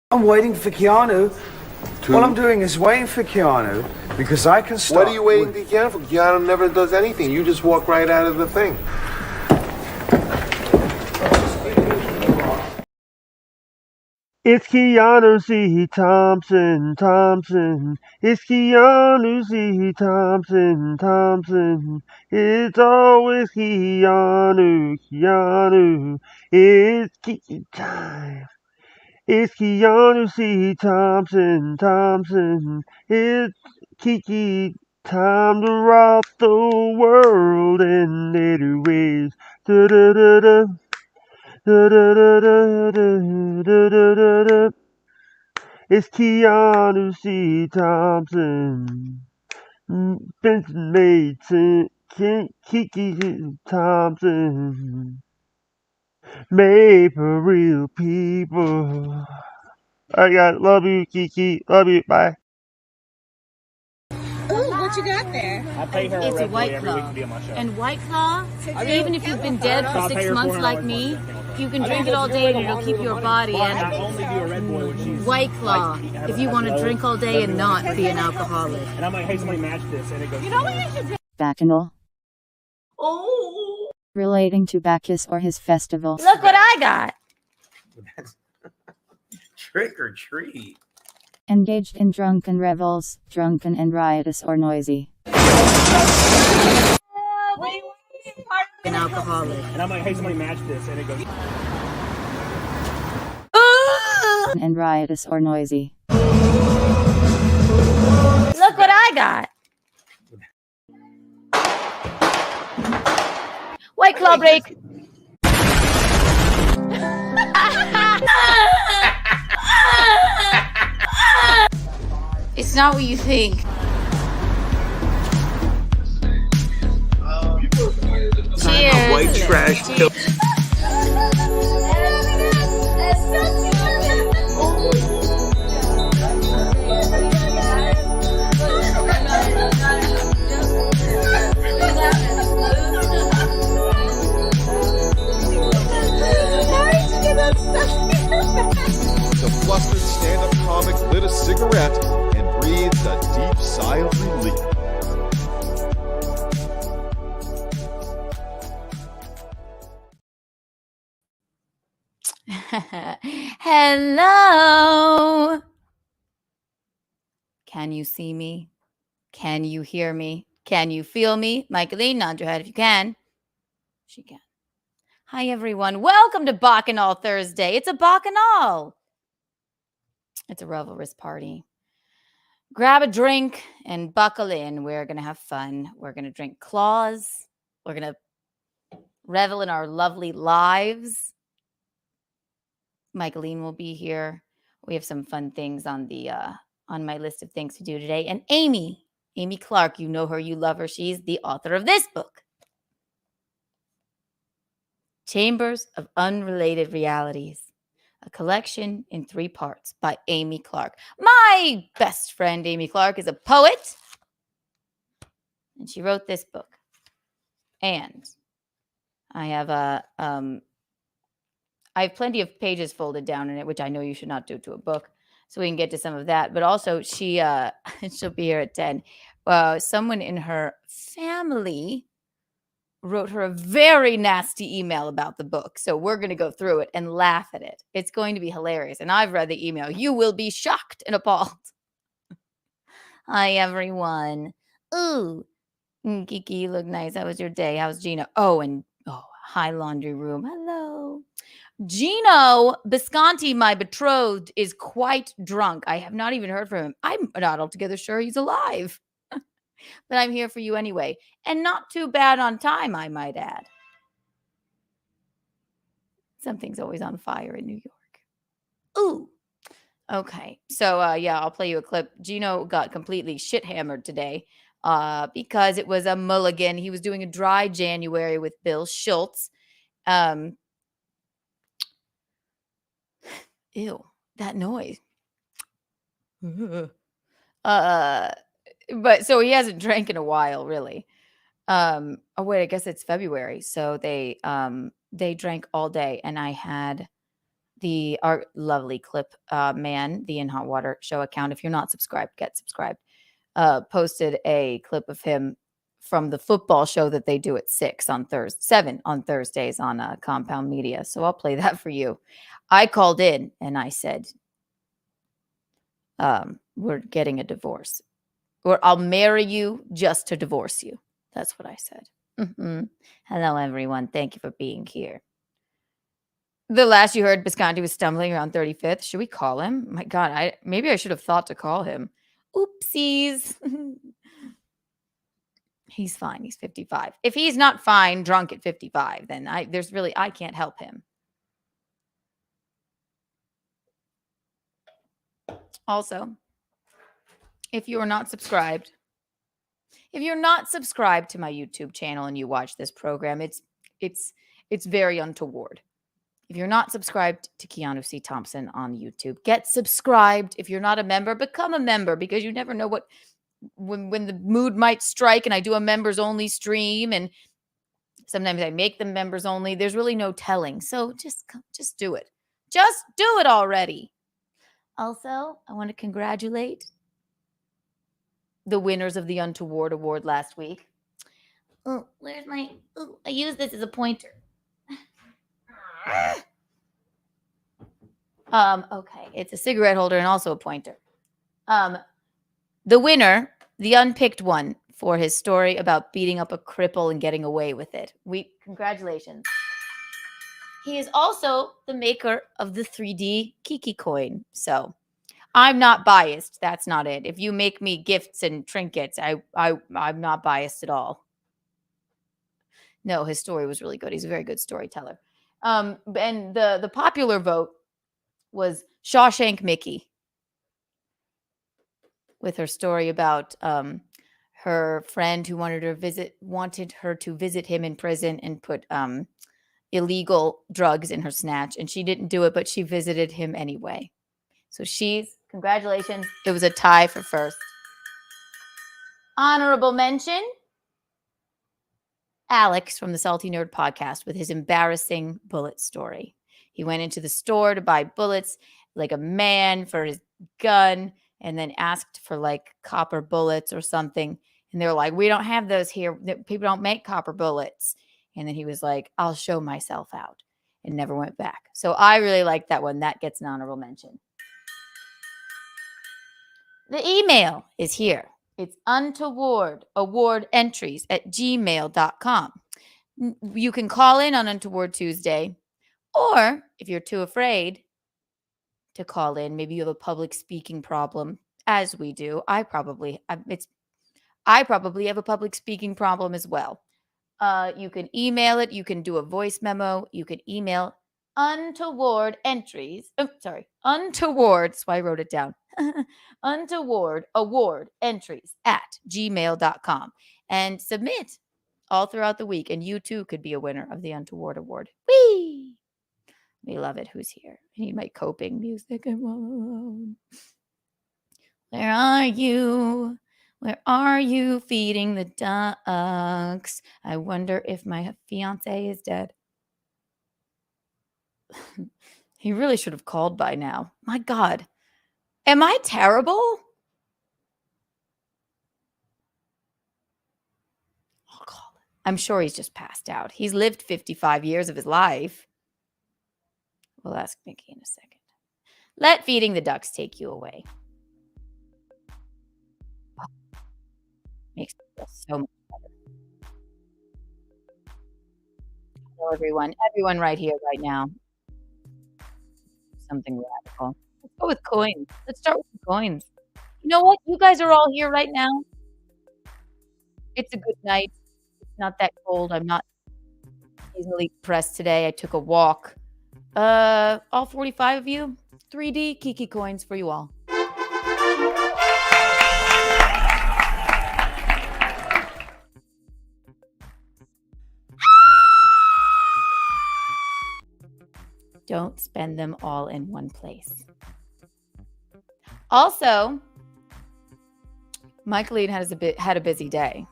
I'm waiting for Keanu. What I'm doing is waiting for Keanu because I can start. What are you waiting for Keanu for? Keanu never does anything. You just walk right out of the thing. It's Keanu C. Thompson. It's Keanu C. Thompson. It's always Keanu. It's Kiki time. It's Keanu C. Thompson. It's Kiki time to rock the world in 80 ways. Da-da-da-da. Da-da-da-da-da-da-da-da. It's Keanu C. Thompson. Benson Mason. Kiki Thompson. Made for real people. I got love you, Kiki. Love you. Bye. Ooh, what you got there? I'll pay her It's a White every week Claw. to be on my show. And White Claw, even if you've been dead for I'll pay 6 her months like $400 me, for you can drink it all day and it'll keep your body. I And only do a Red Bull when she's White Claw, like, if you want to drink all day and not be an alcoholic. And I'm like, hey, somebody match this, and it goes. You know what you should do? Bacchanal. Oh, Relating to Bacchus or his festival. look what I got. Trick or treat. Engaged in drunken revels, drunken and riotous or noisy. An alcoholic. And I'm like, hey, somebody match this, and it goes. And riotous or noisy. Look what I got. White Claw break. It's not what you think. Cheers. White trash pill. The flustered stand-up comic lit a cigarette and breathed a deep sigh of relief. Hello. Can you see me? Can you hear me? Can you feel me? Michaeline, nod your head if you can. She can. Hi, everyone. Welcome to Bacchanal Thursday. It's a Bacchanal. It's a revelrous party. Grab a drink and buckle in. We're going to have fun. We're going to drink claws. We're going to revel in our lovely lives. Michaeline will be here. We have some fun things on the on my list of things to do today. And Amy Clark, you know her, you love her. She's the author of this book, Chambers of Unrelated Realities, a collection in 3 parts by Amy Clark. My best friend, Amy Clark, is a poet, and she wrote this book. And I have I have plenty of pages folded down in it, which I know you should not do to a book, so we can get to some of that. But also, she'll be here at 10. Someone in her family wrote her a very nasty email about the book. So we're going to go through it and laugh at it. It's going to be hilarious. And I've read the email. You will be shocked and appalled. Hi, everyone. Ooh. Kiki, you look nice. How was your day? How's Gino? Hi, laundry room. Hello. Gino Bisconti, my betrothed, is quite drunk. I have not even heard from him. I'm not altogether sure he's alive. But I'm here for you anyway. And not too bad on time, I might add. Something's always on fire in New York. Ooh. Okay. So, I'll play you a clip. Gino got completely shit-hammered today because it was a mulligan. He was doing a dry January with Bill Schultz. Ew, that noise. But so he hasn't drank in a while, really. Oh wait, I guess it's February. So they drank all day, and I had our lovely clip man, the In Hot Water show account. If you're not subscribed, get subscribed. Posted a clip of him from the football show that they do at 7 on Thursdays on Compound Media. So I'll play that for you. I called in and I said, we're getting a divorce, or I'll marry you just to divorce you. That's what I said. Hello, everyone. Thank you for being here. The last you heard, Bisconti was stumbling around 35th. Should we call him? My God, maybe I should have thought to call him. Oopsies. He's fine. He's 55. If he's not fine, drunk at 55, then I can't help him. Also, if you are not subscribed, to my YouTube channel and you watch this program, it's very untoward. If you're not subscribed to Keanu C. Thompson on YouTube, get subscribed. If you're not a member, become a member, because you never know when the mood might strike, and I do a members only stream, and sometimes I make them members only. There's really no telling. So just do it. Just do it already. Also, I want to congratulate the winners of the Untoward Award last week. Oh, I use this as a pointer. Okay, it's a cigarette holder and also a pointer. The winner, the unpicked one, for his story about beating up a cripple and getting away with it. Congratulations. He is also the maker of the 3D Kiki coin. So I'm not biased. That's not it. If you make me gifts and trinkets, I'm not biased at all. No, his story was really good. He's a very good storyteller. And the popular vote was Shawshank Mickey, with her story about her friend who wanted her to visit him in prison and put illegal drugs in her snatch, and she didn't do it, but she visited him anyway. So congratulations. It was a tie for first. Honorable mention, Alex from the Salty Nerd podcast, with his embarrassing bullet story. He went into the store to buy bullets like a man for his gun, and then asked for like copper bullets or something. And they're like, we don't have those here. People don't make copper bullets. And then he was like, I'll show myself out, and never went back. So I really like that one. That gets an honorable mention. The email is here. It's untowardawardentries@gmail.com. You can call in on Untoward Tuesday, or if you're too afraid to call in, maybe you have a public speaking problem, as we do. I probably have a public speaking problem as well. You can email it. You can do a voice memo. You can email Untoward. That's why I wrote it down. untowardawardentries@gmail.com, and submit all throughout the week. And you too could be a winner of the Untoward Award. Whee! We love it. Who's here? I need my coping music. I'm all alone. Where are you? Where are you feeding the ducks? I wonder if my fiance is dead. He really should have called by now. My God. Am I terrible? I'll call him. I'm sure he's just passed out. He's lived 55 years of his life. We'll ask Mickey in a second. Let feeding the ducks take you away. Makes me feel so much better. Hello, everyone. Everyone right here, right now. Something radical. Let's go with coins. Let's start with the coins. You know what? You guys are all here right now. It's a good night. It's not that cold. I'm not easily depressed today. I took a walk. All 45 of you, 3D Kiki coins for you all. Don't spend them all in one place. Also, Michaeline had a busy day.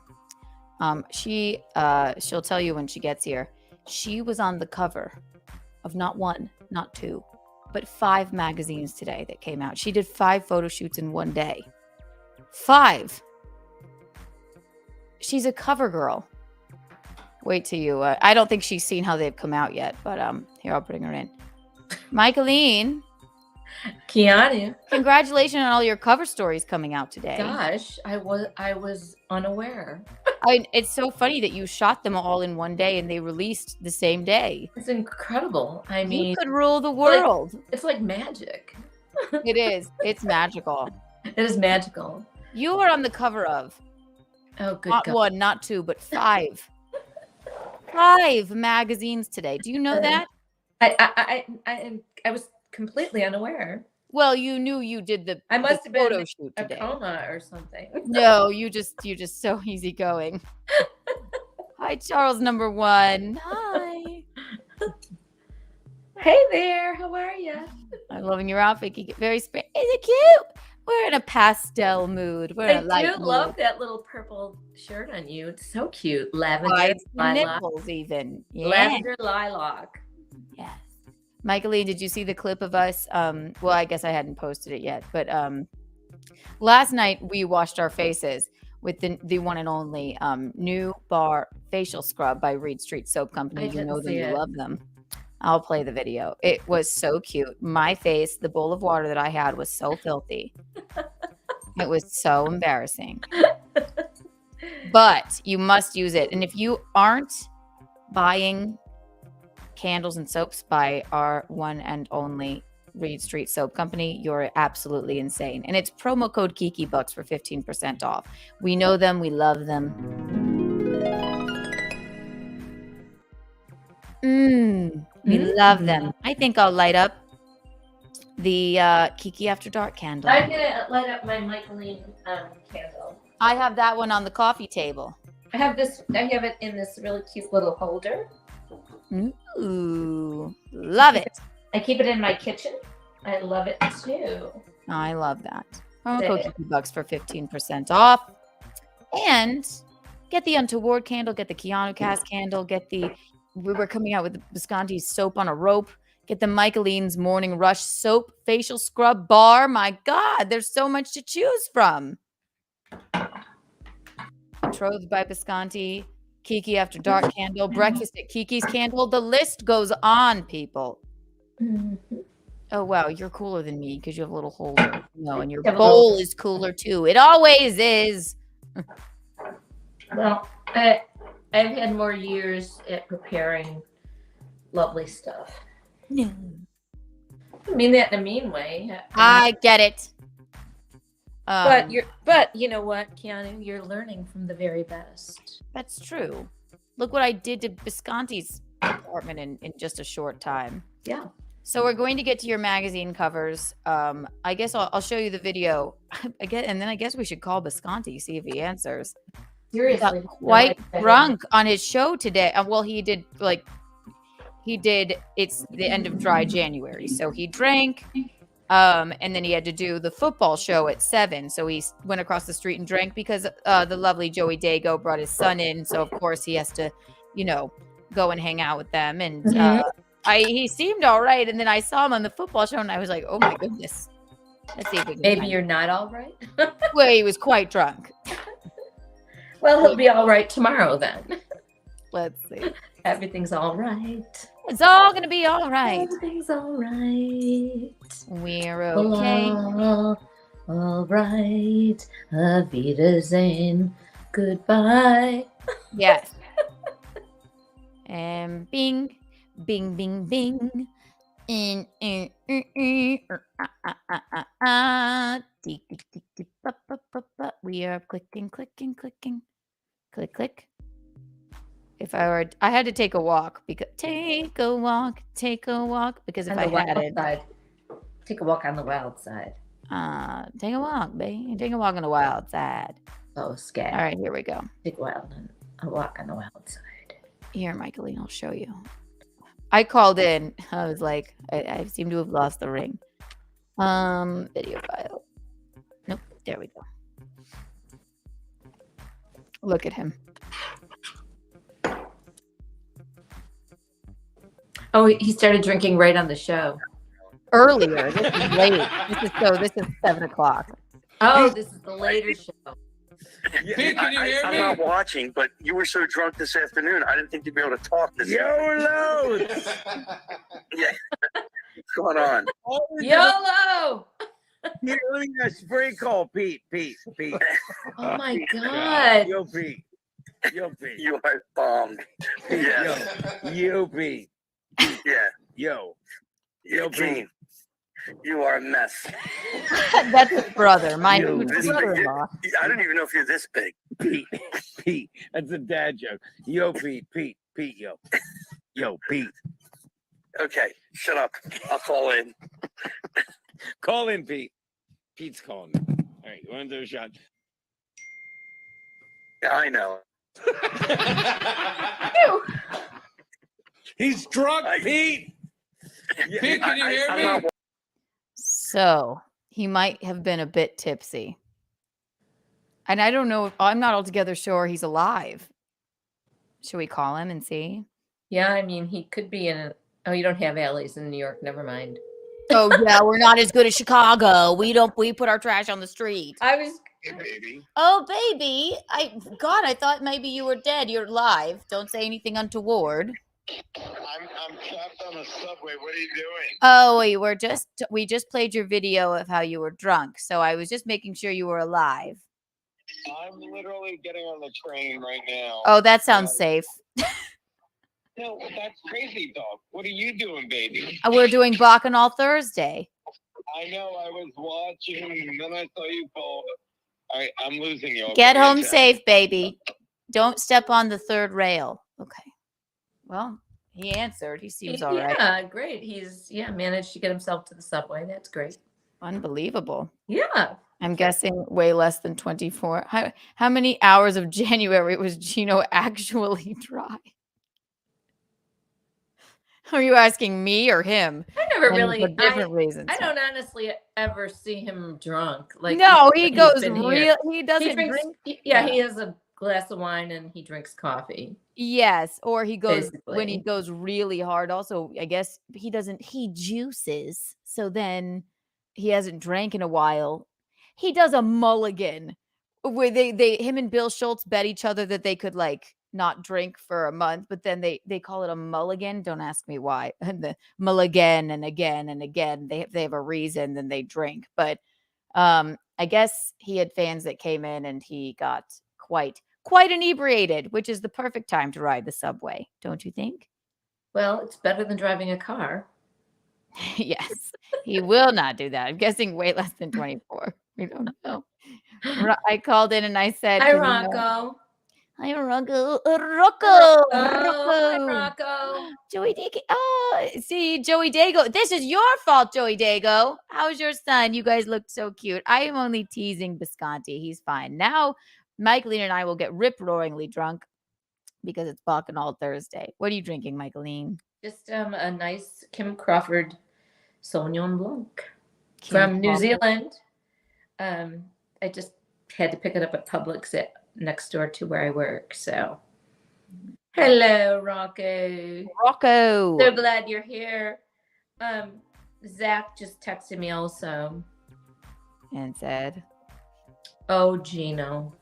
She'll tell you when she gets here. She was on the cover of not one, not two, but 5 magazines today that came out. She did 5 photo shoots in one day. 5. She's a cover girl. Wait till you. I don't think she's seen how they've come out yet, but here, I'll bring her in. Michaeline. Keanu. Congratulations on all your cover stories coming out today. Gosh, I was unaware. It's so funny that you shot them all in one day and they released the same day. It's incredible. I mean, you could rule the world. It's like magic. It is. It's magical. It is magical. You are on the cover of not God. 1, not 2, but 5. 5 magazines today. Do you know that? I was completely unaware. Well, you knew you did the I must have photo been shoot a today. coma or something. No, you just so easygoing. Hi, Charles number 1. Hi. Hey there, how are you? I'm loving your outfit. You get very Is it cute? We're in a pastel mood. We're in a light I do mood. love that little purple shirt on you. It's so cute. Lavender, White lilac. nipples even. Yeah. Lavender lilac. Yes. Michaeline, did you see the clip of us? Well, I guess I hadn't posted it yet, but last night we washed our faces with the one and only new bar facial scrub by Reed Street Soap Company. You know them, you love them. I'll play the video. It was so cute. My face, the bowl of water that I had was so filthy. It was so embarrassing. But you must use it. And if you aren't buying candles and soaps by our one and only Reed Street Soap Company, you're absolutely insane. And it's promo code Kiki Bucks for 15% off. We know them. We love them. We love them. I think I'll light up the Kiki After Dark candle. I'm gonna light up my Michaeline candle. I have that one on the coffee table. I have it in this really cute little holder. Ooh, love it. I keep it in my kitchen. I love it too. I love that. Promo code Kiki Bucks for 15% off. And get the Untoward candle, get the Keanu Cast candle, we were coming out with the Bisconti's soap on a rope. Get the Michaeline's Morning Rush soap facial scrub bar. My God, there's so much to choose from. Betrothed by Bisconti, Kiki After Dark candle, Breakfast at Kiki's candle. The list goes on, people. Oh, wow, you're cooler than me because you have a little holder. No, and your bowl is cooler too. It always is. Well, I've had more years at preparing lovely stuff. No. I mean that in a mean way. I get it. But you know what, Keanu, you're learning from the very best. That's true. Look what I did to Bisconti's apartment in just a short time. Yeah. So we're going to get to your magazine covers. I guess I'll show you the video again, and then I guess we should call Bisconti, see if he answers. Seriously, he got quite drunk on his show today. Well, he did. It's the end of dry January, so he drank, and then he had to do the football show at 7. So he went across the street and drank because the lovely Joey Dago brought his son in. So of course he has to, go and hang out with them. And he seemed all right, and then I saw him on the football show, and I was like, oh my goodness. Let's see if we can Maybe you're not all right. Well, he was quite drunk. Well, he'll be all right tomorrow then. Let's see. Everything's all right. It's all gonna be all right. Everything's all right. We're okay. All right. Auf Wiedersehen. Goodbye. Yes. And bing, bing, bing, bing. We are clicking, clicking, clicking. Click, click. I had to take a walk because take a walk because if I hadn't, take a walk on the wild side. Take a walk, babe. Take a walk on the wild side. Oh, scared. All right, here we go. Take a walk on the wild side. Here, Michaeline, I'll show you. I called in. I was like, I seem to have lost the ring. Video file. Nope. There we go. Look at him. Oh, he started drinking right on the show. earlier. This is late. This is 7 o'clock. Oh, this is the later show. Pete, can you hear me? I'm not watching, but you were so drunk this afternoon, I didn't think you'd be able to talk this YOLO! Yeah. What's going on? YOLO! Here, let me get a spray call, Pete. Oh my God. Yo, Pete. You are bombed. Yeah. Yo, Pete. Yeah. Yo, Gene, you are a mess. That's his brother. My This brother-in-law. I don't even know if you're this big. Pete. That's a dad joke. Yo, Pete, yo. Yo, Pete. Okay, shut up. I'll call in. Call in, Pete. Pete's calling me. All right, you want to do a shot? Yeah, I know. He's drunk, Pete. Pete, can you hear me? So he might have been a bit tipsy. And I don't know. I'm not altogether sure he's alive. Should we call him and see? Yeah, I mean, he could be in. Oh, you don't have alleys in New York. Never mind. Oh yeah, we're not as good as Chicago. We put our trash on the street. I was. Hey, baby. Oh baby, I thought maybe you were dead. You're alive. Don't say anything untoward. I'm trapped on the subway. What are you doing? Oh, we just played your video of how you were drunk. So I was just making sure you were alive. I'm literally getting on the train right now. Oh, that sounds safe. No, that's crazy, dog. What are you doing, baby? We're doing Bacchanal Thursday. I know. I was watching, and then I saw you call. All right, I'm losing you. Get home safe, baby. Don't step on the third rail. Okay. Well, he answered. He seems all right. Yeah, great. He's managed to get himself to the subway. That's great. Unbelievable. Yeah. I'm guessing way less than 24. How many hours of January was Gino actually dry? Are you asking me or him? I never And really for different reasons. I don't honestly ever see him drunk. Like no, he goes been real. here. He doesn't He drinks, drink. Yeah, he has a glass of wine and he drinks coffee. Yes, or he goes when he Basically. goes really hard. Also, I guess he doesn't. He juices, so then he hasn't drank in a while. He does a mulligan where him and Bill Schultz bet each other that they could like not drink for a month, but then they call it a mulligan. Don't ask me why. And the mulligan and again and again. They have a reason, then they drink. But I guess he had fans that came in and he got quite inebriated, which is the perfect time to ride the subway, don't you think? Well, it's better than driving a car. Yes, he will not do that. I'm guessing way less than 24. We don't know. I called in and I said, Hi, Rocco. Hi, Rocco. Rocco. Hi, Rocco. Joey Dago. Oh, see, Joey Dago. This is your fault, Joey Dago. How's your son? You guys looked so cute. I am only teasing Bisconti. He's fine. Now, Michaeline and I will get rip-roaringly drunk because it's Bacchanal Thursday. What are you drinking, Michaeline? Just a nice Kim Crawford Sauvignon Blanc from New Zealand. I just had to pick it up at Publix next door to where I work. So, hello, Rocco. Rocco. So glad you're here. Zach just texted me also and said, "Oh, Gino."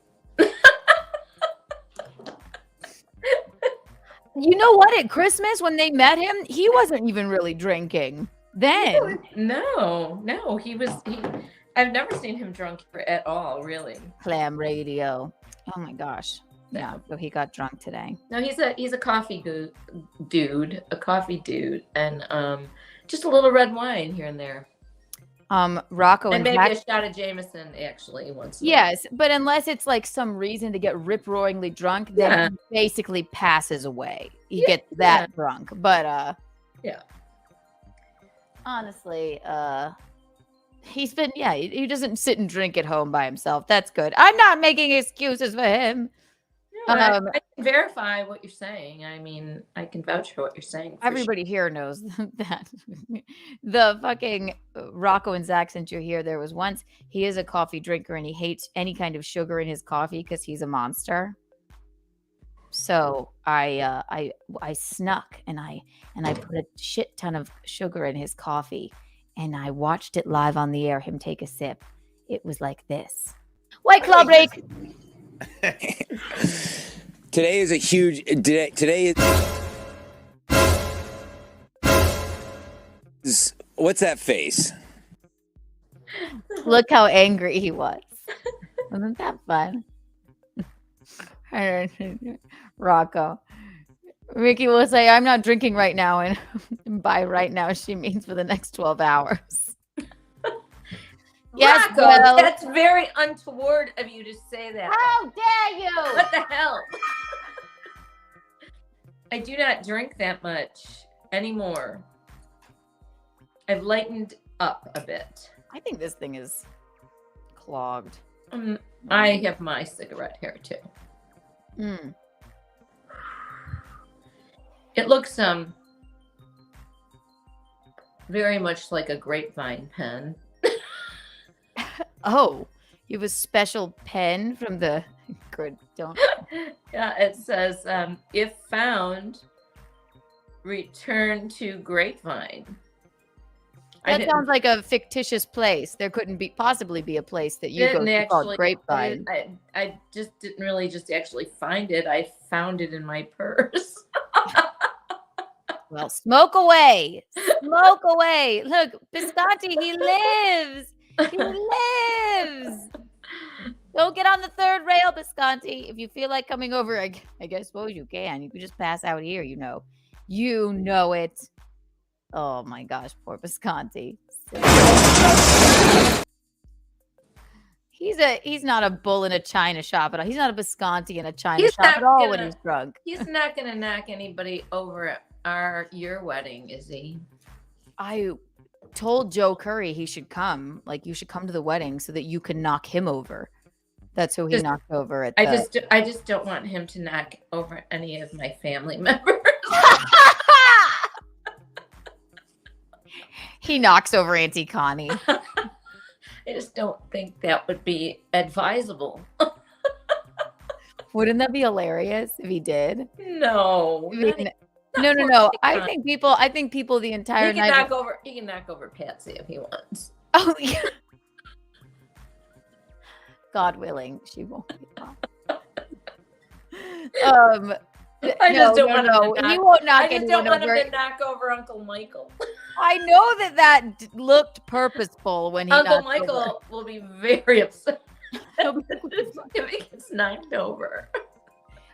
You know what? At Christmas, when they met him, he wasn't even really drinking then. No, he was. I've never seen him drunk at all, really. Clam radio. Oh my gosh. Yeah, so he got drunk today. No, he's a coffee dude, and just a little red wine here and there. Rocco and maybe a shot of Jameson actually once. Yes, but unless it's like some reason to get rip-roaringly drunk, then he basically passes away. He gets that drunk. But yeah. Honestly, he doesn't sit and drink at home by himself. That's good. I'm not making excuses for him. No, I can verify what you're saying. I mean, I can vouch for what you're saying. Everybody here knows that. The fucking Rocco and Zach, since you're here, there was once, he is a coffee drinker and he hates any kind of sugar in his coffee because he's a monster. So I snuck and I put a shit ton of sugar in his coffee. and I watched it live on the air, him take a sip. It was like this. White Claw break. Today is a huge day. Today is what's that face? Look how angry he was. Wasn't that fun? Rocco. Mickey will say, I'm not drinking right now. And by right now, she means for the next 12 hours. Yes, Rocco, well, that's very untoward of you to say that. How dare you? What the hell? I do not drink that much anymore. I've lightened up a bit. I think this thing is clogged. I have my cigarette here too. It looks very much like a grapevine pen. Oh, you have a special pen from the good. Don't. Yeah, it says, if found, return to grapevine. That sounds like a fictitious place. There couldn't possibly be a place that you go to called Grapevine. I just didn't really just actually find it. I found it in my purse. Well, smoke away. Smoke away. Look, Biscotti, he lives. He lives. Don't get on the third rail, Biscotti. If you feel like coming over, I suppose you can. You can just pass out here, you know. You know it. Oh my gosh, poor Bisconti. He's not a bull in a china shop at all. He's not a Bisconti in a china shop at all when he's drunk. He's not gonna knock anybody over at your wedding, is he? I told Joe Curry he should come. Like, you should come to the wedding so that you can knock him over. That's who he knocked over at. I just don't want him to knock over any of my family members. He knocks over Auntie Connie. I just don't think that would be advisable. Wouldn't that be hilarious if he did? No. No. I think people the entire night. He can knock over Patsy if he wants. Oh yeah. God willing, she won't be gone. I just don't want him to he won't knock I just anyone don't want over. him to knock over Uncle Michael. I know that looked purposeful when he Uncle knocked Michael over. will be very upset if he gets knocked over.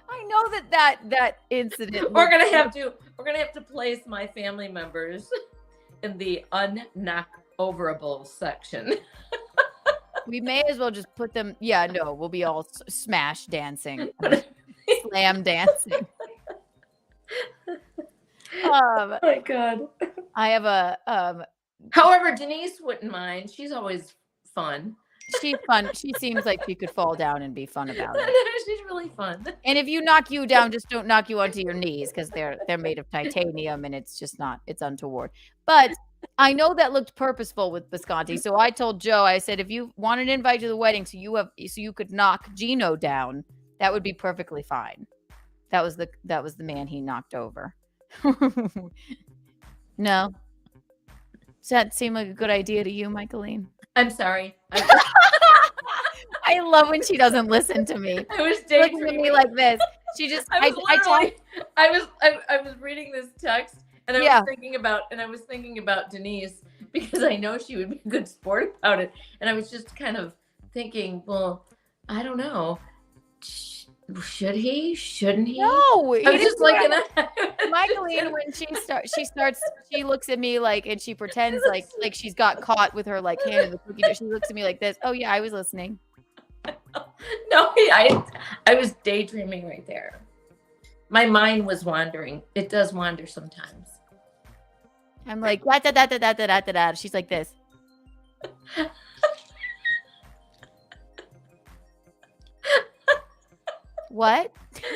I know that incident. We're gonna have to place my family members in the unknock overable section. We may as well just put them. Yeah, no, we'll be all smash dancing, slam dancing. Oh my God. I have a. However, Denise wouldn't mind. She's always fun. She's fun. She seems like she could fall down and be fun about it. She's really fun. And if you knock you down, just don't knock you onto your knees because they're made of titanium and it's just not. It's untoward. But I know that looked purposeful with Bisconti. So I told Joe, I said, if you want an invite to the wedding, so you could knock Gino down, that would be perfectly fine. That was the man he knocked over. No. Does that seem like a good idea to you, Michaeline? I'm sorry. I love when she doesn't listen to me. I was looking at me like this. She just. I was reading this text and I was thinking about Denise because I know she would be a good sport about it, and I was just kind of thinking, well, I don't know. Should he? Shouldn't he? No, I was just like, Michaeline, when she looks at me like, and she pretends like she's got caught with her like hand in the cookie jar. She looks at me like this. Oh yeah, I was listening. No, I was daydreaming right there. My mind was wandering. It does wander sometimes. I'm like da da da da da da da da. She's like this. What?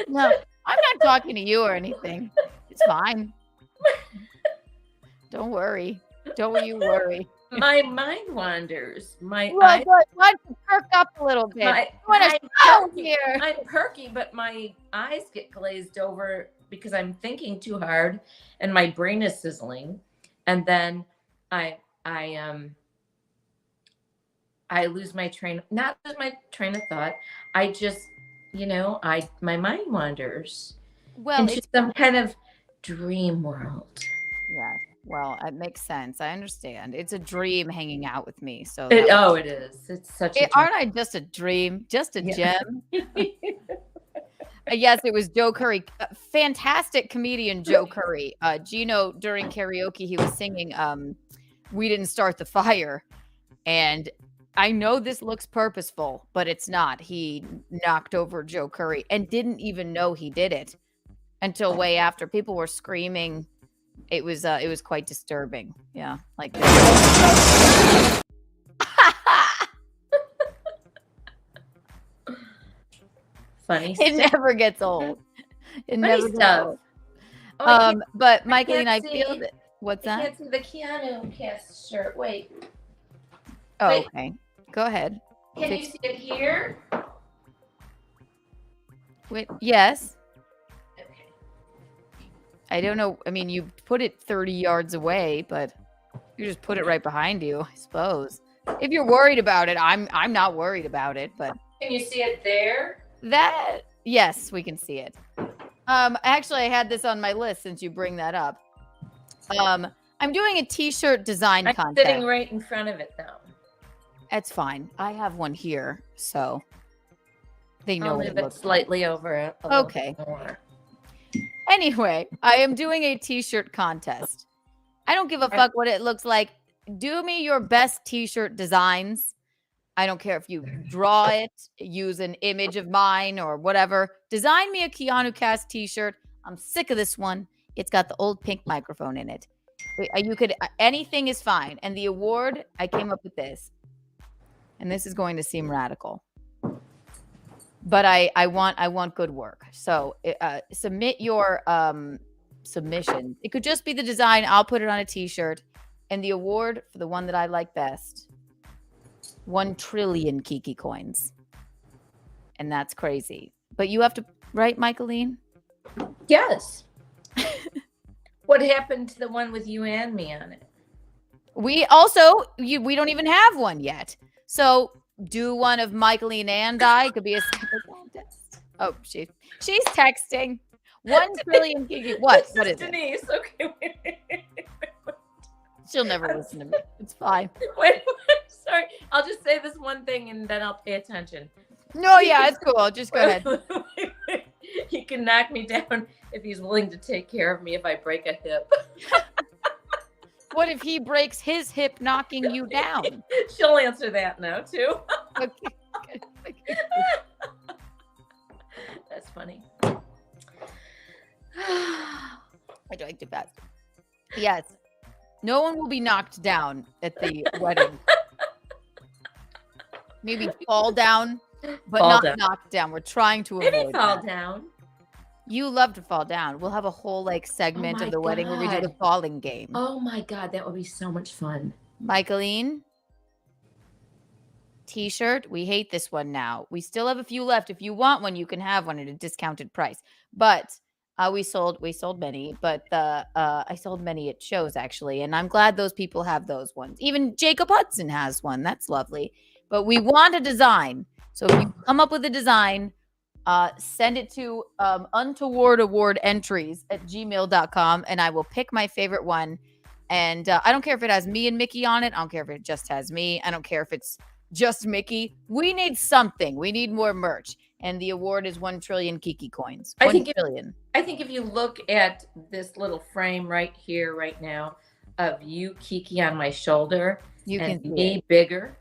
No, I'm not talking to you or anything. It's fine. Don't worry. Don't you worry. My mind wanders. Why don't you perk up a little bit? I'm perky, but my eyes get glazed over because I'm thinking too hard and my brain is sizzling. And then I I lose my not lose my train of thought. I just, my mind wanders into some kind of dream world. Yeah. Well, it makes sense. I understand. It's a dream hanging out with me. So it is. It's such a dream. Aren't I just a dream? Just a gem? Yes, it was Joe Curry. Fantastic comedian Joe Curry. Gino, during karaoke, he was singing We Didn't Start the Fire. And I know this looks purposeful, but it's not. He knocked over Joe Curry and didn't even know he did it until way after. People were screaming. It was quite disturbing. Yeah, like this. Funny. It never gets old. It Funny never gets stuff. old. Oh, But Michaeline, I see- feel that. What's I that? can't see the Keanu cast shirt. Wait. Oh, wait. okay. Go ahead. Can you see it here? Wait, yes. Okay. I don't know. I mean, you put it 30 yards away, but you just put it right behind you, I suppose. If you're worried about it, I'm not worried about it, but Can you see it there? that, yes, we can see it. Actually, I had this on my list since you bring that up. I'm doing a t-shirt design I'm contest. sitting right in front of it, though. That's fine. I have one here, so they know I'll what move it it looks like. slightly over a little Okay. bit more. Anyway, I am doing a t-shirt contest. I don't give a fuck what it looks like. Do me your best t-shirt designs. I don't care if you draw it, use an image of mine or whatever. Design me a Keanu Cast t-shirt. I'm sick of this one. It's got the old pink microphone in it. You could, anything is fine. And the award, I came up with this. And this is going to seem radical. But I want good work. So submit your submission. It could just be the design. I'll put it on a t-shirt. And the award for the one that I like best, 1 trillion Kiki coins. And that's crazy. But you have to, right, Michaeline? Yes. What happened to the one with you and me on it? We also, we don't even have one yet. So do one of Michaeline and I. It could be a separate contest. Oh, she's texting. 1 trillion Kiki. What? What is Denise. it? Okay. Wait. She'll never listen to me. It's fine. Wait, sorry. I'll just say this one thing and then I'll pay attention. No, yeah, it's cool. Just go ahead. He can knock me down if he's willing to take care of me if I break a hip. What if he breaks his hip knocking you down? She'll answer that now, too. Okay. That's funny. I like to best. Yes. No one will be knocked down at the wedding. Maybe fall down, but Fall not down. knocked down. We're trying to avoid Maybe fall that. down. You love to fall down. We'll have a whole segment my of the wedding where we do the God. falling game. Oh my God, that would be so much fun. Michaeline, t-shirt. We hate this one now. We still have a few left. If you want one, you can have one at a discounted price. But we sold many, but I sold many at shows actually, and I'm glad those people have those ones. Even Jacob Hudson has one. That's lovely. But we want a design. So if you come up with a design, send it to Untoward Award entries at gmail.com, and I will pick my favorite one. And I don't care if it has me and Mickey on it. I don't care if it just has me. I don't care if it's just Mickey. We need something. We need more merch. And the award is 1 trillion Kiki coins. I 1 think trillion. I think if you look at this little frame right here, right now, of you, Kiki, on my shoulder, You and can see me it. bigger,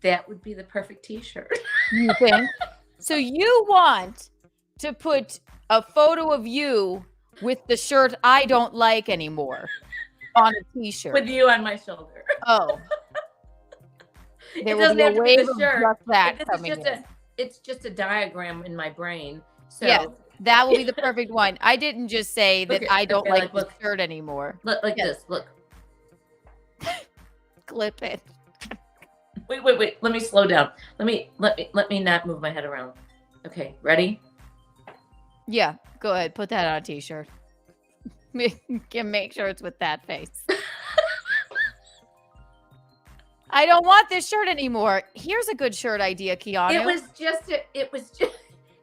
that would be the perfect t-shirt. You think? So you want to put a photo of you with the shirt I don't like anymore on a t-shirt. With you on my shoulder. Oh. It There will doesn't be a have to be wave the of shirt. just that This coming is just in. it's just a diagram in my brain. So Yes, that will be the perfect one. I didn't just say that Okay, I don't okay, like like, the look. shirt anymore. look like Yes. this. Look. Clip it. Wait. Let me slow down. Let me not move my head around. Okay, ready? Yeah, go ahead. Put that on a t-shirt. Make sure it's with that face. I don't want this shirt anymore. Here's a good shirt idea, Keanu.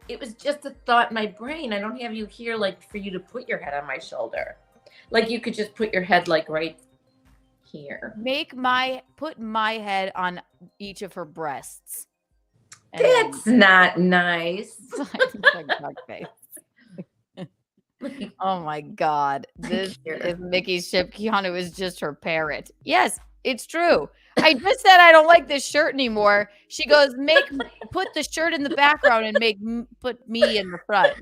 It was just a thought in my brain. I don't have you here like for you to put your head on my shoulder. Like you could just put your head like right here. Put my head on each of her breasts. That's not nice. Oh my God. This is Mickey's ship. Keanu is just her parrot. Yes, it's true. I just said I don't like this shirt anymore. She goes, put the shirt in the background and put me in the front.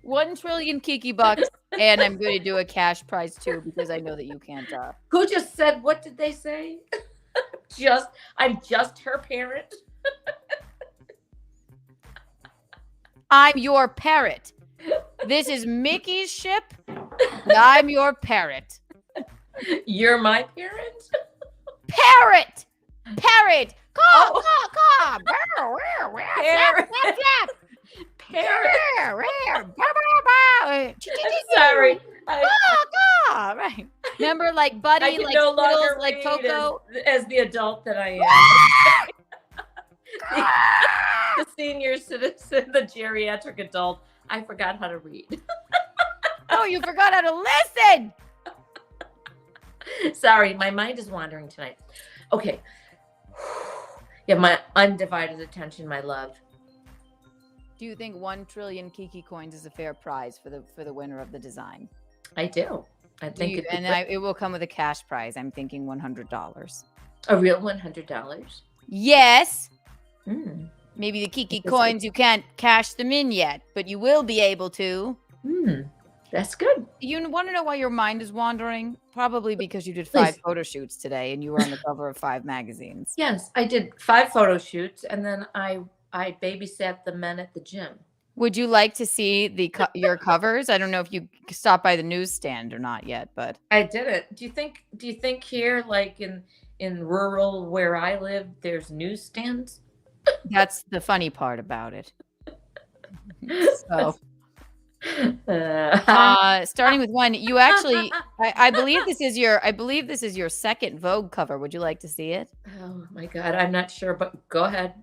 1 trillion Kiki bucks, and I'm going to do a cash prize too because I know that you can't. Who just said? What did they say? I'm just her parent. I'm your parrot. This is Mickey's ship. And I'm your parrot. You're my parent? Parrot! Parrot! Caw, caw, caw! Parrot. Sorry. Right. Remember, like Buddy, I can like no Skittles, longer like read Coco? as the adult that I am. The senior citizen, the geriatric adult. I forgot how to read. Oh, you forgot how to listen. Sorry, my mind is wandering tonight. Okay. You have my undivided attention, my love. Do you think 1 trillion Kiki coins is a fair prize for the winner of the design? I do. I think it will come with a cash prize. I'm thinking $100. A real $100? Yes. Mm. Maybe the Kiki coins, you can't cash them in yet, but you will be able to. That's good. You want to know why your mind is wandering? Probably because you did 5 photo shoots today and you were on the cover of 5 magazines. Yes, I did 5 photo shoots, and then I babysat the men at the gym. Would you like to see your covers? I don't know if you stopped by the newsstand or not yet, but I did it. Do you think here, like in rural where I live, there's newsstands? That's the funny part about it. So, starting with 1, you actually, I believe this is your second Vogue cover. Would you like to see it? Oh my God, I'm not sure, but go ahead.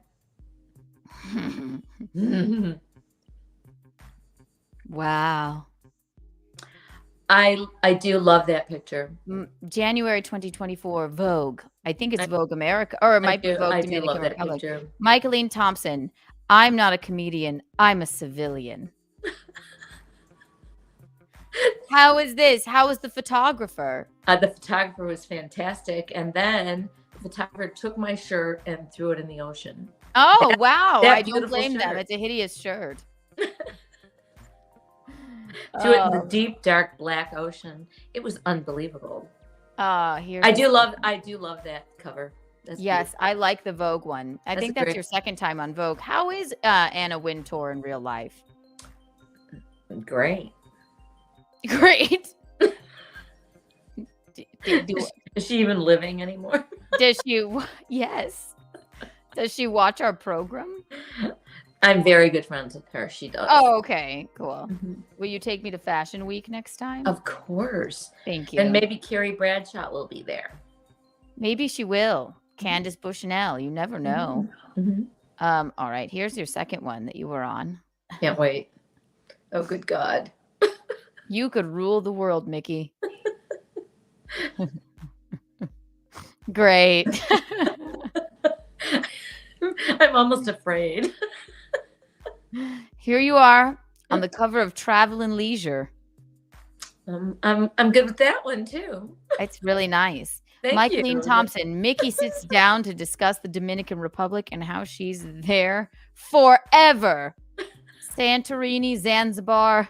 Wow. I do love that picture. January 2024 Vogue. I think it's Vogue America, or it might be Vogue Dominican Republic. Michaeline Thompson. I'm not a comedian. I'm a civilian. How is this? How is the photographer? The photographer was fantastic, and then the photographer took my shirt and threw it in the ocean. Oh, wow. I don't beautiful blame shirt. them. It's a hideous shirt. Threw it in the deep, dark, black ocean. It was unbelievable. Here I do love that cover. That's yes, beautiful. I like the Vogue one. I think that's great. your second time on Vogue. How is Anna Wintour in real life? Great. Great. Is she even living anymore? Does she? Yes. Does she watch our program? I'm very good friends with her. She does. Oh, okay. Cool. Mm-hmm. Will you take me to Fashion Week next time? Of course. Thank you. And maybe Carrie Bradshaw will be there. Maybe she will. Candace Bushnell. You never know. Mm-hmm. All right. Here's your second one that you were on. Can't wait. Oh, good God. You could rule the world, Mickey. Great. I'm almost afraid. Here you are on the cover of Travel and Leisure. I'm good with that one too. It's really nice. Thank Michaeline you. Thompson. Mickey sits down to discuss the Dominican Republic and how she's there forever. Santorini, Zanzibar,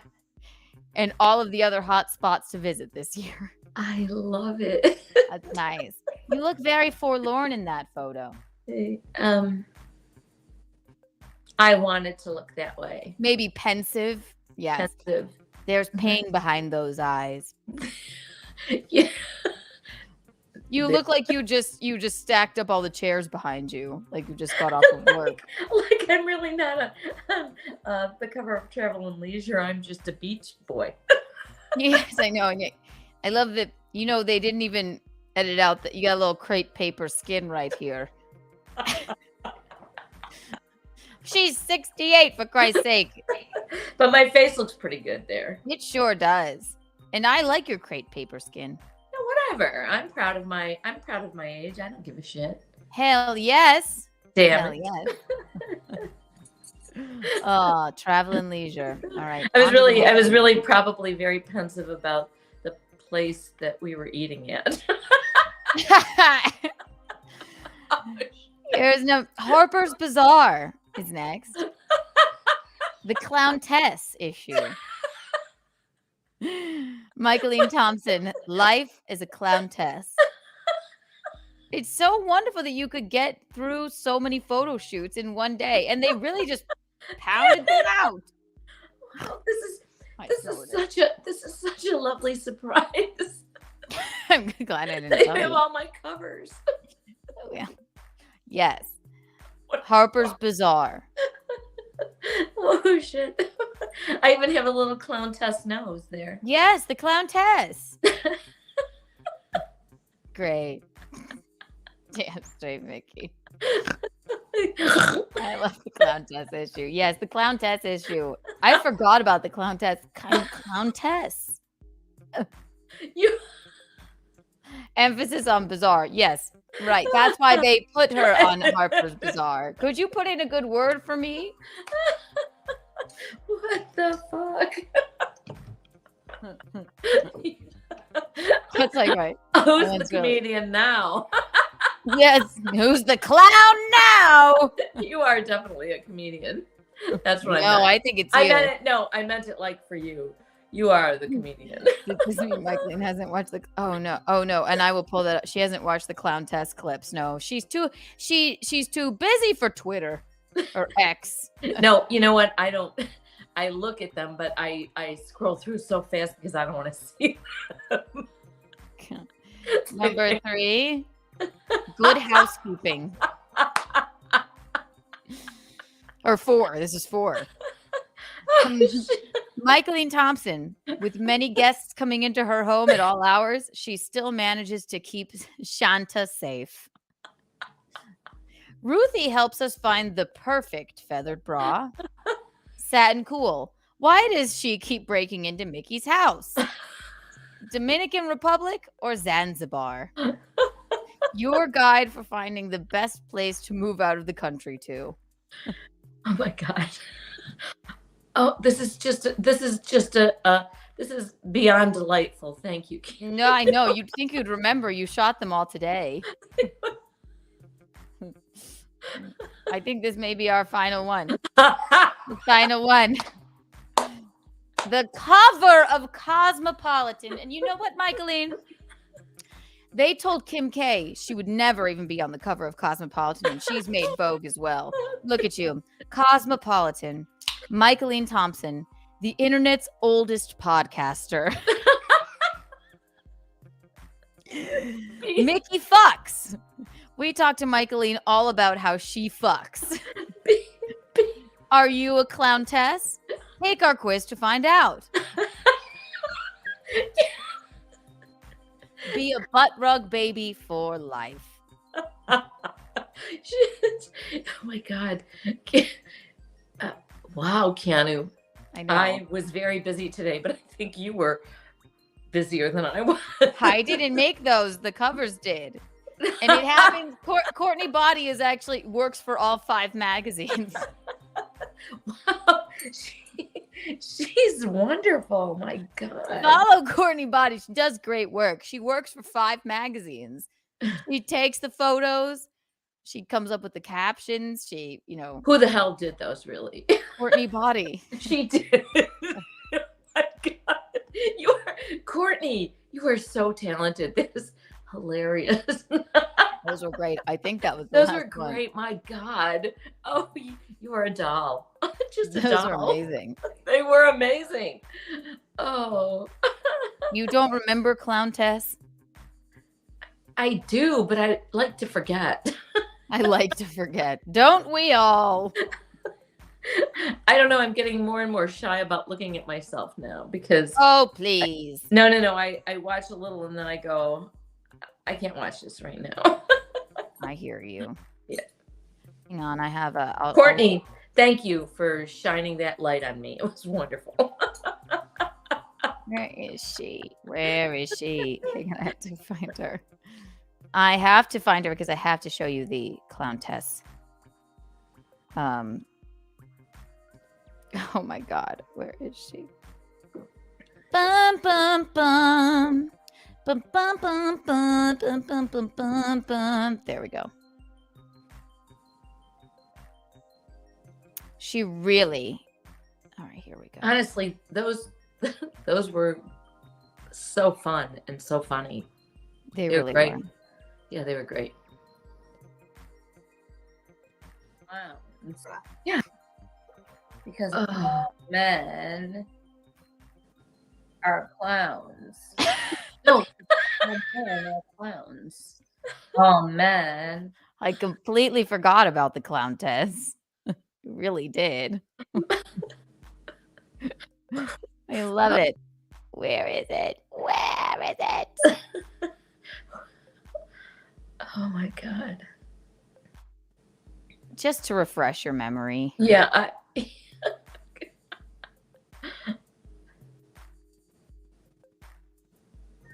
and all of the other hot spots to visit this year. I love it. That's nice. You look very forlorn in that photo. I wanted to look that way. Maybe pensive. Yes. Pensive. There's pain behind those eyes. Yeah. You look like you just stacked up all the chairs behind you, like you just got off of work. Like I'm really not the cover of Travel and Leisure. I'm just a beach boy. Yes, I know. And I love that. You know, they didn't even edit out that you got a little crepe paper skin right here. She's 68, for Christ's sake. But my face looks pretty good there. It sure does. And I like your crepe paper skin. No, whatever. I'm proud of my age. I don't give a shit. Hell yes. Damn Hell it. yes. Oh, travel and leisure. All right. I was really probably very pensive about the place that we were eating at. Here's no Harper's Bazaar is next. The Clowntess issue. Michaeline Thompson, life is a clowntess. It's so wonderful that you could get through so many photo shoots in one day, and they really just pounded them out. Wow, this is such a lovely surprise. I'm glad I didn't They tell have you. all my covers. Oh, yeah. Yes. Harper's Bazaar. Oh shit. I even have a little clowntess nose there. Yes, the Clowntess. Great. Damn straight, Mickey. I love the Clowntess issue. Yes, the Clowntess issue. I forgot about the Clowntess. You Emphasis on bizarre. Yes, right. That's why they put her on Harper's Bazaar. Could you put in a good word for me? What the fuck? That's like right. Who's That's the really- comedian now? Yes, who's the clown now? You are definitely a comedian. That's what I No, meant. I think it's you. I meant it. No, I meant it like for you. You are the comedian. Because Michaeline hasn't watched the. Oh no, and I will pull that up. She hasn't watched the Clowntess clips. No, she's too busy for Twitter or X. No, you know what? I don't. I look at them, but I scroll through so fast because I don't want to see them. Number 3, Good Housekeeping. Or 4. This is 4. Michaeline Thompson, with many guests coming into her home at all hours, she still manages to keep Shanta safe. Ruthie helps us find the perfect feathered bra. Satin cool. Why does she keep breaking into Mickey's house? Dominican Republic or Zanzibar? Your guide for finding the best place to move out of the country to. Oh my god. Oh, this is beyond delightful. Thank you. No, I know. You'd think you'd remember you shot them all today. I think this may be our final one. The final one. The cover of Cosmopolitan. And you know what, Michaeline? They told Kim K she would never even be on the cover of Cosmopolitan, and she's made Vogue as well. Look at you. Cosmopolitan. Michaeline Thompson, the internet's oldest podcaster. Mickey fucks. We talked to Michaeline all about how she fucks. Are you a clowntess? Take our quiz to find out. Be a butt rug baby for life. Oh my god. Wow, Keanu. I know. I was very busy today, but I think you were busier than I was. I didn't make those. The covers did. And it happens. Courtney Body is actually works for all 5 magazines. Wow. She's wonderful. My God. Follow Courtney Body. She does great work. She works for 5 magazines. She takes the photos. She comes up with the captions. She, Who the hell did those, really? Courtney Body. She did. Oh my God. Courtney, you are so talented. That is hilarious. Those were great. I think that was Those were great. My God. Oh, you are a doll. Just a doll. Those were amazing. They were amazing. Oh. You don't remember Clowntess? I do, but I like to forget. I like to forget. Don't we all? I don't know. I'm getting more and more shy about looking at myself now because. Oh, please. No. I watch a little and then I go, I can't watch this right now. I hear you. Yeah. Hang on, I have a Courtney, thank you for shining that light on me. It was wonderful. Where is she? Where is she? I'm gonna have to find her. I have to find her because I have to show you the Clowntess. Oh my God, where is she? Bum bum bum. Bum bum bum bum bum bum bum bum bum. There we go. She really. All right, here we go. Honestly, those were so fun and so funny. They were really great. were. Yeah, they were great. Wow. Yeah. Because men are clowns. No, men are clowns. Oh man. I completely forgot about the Clowntess. Really did. I love it. Where is it? Where is it? Oh my God. Just to refresh your memory. Yeah,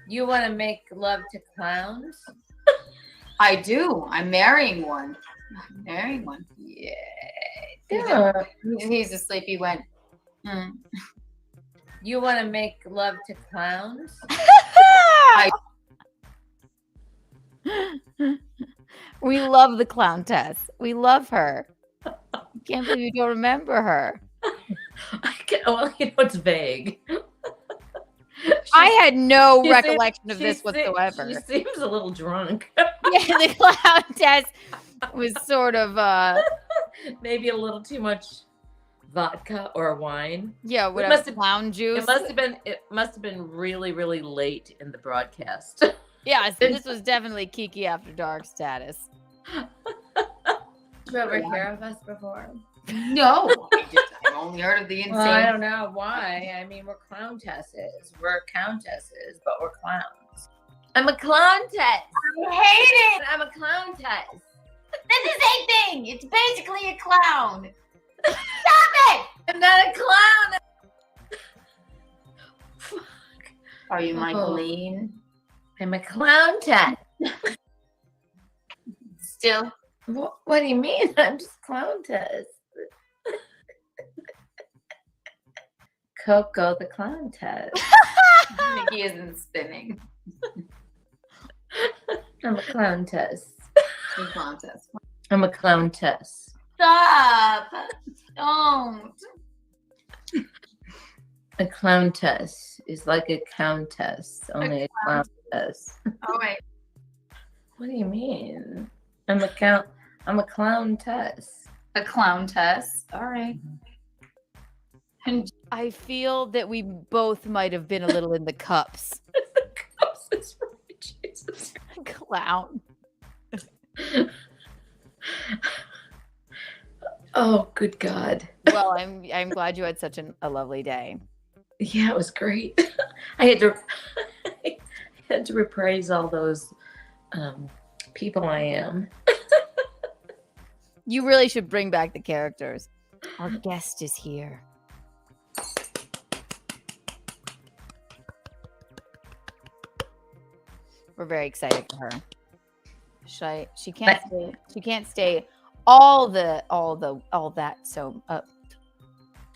You want to make love to clowns? I do. I'm marrying one. I'm marrying one. Yeah. Yeah. He's asleep. He went. You want to make love to clowns? We love the Clowntess. We love her. Can't believe you don't remember her. Well, it's vague. I had no recollection of this whatsoever. She seems a little drunk. Yeah, the Clowntess was sort of maybe a little too much vodka or wine. Yeah, whatever. Clown juice. It must have been really, really late in the broadcast. Yeah, so this was definitely Kiki After Dark status. You ever hear of us before? No, I've only heard of the insane. Well, I don't know why. I mean, we're clowntesses. We're countesses, but we're clowns. I'm a clowntess. I hate it. I'm a clowntess. They're the same thing. It's basically a clown. Stop it! I'm not a clown. Fuck. Are you Michaeline? I'm a clowntess. Still. What do you mean? I'm just clowntess. Coco the Clowntess. Mickey isn't spinning. I'm a clowntess. The Clowntess. I'm a clowntess. Stop! Don't. A clowntess is like a countess, only a clowntess. Oh wait. What do you mean? I'm a clowntess. A Clowntess. All right. And I feel that we both might have been a little in the cups. The cups is right, Jesus. Clown. Oh, good God. Well, I'm glad you had such a lovely day. Yeah, it was great. I had to reprise all those people I am. You really should bring back the characters. Our guest is here. We're very excited for her. She can't stay. She can't stay all that. So I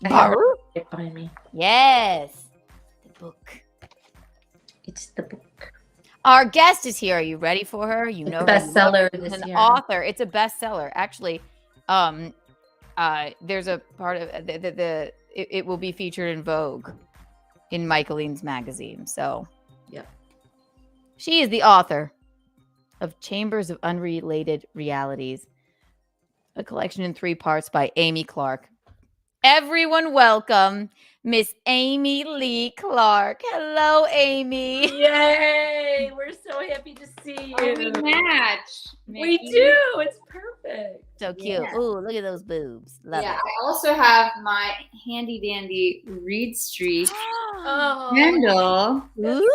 have it by me. Yes, the book. It's the book. Our guest is here. Are you ready for her? You know, bestseller she's this an year. author. It's a bestseller, actually. There's a part of it will be featured in Vogue, in Michaeline's magazine. So, yeah, she is the author of Chambers of Unrelated Realities, a collection in 3 parts by Amy Clark. Everyone welcome Miss Amy Lee Clark. Hello, Amy. Yay! We're so happy to see you. We match. We do. It's perfect. Perfect. So cute. Yeah. Ooh, look at those boobs. Love Yeah, it. I also have my handy dandy Reed Street Oh, candle. Ooh.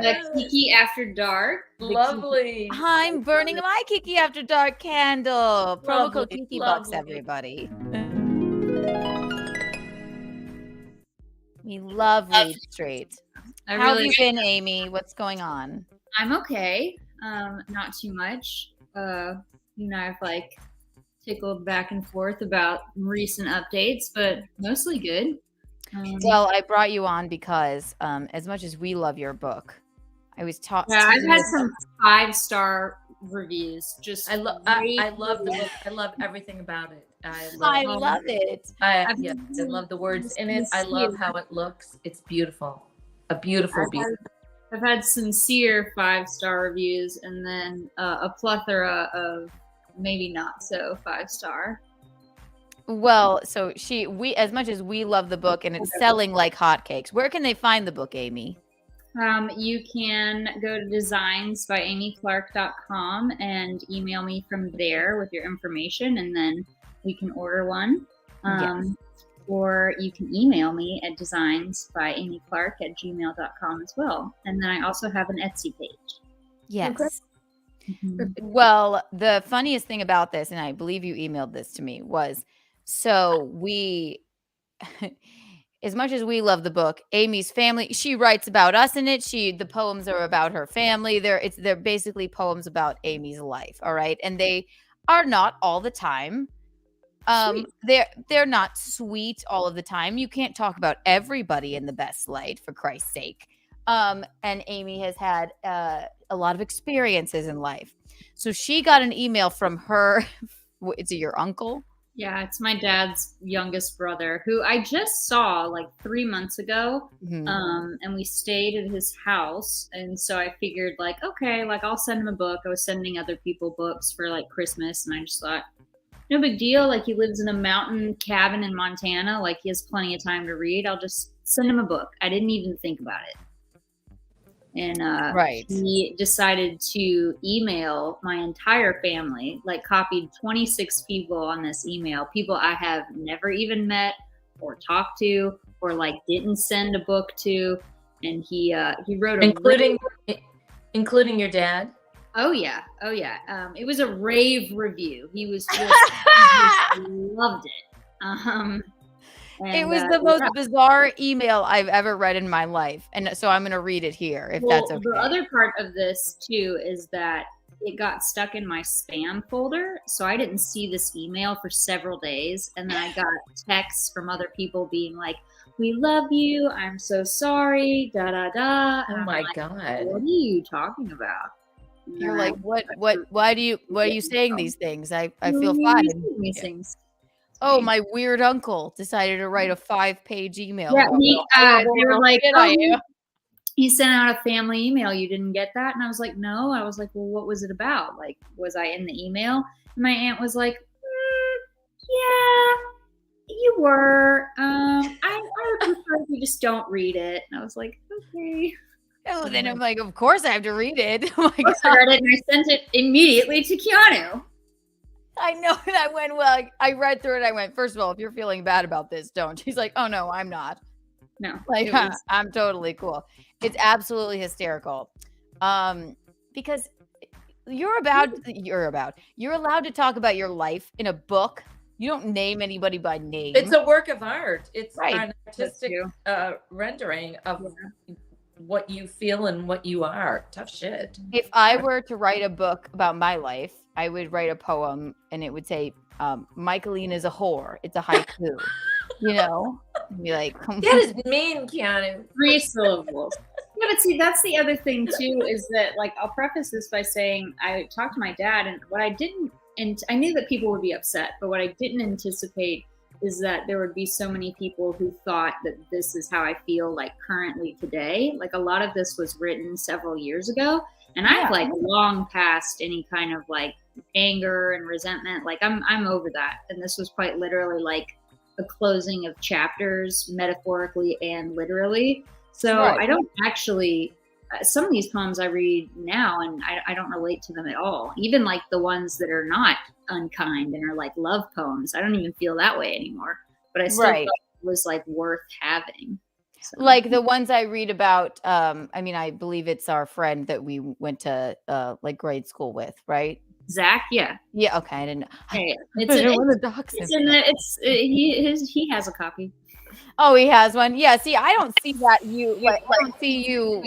The Kiki After Dark. The Lovely. I'm burning my Kiki After Dark candle. Promo code Lovely, Kiki Bucks, lovely. everybody. We love Reed Street. I How have really- you been, Amy? What's going on? I'm okay. Not too much. I've like tickled back and forth about recent updates, but mostly good. Well, I brought you on because as much as we love your book, I was talking. Yeah, I've had some 5-star reviews. Just I love the book. I love everything about it. I love it. I love the words in it. I love how it looks. It's beautiful. A beautiful. I've had sincere 5-star reviews, and then a plethora of maybe not so 5-star. Well, so we as much as we love the book and it's selling like hotcakes. Where can they find the book, Amy? You can go to designsbyamyclark.com and email me from there with your information, and then we can order one. Yes. Or you can email me at designsbyamyclark@gmail.com as well. And then I also have an Etsy page. Yes. Mhm. Well, the funniest thing about this, and I believe you emailed this to me, was so we, as much as we love the book, Amy's family, she writes about us in it. The poems are about her family. They're basically poems about Amy's life. All right. And they are not all the time. They're not sweet all of the time. You can't talk about everybody in the best light, for Christ's sake. And Amy has had a lot of experiences in life. So she got an email from her. Is it your uncle? Yeah, it's my dad's youngest brother, who I just saw like 3 months ago. Mhm. And we stayed at his house. And so I figured like, okay, like I'll send him a book. I was sending other people books for like Christmas. And I just thought, no big deal. Like he lives in a mountain cabin in Montana. Like he has plenty of time to read. I'll just send him a book. I didn't even think about it. And he decided to email my entire family, like copied 26 people on this email, people I have never even met or talked to or like didn't send a book to. And he wrote including your dad. Oh yeah. It was a rave review. He was just he just loved it. It was the most bizarre email I've ever read in my life, and so I'm going to read it here if that's okay. The other part of this too is that it got stuck in my spam folder, so I didn't see this email for several days, and then I got texts from other people being like, "We love you. I'm so sorry." Da da da. Oh my God! What are you talking about? You're like, what? Why are you saying these things? I feel fine. These things. Oh, my weird uncle decided to write a 5-page email. Yeah, they were like, you. He sent out a family email. You didn't get that? And I was like, no. I was like, well, what was it about? Like, was I in the email? And my aunt was like, yeah, you were. I would prefer if you just don't read it. And I was like, okay. Oh, then I'm like, of course I have to read it. Oh my God. I read it and I sent it immediately to Keanu. I know that went well. I read through it. I went, first of all, if you're feeling bad about this, don't. She's like, oh no, I'm not. No, like I'm totally cool. It's absolutely hysterical. Because you're allowed to talk about your life in a book. You don't name anybody by name. It's a work of art. It's right. an artistic rendering of what you feel and what you are. Tough shit. If I were to write a book about my life, I would write a poem and it would say, Michaeline is a whore. It's a haiku. You know? And be like, that is mean, Keanu. 3 syllables. Yeah, but see, that's the other thing too, is that like I'll preface this by saying I talked to my dad, and what I didn't, and I knew that people would be upset, but what I didn't anticipate is that there would be so many people who thought that this is how I feel like currently today. Like a lot of this was written several years ago, and I've like long past any kind of like anger and resentment. Like I'm over that, and this was quite literally like a closing of chapters, metaphorically and literally. So I don't actually some of these poems I read now, and I don't relate to them at all. Even like the ones that are not unkind and are like love poems, I don't even feel that way anymore. But I still Right. felt it was like worth having. So. Like the ones I read about, I mean, I believe it's our friend that we went to like grade school with, right? Zach, yeah. Yeah, okay, I didn't know. Hey, he has a copy. Oh, he has one. Yeah, see, I don't see that I don't see you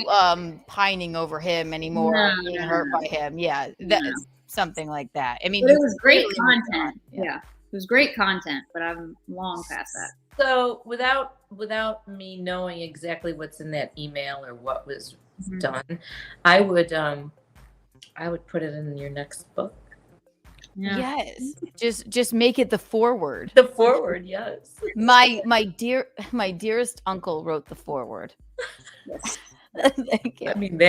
pining over him anymore, or being hurt by him. Yeah, that's something like that. I mean, but it was great content. Yeah, it was great content, but I'm long past that. So without me knowing exactly what's in that email or what was done, I would put it in your next book. Yeah. Yes, just make it the foreword. The foreword, yes. My dearest uncle wrote the foreword. Yes. Thank you. I mean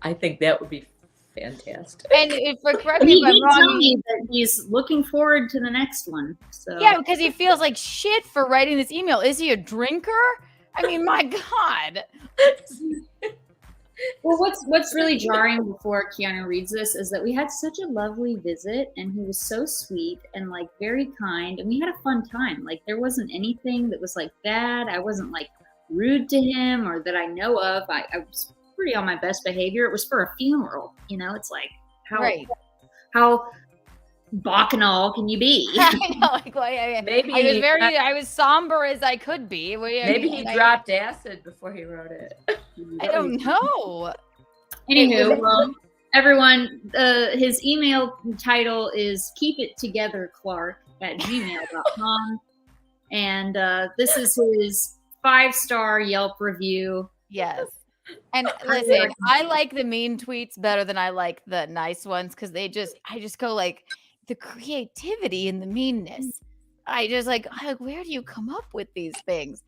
I think that would be fantastic. And correct me if I'm wrong. Tell me that he's looking forward to the next one. So yeah, because he feels like shit for writing this email. Is he a drinker? I mean, my God. Well, what's really jarring before Keanu reads this is that we had such a lovely visit, and he was so sweet and like very kind, and we had a fun time. Like there wasn't anything that was like bad. I wasn't like rude to him or that I know of. I was pretty on my best behavior. It was for a funeral, you know. It's like how Bacchanal can you be? I know, like, well, maybe I was somber as I could be. Maybe he dropped acid before he wrote it. I don't know. Anywho, everyone, his email title is "Keep It Together, Clark" at gmail.com, and this is his 5-star Yelp review. Yes. And listen, I like the mean tweets better than I like the nice ones because I just go like the creativity and the meanness. I just like, where do you come up with these things?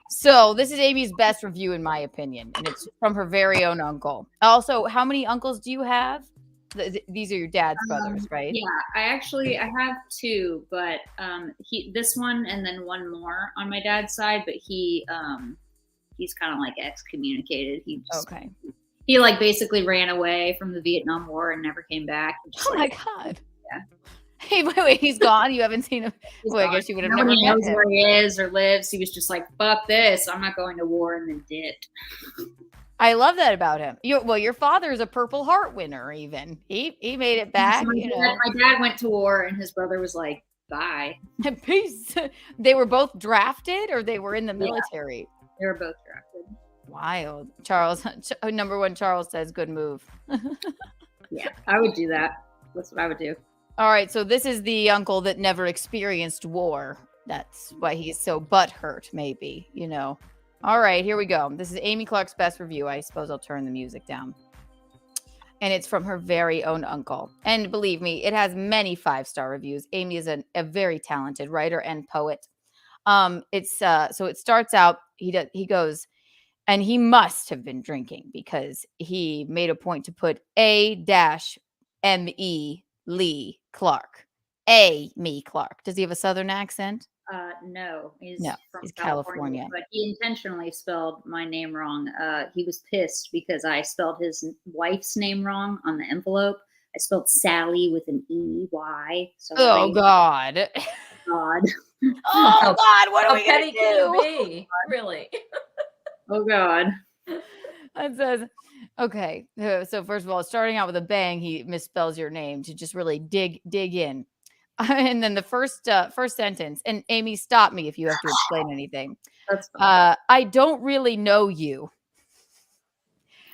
So this is Amy's best review in my opinion, and it's from her very own uncle. Also, how many uncles do you have? These are your dad's brothers, right? Yeah, I have 2, but this one and then one more on my dad's side, but he's kind of like excommunicated. He like basically ran away from the Vietnam War and never came back. Oh my God. Yeah. Hey, wait, he's gone? You haven't seen him? Well, I guess you would have never met knows him. where he is or lives. He was just like, fuck this. I'm not going to war, and then did. I love that about him. Your father is a Purple Heart winner even. He made it back. My dad went to war, and his brother was like, bye. Peace. They were both drafted or they were in the military? Yeah, they were both drafted. Wild. Charles, number 1, Charles says, good move. Yeah, I would do that. That's what I would do. All right, so this is the uncle that never experienced war. That's why he's so butthurt, maybe, you know. All right, here we go. This is Amy Clark's best review. I suppose I'll turn the music down. And it's from her very own uncle. And believe me, it has many 5-star reviews. Amy is a very talented writer and poet. So it starts out, he goes, and he must have been drinking because he made a point to put A-M-E Lee Clark. Me Clark. Does he have a Southern accent? No, he's from California. But he intentionally spelled my name wrong. He was pissed because I spelled his wife's name wrong on the envelope. I spelled Sally with an E-Y. Oh, God. God. Oh, God, what are we going to do? Can you be? Really? Oh, God. It says, okay, so first of all, starting out with a bang, he misspells your name to just really dig in. And then the first sentence, and Amy, stop me if you have to explain anything. That's fine. I don't really know you.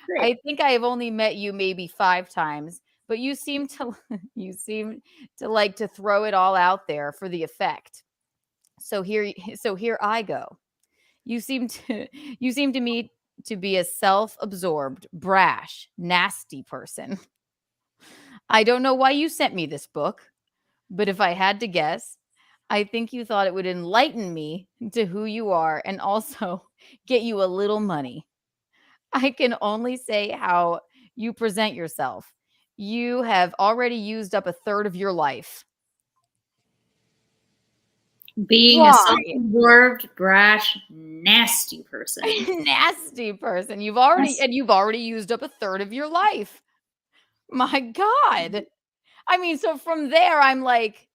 Great. I think I have only met you maybe 5 times, but you seem to like to throw it all out there for the effect. So here I go. You seem to me to be a self-absorbed, brash, nasty person. I don't know why you sent me this book, but if I had to guess, I think you thought it would enlighten me to who you are and also get you a little money. I can only say how you present yourself. You have already used up 1/3 of your life. Being a Why? self-absorbed, brash, nasty person. Nasty person. You've already used up a third of your life. My God. I mean, so from there, I'm like,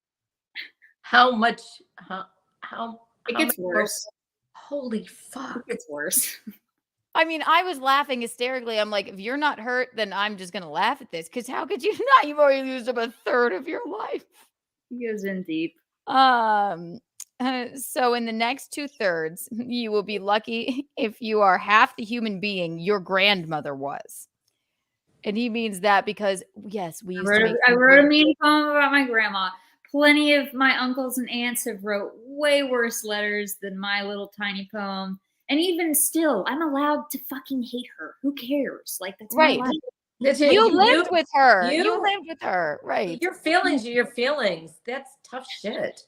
How much? How? It how gets much more- worse. Holy fuck! It gets worse. I mean, I was laughing hysterically. I'm like, if you're not hurt, then I'm just gonna laugh at this. Because how could you not? You've already used up a third of your life. He goes in deep. So in the next 2/3, you will be lucky if you are half the human being your grandmother was. And he means that because yes, we used to make I wrote a mean poem about my grandma. Plenty of my uncles and aunts have wrote way worse letters than my little tiny poem. And even still, I'm allowed to fucking hate her. Who cares? Like, that's Right. my life. You lived with her. you- You lived with her. Right. Your feelings are your feelings. That's tough shit.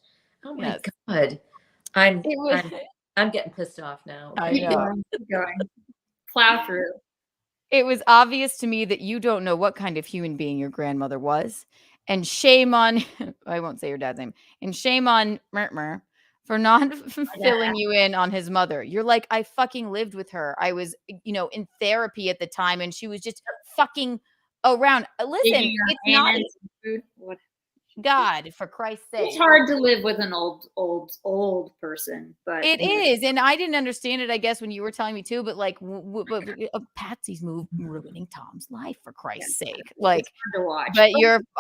Oh my Yes. God. I'm getting pissed off now. I Keep know. going. Keep going. Plow through. It was obvious to me that you don't know what kind of human being your grandmother was. And shame on, I won't say your dad's name, and shame on Mertmer for not filling you in on his mother. You're like, I fucking lived with her. I was, in therapy at the time, and she was just fucking around. Listen, Digging your it's not hands in food. What? God, for Christ's sake. It's hard to live with an old person, but It is, and I didn't understand it, I guess, when you were telling me too. But like, Patsy's move ruining Tom's life for Christ's sake. Like, it's hard to watch. but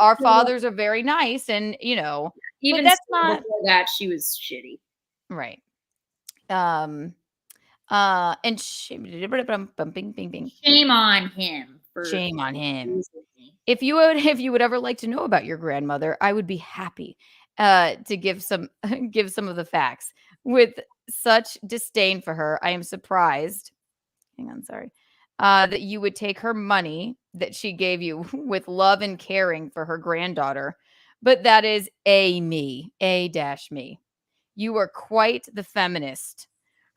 our fathers are very nice, and Even but that's still not before that, she was shitty. right. And Shame on him. Shame on him. If you would ever like to know about your grandmother, I would be happy to give some of the facts. With such disdain for her, I am surprised. Hang on, sorry. That you would take her money that she gave you with love and caring for her granddaughter. But that is me. You are quite the feminist.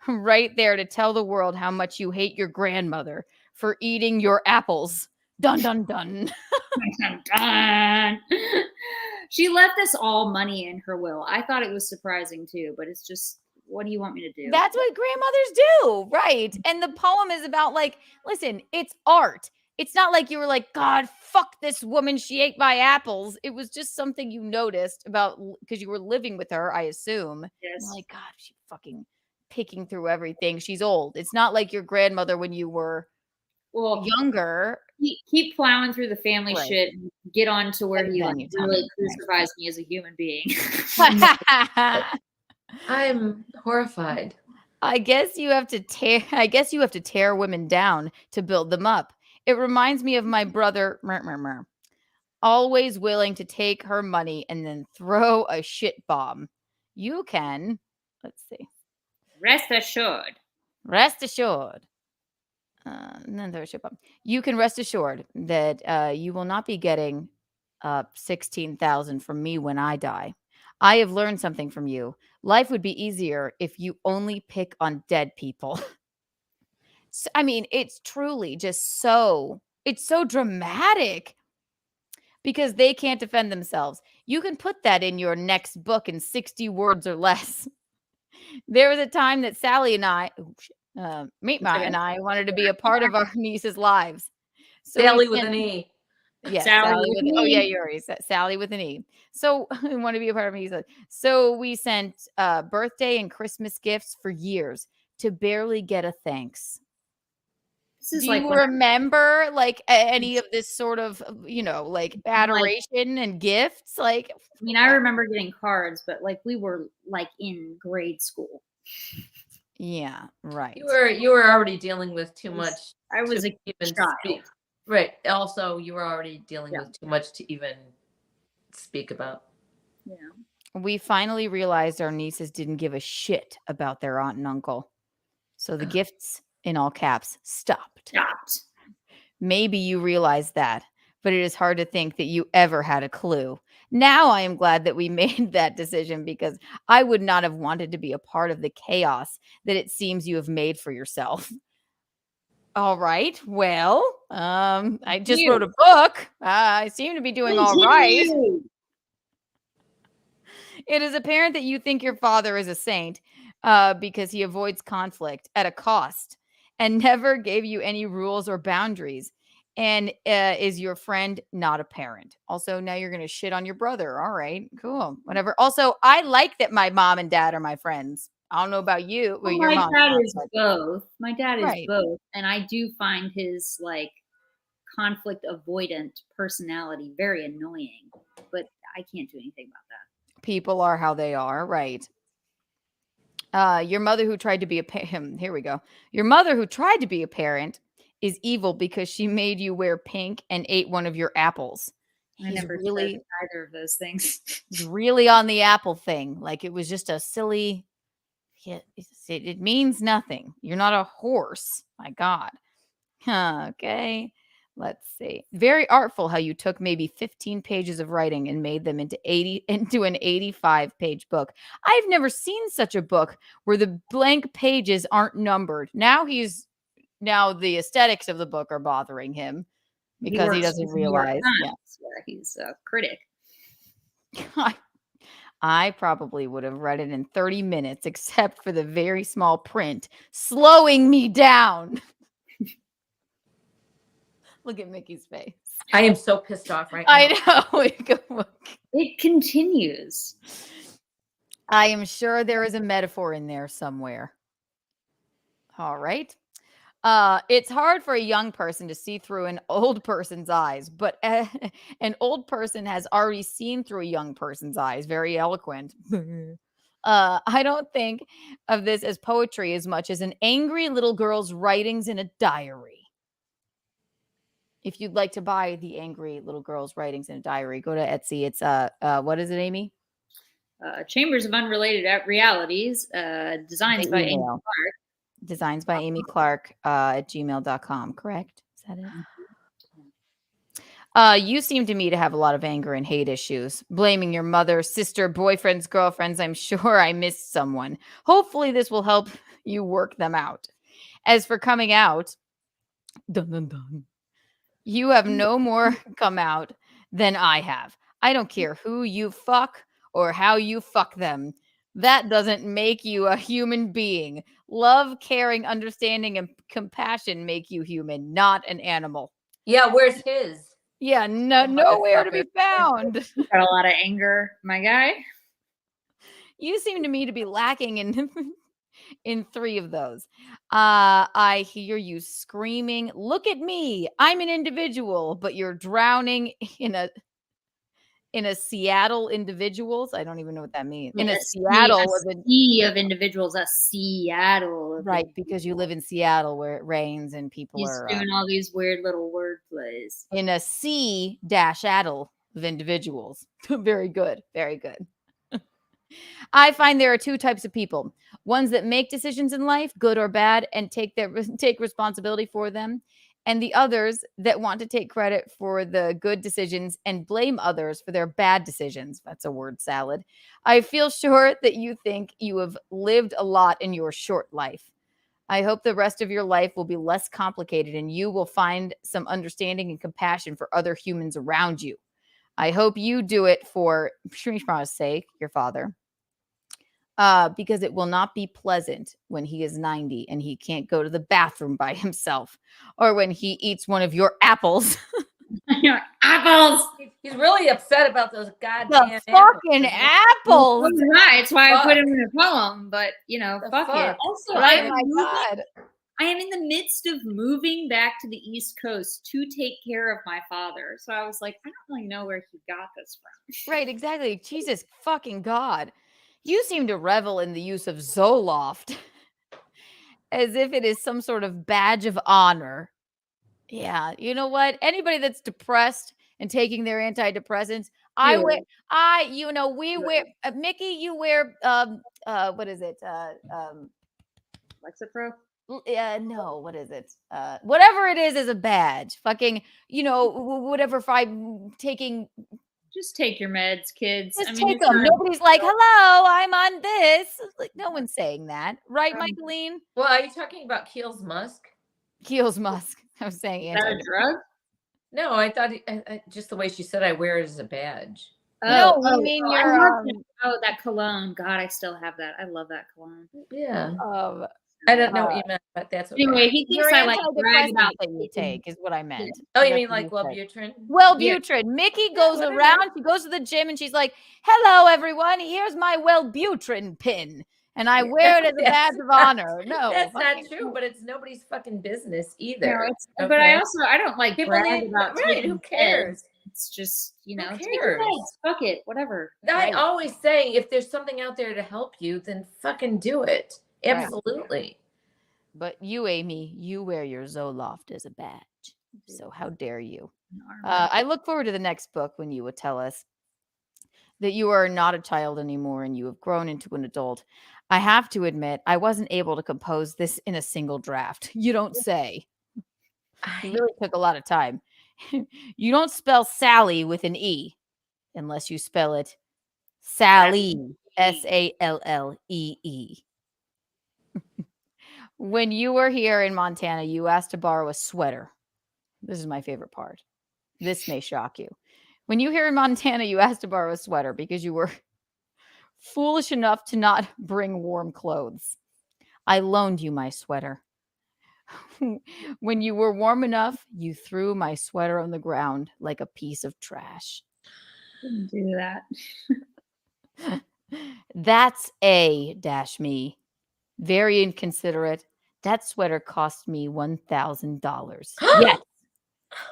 Right there to tell the world how much you hate your grandmother for eating your apples. Dun, dun, dun. Dun, dun. She left us all money in her will. I thought it was surprising too, but it's just, what do you want me to do? That's what grandmothers do, right? And the poem is about, like, listen, it's art. It's not like you were like, God, fuck this woman. She ate my apples. It was just something you noticed about because you were living with her, I assume. Yes. You're like, God, she's fucking picking through everything. She's old. It's not like your grandmother when you were younger. Keep plowing through the family Right. shit and get on to where And he then like you tell really me. crucifies me as a human being. I'm horrified. I guess you have to tear women down to build them up. It reminds me of my brother, always willing to take her money and then throw a shit bomb. You can, let's see. Rest assured. And then throw a shit bomb. You can rest assured that you will not be getting 16,000 from me when I die. I have learned something from you. Life would be easier if you only pick on dead people. So, I mean, it's truly just it's so dramatic because they can't defend themselves. You can put that in your next book in 60 words or less. There was a time that Sally and I, and I wanted to be a part of our niece's lives. So Sally with an E. Yes, Sally with an oh E. yeah, you already said Sally with an E. So I want to be a part of it. So we sent birthday and Christmas gifts for years to barely get a thanks. This is Do like you when remember like any of this sort of like adoration and gifts? Like, I mean, I remember getting cards, but like we were like in grade school. yeah, right. You were already dealing with too much. I was a child. Speak. Right. Also, you were already dealing with too much to even speak about. Yeah. We finally realized our nieces didn't give a shit about their aunt and uncle. So the gifts, in all caps, stopped. Maybe you realized that, but it is hard to think that you ever had a clue. Now I am glad that we made that decision because I would not have wanted to be a part of the chaos that it seems you have made for yourself. All right. Well, I just wrote a book. I seem to be doing all right. It is apparent that you think your father is a saint because he avoids conflict at a cost and never gave you any rules or boundaries. And is your friend not a parent? Also, now you're going to shit on your brother. All right, cool. Whatever. Also, I like that my mom and dad are my friends. I don't know about you. Well, your my mom. dad is both. My dad is Right. both. And I do find his like conflict avoidant personality very annoying. But I can't do anything about that. People are how they are, right? Your mother who tried to be a here we go. Your mother who tried to be a parent is evil because she made you wear pink and ate one of your apples. I never said either of those things. He's really on the apple thing. Like it was just a silly. It means nothing. You're not a horse. My God. Okay. Let's see. Very artful how you took maybe 15 pages of writing and made them into an 85-page book. I've never seen such a book where the blank pages aren't numbered. Now the aesthetics of the book are bothering him because he doesn't realize. Yeah. He's a critic. I probably would have read it in 30 minutes, except for the very small print slowing me down. Look at Mickey's face. I am so pissed off right now. I know. It continues. I am sure there is a metaphor in there somewhere. All right. It's hard for a young person to see through an old person's eyes, but an old person has already seen through a young person's eyes. Very eloquent. I don't think of this as poetry as much as an angry little girl's writings in a diary. If you'd like to buy the angry little girl's writings in a diary, go to Etsy. It's what is it, Amy? Chambers of Unrelated Realities, designs by Amy Clark. Designs by Amy Clark at gmail.com, correct? Is that it? You seem to me to have a lot of anger and hate issues. Blaming your mother, sister, boyfriends, girlfriends. I'm sure I missed someone. Hopefully this will help you work them out. As for coming out, dun, dun, dun, you have no more come out than I have. I don't care who you fuck or how you fuck them. That doesn't make you a human being. Love, caring, understanding, and compassion make you human, not an animal. Yeah, where's his? Yeah, nowhere to be found. Got a lot of anger, my guy. You seem to me to be lacking in 3 of those. I hear you screaming, "Look at me! I'm an individual," but you're drowning in a Seattle individuals. I don't even know what that means. In a Seattle sea of individuals, a Seattle. Right, because you live in Seattle where it rains and people He's are doing all these weird little word plays. In a sea-addle of individuals. Very good. Very good. I find there are 2 types of people. Ones that make decisions in life, good or bad, and take responsibility for them. And the others that want to take credit for the good decisions and blame others for their bad decisions. That's a word salad. I feel sure that you think you have lived a lot in your short life. I hope the rest of your life will be less complicated and you will find some understanding and compassion for other humans around you. I hope you do it for Shrishma's sake, your father. Because it will not be pleasant when he is 90 and he can't go to the bathroom by himself, or when he eats one of your apples. Your apples. He's really upset about those goddamn fucking apples. Right, it's why I put him in a poem. But fuck it. Also, God. I am in the midst of moving back to the East Coast to take care of my father. So I was like, I don't really know where he got this from. Right, exactly. Jesus fucking God. You seem to revel in the use of Zoloft as if it is some sort of badge of honor. Yeah, you know what? Anybody that's depressed and taking their antidepressants, we wear Mickey, you wear what is it? Lexapro? No, what is it? Whatever it is a badge. Fucking, whatever taking. Just take your meds, kids. Just take them. Nobody's like, hello, I'm on this. Like, no one's saying that. Right, Michaeline? Well, are you talking about Keel's Musk? Keel's Musk. I was saying is that a drug? No, I thought just the way she said I wear it as a badge. No, we mean I your, love that cologne. God, I still have that. I love that cologne. Yeah. I don't know what you meant, but that's okay. Anyway, he thinks your I like brag antidepressant about that you take is what I meant. Oh, you That's mean what like said. Wellbutrin? Wellbutrin. Mickey goes whatever. around, she goes to the gym and she's like, hello, everyone. Here's my Wellbutrin pin. And I wear it as a badge of honor. No. That's not true, but it's nobody's fucking business either. No, it's, but I don't like People brag need, about right, taking who cares? meds. It's just, you know, Who take your cares? meds. Fuck it, whatever. I always say if there's something out there to help you, then fucking do it. Absolutely. But you, Amy, you wear your Zoloft as a badge. So how dare you? I look forward to the next book when you will tell us that you are not a child anymore and you have grown into an adult. I have to admit, I wasn't able to compose this in a single draft. You don't say. It really took a lot of time. You don't spell Sally with an E unless you spell it Sally, Sallee. When you were here in Montana, you asked to borrow a sweater. This is my favorite part. This may shock you. When you here in Montana, you asked to borrow a sweater because you were foolish enough to not bring warm clothes. I loaned you my sweater. When you were warm enough, you threw my sweater on the ground like a piece of trash. Didn't do that. That's me. Very inconsiderate. That sweater cost me $1,000. Yes,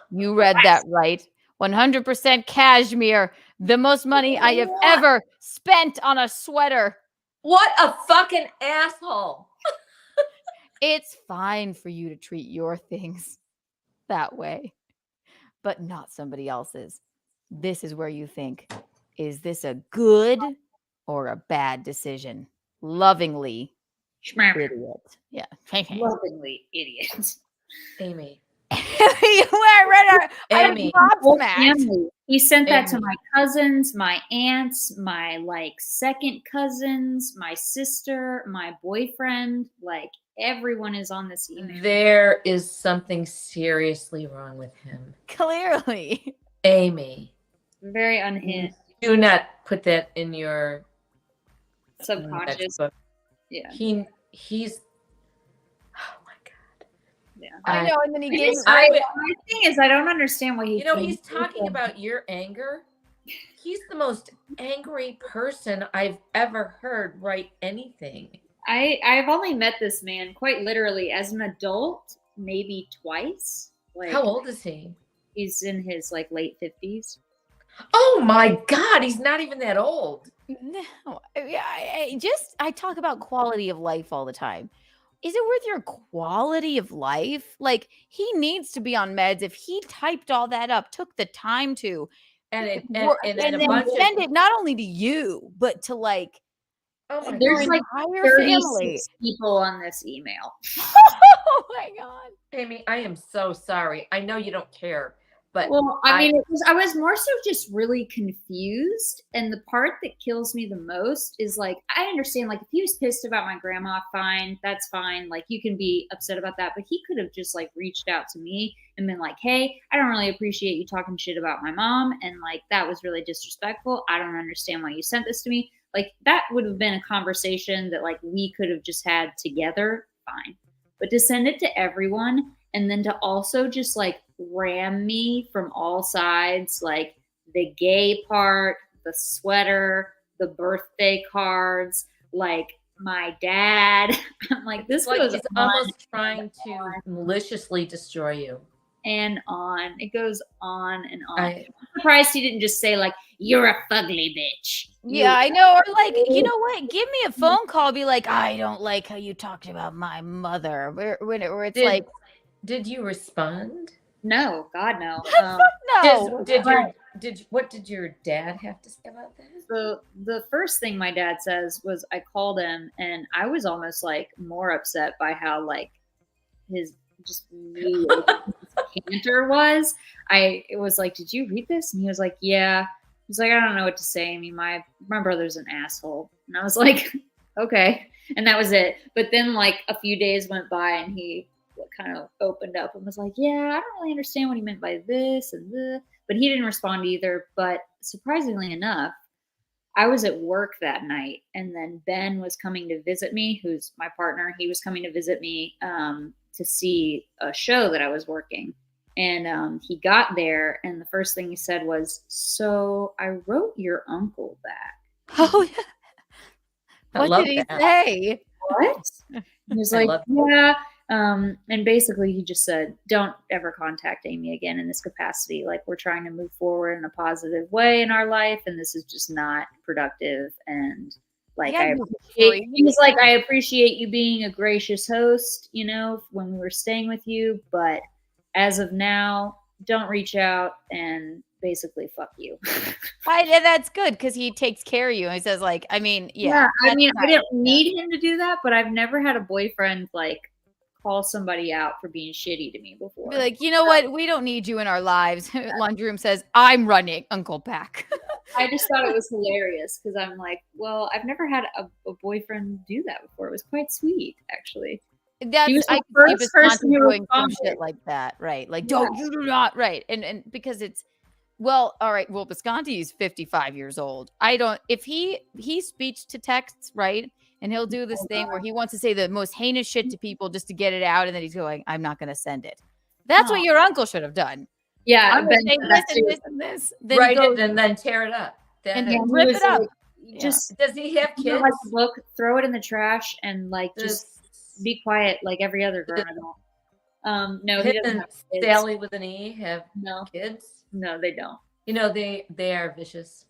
you read that right. 100% cashmere. The most money I have ever spent on a sweater. What a fucking asshole. It's fine for you to treat your things that way, but not somebody else's. This is where you think, is this a good or a bad decision? Lovingly, idiot. Yeah. Lovingly, idiot. Amy. Amy. He sent that to my cousins, my aunts, my like second cousins, my sister, my boyfriend. Like everyone is on this email. There is something seriously wrong with him. Clearly. Amy. Very unhinged. Do not put that in your subconscious. Book. Yeah. He's yeah. I know, and then he gave my thing is I don't understand why he's talking about your anger. He's the most angry person I've ever heard write anything. I've only met this man quite literally as an adult, maybe twice. Like, how old is he? He's in his like late 50s. Oh my God, he's not even that old. No, I talk about quality of life all the time. Is it worth your quality of life? Like, he needs to be on meds. If he typed all that up, took the time to, and then send it not only to you, but to like, there's like 36 people on this email. Oh my God. Amy, I am so sorry. I know you don't care. But well, I was more so just really confused. And the part that kills me the most is like, I understand, like, if he was pissed about my grandma, fine, that's fine. Like, you can be upset about that. But he could have just like reached out to me and been like, hey, I don't really appreciate you talking shit about my mom. And like, that was really disrespectful. I don't understand why you sent this to me. Like, that would have been a conversation that like we could have just had together. Fine. But to send it to everyone and then to also just like ram me from all sides, like the gay part, the sweater, the birthday cards, like my dad. I'm like, this goes he's almost trying to maliciously destroy you. And on. It goes on and on. I'm surprised he didn't just say like, you're a fugly bitch. Yeah, I know. Or like, you know what? Give me a phone call. Be like, I don't like how you talked about my mother. Where it's like, did you respond? No, God, no. No. What did your dad have to say about that? So the first thing my dad says was I called him and I was almost like more upset by how like his just banter was. It was like, did you read this? And he was like, yeah. He's like, I don't know what to say. I mean, my brother's an asshole. And I was like, okay. And that was it. But then like a few days went by and he kind of opened up and was like, yeah, I don't really understand what he meant by this and this. But he didn't respond either. But surprisingly enough, I was at work that night, and then Ben was coming to visit me, who's my partner. He was coming to visit me to see a show that I was working. And he got there, and the first thing he said was, so I wrote your uncle back. Oh, yeah. What did he say? What? He was like, yeah. And basically he just said, don't ever contact Amy again in this capacity. Like, we're trying to move forward in a positive way in our life, and this is just not productive. And like, he was like, I appreciate you being a gracious host, you know, when we were staying with you, but as of now, don't reach out and basically fuck you. That's good because he takes care of you. And he says, like, I mean, yeah. I mean, I didn't need him to do that, but I've never had a boyfriend like call somebody out for being shitty to me before. Be like, you know what? We don't need you in our lives. Laundry room says, I'm running Uncle Pack. I just thought it was hilarious because I'm like, well, I've never had a boyfriend do that before. It was quite sweet, actually. He was the first person doing some shit like that, right? Like, you do not, right? And because it's, well, all right. Well, Visconti is 55 years old. If he speech to texts, right? And he'll do this thing where he wants to say the most heinous shit to people just to get it out, and then he's going, "I'm not going to send it." That's what your uncle should have done. Yeah, I'm going to say this and this. Then write it and then tear it up. And then rip it up. Just does he have kids? Like the book, throw it in the trash, and like just be quiet, like every other grown adult. No, he doesn't have kids. Sally with an E have kids? No, they don't. You know, they are vicious.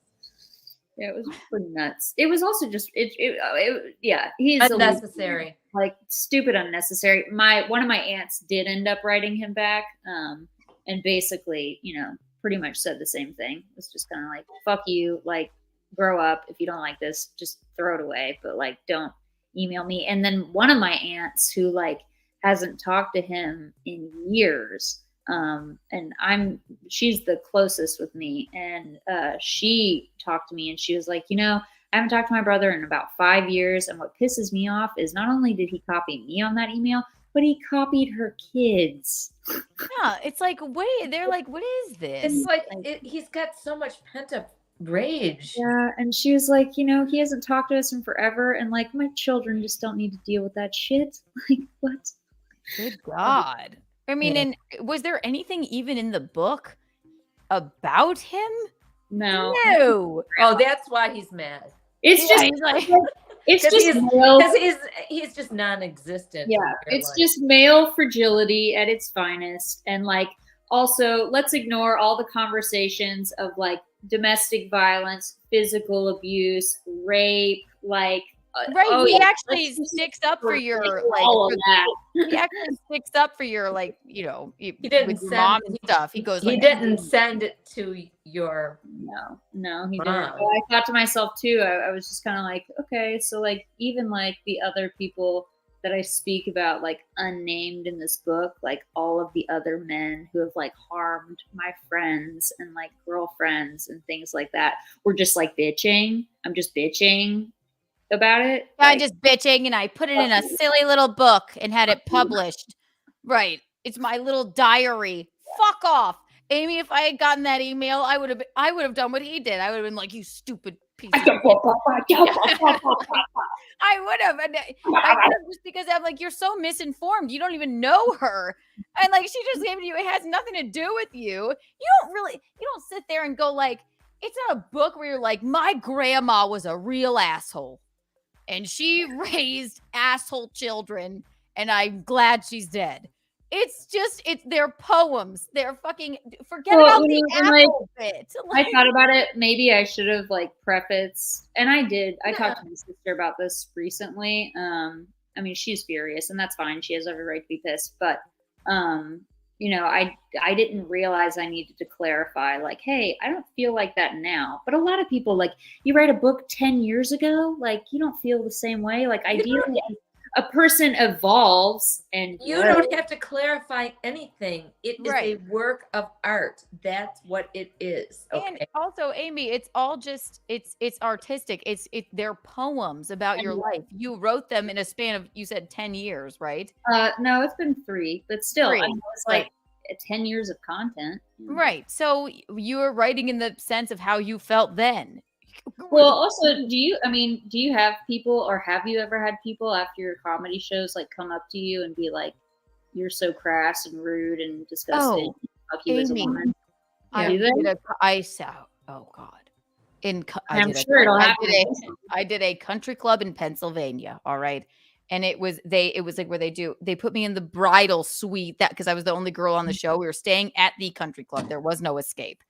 Yeah, it was pretty nuts. It was also just he's unnecessary, like stupid unnecessary. One of my aunts did end up writing him back, and basically, you know, pretty much said the same thing. It was just kind of like, fuck you, like, grow up. If you don't like this, just throw it away, but like, don't email me. And then one of my aunts who like hasn't talked to him in years, and she's the closest with me, and she talked to me and she was like, you know, I haven't talked to my brother in about 5 years, and what pisses me off is not only did he copy me on that email, but he copied her kids. Yeah, it's like, wait, they're like, what is this? It's like he's got so much pent up rage. Yeah, and she was like, you know, he hasn't talked to us in forever, and like, my children just don't need to deal with that shit. Like, what? Good God. I mean, and was there anything even in the book about him? No. Oh, that's why he's mad. It's just he's like, it's just because he's just non-existent. Yeah, it's just male fragility at its finest, and like, also let's ignore all the conversations of like domestic violence, physical abuse, rape, like. Right, he actually sticks up for your like. All of that. He actually sticks up for your like, you know, he didn't with send, your mom and stuff. He goes. He didn't send it to your. No, he didn't. Well, I thought to myself too. I was just kind of like, okay, so like even like the other people that I speak about, like unnamed in this book, like all of the other men who have like harmed my friends and like girlfriends and things like that, were just like bitching. I'm just bitching about it. I'm just bitching, and I put it in a silly little book and had it published. Right. It's my little diary. Fuck off. Amy, if I had gotten that email, I would have done what he did. I would have been like, you stupid piece of shit. I would have. And just because I'm like, you're so misinformed. You don't even know her. And like, she just gave it to you. It has nothing to do with you. You don't sit there and go like, it's not a book where you're like, my grandma was a real asshole. And she raised asshole children, and I'm glad she's dead. It's their poems. They're fucking, forget about the asshole bit. Like, I thought about it. Maybe I should have like prefaced, and I did. I talked to my sister about this recently. I mean, she's furious, and that's fine. She has every right to be pissed. But, you know, I didn't realize I needed to clarify, like, hey, I don't feel like that now. But a lot of people, like, you write a book 10 years ago, like, you don't feel the same way. Like, ideally, a person evolves and You don't have to clarify anything. It is Right. a work of art. That's what it is. Okay. And also, Amy, it's all just it's artistic. They're poems about your life. You wrote them in a span of, you said 10 years, right? No, it's been 3, but still, I 3, know it's like 10 years of content. Right. So you were writing in the sense of how you felt then. Well, also, do you have people, or have you ever had people after your comedy shows like come up to you and be like, "You're so crass and rude and disgusting. Fuck you as a Amy, woman." I saw. Oh God. I'm sure it'll happen. I did a country club in Pennsylvania. All right. And it was like where they put me in the bridal suite, that because I was the only girl on the show. We were staying at the country club. There was no escape.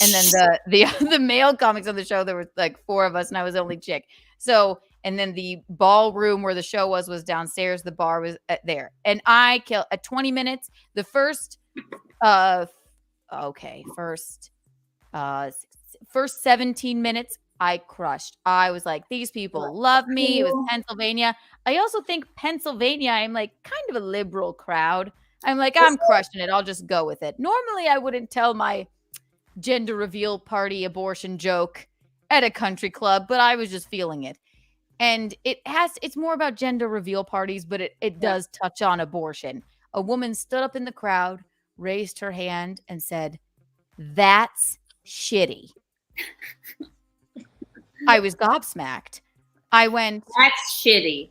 And then the male comics on the show, there were like 4 of us, and I was the only chick. So, and then the ballroom where the show was downstairs. The bar was there, and I killed at 20 minutes. The first 17 minutes, I crushed. I was like, these people love me. It was Pennsylvania. I also think Pennsylvania, I'm like kind of a liberal crowd. I'm like, I'm crushing it. I'll just go with it. Normally, I wouldn't tell my gender reveal party abortion joke at a country club, but I was just feeling it. And it's more about gender reveal parties, but it does touch on abortion. A woman stood up in the crowd, raised her hand, and said, "That's shitty." I was gobsmacked. I went, "That's shitty."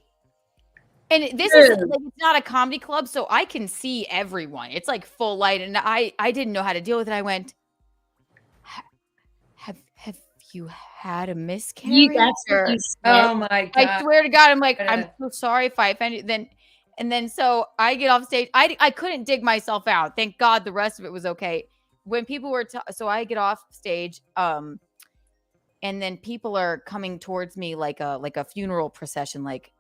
And this is like, it's not a comedy club, so I can see everyone. It's like full light, and I didn't know how to deal with it. I went, Have you had a miscarriage? Oh my God. I swear to God, I'm like, I'm so sorry if I offended you. Then so I get off stage. I couldn't dig myself out. Thank God the rest of it was okay. When people were so I get off stage, and then people are coming towards me like a funeral procession, like,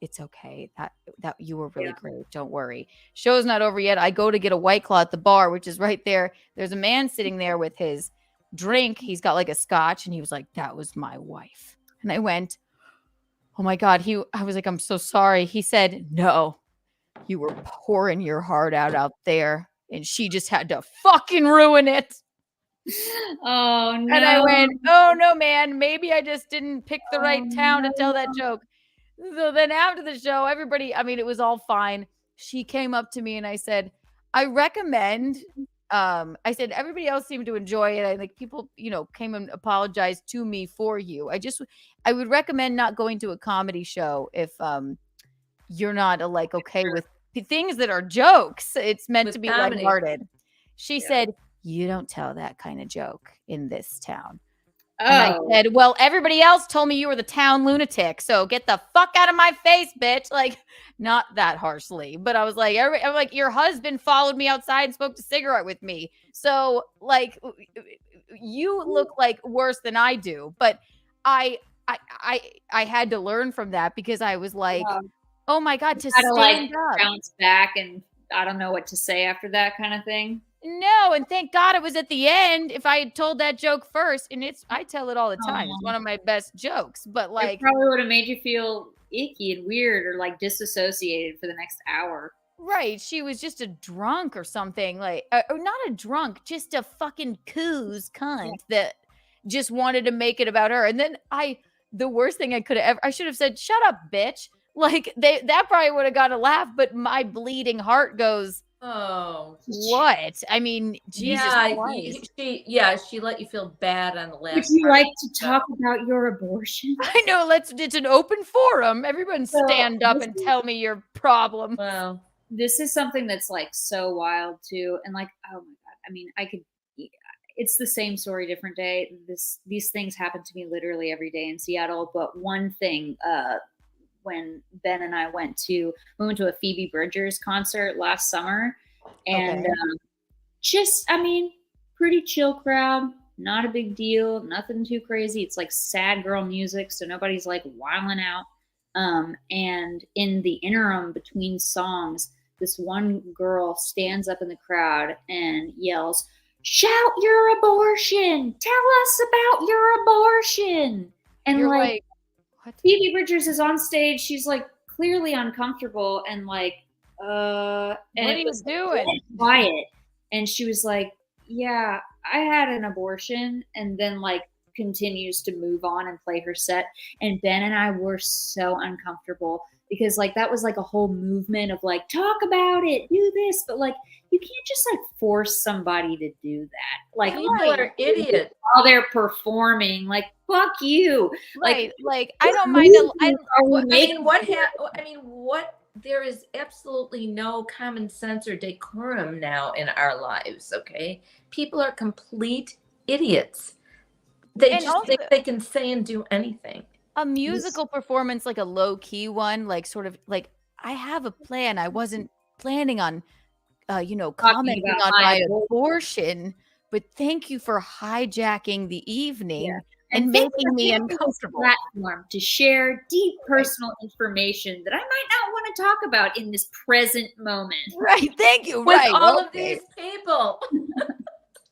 it's okay. That you were really great. Don't worry. Show's not over yet. I go to get a White Claw at the bar, which is right there. There's a man sitting there with his drink. He's got like a scotch, and he was like, "That was my wife." And I went, "Oh my God." I was like, "I'm so sorry." He said, "No, you were pouring your heart out there, and she just had to fucking ruin it." Oh no. And I went, "Oh no, man, maybe I just didn't pick the right town to tell that joke." So then after the show, everybody, I mean, it was all fine. She came up to me and I said, "I recommend," I said, "everybody else seemed to enjoy it. I like people, came and apologized to me for you. I would recommend not going to a comedy show if you're not okay with things that are jokes. It's meant to be lighthearted." She said, "You don't tell that kind of joke in this town." And I said, "Well, everybody else told me you were the town lunatic, so get the fuck out of my face, bitch." Like, not that harshly, but I was like, I'm like, "Your husband followed me outside and smoked a cigarette with me. So, like, you look like worse than I do." But I had to learn from that, because I was like, oh my God, to stand up, bounce back, and I don't know what to say after that kind of thing. No, and thank God it was at the end. If I had told that joke first, and I tell it all the time. It's one of my best jokes, but like, it probably would have made you feel icky and weird, or like disassociated for the next hour. Right. She was just a drunk or something, like, or not a drunk, just a fucking coos cunt that just wanted to make it about her. And then the worst thing I should have said, "Shut up, bitch." Like, that probably would have got a laugh, but my bleeding heart goes, oh, what? I mean, Jesus Christ. She let you feel bad on the last. Would you like to talk about your abortion? I know. It's an open forum. Everyone stand up and tell me your problem. Wow. This is something that's like so wild too. And like, oh my God. I mean, it's the same story, different day. These things happen to me literally every day in Seattle. But one thing, when Ben and I went to a Phoebe Bridgers concert last summer, and pretty chill crowd, not a big deal, nothing too crazy. It's like sad girl music, so nobody's like wilding out. And in the interim between songs, this one girl stands up in the crowd and yells, "Shout your abortion! Tell us about your abortion!" And You're like, what? Phoebe Bridgers is on stage. She's like clearly uncomfortable and like, and What are it you was doing? quiet. And she was like, yeah, I had an abortion, and then like continues to move on and play her set. And Ben and I were so uncomfortable because like that was like a whole movement of like, talk about it, do this, but like you can't just like force somebody to do that. Like People are idiots while they're performing. Like fuck you. Right. Like I don't mind. What there is absolutely no common sense or decorum now in our lives. Okay, people are complete idiots. They And just think they can say and do anything. A musical performance, like a low key one, like sort of like I have a plan. I wasn't planning on, commenting on my abortion, but thank you for hijacking the evening and making me uncomfortable. Platform to share deep personal information that I might not want to talk about in this present moment. Right. Thank you. With right. all of these people.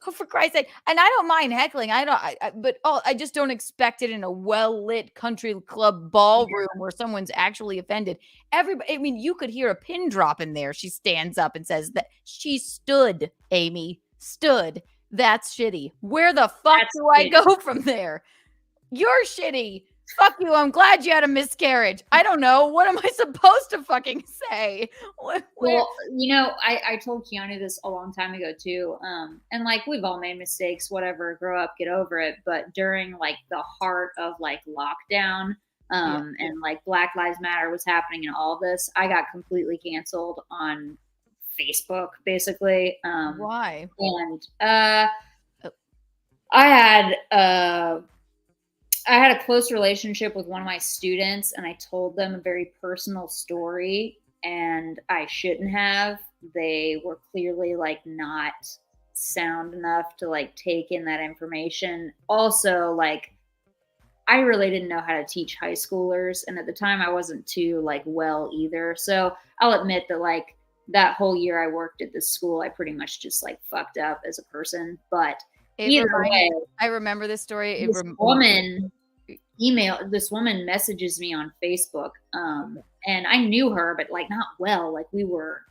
Oh, for Christ's sake. And I don't mind heckling. I just don't expect it in a well-lit country club ballroom where someone's actually offended. Everybody, I mean, you could hear a pin drop in there. She stands up and says that she stood, Amy, stood. That's shitty. Where the fuck do I go from there? You're shitty. Fuck you. I'm glad you had a miscarriage. I don't know. What am I supposed to fucking say? Well, I told Keanu this a long time ago too. And like we've all made mistakes, whatever, grow up, get over it. But during like the heart of like lockdown, and like Black Lives Matter was happening and all this, I got completely canceled on Facebook, basically. Why? And I had a close relationship with one of my students, and I told them a very personal story, and I shouldn't have. They were clearly like not sound enough to like take in that information. Also, like I really didn't know how to teach high schoolers, and at the time I wasn't too like well either. So I'll admit that like that whole year I worked at this school, I pretty much just like fucked up as a person. But either way, I remember this story. This woman messages me on Facebook, and I knew her, but like not well. Like we were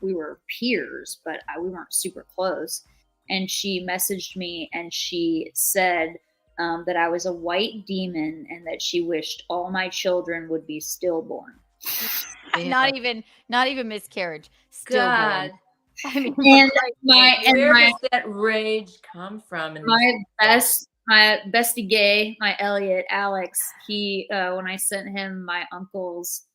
peers, but we weren't super close. And she messaged me and she said that I was a white demon and that she wished all my children would be stillborn. Not even miscarriage. Stillborn. God. I mean, where does that rage come from? My bestie gay, my Elliot, Alex, he when I sent him my uncle's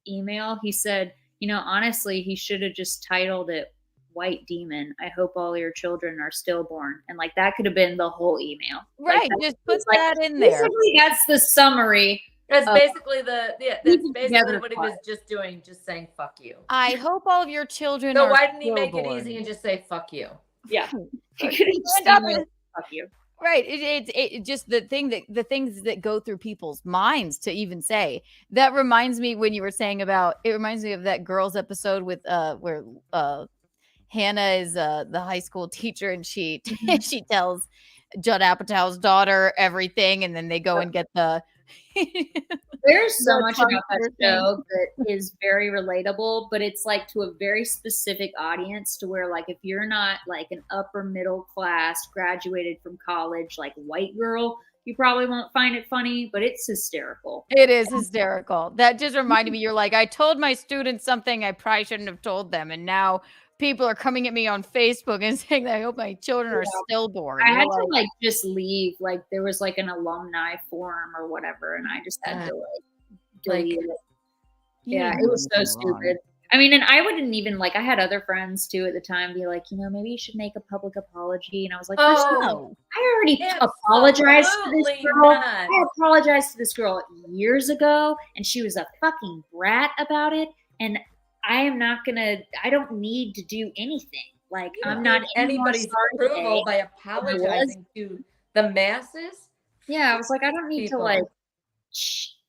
email, he said, honestly, he should have just titled it White Demon. I hope all your children are stillborn. And like that could have been the whole email. Right. Like, just put that in there. Basically, that's the summary. That's basically what he was just doing, just saying fuck you. I hope all of your children So are why didn't he make it stillborn. easy and just say fuck you? Yeah. Fuck you. Right. It just the things that go through people's minds to even say. That reminds me when you were saying about, it reminds me of that Girls episode with where Hannah is the high school teacher and she she tells Judd Apatow's daughter everything, and then they go and get the There's so much about that show that is very relatable, but it's like to a very specific audience, to where like if you're not like an upper middle class, graduated from college, like white girl, you probably won't find it funny, but it's hysterical. It is hysterical. That just reminded me, you're like, I told my students something I probably shouldn't have told them, and now people are coming at me on Facebook and saying that I hope my children are stillborn. I had to like just leave. Like there was like an alumni forum or whatever, and I just had to delete it. Yeah, it was so stupid. I mean, and I wouldn't even like, I had other friends too at the time be like, maybe you should make a public apology. And I was like, no, I already apologized to this girl. I apologized to this girl years ago, and she was a fucking brat about it. And I don't need to do anything. Like, I'm not anybody's approval by apologizing to the masses. Yeah, I was like, I don't need to like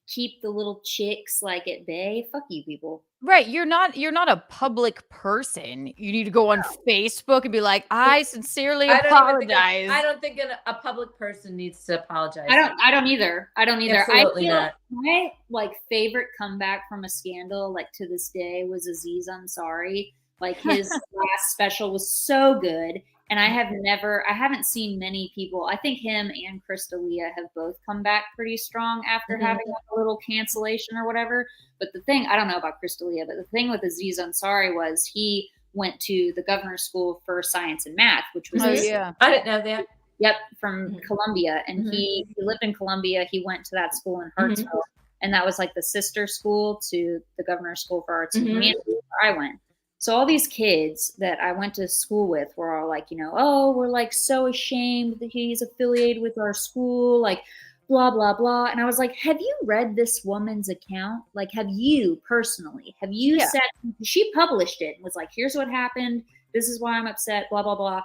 keep the little chicks like at bay. Fuck you people. Right. You're not a public person. You need to go on Facebook and be like, I sincerely apologize. I don't think a public person needs to apologize. I don't either. Absolutely not. My like favorite comeback from a scandal, like to this day, was Aziz Ansari. Like his last special was so good. And I haven't seen many people. I think him and Crystalia have both come back pretty strong after having like a little cancellation or whatever. But the thing, I don't know about Crystalia, but the thing with Aziz Ansari was he went to the Governor's School for Science and Math, which was I didn't know that. Yep, from Columbia. And he lived in Columbia. He went to that school in Hartsville. And that was like the sister school to the Governor's School for Arts and Humanities where I went. So all these kids that I went to school with were all like, oh, we're like so ashamed that he's affiliated with our school, like blah, blah, blah. And I was like, have you read this woman's account? Like, have you personally, said, she published it and was like, here's what happened. This is why I'm upset, blah, blah, blah.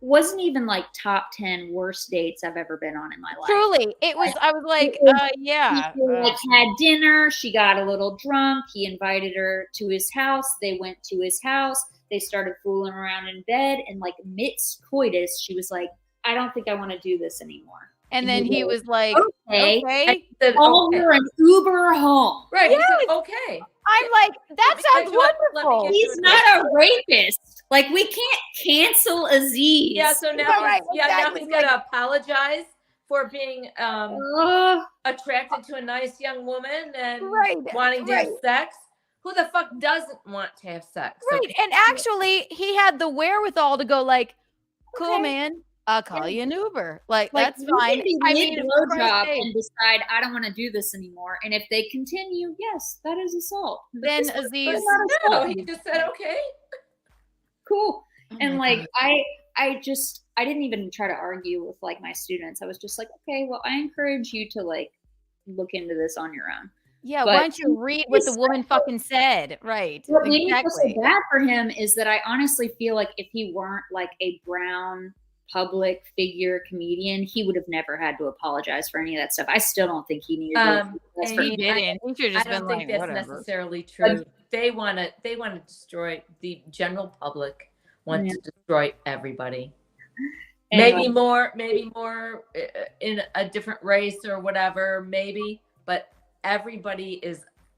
Wasn't even like top 10 worst dates I've ever been on in my life. Truly. It was, I was like, yeah. He like had dinner. She got a little drunk. He invited her to his house. They went to his house. They started fooling around in bed. And like midst coitus, she was like, I don't think I want to do this anymore. And then he was like, okay. Call her an Uber home. Right. Yes. He said, okay. I'm like, that sounds wonderful. He's not a rapist. Like, we can't cancel Aziz. Yeah, so now, now he's going to apologize for being attracted to a nice young woman and wanting to have sex. Who the fuck doesn't want to have sex? Right. And actually, he had the wherewithal to go like, cool, man. I'll call you an Uber. Like that's fine. I mean, blowjob and decide I don't want to do this anymore. And if they continue, yes, that is assault. Then Aziz, no, he just said okay, cool. And like I didn't even try to argue with like my students. I was just like, okay, well, I encourage you to like look into this on your own. Yeah, why don't you read what the woman fucking said? Right. What made me feel so bad for him is that I honestly feel like if he weren't like a brown public figure comedian, he would have never had to apologize for any of that stuff. I still don't think he needed to. He didn't. He should have just been like, that's whatever. Necessarily true. They want to destroy the general public. Want to destroy everybody. Maybe more in a different race or whatever. Maybe, but everybody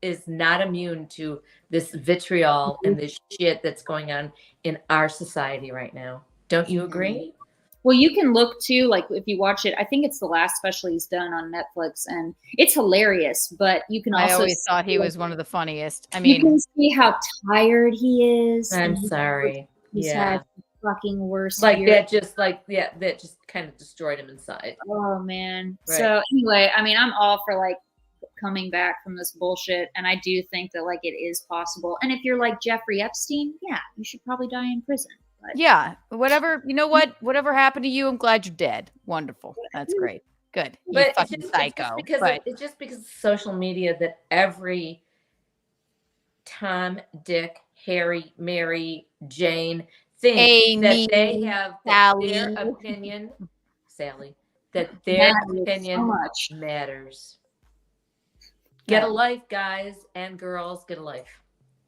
is not immune to this vitriol and this shit that's going on in our society right now. Don't you agree? Well, you can look too, like if you watch it, I think it's the last special he's done on Netflix, and it's hilarious. But you can also I always thought he was one of the funniest. I mean, you can see how tired he is. I'm sorry. He's had fucking worse. Like that just kind of destroyed him inside. Oh man. Right. So anyway, I mean, I'm all for like coming back from this bullshit, and I do think that like it is possible. And if you're like Jeffrey Epstein, yeah, you should probably die in prison. But yeah, whatever. You know what? Whatever happened to you, I'm glad you're dead. Wonderful. That's great. Good. You but fucking psycho. It's just because of social media that every Tom, Dick, Harry, Mary, Jane thinks Amy, that they have their opinion, Sally, that their opinion matters. Get a life, guys and girls. Get a life.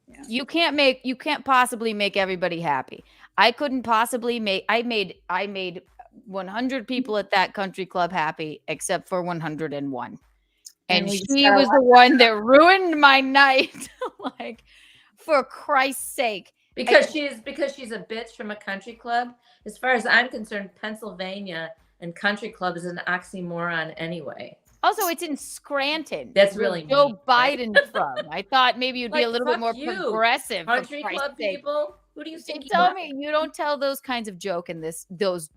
Yeah. You can't possibly make everybody happy. I couldn't possibly I made 100 people at that country club happy except for 101. And she was the one that ruined my night. Like, for Christ's sake. Because she's a bitch from a country club. As far as I'm concerned, Pennsylvania and country club is an oxymoron anyway. Also, it's in Scranton. That's really Joe Biden from. I thought maybe you'd be a little bit more progressive. Country club people. Who do you think? Tell me you don't tell those kinds of jokes in this town.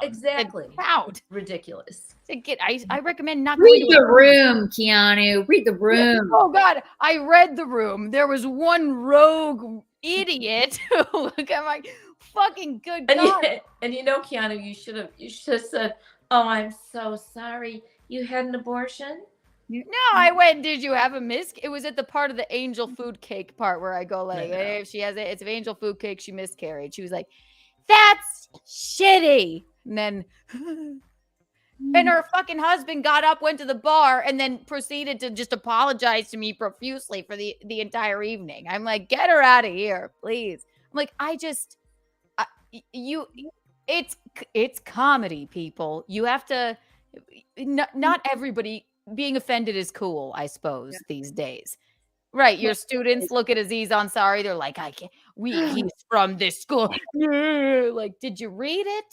Exactly. Proud. Ridiculous. I recommend not read the room, Keanu. Read the room. Oh God, I read the room. There was one rogue idiot who I'm like, fucking good God. And you know, Keanu, you should have said, "Oh, I'm so sorry. You had an abortion." No, I went, did you have a It was at the part of the angel food cake part where I go like, hey, if she has it's an angel food cake, she miscarried. She was like, that's shitty. And then And her fucking husband got up, went to the bar, and then proceeded to just apologize to me profusely for the entire evening. I'm like, get her out of here, please. I'm like, it's comedy, people. You have to, not everybody being offended is cool, I suppose, these days. Right, your students look at Aziz Ansari, they're like, I can't, he's from this school. Like, did you read it?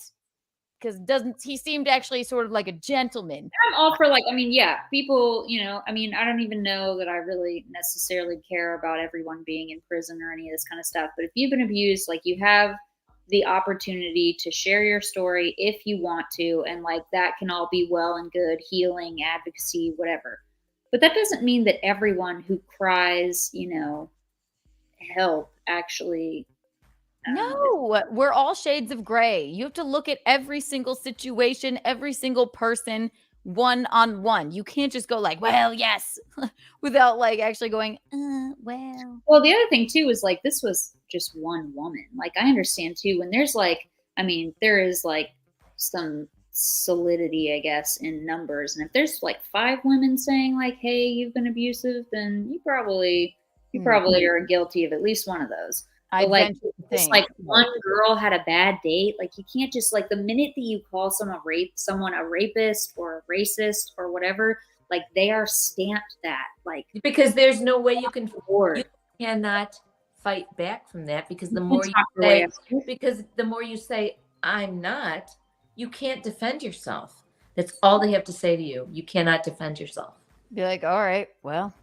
Because he seemed actually sort of like a gentleman. I'm all for like, I mean, yeah, people, I mean, I don't even know that I really necessarily care about everyone being in prison or any of this kind of stuff. But if you've been abused, like you have the opportunity to share your story if you want to. And like that can all be well and good, healing, advocacy, whatever. But that doesn't mean that everyone who cries, help actually. No, we're all shades of gray. You have to look at every single situation, every single person, one-on-one. You can't just go like, well, yes, without like actually going, well. Well, the other thing too is like, this was just one woman. Like, I understand too, when there's like, I mean, there is like some solidity, I guess, in numbers. And if there's like 5 women saying like, hey, you've been abusive, then you probably are guilty of at least one of those. But like, just like one girl had a bad date, like you can't just like the minute that you call someone a rapist or a racist or whatever, like they are stamped that, like, because there's no way you cannot fight back from that, because the more you say I'm not, you can't defend yourself. That's all they have to say to you. You cannot defend yourself. Be like, all right, well.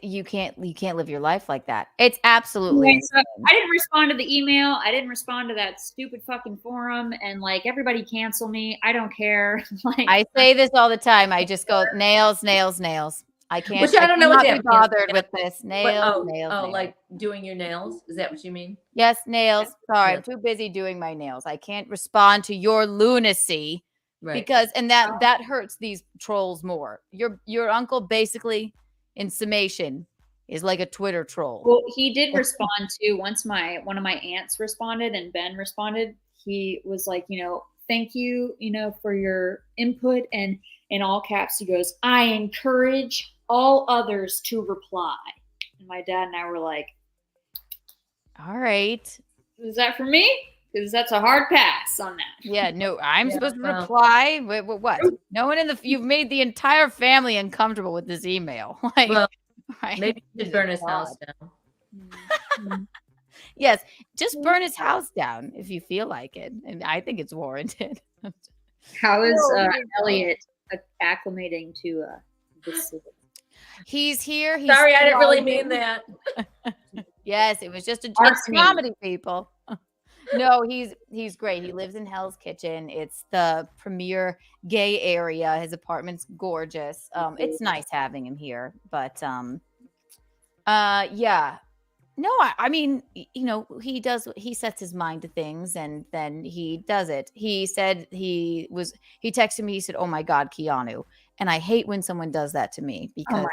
You can't live your life like that. It's absolutely so I didn't respond to the email. I didn't respond to that stupid fucking forum, and like everybody cancel me. I don't care. Like, I say this all the time. I just go nails, nails, nails. I can't. Which I don't know what that be bothered with this. Nails, nails. Like doing your nails? Is that what you mean? Yes, nails. Sorry, I'm too busy doing my nails. I can't respond to your lunacy, because that hurts these trolls more. Your uncle basically, in summation, is like a Twitter troll. Well, he did respond to once one of my aunts responded and Ben responded. He was like, thank you, for your input. And in all caps, he goes, I encourage all others to reply. And my dad and I were like, all right. Is that for me? Because that's a hard pass on that. Yeah, no, I'm supposed to reply. What? No one you've made the entire family uncomfortable with this email. Like, maybe you should burn his house down. Yes, just burn his house down if you feel like it. And I think it's warranted. How is Elliot acclimating to this city? He's here. Sorry, I didn't really mean that. Yes, it was just a comedy, people. No, he's great. He lives in Hell's Kitchen. It's the premier gay area. His apartment's gorgeous. It's nice having him here, but yeah. No, I mean, he sets his mind to things and then he does it. He said he texted me, he said, "Oh my God, Keanu." And I hate when someone does that to me, because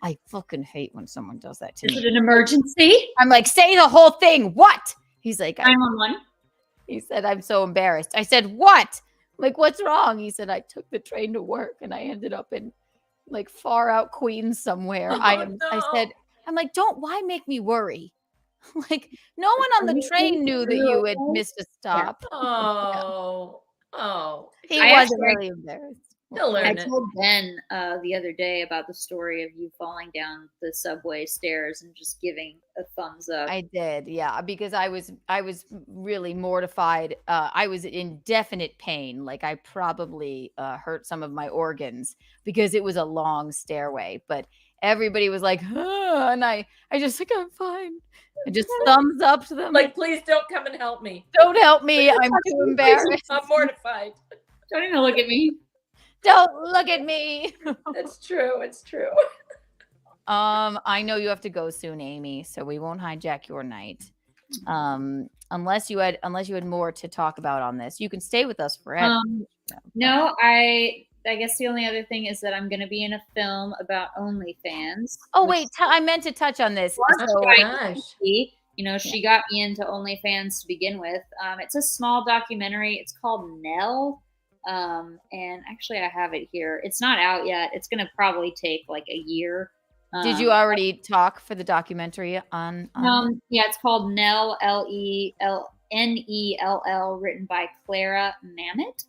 I fucking hate when someone does that to me. Is it an emergency? I'm like, say the whole thing. What? He's like, 911. He said, I'm so embarrassed. I said, what? I'm like, what's wrong? He said, I took the train to work and I ended up in like far out Queens somewhere. I said, I'm like, why make me worry? Like, no one on the train knew that you had missed a stop. He wasn't really embarrassed. I told Ben the other day about the story of you falling down the subway stairs and just giving a thumbs up. I did, yeah, because I was really mortified. I was in definite pain. Like I probably hurt some of my organs because it was a long stairway. But everybody was like, and I just like, I'm fine. I just thumbs up to them. Like, please don't come and help me. Don't help me. I'm too embarrassed. I'm mortified. Don't even look at me. Don't look at me. It's true. It's true. I know you have to go soon, Amy, so we won't hijack your night. Unless you had more to talk about on this. You can stay with us forever. No, I guess the only other thing is that I'm going to be in a film about OnlyFans. Oh, wait, I meant to touch on this. She got me into OnlyFans to begin with. It's a small documentary. It's called Nell. And actually, I have it here. It's not out yet. It's gonna probably take like a year. Did you already talk for the documentary on Yeah, it's called Nell, L-E-L-N-E-L-L, written by Clara Mamet.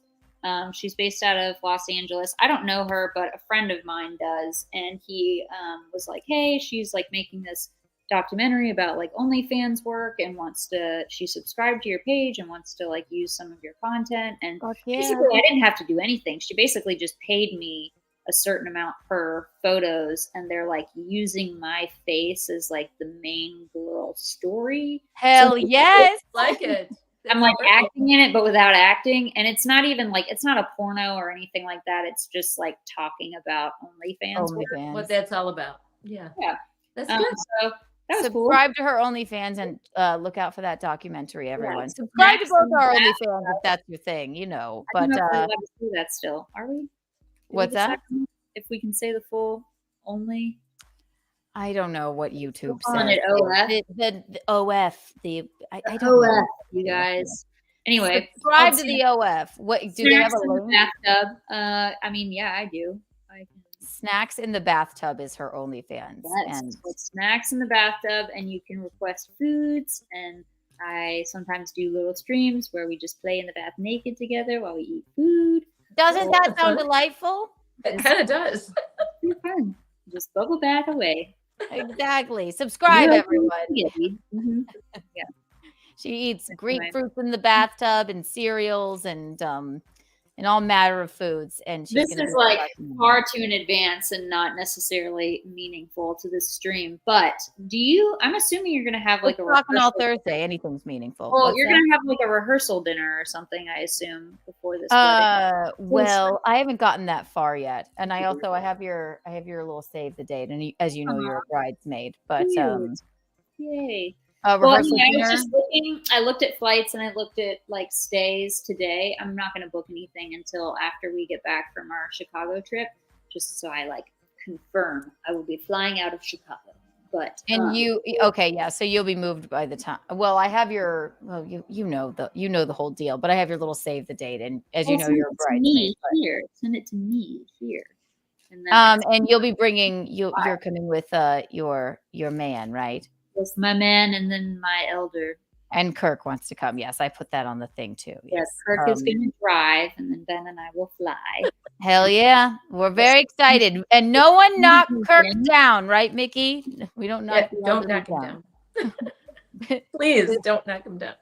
She's based out of Los Angeles. I don't know her, but a friend of mine does. And he was like, hey, she's like making this documentary about like OnlyFans work and she subscribed to your page and wants to like use some of your content. And basically I didn't have to do anything. She basically just paid me a certain amount per photos, and they're like using my face as like the main girl story. Hell yes. Like it. I'm like acting in it, but without acting. And it's not even like, it's not a porno or anything like that. It's just like talking about OnlyFans. What that's all about. Yeah. Yeah. That's good. So that was Subscribe to her OnlyFans and look out for that documentary, everyone. Yeah, Subscribe to both our OnlyFans if that's your thing, you know. I But don't know if we're allowed to do that still. Are we? What's that? If we can say the full only. I don't know what YouTube On says. it, OF. The OF. I don't know. OF, you guys. Anyway, subscribe to the OF. What do they have a link? Bathtub. I mean, yeah, I do. Snacks in the Bathtub is her OnlyFans. Yes, And with snacks in the bathtub, and you can request foods. And I sometimes do little streams where we just play in the bath naked together while we eat food. Doesn't that sound delightful? It kind of does. It's fun. Just bubble bath away. Exactly. Subscribe, everyone. Mm-hmm. Yeah. She eats grapefruits in the bathtub and cereals and all matter of foods. And she's This is like far too in advance and not necessarily meaningful to this stream. But I'm assuming you're going to have like a Bacchanal Thursday. Anything's meaningful. Well, you're going to have like a rehearsal dinner or something, I assume, before this wedding. Well, I haven't gotten that far yet. And I have your little save the date. And as you know, you're a bridesmaid. But yay. Well, yeah, I was just looking. I looked at flights and I looked at like stays today. I'm not going to book anything until after we get back from our Chicago trip, just so I like confirm I will be flying out of Chicago. But so you'll be moved by the time. Well, I have you know the whole deal, but I have your little save the date, and as you know, you're a bridesmaid. Send it to me here. And you'll be bringing you're coming with your man, right? With my man and then my elder. And Kirk wants to come. Yes, I put that on the thing too. Yes, Kirk is going to drive, and then Ben and I will fly. Hell yeah. We're very excited. And no one knocked Kirk down, right, Mickey? We don't knock don't knock him down. Please don't knock him down.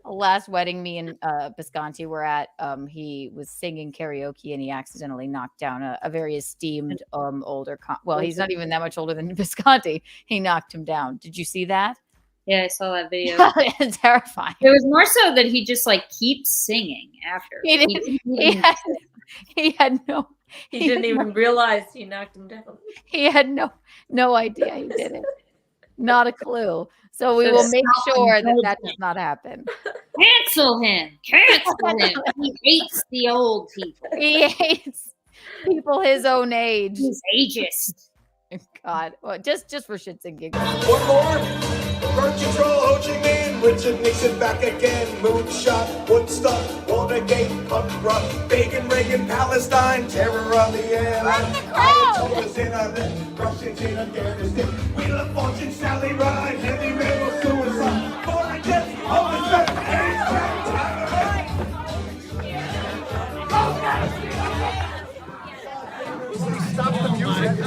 Last wedding me and Bisconti were at, he was singing karaoke and he accidentally knocked down a very esteemed older he's not even that much older than Bisconti. He knocked him down. Did you see that? Yeah, I saw that video. It's terrifying. It was more so that he just like keeps singing after. He didn't even realize he knocked him down. He had no idea he did it. Not a clue. So we will make sure that does not happen. Cancel him. Cancel him. He hates the old people. He hates people his own age. He's ageist. God. Well, just for shits and giggles. One more. Birth control, Ho Chi Minh, Richard Nixon back again. Moonshot, Woodstock, Watergate, punk rock, Reagan, Palestine, terror on the air. Ayatollahs in our lip, Russians in Afghanistan. Wheel of Fortune, Sally Ride, heavy metal suicide. Foreign death, homicide, Stop the music.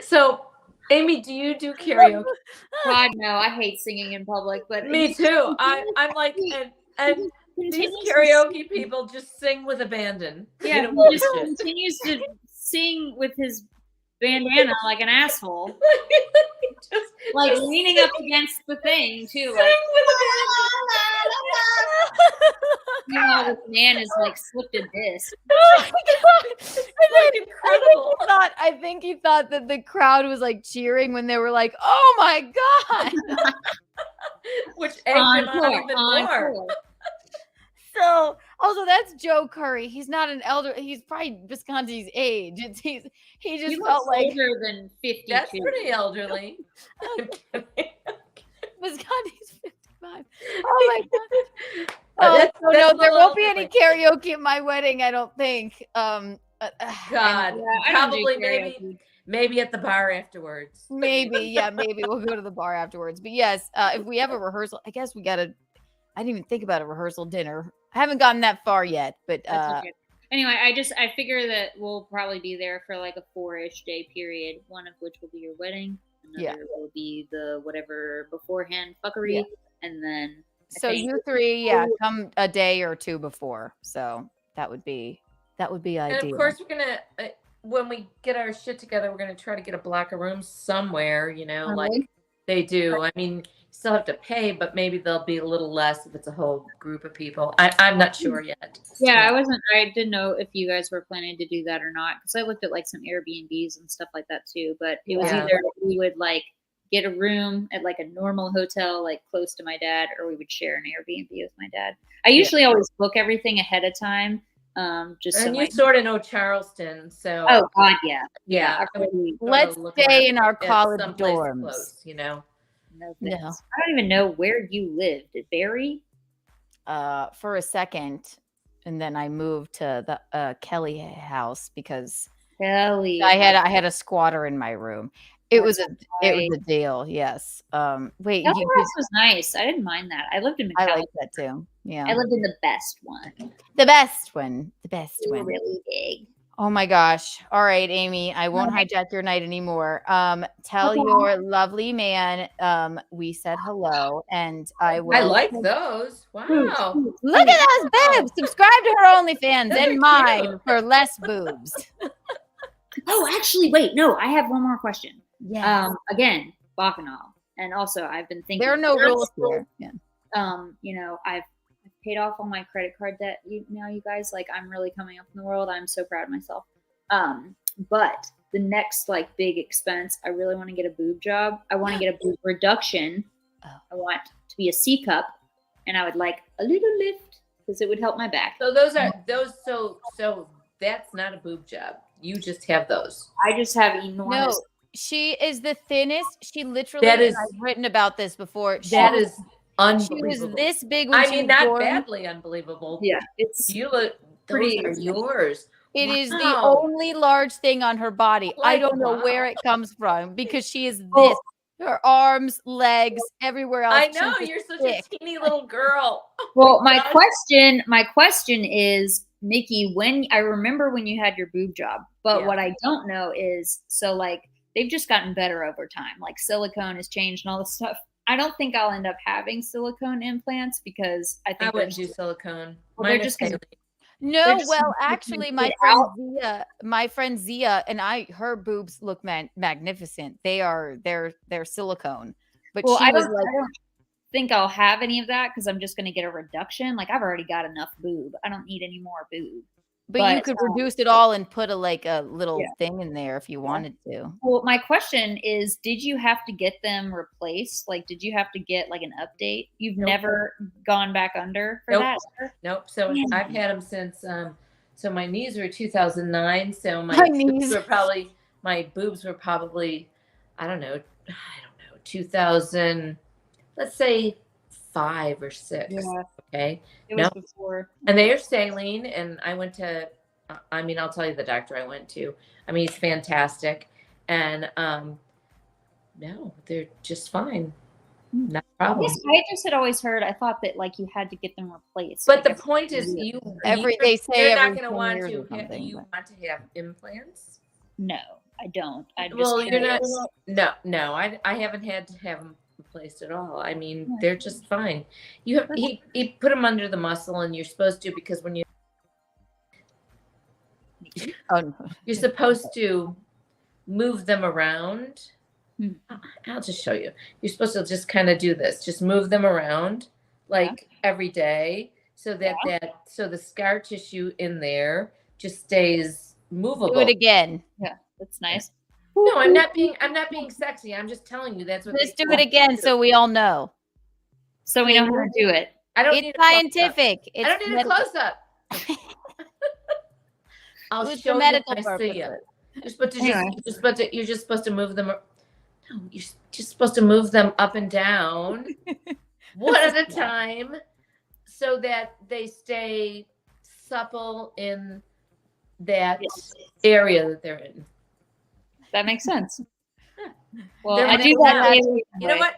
So, Amy, do you do karaoke? God, no, I hate singing in public. But me too. I'm like, and these karaoke people just sing with abandon. Yeah, he just continues to sing with his bandana like an asshole. Like leaning up against the thing too. Like, you know, this man is like slipped a disc. Oh my God. It's like incredible. I think he thought that the crowd was like cheering when they were like, "Oh my God!" Which egged him on even more. So also that's Joe Curry. He's not an elder. He's probably Visconti's age. He just He felt looks like older than 52. That's pretty elderly. Visconti's 55. Oh my god. That's no, a there little won't be any elderly. karaoke at my wedding, I don't think. God, I don't do probably karaoke. maybe at the bar afterwards. Maybe we'll go to the bar afterwards. But yes, if we have a rehearsal, I guess we gotta. I didn't even think about a rehearsal dinner. I haven't gotten that far yet, but That's okay. Anyway, I figure that we'll probably be there for like a 4-ish day period, one of which will be your wedding, another will be the whatever beforehand fuckery, and then so you three, come a day or two before. So that would be ideal. And of course, we're gonna when we get our shit together, we're gonna try to get a block of rooms somewhere. Like they do. I mean, still have to pay, but maybe there'll be a little less if it's a whole group of people. I'm not sure yet. Yeah, I didn't know if you guys were planning to do that or not, because I looked at like some Airbnbs and stuff like that too, but it was either we would like get a room at like a normal hotel like close to my dad, or we would share an Airbnb with my dad. I usually always book everything ahead of time. Just And so you sort of know Charleston, so oh god, yeah. Let's stay in our college dorms. Close, No, I don't even know where you lived. At Barry? For a second, and then I moved to the Kelly house because Kelly. I had a squatter in my room. It was a deal. Yes. Wait. Kelly house was nice. I didn't mind that. I lived in McAllen. I like that too. Yeah. I lived in the best one. The best one. The best They were one. really big. Oh my gosh. All right, Amy. I won't hijack your night anymore. Tell your lovely man we said hello, and I will. I like those. Wow. Look at those boobs. Subscribe to her OnlyFans and mine for less boobs. Oh, actually, wait. No, I have one more question. Yeah. Again, Bacchanal. And also, I've been thinking. There are no rules here. Yeah. I've paid off all my credit card debt now, you guys. Like, I'm really coming up in the world. I'm so proud of myself. But the next like big expense, I really want to get a boob job. I want to get a boob reduction. I want to be a C cup, and I would like a little lift because it would help my back. So so that's not a boob job. You just have those. I just have enormous. No, she is the thinnest. She literally. That is. I've written about this before. That is unbelievable. She was this big. When I she mean, was not born. badly unbelievable. Yeah, it's you look. Those are yours. It is the only large thing on her body. I don't know where it comes from because she is this. Her arms, legs, everywhere else. I know you're such a teeny little girl. Well, my question is, Mickey, I remember when you had your boob job, but what I don't know is, so like they've just gotten better over time. Like silicone has changed and all this stuff. I don't think I'll end up having silicone implants because I think I wouldn't do silicone. Well, they're just no, well, actually, my friend Zia and her boobs look magnificent. They're silicone, but well, she I was don't think I'll have any of that because I'm just going to get a reduction. Like I've already got enough boob. I don't need any more boob. But you could reduce it all and put a little thing in there if you wanted to. Well, my question is, did you have to get them replaced? Like, did you have to get like an update? You've never gone back under for that? Nope. So I've had them since, so my knees were 2009. So my boobs were probably, I don't know, 2000, let's say 5 or 6. Yeah. Okay. It was before. And they are saline. And I went to, I'll tell you the doctor I went to. He's fantastic. And no, they're just fine. Not a problem. I just had always heard, I thought that like you had to get them replaced. But the point is they say you're not going to 10 want years to, or something, you want to have implants? No, I don't. You're not, no, I haven't had to have them replaced at all. They're just fine. He put them under the muscle, and you're supposed to, because when you're supposed to move them around. I'll just show you. You're supposed to just kind of do this. Just move them around every day so that so the scar tissue in there just stays movable. Do it again. Yeah, that's nice. No, I'm not being sexy. I'm just telling you that's what. Let's do it again so we all know. So we know how to do it. I don't It's need a close-up. scientific. I don't need a close up. I'll It was show for medical you if I see you. purposes. You're just supposed to move them. No, you're just supposed to move them up and down, one at a time, so that they stay supple in that area that they're in. That makes sense. Well, They're I do mine that now. daily. You know what?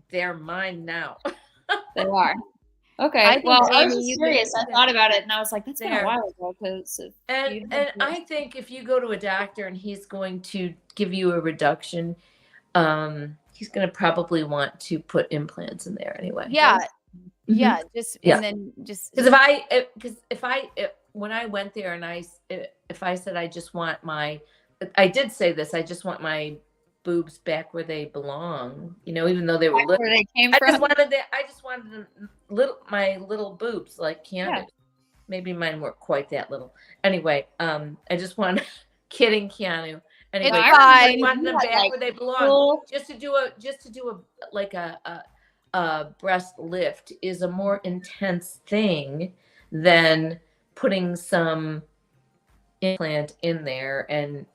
They're mine now. They are. Okay. I think, Well, I was Amy, just you curious. I thought about it and I was like, that's been a There. while ago. Because And I think if you go to a doctor and he's going to give you a reduction, he's going to probably want to put implants in there anyway. Yeah. Mhm. Yeah. Just Yeah. and then just Because if I when I went there and if I said I just want I did say this, I just want my boobs back where they belong, even though they were little. where they came I from. just wanted them my little boobs like Keanu. Yeah. Maybe mine weren't quite that little. Anyway, I just want kidding Keanu. Anyway, It's I fine. wanted them You had, back like, where they belong. full- Just to do a breast lift is a more intense thing than putting some implant in there, and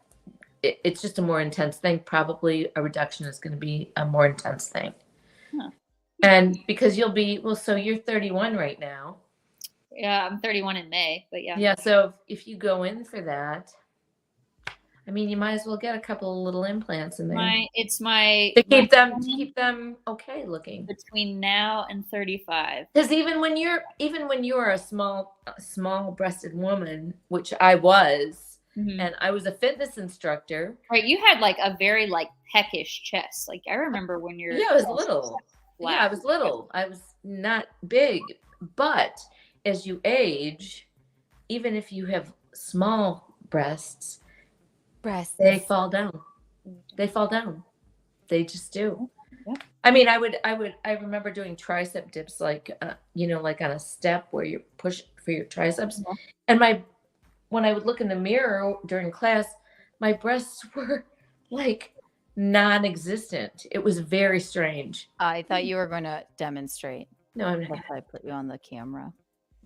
it's just a more intense thing. Probably a reduction is going to be a more intense thing. Huh. And because so you're 31 right now. Yeah, I'm 31 in May, but yeah. Yeah, so if you go in for that, I mean, you might as well get a couple of little implants in there to keep them okay looking between now and 35. Because even when you're a small breasted woman, which I was, and I was a fitness instructor. Right, you had like a very like peckish chest. Like I remember when you're I was little. Yeah, I was little. I was not big, but as you age, even if you have small breasts, they fall down. They fall down. They just do. Yeah. I mean, I remember doing tricep dips, like like on a step where you push for your triceps, and when I would look in the mirror during class, my breasts were like non-existent. It was very strange. I thought you were going to demonstrate. No, I'm not. I put you on the camera.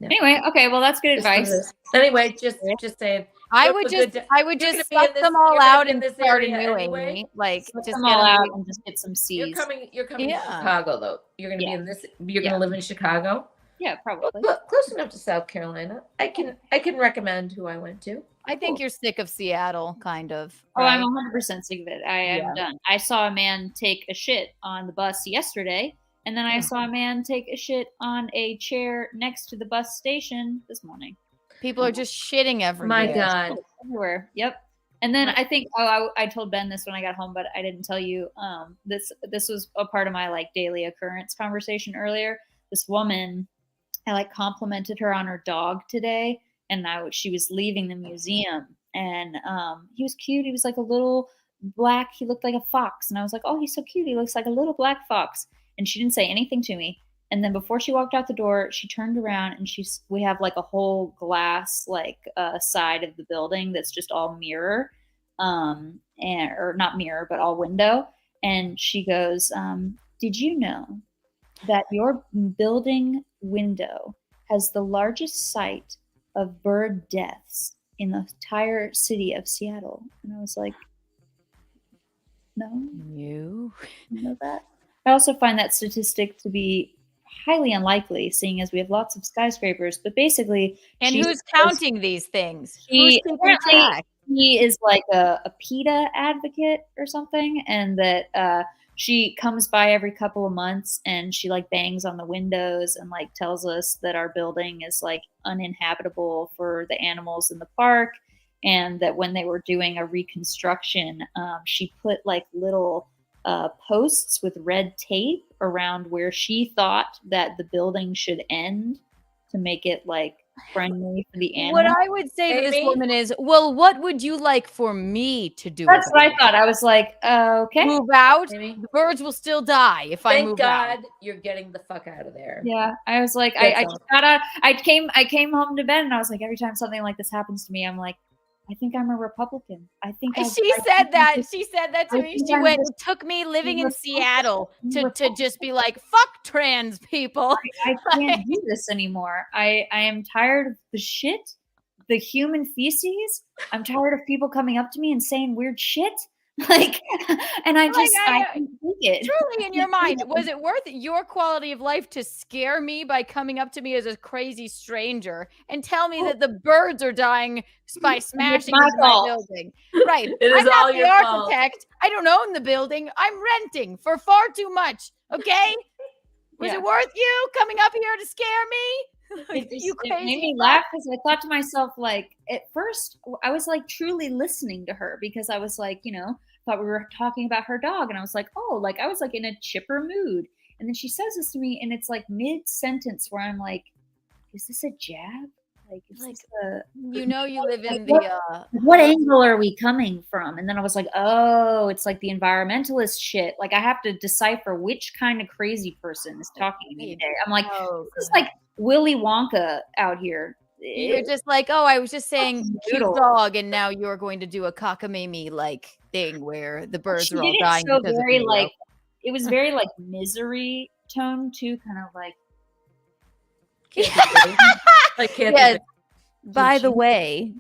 No. Anyway, okay, well that's good advice. Anyway, just saying. I would just suck them all out and start anew, Amy. Like Suck just them get all them- out and just get some seeds. You're coming Yeah. to Chicago though. You're gonna be in this. You're gonna live in Chicago. Yeah, probably. Look, close enough to South Carolina. I can recommend who I went to. I think you're sick of Seattle, kind of. Oh, right? I'm 100% sick of it. I am done. I saw a man take a shit on the bus yesterday, and then I saw a man take a shit on a chair next to the bus station this morning. People are just shitting everywhere. My God. Everywhere. Yep. And then I think I told Ben this when I got home, but I didn't tell you. This was a part of my like daily occurrence conversation earlier. This woman, I like complimented her on her dog today, and she was leaving the museum, and he was cute. He was like a little black. He looked like a fox, and I was like, oh, he's so cute. He looks like a little black fox. And she didn't say anything to me. And then before she walked out the door, she turned around and we have like a whole glass like side of the building that's just all mirror, or not mirror, but all window. And she goes, "Did you know that your building window has the largest site of bird deaths in the entire city of Seattle?" And I was like, "No, you know that." I also find that statistic to be highly unlikely, seeing as we have lots of skyscrapers. But basically, And who's counting these things? Who's keeping apparently track? he is like a PETA advocate or something, and that she comes by every couple of months and she like bangs on the windows and like tells us that our building is like uninhabitable for the animals in the park, and that when they were doing a reconstruction, she put like little posts with red tape around where she thought that the building should end to make it like friendly for the animals. What I would say to this woman is, well, what would you like for me to do? That's about what I it? thought. I was like, okay. Move out. The birds will still die if I Thank move God out. you're getting the fuck out of there. Yeah, I was like, That's I all. just got out. I came home to bed and I was like, every time something like this happens to me, I'm like, I think I'm a Republican. I think I She said that. She said that to I me. think She I'm went, just it took me living in Republican. Seattle to just be like, fuck trans people. I can't do this anymore. I am tired of the shit, the human feces. I'm tired of people coming up to me and saying weird shit. Like, and I can't take it. Truly, in your mind, was it worth your quality of life to scare me by coming up to me as a crazy stranger and tell me that the birds are dying by smashing my into my fault. building? Right. It is I'm not all the your fault. architect. I don't own the building. I'm renting for far too much. Okay? Was Yeah. it worth you coming up here to scare me? It just You it made crazy me fuck. laugh because I thought to myself, like, at first I was like truly listening to her because I was like, thought we were talking about her dog, and I was like, oh, like I was like in a chipper mood, and then she says this to me, and it's like mid sentence where I'm like, is this a jab? Like, is this a You live in what, the what angle are we coming from? And then I was like, oh, it's like the environmentalist shit. Like I have to decipher which kind of crazy person is talking to me today. I'm like, this is like Willy Wonka out here. You're just like, oh, I was just saying cute Noodle. dog, and now you're going to do a cockamamie like thing where the birds She are all did it dying so because very of you. like it was very like misery tone too, kind of like Yes. By the way,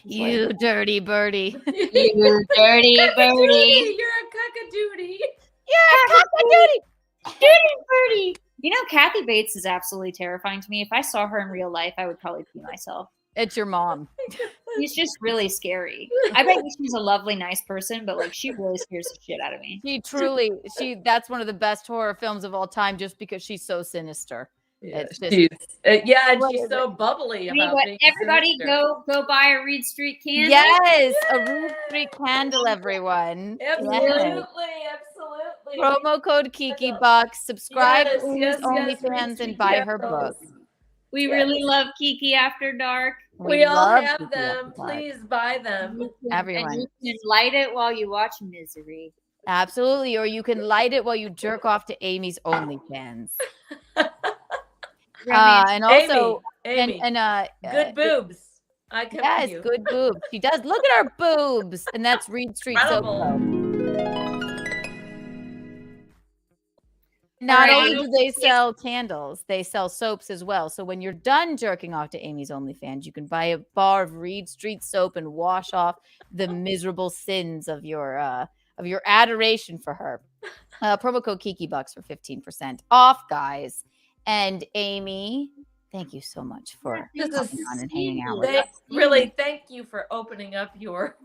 you dirty birdie. you dirty birdie. You're a cuckadoodie. You're a cuckadoodie. Dirty birdie. Kathy Bates is absolutely terrifying to me. If I saw her in real life, I would probably pee myself. It's your mom. She's just really scary. I bet she's a lovely, nice person, but like she really scares the shit out of me. That's one of the best horror films of all time just because she's so sinister. Yeah, It's just, and she's so bubbly about being Everybody sinister. go buy a Reed Street candle. yes, a Reed Street candle, everyone. Absolutely, Yes. absolutely. Promo code Kiki Bucks. Subscribe Yes, to yes, OnlyFans yes, and buy her candles. book. We really love Kiki After Dark. We all love have Kiki them. After Dark. Please buy them. Everyone. And you can light it while you watch Misery. Absolutely. Or you can light it while you jerk off to Amy's OnlyFans. And also, Amy, good boobs. I come yes, to you. good boobs. She does. Look at her boobs, and that's Reed Street Soap. Not only do they sell candles, they sell soaps as well. So when you're done jerking off to Amy's OnlyFans, you can buy a bar of Reed Street soap and wash off the miserable sins of your adoration for her. Promo code KikiBucks for 15% off, guys. And Amy, thank you so much for coming on and hanging out with us. Really, thank you for opening up your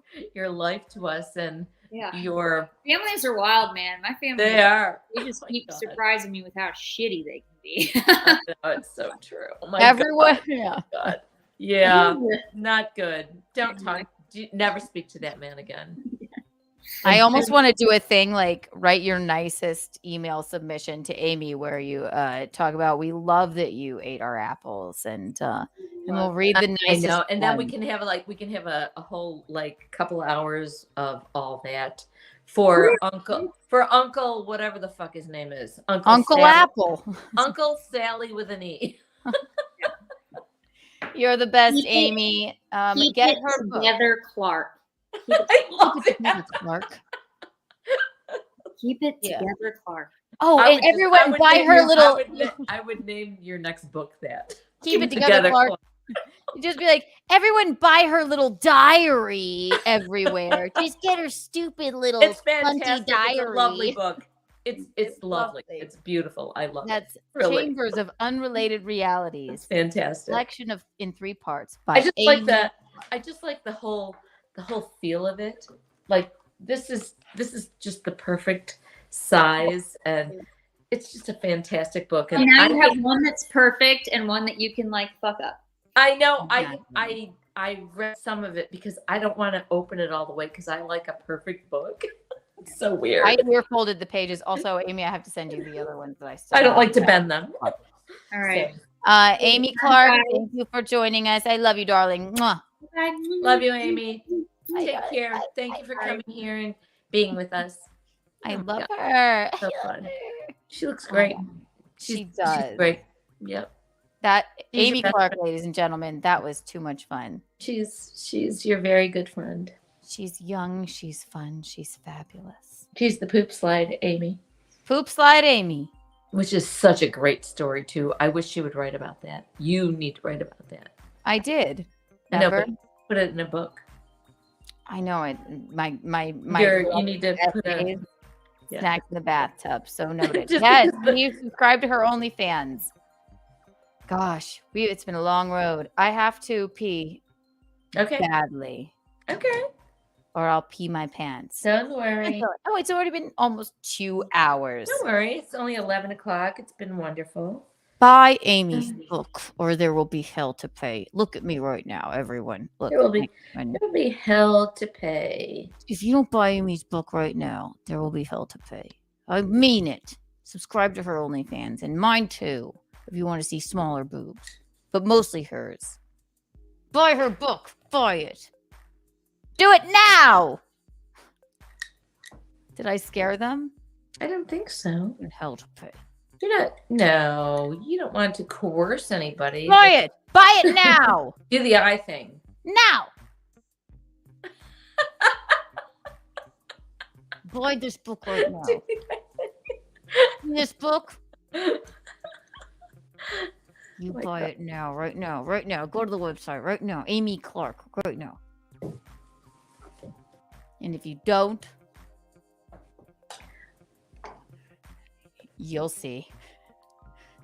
life to us and your families are wild, man. My family, they are. They just keep surprising me with how shitty they can be. No, it's so true. Oh my Everyone, God. Yeah, not good. Don't talk. Never speak to that man again. I almost want to do a thing like write your nicest email submission to Amy where you talk about we love that you ate our apples and we'll read the nicest. I know, and then we one. can have a whole like couple hours of all that for Uncle whatever the fuck his name is. Uncle Sally. Apple. Uncle Sally with an E. You're the best, Amy. Get her together, Clark. I love that. Clark. Keep it together, Clark. Oh, and everyone buy her little. I would name your next book that. Keep it together, Clark. You just be like, everyone buy her little diary everywhere. Just get her stupid little It's funky fantastic. diary. It's a lovely book. It's lovely. It's beautiful. I love That's it. Really. Chambers of Unrelated Realities. It's fantastic. Collection of in 3 parts. I just like that. I just like the whole feel of it. Like this is just the perfect size, and it's just a fantastic book. And now you have one that's perfect and one that you can like fuck up. I know. I read some of it because I don't want to open it all the way because I like a perfect book. It's so weird. I ear folded the pages. Also, Amy, I have to send you the other ones that I still I don't have. like to bend them. All right. Amy Clark, thank you for joining us. I love you, darling. Mwah. Love you, Amy. Take care. Thank you for coming here and being with us. I love her. So fun. She looks great. She does. She's great. Yep. That She's Amy your best Clark, friend. ladies and gentlemen, that was too much fun. She's your very good friend. She's young, she's fun, she's fabulous. She's the poop slide Amy. Poop slide Amy. Which is such a great story too. I wish she would write about that. You need to write about that. I did. I know, Never. but put it in a book. I know it. My You need to put a snacks in the bathtub. So noted. Just Yes, because you subscribe to her OnlyFans. Gosh, it's been a long road. I have to pee. Okay. Badly. Okay. Or I'll pee my pants. Don't worry. Oh, it's already been almost 2 hours. Don't worry. It's only 11 o'clock. It's been wonderful. Buy Amy's book, or there will be hell to pay. Look at me right now, everyone. Look. There will be hell to pay. If you don't buy Amy's book right now, there will be hell to pay. I mean it. Subscribe to her OnlyFans, and mine too, if you want to see smaller boobs, but mostly hers. Buy her book. Buy it. Do it now. Did I scare them? I don't think so. Hell to pay. No, you don't want to coerce anybody. Buy it. Buy it now. Do the eye thing. Now. Buy this book right now. This book. You buy it now, right now, right now. Go to the website right now. Amy Clark, right now. And if you don't, you'll see.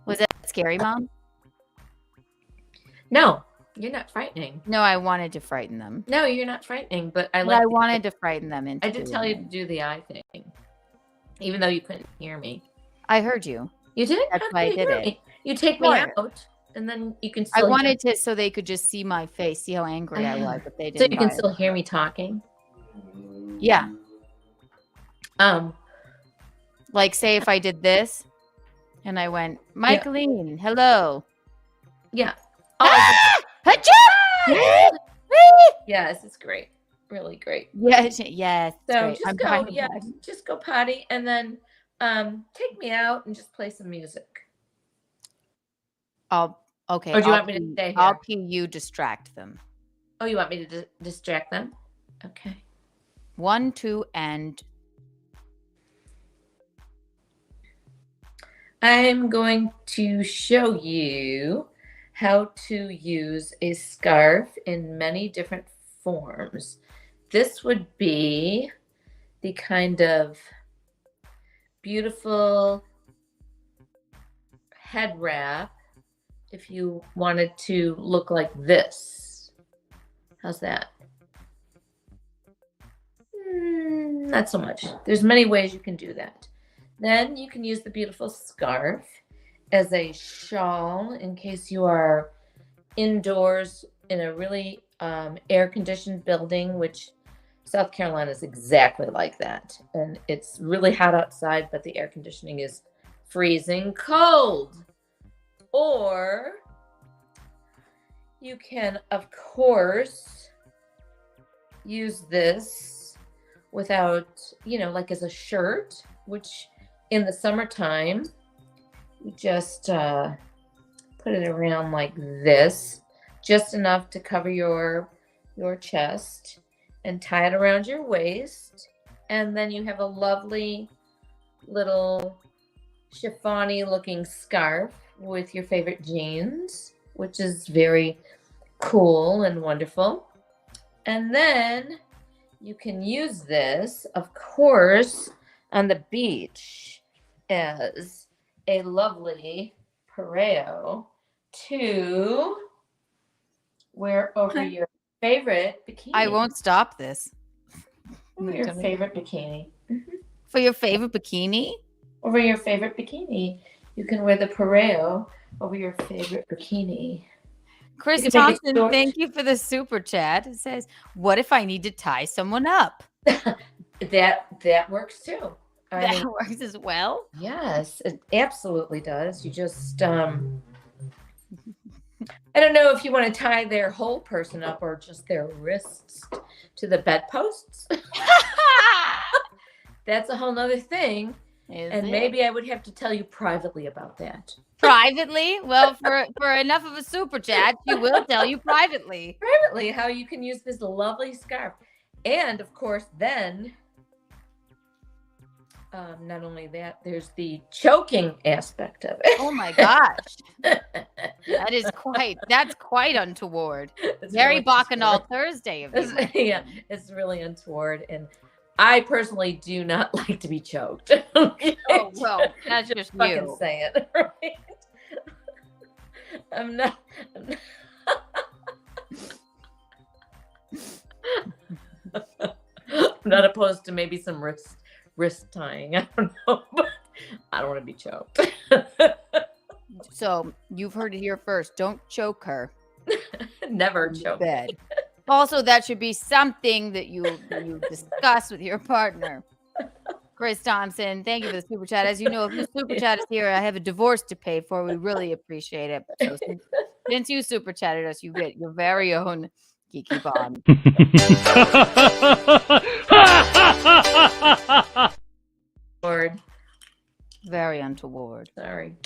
Was that scary, Mom? No, you're not frightening. No, I wanted to frighten them. No, you're not frightening, but I wanted to frighten them into I did tell you to do the eye thing, even though you couldn't hear me. I heard you. You did? That's why I did it. You take me out, and then you can still I wanted to so they could just see my face, see how angry I was, but they didn't. So you can buy it. still hear me talking? Yeah. Like say if I did this and I went, Michaeline, hello. Yeah. Yes, it's great. Really great. Yes. So just go potty and then take me out and just play some music. Okay. Or do you want me to stay here? I'll pee you distract them. Oh, you want me to distract them? Okay. 1, 2, and I'm going to show you how to use a scarf in many different forms. This would be the kind of beautiful head wrap if you wanted to look like this. How's that? Not so much. There's many ways you can do that. Then you can use the beautiful scarf as a shawl in case you are indoors in a really air-conditioned building, which South Carolina is exactly like that. And it's really hot outside, but the air conditioning is freezing cold. Or you can, of course, use this without, like as a shirt, which in the summertime, you just put it around like this, just enough to cover your chest, and tie it around your waist. And then you have a lovely little chiffon-y looking scarf with your favorite jeans, which is very cool and wonderful. And then you can use this, of course, on the beach as a lovely pareo to wear over your favorite bikini. I won't stop this. Over your favorite bikini. For your favorite bikini? Over your favorite bikini. You can wear the pareo over your favorite bikini. Chris Thompson, thank you for the super chat. It says, what if I need to tie someone up? That works too. That works as well? Yes, it absolutely does. You just, I don't know if you want to tie their whole person up or just their wrists to the bedposts. That's a whole nother thing. And maybe I would have to tell you privately about that. Privately? Well, for enough of a super chat, she will tell you privately. Privately, how you can use this lovely scarf. And of course, then not only that, there's the choking aspect of it. Oh my gosh. That's quite untoward. It's Very really Bacchanal untoward. Thursday of you. Yeah, it's really untoward. And I personally do not like to be choked. Okay? Oh, well, that's just Fucking you. say it, right? I'm not I'm not opposed to maybe some wrist tying. I don't know, but I don't want to be choked. So you've heard it here first. Don't choke her. Never in choke. bed. Also, that should be something that you discuss with your partner. Chris Thompson, thank you for the super chat. As you know, if the super chat is here, I have a divorce to pay for. We really appreciate it. So since you super chatted us, you get your very own Kiki bomb. Lord. Very untoward. Sorry.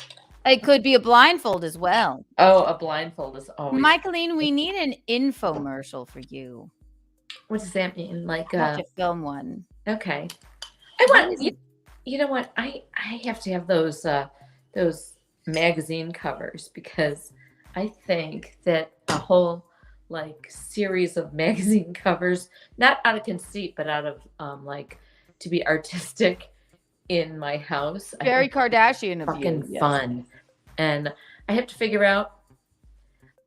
It could be a blindfold as well. Oh, a blindfold is always. Michaeline, we need an infomercial for you. What does that mean? Like Have to film one. Okay. I want you know what? I have to have those magazine covers because I think that a whole like series of magazine covers, not out of conceit, but out of like to be artistic in my house. Very Kardashian of fucking you. fun. And I have to figure out,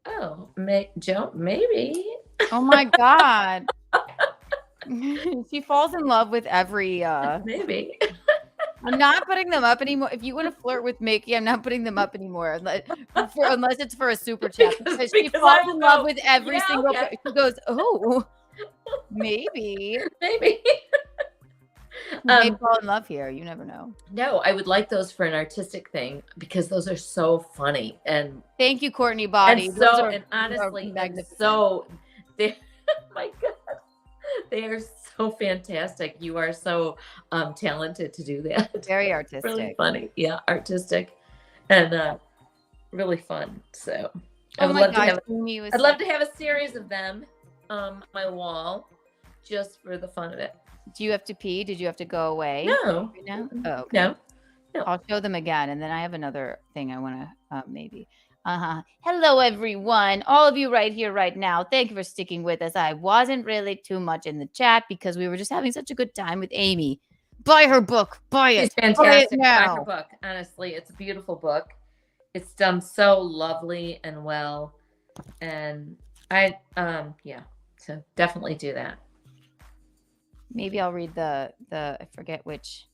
Joe, maybe. Oh my God. She falls in love with every maybe. I'm not putting them up anymore. If you want to flirt with Mickey, I'm not putting them up anymore unless it's for a super chat. Because she falls in love with every single okay. She goes, oh, maybe. Maybe. They fall in love here. You never know. No, I would like those for an artistic thing because those are so funny and thank you, Courtney Body. and honestly, so they my God. They are so fantastic. You are so talented to do that. Very artistic. Really funny. Yeah, artistic. And really fun. So I'd love to have a series of them on my wall just for the fun of it. Do you have to pee? Did you have to go away? No. Right now? Oh, okay. No. I'll show them again. And then I have another thing I want to maybe. Hello, everyone. All of you right here, right now. Thank you for sticking with us. I wasn't really too much in the chat because we were just having such a good time with Amy. Buy her book. Buy it. It's fantastic. Buy it now. Buy her book. Honestly, it's a beautiful book. It's done so lovely and well. And so definitely do that. Maybe I'll read the I forget which.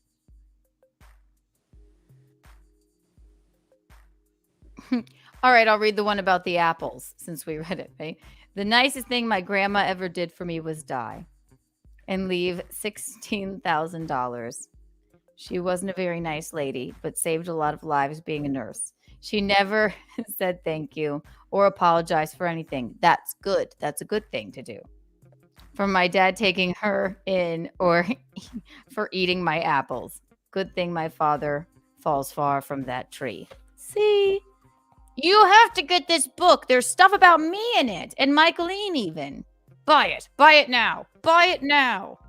All right, I'll read the one about the apples since we read it, right? The nicest thing my grandma ever did for me was die and leave $16,000. She wasn't a very nice lady, but saved a lot of lives being a nurse. She never said thank you or apologized for anything. That's good. That's a good thing to do. From my dad taking her in or for eating my apples. Good thing my father falls far from that tree. See? You have to get this book. There's stuff about me in it. And Michaeline even. Buy it. Buy it now. Buy it now.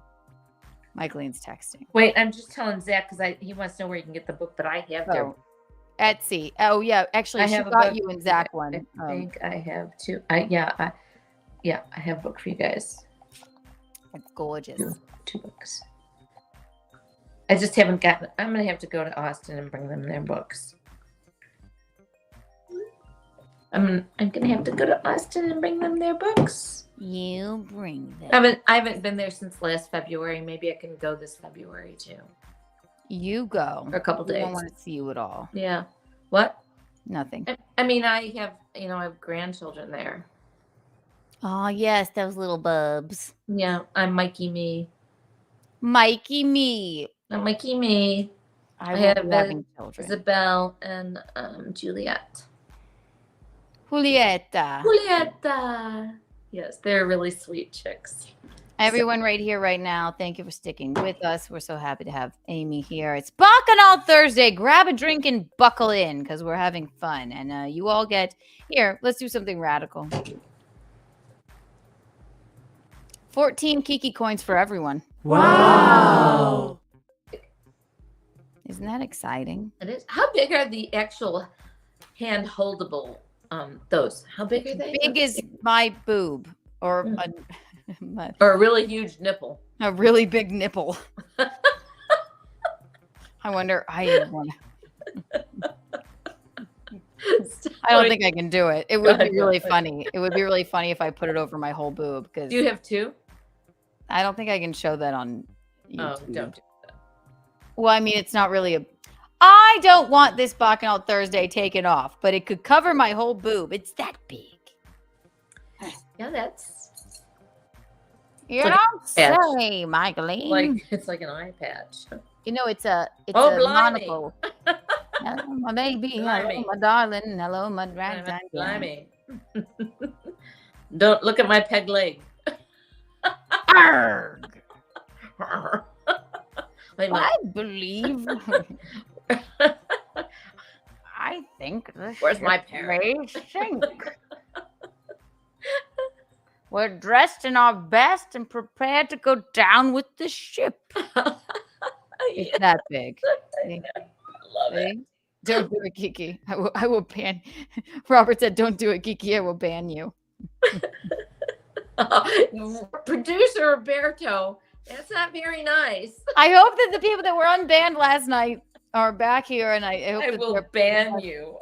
Michaeline's texting. Wait, I'm just telling Zach because he wants to know where you can get the book, but I have their Etsy. Oh, yeah. Actually, she got you and Zach one. I think I have two. I have a book for you guys. It's gorgeous. Two books. I just haven't gotten. I'm gonna have to go to Austin and bring them their books. I'm gonna have to go to Austin and bring them their books. You bring them. I haven't been there since last February. Maybe I can go this February too. You go for a couple days. I don't want to see you at all. Yeah. What? Nothing. I mean, I have grandchildren there. Oh yes, those little bubs. Yeah, I'm Mikey me. Mikey me. I'm Mikey me. I have children. Isabel and Juliet. Julieta. Julieta. Yes, they're really sweet chicks. Everyone right here, right now, thank you for sticking with us. We're so happy to have Amy here. It's Bacchanal Thursday. Grab a drink and buckle in because we're having fun. And you all get here. Let's do something radical. 14 Kiki coins for everyone. Wow. Isn't that exciting? It is. How big are the actual hand holdable those? How big are they? Big as my boob or or a really huge nipple. A really big nipple. I wonder. I don't think I can do it. It would be really funny. It would be really funny if I put it over my whole boob. Because do you have two? I don't think I can show that on YouTube. Oh, don't do that. Well, I mean, it's not really a. I don't want this Bacchanal Thursday taken off, but it could cover my whole boob. It's that big. Yeah, that's. You like don't say, Michaeline. Like it's like an eye patch. You know, it's a blimey. monocle. Hello, my baby. Blimey. Hello, my darling. Hello, my ragtime. Blimey. Don't look at my peg leg. Arg. Wait, I believe. I think this. Where's my parrot? Sink. We're dressed in our best and prepared to go down with the ship. It's that big. I love it. Don't do it, Kiki. I will ban. Robert said, "Don't do it, Kiki. I will ban you." Producer Roberto, that's not very nice. I hope that the people that were unbanned last night are back here, and I hope I that will they're- ban you.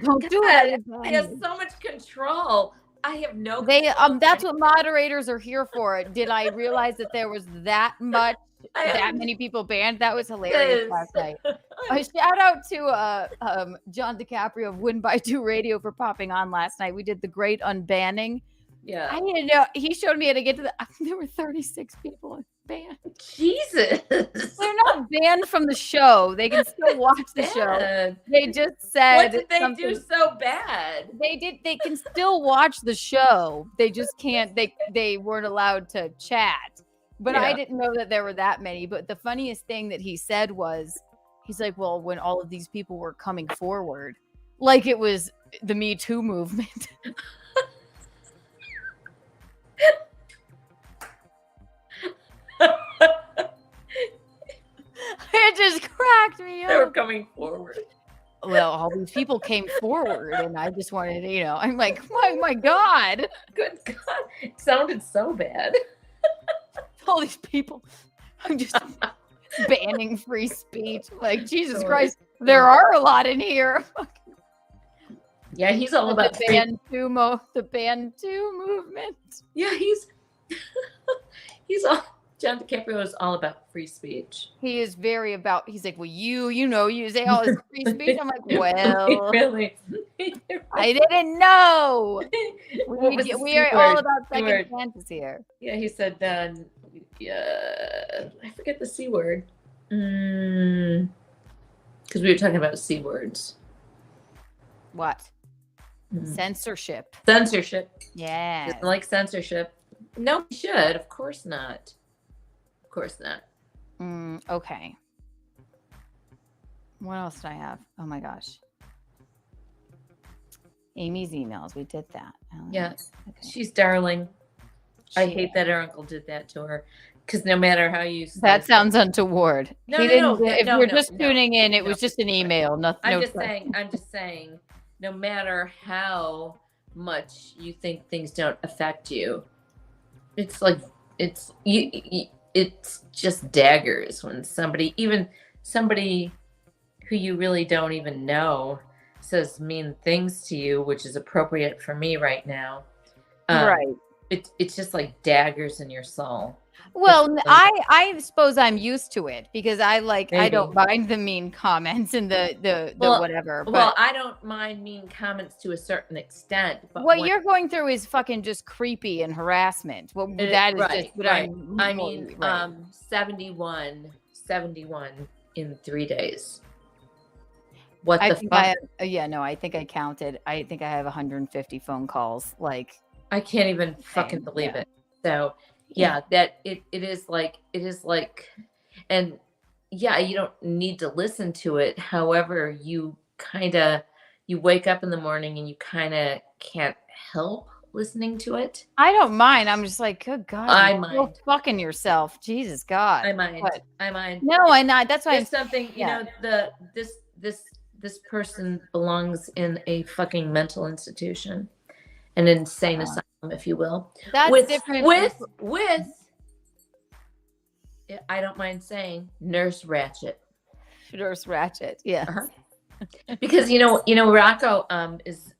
Don't do God, it. I have so much control. I have no. They control. that's what moderators are here for. Did I realize that there was that many people banned? That was hilarious last night. Shout out to John DiCaprio of Win by 2 Radio for popping on last night. We did the great unbanning. Yeah. I didn't know. He showed me how to get to the. There were 36 people banned. Jesus. They're not banned from the show. They can still watch the show. They just said. What did they do so bad? They can still watch the show. They just can't. They weren't allowed to chat. But I didn't know that there were that many. But the funniest thing that he said was, he's like, well, when all of these people were coming forward, like it was the Me Too movement. It just cracked me up. They were coming forward. Well, all these people came forward, and I just wanted, I'm like, oh my God. Good God. It sounded so bad. All these people. I'm just banning free speech. Like, Jesus Christ, there are a lot in here. Yeah, he's all about the Ban 2 movement. Yeah, he's all. John DiCaprio is all about free speech. He is very about. He's like, well, you say all this free speech. I'm like, well, really? I didn't know. We are all about second chances here. Yeah, he said. I forget the C word. Because we were talking about C words. What? Censorship. Censorship. Yeah. Doesn't like censorship. No, he should. Of course not. Of course not. Okay. What else did I have? Oh my gosh. Amy's emails. We did that. Yeah. Okay. She's darling. I hate that her uncle did that to her. Because no matter how you say that sounds untoward. No, if you're just tuning in, it was just an email. Nothing. I'm just saying, no matter how much you think things don't affect you, it's like it's just daggers when somebody who you really don't even know says mean things to you, which is appropriate for me right now. Right. It's just like daggers in your soul. Well, I suppose I'm used to it because I don't mind the mean comments and the whatever. Well, I don't mind mean comments to a certain extent. But what you're going through is fucking just creepy and harassment. Well, that is right, just what right. I mean, right. 71 in 3 days. I think I counted. I think I have 150 phone calls. Like, I can't even fucking believe it. So Yeah, that it is like, and yeah, you don't need to listen to it. However, you wake up in the morning and you kind of can't help listening to it. I don't mind. I'm just like, good God, I you're mind. fucking yourself. Jesus God. I mind. But I mind. no, I'm not. That's why There's something, you know, this person belongs in a fucking mental institution, an insane asylum, if you will. That's different. With I don't mind saying Nurse Ratchet. Nurse Ratchet, yeah. Because you know Rocco is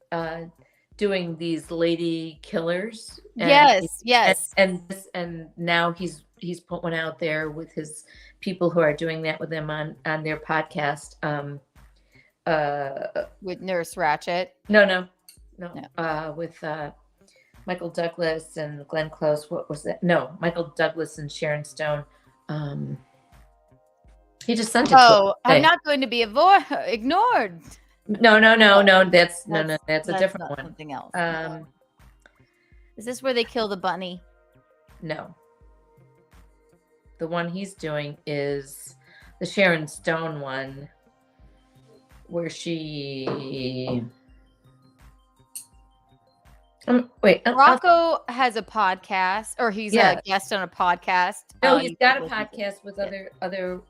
doing these lady killers. And yes. And now he's put one out there with his people who are doing that with him on their podcast. With Nurse Ratchet. No. With Michael Douglas and Glenn Close. What was that? No, Michael Douglas and Sharon Stone. He just sent it. I'm not going to be ignored. No. That's a different one. Something else. Is this where they kill the bunny? No. The one he's doing is the Sharon Stone one, where she. Rocco has a podcast, or he's a guest on a podcast. No, he's got a podcast with other.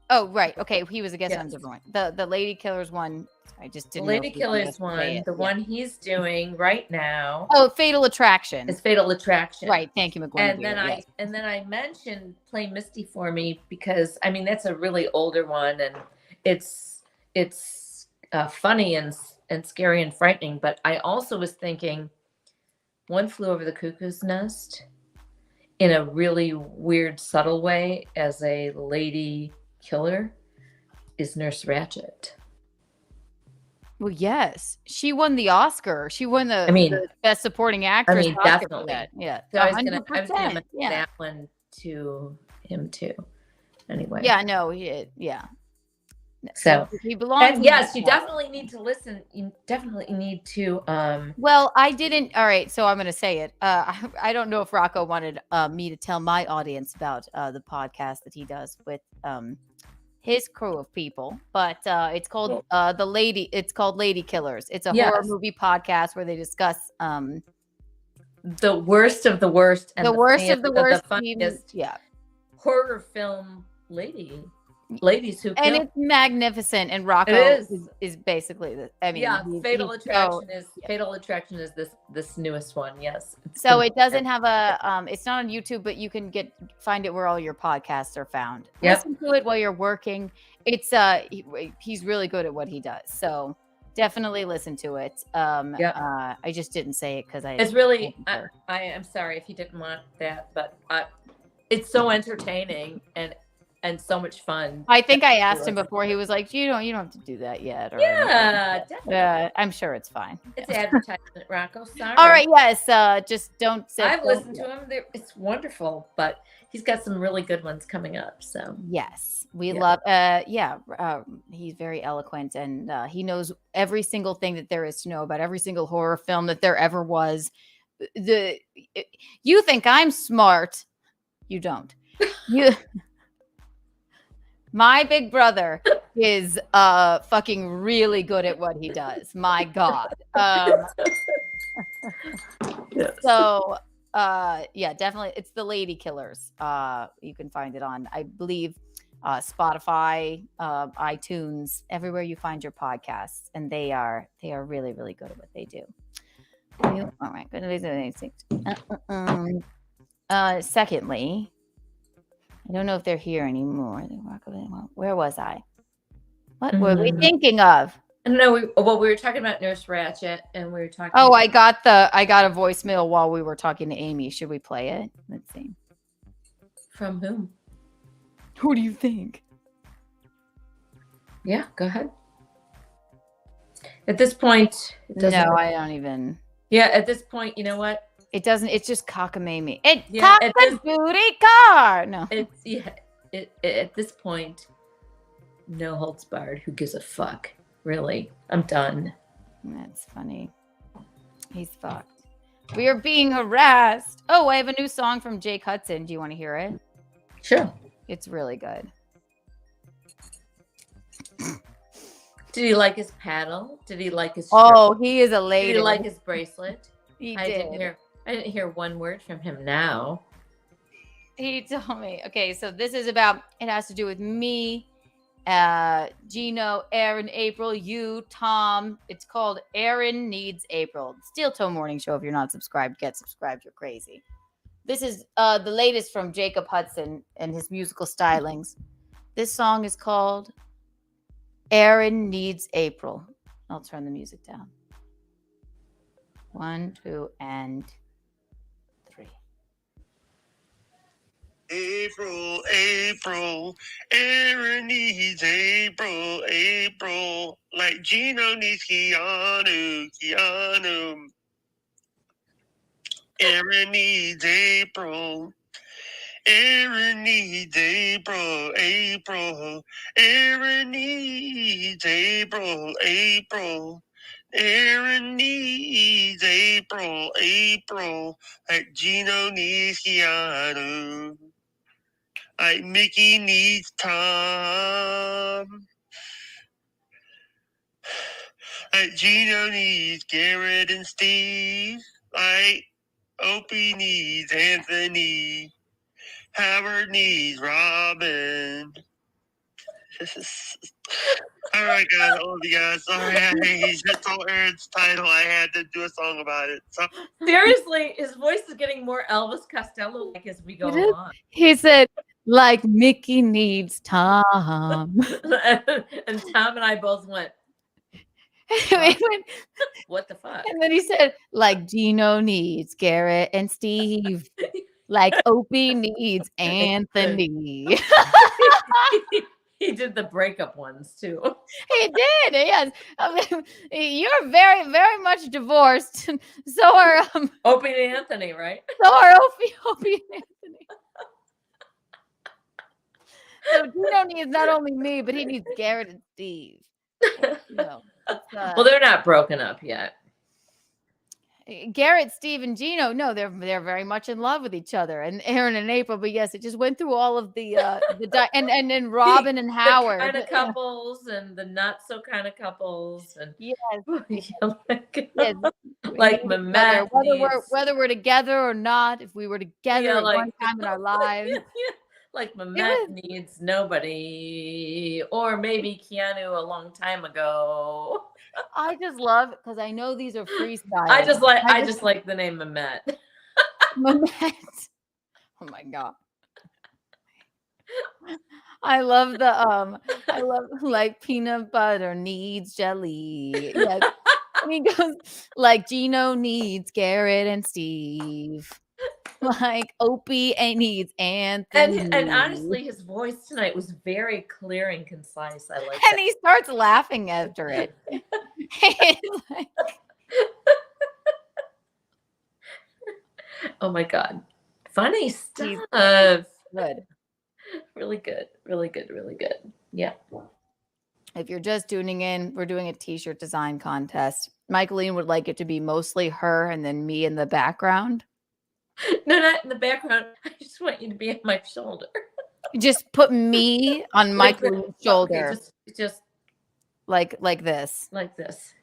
Oh, right. Okay, he was a guest on a different one. The Lady Killers one. I just didn't. The Lady Killers one. The one he's doing right now. Oh, Fatal Attraction. It's Fatal Attraction. Right. Thank you, McGuire. And then I mentioned Play Misty for Me because I mean that's a really older one and it's funny and scary and frightening. But I also was thinking, One Flew Over the Cuckoo's Nest, in a really weird, subtle way, as a lady killer, is Nurse Ratchet. Well, yes, she won the Oscar. She won the Best Supporting Actress. Oscar definitely. Yeah, So I was gonna mention 100%. that one to him too. Anyway. Yeah. No. Yeah. So he belongs. And yes, you definitely need to listen. You definitely need to. Well, I didn't. All right, so I'm going to say it. I don't know if Rocco wanted me to tell my audience about the podcast that he does with his crew of people, but it's called It's called Lady Killers. It's a horror movie podcast where they discuss the worst of the worst and the worst of the worst. Funniest horror film ladies who and kill. It's magnificent, and Rocco is basically the. I mean, Fatal Attraction is this newest one. Yes. So it doesn't have a it's not on YouTube, but you can find it where all your podcasts are found. Listen to it while you're working. It's he's really good at what he does. So definitely listen to it. I just didn't say it because it's really I am sorry if you didn't want that, but it's so entertaining and so much fun. I think I asked him before. He was like, you don't have to do that yet. Or Definitely. I'm sure it's fine. It's advertisement, Rocco. Sorry. All right. Yes. Just don't say. I've listened to him. It's wonderful, but he's got some really good ones coming up. So yes, we love. He's very eloquent, and he knows every single thing that there is to know about every single horror film that there ever was. You think I'm smart? You don't. My big brother is fucking really good at what he does. My God. So definitely it's the Lady Killers. You can find it on, I believe, Spotify, iTunes, everywhere you find your podcasts, and they are really, really good at what they do. All right. Secondly, I don't know if they're here anymore. Where was I? What were we thinking of? No, we were talking about Nurse Ratchet, and we were talking. Oh, I got a voicemail while we were talking to Amy. Should we play it? Let's see. From whom? Who do you think? Yeah, go ahead. At this point, no, I don't even. Yeah, at this point, you know what? It doesn't. It's just cockamamie. Booty car. No. At this point, no holds barred. Who gives a fuck? Really, I'm done. That's funny. He's fucked. We are being harassed. Oh, I have a new song from Jake Hudson. Do you want to hear it? Sure. It's really good. Did he like his paddle? Did he like his? Oh, he is elated. Did he like his bracelet? He I did. didn't hear one word from him now. He told me. Okay, so this is about. It has to do with me, Gino, Aaron, April, you, Tom. It's called Aaron Needs April. Steel Toe Morning Show. If you're not subscribed, get subscribed. You're crazy. This is the latest from Jacob Hudson and his musical stylings. This song is called Aaron Needs April. I'll turn the music down. 1, 2, and 3. April, April, Aaron needs April, April, like Gino needs Keanu, Keanu. Aaron needs April. Aaron needs April, April. Aaron needs April, April. Aaron needs April, April. Like Gino needs Keanu. Like Mickey needs Tom. Like Gino needs Garrett and Steve. Like Opie needs Anthony. Howard needs Robin. All right, guys. I love you guys. Sorry, I just told Aaron's title. I had to do a song about it. So. Seriously, his voice is getting more Elvis Costello like as we go along. He said, like Mickey needs Tom. And Tom and I both went, what the fuck? And then he said, like Gino needs Garrett and Steve. Like Opie needs Anthony. He did the breakup ones too. He did, yes. I mean, you're very, very much divorced. So are Opie and Anthony, right? So are Opie and Anthony. So Gino needs not only me, but he needs Garrett and Steve. No, well, they're not broken up yet. Garrett, Steve, and Gino, no, they're very much in love with each other, and Aaron and April. But yes, it just went through all of the and then Robin and Howard, the kind of couples and the not so kind of couples, and yes, like Mehmet, whether we're together or not, if we were together at one time in our lives. Like Mehmet needs nobody, or maybe Keanu a long time ago. I just love because I know these are freestyle. I just like the name Mehmet. Mehmet. Oh my god. I love like peanut butter needs jelly. Yes. And he goes like Gino needs Garrett and Steve. Like Opie and needs Anthony. And honestly, his voice tonight was very clear and concise. I like and he starts laughing after it. Like, oh my god. Funny stuff. Good. Really good. Really good. Really good. Yeah. If you're just tuning in, we're doing a t-shirt design contest. Michaeline would like it to be mostly her and then me in the background. No, not in the background. I just want you to be on my shoulder. Just put me on Michaeline's shoulder. Okay, just like this. Like this.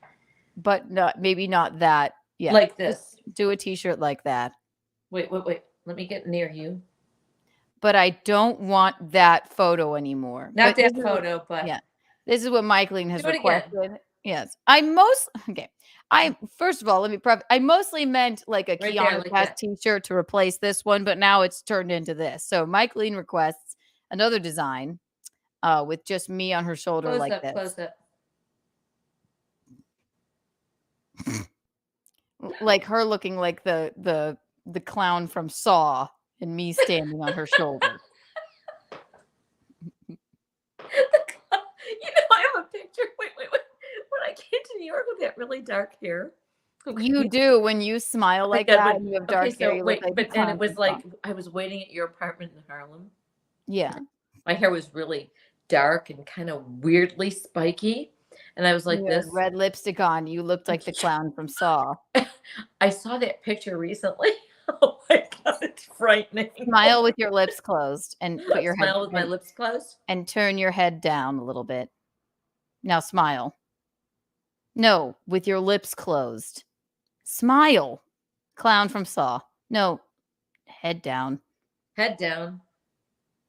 But maybe not that. Yeah. Like this. Just do a t-shirt like that. Wait. Let me get near you. But I don't want that photo anymore. Not that photo, but yeah. This is what Michaeline has requested. Yes. First of all, let me preface. I mostly meant like a Keanu Cast t-shirt to replace this one, but now it's turned into this. So Michaeline requests another design with just me on her shoulder this. Close up. Like her looking like the clown from Saw and me standing on her shoulder. I have a picture. Wait. When I came to New York with that really dark hair. Okay. You do when you smile like that and you have dark hair. And it was like I was waiting at your apartment in Harlem. Yeah. My hair was really dark and kind of weirdly spiky. and I was like You had this. red lipstick on. You looked like the clown from Saw. I saw that picture recently. Oh my god, it's frightening. Smile with your lips closed and put your head Smile with my lips closed. and turn your head down a little bit. Now smile. No, with your lips closed. Smile. Clown from Saw. No, head down. Head down.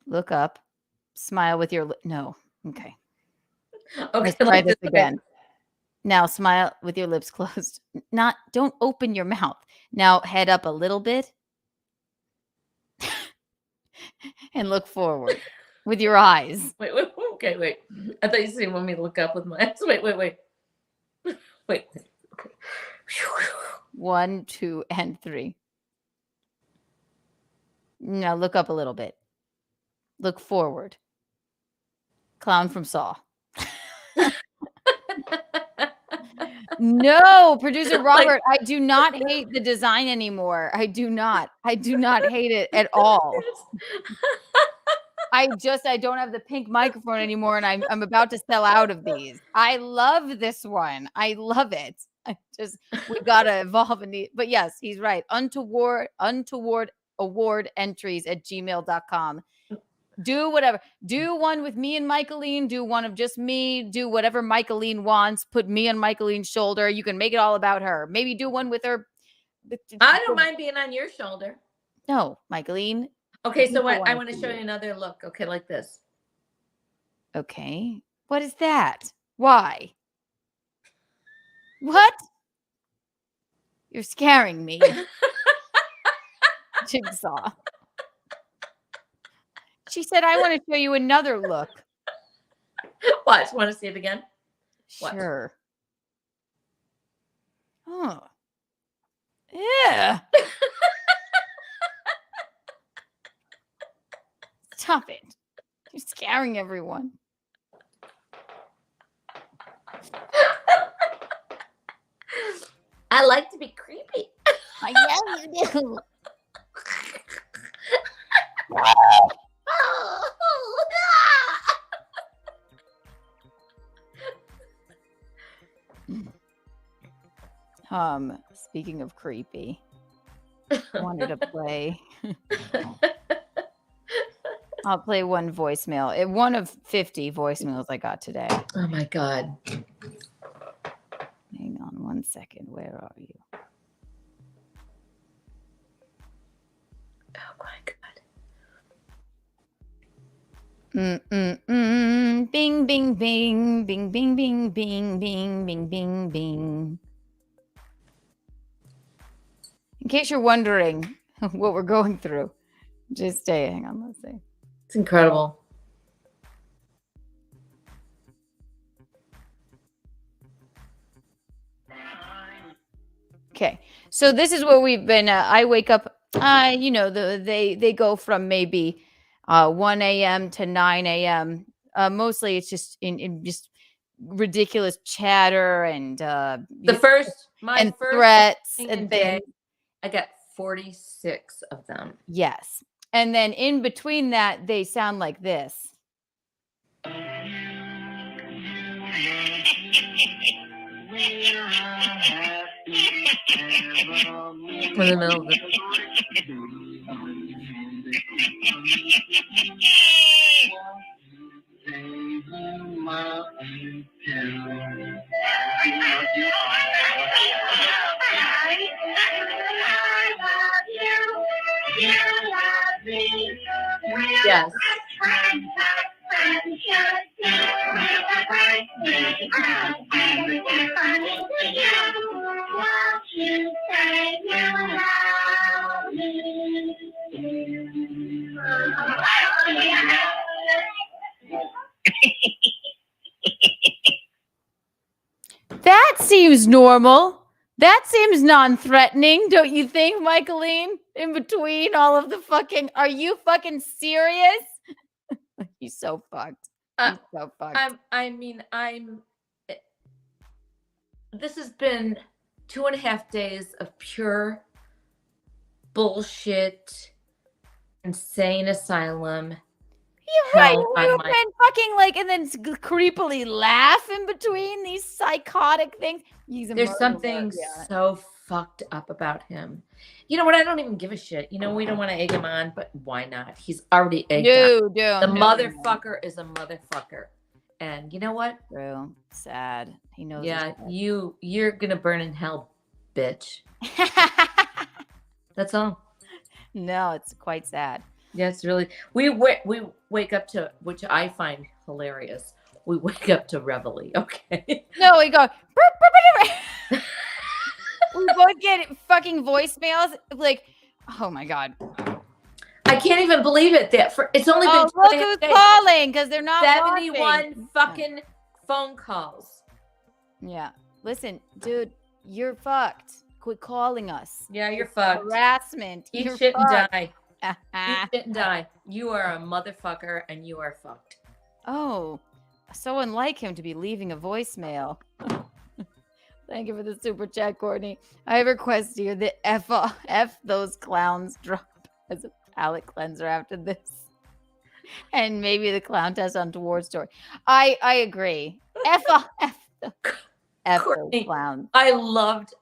Look up. Smile with your no. Okay. Okay, Let's try like this this again. Now smile with your lips closed. Don't open your mouth. Now head up a little bit. And look forward with your eyes. Wait. Okay, wait. I thought you said you want me to look up with my eyes. Wait. Wait. 1, 2, and 3. Now look up a little bit. Look forward. Clown from Saw. No, producer Robert, I do not hate the design anymore. I do not hate it at all. I don't have the pink microphone anymore, and I'm about to sell out of these. I love this one. I love it. We gotta evolve but yes, he's right. Untoward award entries at gmail.com. Do whatever. Do one with me and Michaeline. Do one of just me. Do whatever Michaeline wants. Put me on Michaeline's shoulder. You can make it all about her. Maybe do one with her. I don't mind being on your shoulder. No, Michaeline. Okay, so I want to show you another look. Okay, like this. Okay. What is that? Why? What? You're scaring me. Jigsaw. She said, I want to show you another look. Watch. Want to see it again? Sure. Oh. Yeah. Stop it. You're scaring everyone. I like to be creepy. Yeah, you do. Speaking of creepy, I wanted to play. I'll play one voicemail. One of 50 voicemails I got today. Oh my god. Hang on 1 second. Where are you? Oh my god. Bing, bing, bing, bing, bing, bing, bing, bing, bing, bing, bing. In case you're wondering what we're going through, just stay. Hang on, let's see. It's incredible. Okay, so this is where we've been. I wake up. They go from maybe 1 a.m. to 9 a.m. Mostly it's just in just ridiculous chatter and first threats thing and in day, things. I got 46 of them. Yes. And then in between that, they sound like this. In the middle of Yes. That seems normal. That seems non-threatening, don't you think, Michaeline? In between all of the fucking... Are you fucking serious? He's so fucked. He's so fucked. This has been 2.5 days of pure bullshit, insane asylum. You're right. hell on You've my been fucking like, and then creepily laugh in between these psychotic things. He's a There's murderer. something Yeah. so fucked up about him. You know what? I don't even give a shit. You know, we don't want to egg him on, but why not? He's already egged on. The motherfucker is a motherfucker. And you know what? True. Sad. He knows. Yeah, you're gonna burn in hell, bitch. That's all. No, it's quite sad. Yeah, it's really. We wake up to, which I find hilarious. We wake up to reveille. Okay. No, we go. We both get fucking voicemails. Like, oh my god. I can't even believe it. It's only been look who's calling because they're not 71 watching. fucking phone calls. Yeah. Listen, dude, you're fucked. Quit calling us. Yeah, you're fucked. Harassment. Eat You're shit and fucked. die. Eat shit and die. You are a motherfucker and you are fucked. Oh, so unlike him to be leaving a voicemail. Thank you for the super chat, Courtney. I request here the F those clowns drop as a palate cleanser after this. And maybe the clown test on Untoward story. I agree. F those clowns. I loved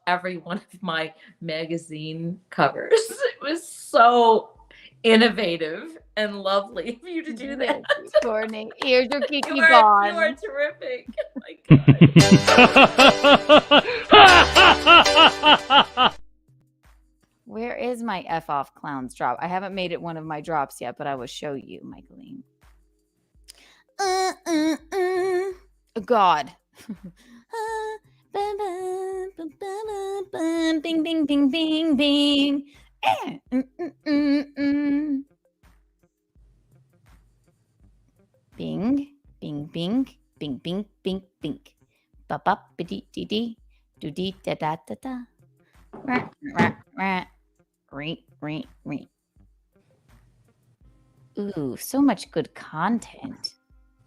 every one of my magazine covers. It was so innovative and lovely of you to do that. Courtney, here's your Kiki You are Bond. terrific. Oh my God. Where is my F off clowns drop? I haven't made it one of my drops yet, but I will show you, Michaeline. Oh, God. Bing, bing, bing, bing, bing. Bing, bing, bing, bing, bing, bing, bing. Ba ba ba dee dee dee, do dee da da da da. Rah, rah, rah. Ring, ring, ring. Ooh, so much good content.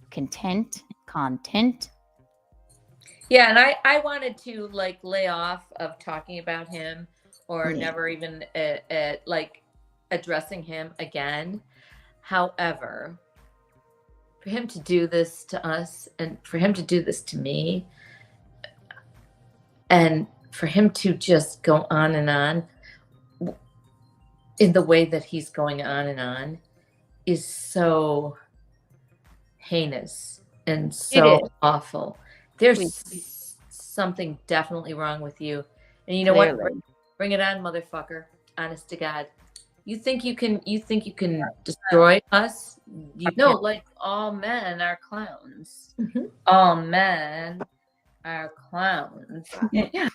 Content. Yeah, and I wanted to like lay off of talking about him or never even like addressing him again. However, for him to do this to us and for him to do this to me and for him to just go on and on in the way that he's going on and on is so heinous and so awful. There's something definitely wrong with you. And you know what? Bring it on, motherfucker. Honest to God. You think you can destroy us? Like all men are clowns. All men are clowns. Yeah.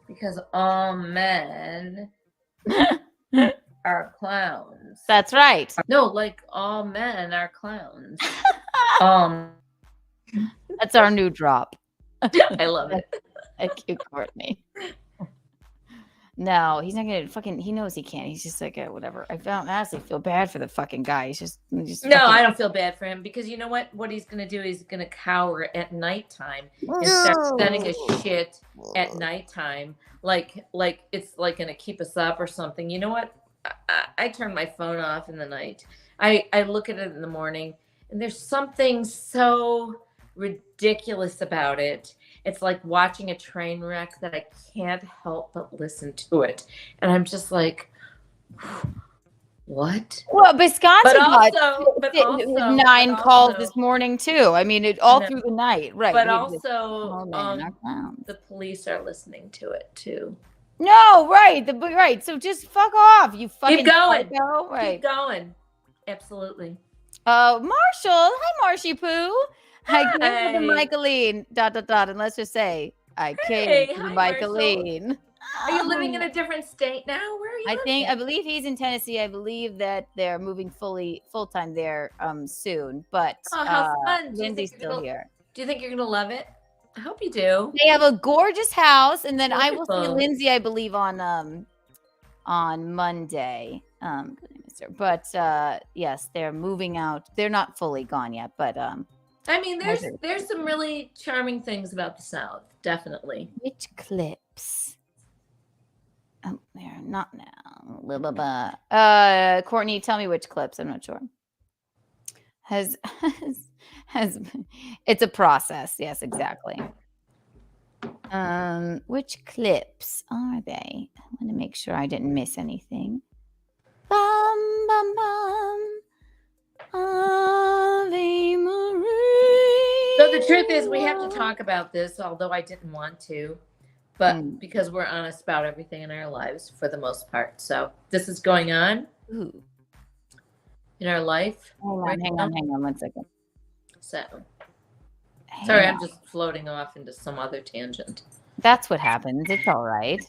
Because all men are clowns. That's right. No, like all men are clowns. That's our new drop. I love it. Thank you, Courtney. No, he's not gonna fucking. He knows he can't. He's just like whatever. I honestly feel bad for the fucking guy. He's just no. I don't feel bad for him because you know what? What he's gonna do? He's gonna cower at nighttime and start sending us shit at nighttime. Like it's like gonna keep us up or something. You know what? I turn my phone off in the night. I look at it in the morning, and there's something so ridiculous about it. It's like watching a train wreck that I can't help but listen to it. And I'm just like, what? Well, Wisconsin got but also 9 calls this morning too. I mean, it all through the night, right? But also, the police are listening to it too. No, right, right. So just fuck off, you fucking keep going. Psycho. Right. Keep going. Absolutely. Marshall, hi, Marshy Poo. I came to Michaeline. ... And let's just say I came to Michaeline. Are you living in a different state now? Where are you? I believe he's in Tennessee. I believe that they're moving full time there soon. But how fun! Lindsay's still here. Do you think you're gonna love it? I hope you do. They have a gorgeous house, and then I will see Lindsay, I believe, on Monday. But yes, they're moving out. They're not fully gone yet, but I mean, there's some really charming things about the South, definitely. Which clips? Oh, they're not now. Blah, blah, blah. Courtney, tell me which clips. I'm not sure. has it's a process. Yes, exactly. Which clips are they? I want to make sure I didn't miss anything. Bum bum bum. Ave Maria. So the truth is, we have to talk about this, although I didn't want to, but because we're honest about everything in our lives for the most part. So this is going on in our life. Hang on 1 second. So, sorry, I'm just floating off into some other tangent. That's what happens. It's all right.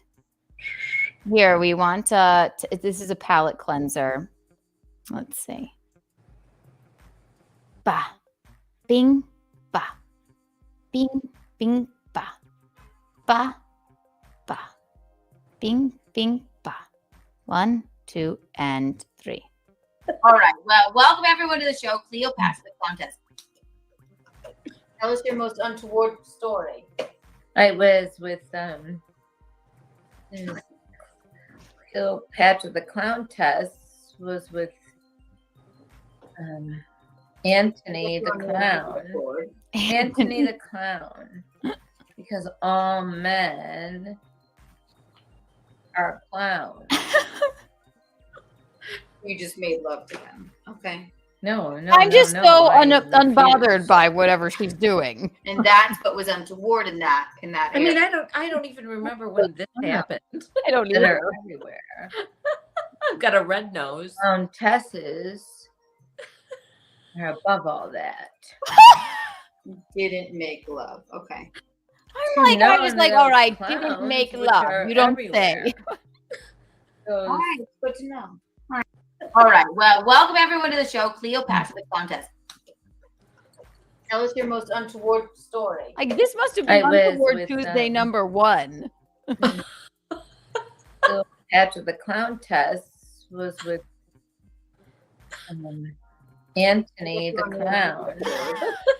Here, we want this is a palate cleanser. Let's see. Ba. Bing. Ba. Bing. Bing. Ba. Ba. Ba. Bing. Bing. Ba. 1, 2, and 3. All right. Well, welcome everyone to the show. Cleopatra the Countess. Tell us your most untoward story. I was with Cleopatra the Countess was with Anthony the Clown. Anthony the Clown. Because all men are clowns. You just made love to them. Okay. No. I'm just so unbothered by whatever she's doing. And that's what was untoward in that I mean, I don't even remember when this happened. I don't That either. are everywhere. I've got a red nose. Countesses are above all that. Didn't make love. Okay. I'm like, I was like, all right, didn't clowns, make which love. are You don't everywhere. say. Those- All right, good to know. All right. Well, welcome everyone to the show, Cleopatra the Countess. Tell us your most untoward story. Like this must have been I was untoward with, Tuesday number 1. Cleopatra the Countess was with Anthony the Clown.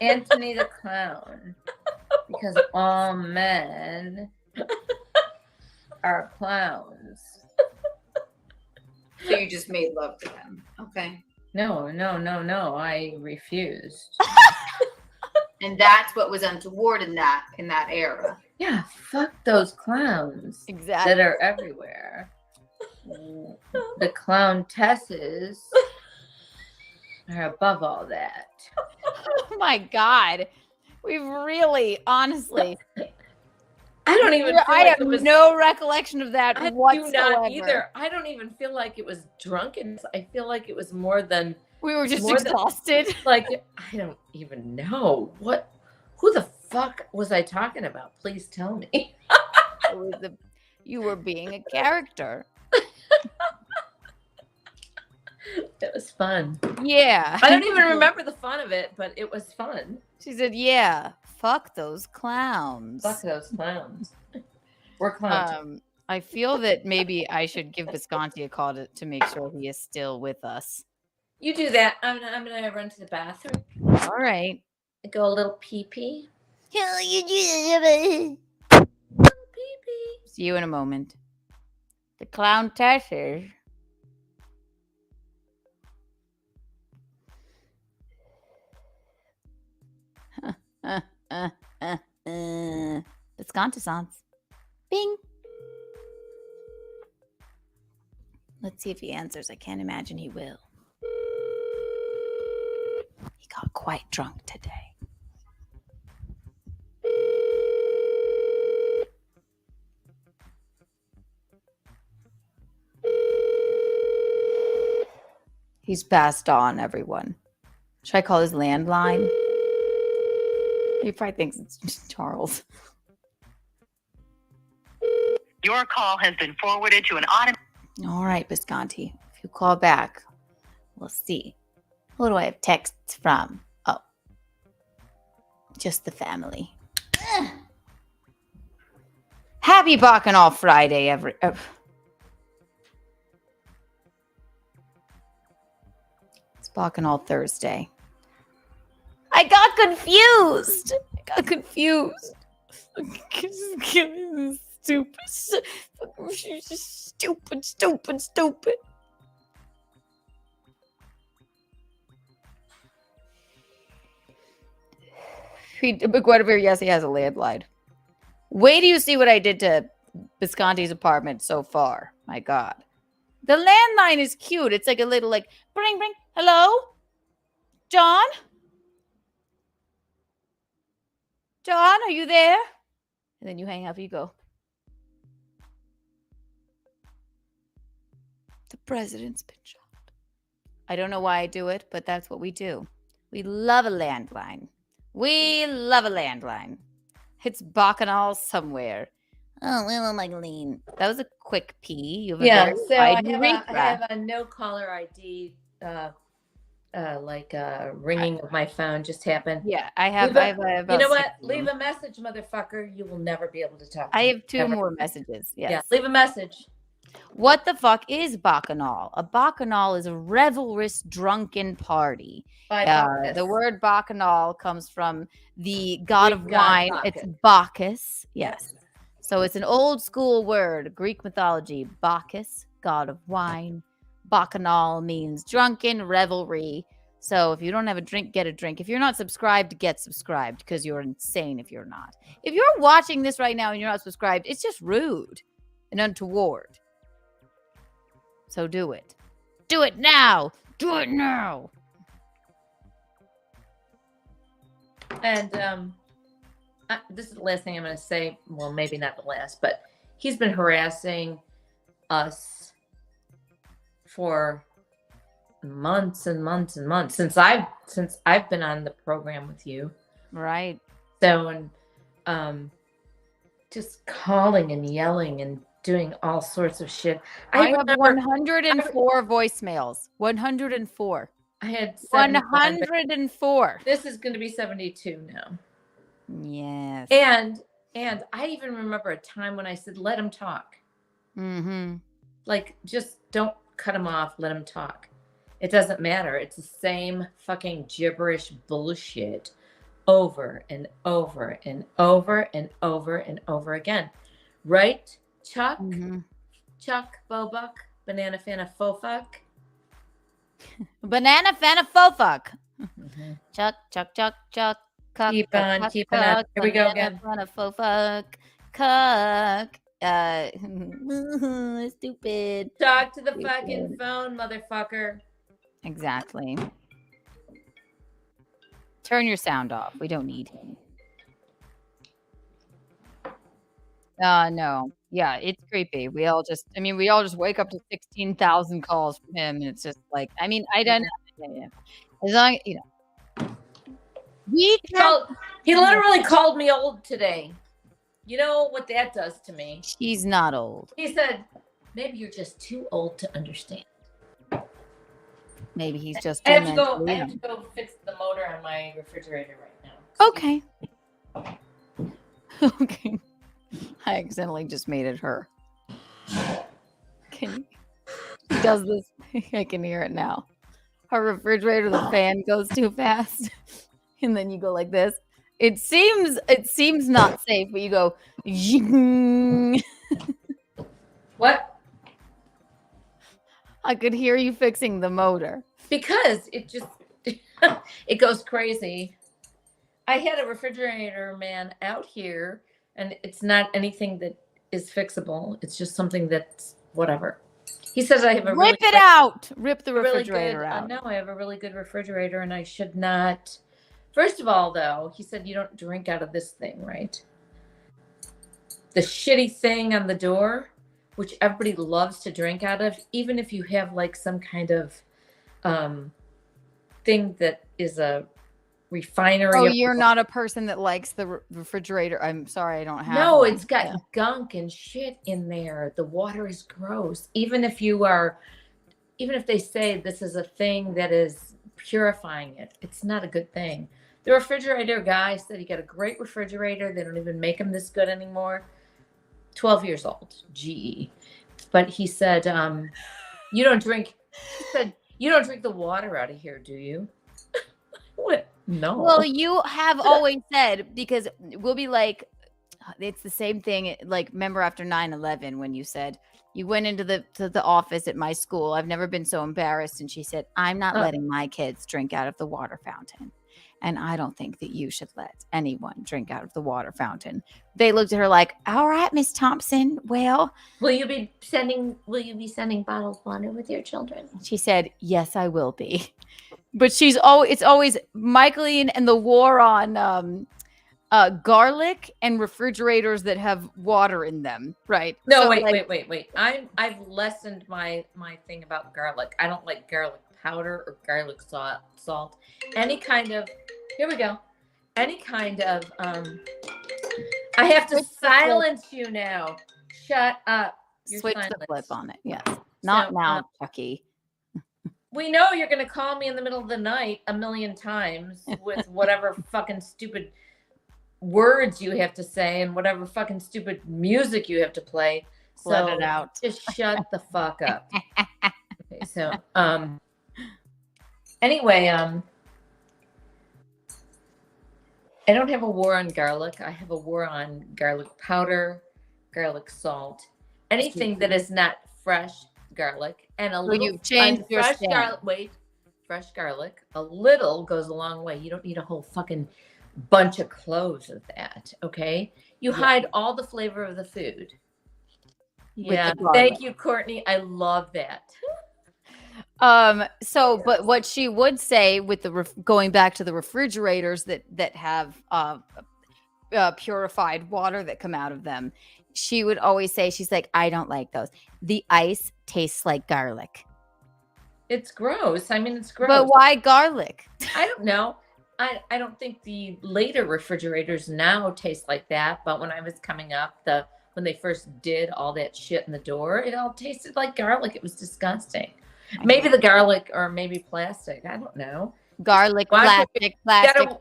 Anthony the Clown. Because all men are clowns. So you just made love to them. Okay. No. I refused. And that's what was untoward in that era. Yeah, fuck those clowns. Exactly. That are everywhere. The clowntesses are above all that. Oh my God. We've really, honestly. I don't even feel I like have it was, no recollection of that I whatsoever. do not either. I don't even feel like it was drunkenness. I feel like it was more than We were just more than- exhausted. like I don't even know who the fuck was I talking about? Please tell me. You were being a character. It was fun. Yeah. I don't even remember the fun of it, but it was fun. She said, yeah, fuck those clowns. Fuck those clowns. We're clowns. I feel that maybe I should give Visconti a call to make sure he is still with us. You do that. I'm gonna run to the bathroom. All right. Go a little pee-pee. See you in a moment. The clown tasher. Visconti-sans. Bing. Let's see if he answers. I can't imagine he will. He got quite drunk today. He's passed on, everyone. Should I call his landline? He probably thinks it's just Charles. Your call has been forwarded to an automated. All right, Visconti. If you call back, we'll see. Who do I have texts from? Oh, just the family. Happy Bacchanal Friday, It's Bacchanal Thursday. I got confused. Stupid. Guinevere, yes, he has a landline. Wait till you see what I did to Visconti's apartment so far. My God. The landline is cute. It's like a little like, bring. Hello? John? John, are you there? And then you hang up, you go. The president's been shot. I don't know why I do it, but that's what we do. We love a landline. We love a landline. It's Bacchanal somewhere. Oh, little Magdalene. That was a quick pee. You have a very So I wide urethra. have a no caller ID, ringing of my phone just happened. Yeah, I have. You know what? Leave a message, motherfucker. You will never be able to talk. I have two more messages. Yes. Yeah, leave a message. What the fuck is Bacchanal? A Bacchanal is a revelrous drunken party. The word Bacchanal comes from the god of wine. It's Bacchus. Yes. So it's an old school word, Greek mythology. Bacchus, god of wine. Bacchanal means drunken revelry. So if you don't have a drink, get a drink. If you're not subscribed, get subscribed because you're insane if you're not. If you're watching this right now and you're not subscribed, it's just rude and untoward. So do it. Do it now. Do it now. And this is the last thing I'm going to say. Well, maybe not the last, but he's been harassing us for months and months and months since I've been on the program with you. Right. So, and just calling and yelling and doing all sorts of shit. I have 104 voicemails. 104. I had 104. This is going to be 72 now. Yes. And I even remember a time when I said, let him talk. Mm-hmm. Like, just don't cut him off. Let him talk. It doesn't matter. It's the same fucking gibberish bullshit over and over and over and over and over again. Right, Chuck? Mm-hmm. Chuck, Bobuck, Banana Fana Fofuck. Banana Fana Fofuck. Mm-hmm. Chuck. Keep on. Here we go again. Fana Fofuck. Cuck. Stupid. Talk to the fucking phone, motherfucker. Exactly. Turn your sound off. We don't need him. No. Yeah, it's creepy. We all just wake up to 16,000 calls from him. And it's just like, I mean, I don't know. As long, he literally called me old today. You know what that does to me? He's not old. He said, maybe you're just too old to understand. Maybe he's just. I have to go fix the motor on my refrigerator right now. Okay. Okay. I accidentally just made it her. He does this. I can hear it now. Her refrigerator, the fan goes too fast, and then you go like this. It seems not safe, but you go. What? I could hear you fixing the motor. Because it just it goes crazy. I had a refrigerator man out here, and it's not anything that is fixable. It's just something that's whatever. He says I have a Rip the refrigerator out. No, I have a really good refrigerator, and I should not. First of all, though, he said you don't drink out of this thing, right? The shitty thing on the door, which everybody loves to drink out of, even if you have like some kind of thing that is a refinery. Oh, you're not a person that likes the refrigerator. I'm sorry, I don't have. No, one. It's got gunk and shit in there. The water is gross. Even if they say this is a thing that is purifying it, it's not a good thing. The refrigerator guy said he got a great refrigerator. They don't even make them this good anymore. 12 years old, GE. But he said, you don't drink. He said, you don't drink the water out of here, do you? What? No. Well, you have always said, because we'll be like, it's the same thing. Like, remember after 9/11 when you said you went into the office at my school. I've never been so embarrassed. And she said, I'm not letting my kids drink out of the water fountain. and I don't think that you should let anyone drink out of the water fountain. They looked at her like, all right, Miss Thompson, well. Will you be sending bottled water with your children? She said, yes, I will be. But it's always Michaeline and the war on garlic and refrigerators that have water in them, right? No, So, wait. I've lessened my thing about garlic. I don't like garlic powder or garlic salt. Any kind of I have to silence you now. Shut up. You're switch silent. the flip on it. Yes. Not now, Chucky. We know you're going to call me in the middle of the night a million times with whatever fucking stupid words you have to say and whatever fucking stupid music you have to play. Let it out. Just shut the fuck up. Okay, so anyway, I don't have a war on garlic. I have a war on garlic powder, garlic salt, anything that is not fresh garlic, and a little. You've changed your fresh stand. garlic. Wait, fresh garlic. A little goes a long way. You don't need a whole fucking bunch of cloves of that. Okay, you hide all the flavor of the food. Yeah, thank you, Courtney. I love that. But what she would say with the going back to the refrigerators that have purified water that come out of them, she would always say, she's like, I don't like those. The ice tastes like garlic. It's gross. I mean, it's gross. But why garlic? I don't know. I don't think the later refrigerators now taste like that. But when I was coming up, when they first did all that shit in the door, it all tasted like garlic. It was disgusting. Maybe the garlic or maybe plastic. I don't know. Garlic, plastic.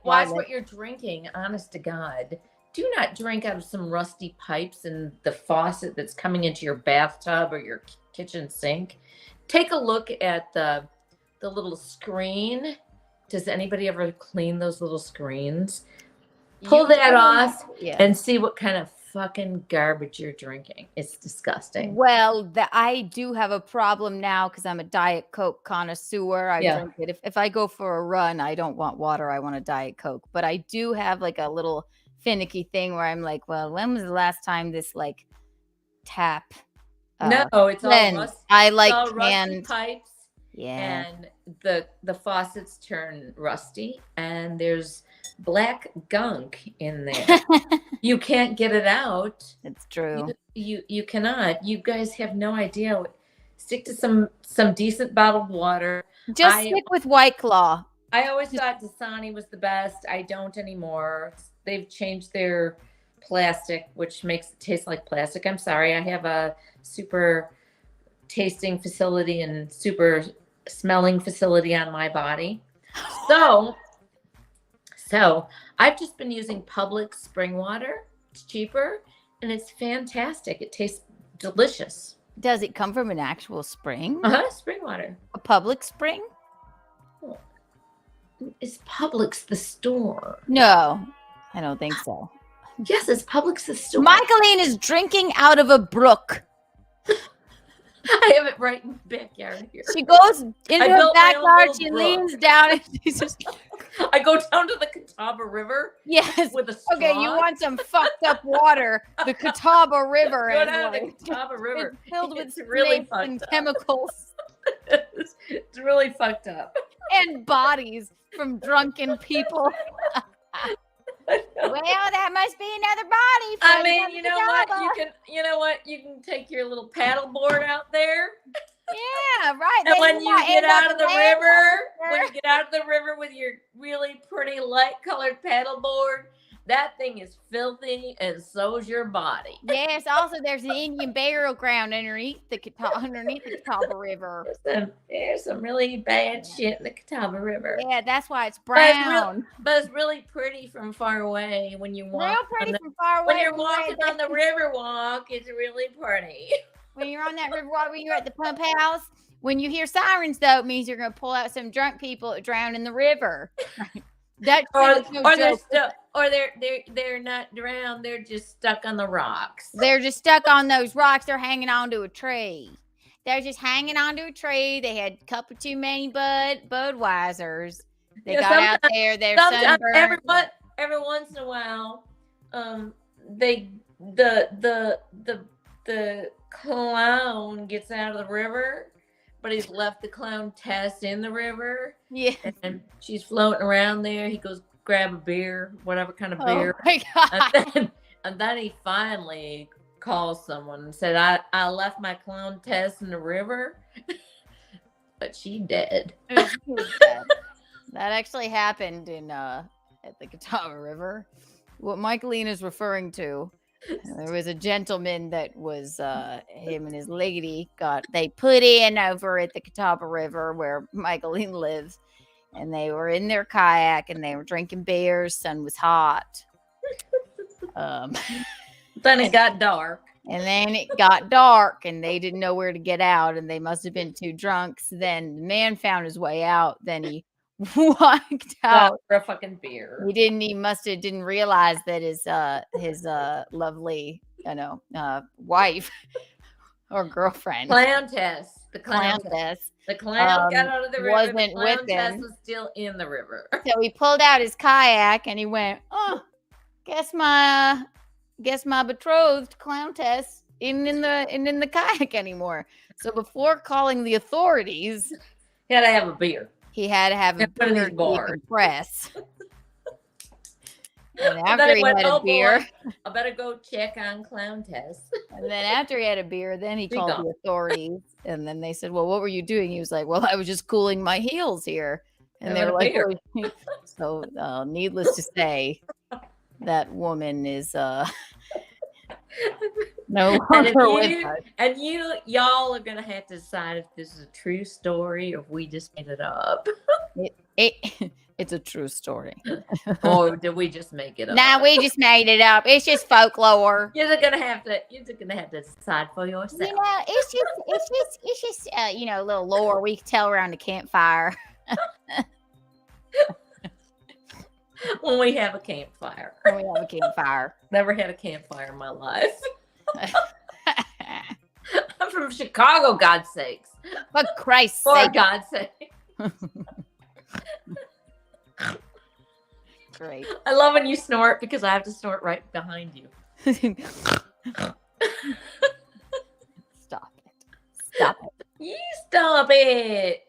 Watch what you're drinking. Honest to God. Do not drink out of some rusty pipes and the faucet that's coming into your bathtub or your kitchen sink. Take a look at the little screen. Does anybody ever clean those little screens? Pull that off and see what kind of fucking garbage you're drinking. It's disgusting. Well, I do have a problem now because I'm a Diet Coke connoisseur. I drink it. If I go for a run, I don't want water. I want a Diet Coke. But I do have like a little finicky thing where I'm like, well, when was the last time this like tap? No, it's all cleansed? I like all rusty canned pipes. Yeah. And the faucets turn rusty and there's black gunk in there. You can't get it out. It's true. You cannot. You guys have no idea. Stick to some decent bottled water. Just stick with White Claw. I always thought Dasani was the best. I don't anymore. They've changed their plastic, which makes it taste like plastic. I'm sorry. I have a super tasting facility and super smelling facility on my body. So I've just been using Public spring water. It's cheaper and it's fantastic. It tastes delicious. Does it come from an actual spring? Spring water. A Public spring? Is Publix the store? No, I don't think so. Yes, it's Publix the store. Michaeline is drinking out of a brook. I have it right in the backyard here. She goes into her backyard, she leans down, and she's just... I go down to the Catawba River. Yes. With a straw. Okay, you want some fucked up water. The Catawba River. Go down to the Catawba River. It's filled with really snakes and up. chemicals. It's really fucked up. And bodies from drunken people. Well, that must be another body. I mean, you know what? You can take your little paddle board out there. Yeah, right. And when you get out of the river with your really pretty light colored paddle board, that thing is filthy, and so's your body. Yes. Also, there's an Indian burial ground underneath the Catawba River. There's some really bad shit in the Catawba River. Yeah, that's why it's brown. But it's really pretty from far away when you walk. Real pretty from far away. When you're walking on the river walk, it's really pretty. When you're on that river walk, when you're at the pump house, when you hear sirens, though, it means you're going to pull out some drunk people that drown in the river. They're not drowned. They're just stuck on the rocks. They're just stuck on those rocks. They're hanging onto a tree. They're just hanging onto a tree. They had a couple too many Budweisers. They got out there. They're sometimes sunburned. every once in a while, the clown gets out of the river, but he's left the clown Tess in the river. Yeah. And she's floating around there. He goes grab a beer, whatever kind of beer. Oh my God. And then he finally calls someone and said, I left my clown Tess in the river, but she dead. She was dead. That actually happened in at the Catawba River. What Michaeline is referring to, there was a gentleman that was him and his lady they put in over at the Catawba River where Michaeline lives, and they were in their kayak and they were drinking beers. Sun was hot. Then it got dark. And then it got dark and they didn't know where to get out, and they must have been too drunk. So then the man found his way out. Then he walked out for a fucking beer. He didn't realize that his lovely, wife or girlfriend, Clown Tess. The clown got out of the river. Wasn't the clown with Tess him. was still in the river. So he pulled out his kayak and he went, "Oh, guess my betrothed Clown Tess isn't in the kayak anymore." So before calling the authorities, he had to have a beer. He had to have a beer to decompress. And after he had a beer, I better go check on Clown Tess. And then after he had a beer, then he called the authorities. And then they said, "Well, what were you doing?" He was like, "Well, I was just cooling my heels here." And they were like, "So, needless to say, that woman is no longer with us." And y'all are gonna have to decide if this is a true story or if we just made it up. It's a true story. Or did we just make it up? Nah, we just made it up. It's just folklore. You're just gonna have to decide for yourself. It's just a little lore we can tell around the campfire. When we have a campfire. Never had a campfire in my life. I'm from Chicago, God's sakes. For Christ's For sake. God's sake. Great. I love when you snort because I have to snort right behind you. Stop it. You stop it.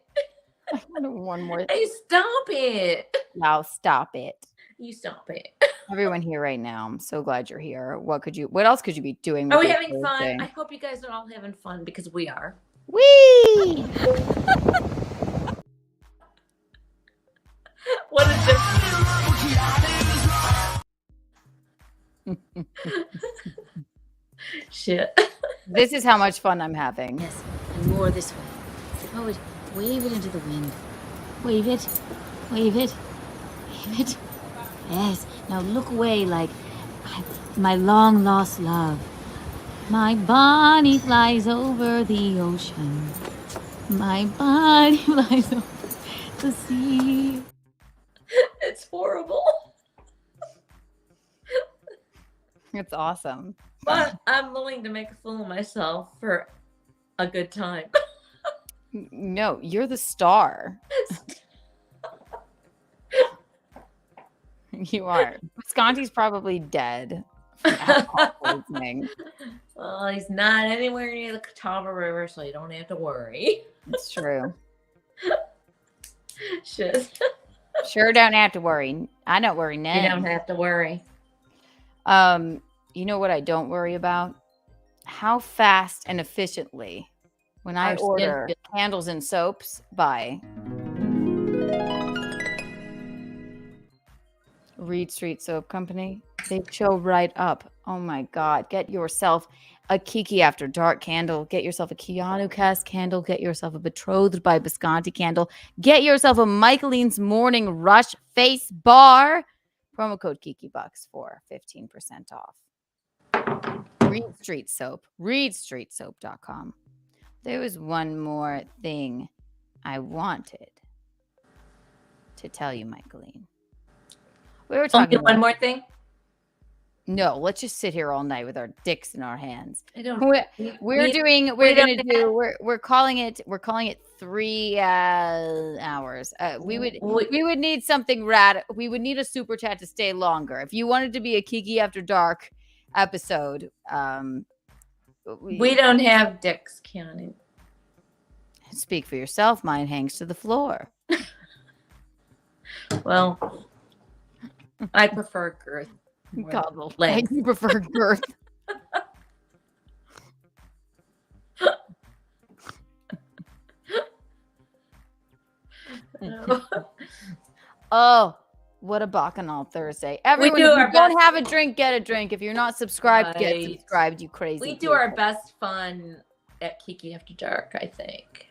I want one more. Hey, stop it. No, stop it. You stop it. Everyone here right now, I'm so glad you're here. What else could you be doing? Are with we your having fun? Thursday? I hope you guys are all having fun because we are. Whee! What a difference. Shit. This is how much fun I'm having. Yes, and more this way. Throw it, wave it into the wind. Wave it, wave it, wave it. Yes, now look away like my long lost love. My body flies over the ocean. My body flies over the sea. It's horrible. It's awesome. But I'm willing to make a fool of myself for a good time. No, you're the star. You are. Visconti's probably dead from alcohol poisoning. Well, he's not anywhere near the Catawba River, so you don't have to worry. It's true. Shit. Sure don't have to worry. I don't worry now. You don't have to worry. You know what I don't worry about? How fast and efficiently when I order candles and soaps by Reed Street Soap Company, they show right up. Oh my God. Get yourself a Kiki After Dark candle. Get yourself a Keanu Cast candle. Get yourself a Betrothed by Visconti candle. Get yourself a Michaeline's Morning Rush face bar. Promo code KikiBucks for 15% off. Reed Street Soap. ReedStreetSoap.com. There was one more thing I wanted to tell you, Michaeline. We were talking one more thing? No, let's just sit here all night with our dicks in our hands. I don't. We're calling it 3 hours. We would need something radical. We would need a super chat to stay longer. If you wanted to be a Kiki After Dark episode, we don't have dicks, Keanu. Speak for yourself. Mine hangs to the floor. Well, I prefer girth. God, I prefer girth. Oh, what a Bacchanal Thursday. Everyone, if you don't have a drink, get a drink. If you're not subscribed, get subscribed, you crazy. We do our best fun at Kiki After Dark, I think.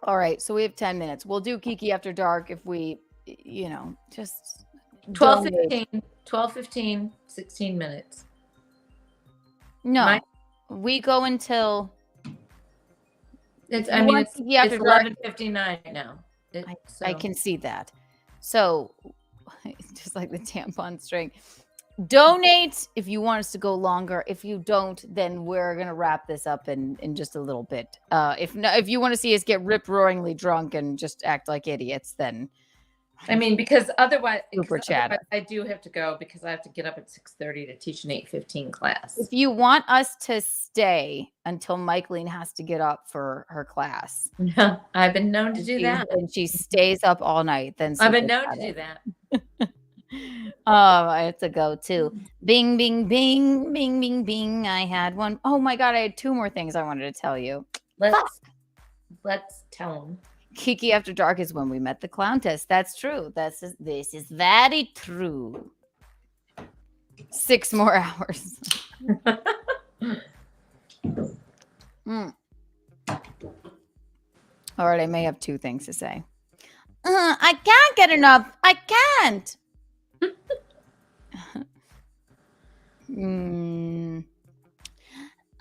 All right, so we have 10 minutes. We'll do Kiki After Dark if we, just 12:15, 16 minutes. No, we go until it's 11:59 now. I can see that. So, just like the tampon string. Donate if you want us to go longer. If you don't, then we're gonna wrap this up in just a little bit. If you want to see us get rip roaringly drunk and just act like idiots, then because otherwise I do have to go because I have to get up at 6:30 to teach an 8:15 class. If you want us to stay until Michaeline has to get up for her class, yeah, I've been known to do that, and she stays up all night. Then I've been known to do that. I have to go too. Bing, bing, bing, bing, bing, bing. I had one. Oh my God, I had 2 more things I wanted to tell you. Let's tell them. Kiki After Dark is when we met the clown test. That's true. This is very true. 6 more hours. All right, I may have 2 things to say. I can't get enough. I can't.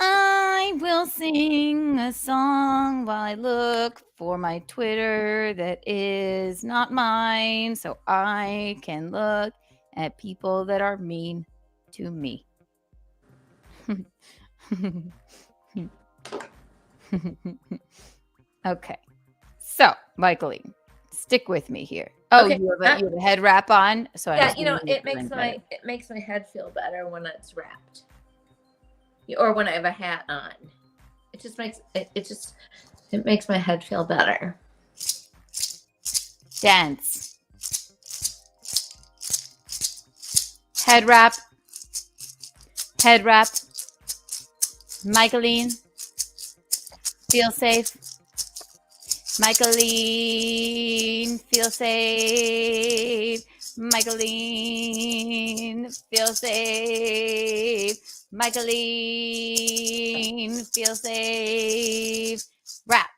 I will sing a song while I look for my Twitter that is not mine, so I can look at people that are mean to me. Okay, so Michaeline, stick with me here. Oh, okay. you have a head wrap on, so it makes my head feel better when it's wrapped, or when I have a hat on. It makes my head feel better. Dance. Head wrap. Head wrap. Michaeline. Feel safe. Michaeline, feel safe. Michaeline, feel safe. Michaeline, feel safe. Rap.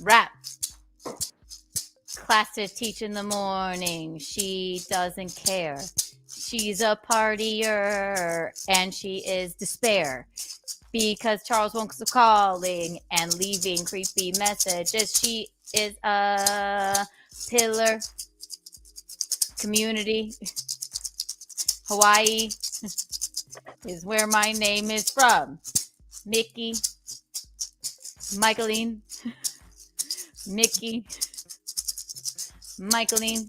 Rap. Class to teach in the morning. She doesn't care. She's a partier and she is despair. Because Charles won't calling and leaving creepy messages. She is a pillar. Community. Hawaii is where my name is from. Mickey. Michaeline. Mickey. Michaeline.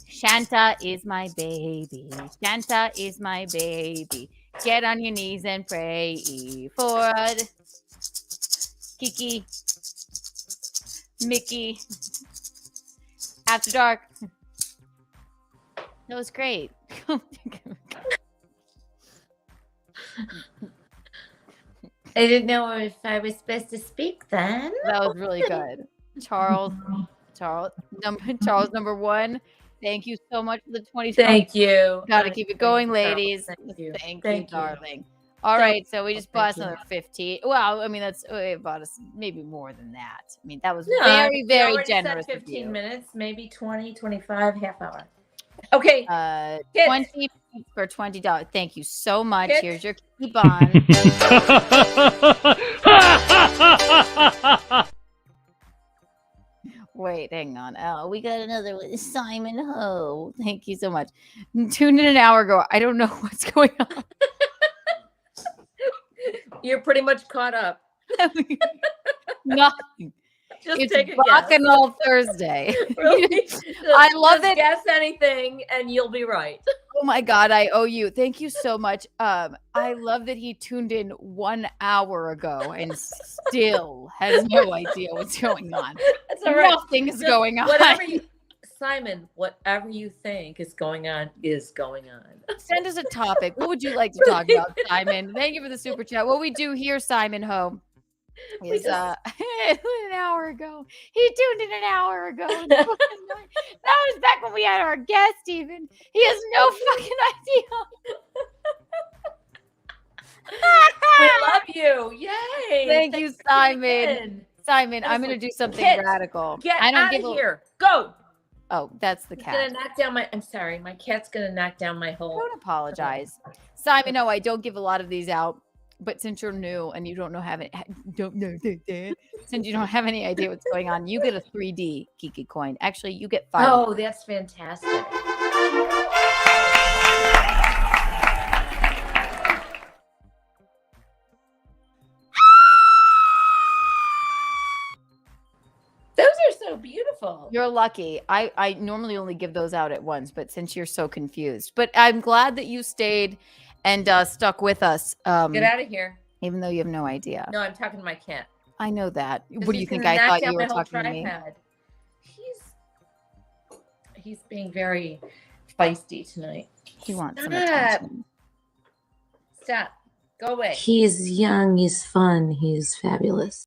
Shanta is my baby. Shanta is my baby. Get on your knees and pray for Kiki, Mickey, After Dark. That was great. I didn't know if I was supposed to speak then. That was really good. Charles number 1. Thank you so much for the 20. Thank you. Got to keep it going, ladies. Thank you. Thank you, darling. All right, so we just bought another 15. Well, I mean, it bought us maybe more than that. I mean, that was very, very generous. 15 minutes, maybe 20, 25, half hour. Okay. 20 for $20. Thank you so much. Kit. Here's your coupon. Wait. wait, hang on. Oh, we got another one. Simon Ho. Thank you so much. Tuned in an hour ago. I don't know what's going on. You're pretty much caught up. Nothing. Just It's take a Bacchanal Thursday. Really? I love Just it. Guess anything, and you'll be right. Oh my God, I owe you. Thank you so much. I love that he tuned in 1 hour ago and still has no idea what's going on. That's all right. Nothing is Just going on. Simon, whatever you think is going on is going on. Send us a topic. What would you like to talk about, Simon? Thank you for the super chat. What we do here, Simon Ho, is an hour ago. He tuned in an hour ago. That was back when we had our guest, even. He has no fucking idea. We love you. Yay. Thank you, Simon. Simon, I'm going to do something radical. Get I don't out give of here. Go. Oh, that's the He's cat. gonna knock down I'm sorry. My cat's going to knock down my whole. Don't apologize. Simon, no, I don't give a lot of these out. But since you're new and you since you don't have any idea what's going on, you get a 3D Kiki coin. Actually, you get 5. Oh, that's fantastic. Those are so beautiful. You're lucky. I normally only give those out at once, but since you're so confused. But I'm glad that you stayed and stuck with us. Get out of here. Even though you have no idea. No, I'm talking to my cat. I know that. 'Cause What do you he's think? gonna I knock thought down you were my whole talking to me. tripod. He's being very feisty tonight. He wants some Stop. attention. Stop. Go away. He's young, he's fun, he's fabulous.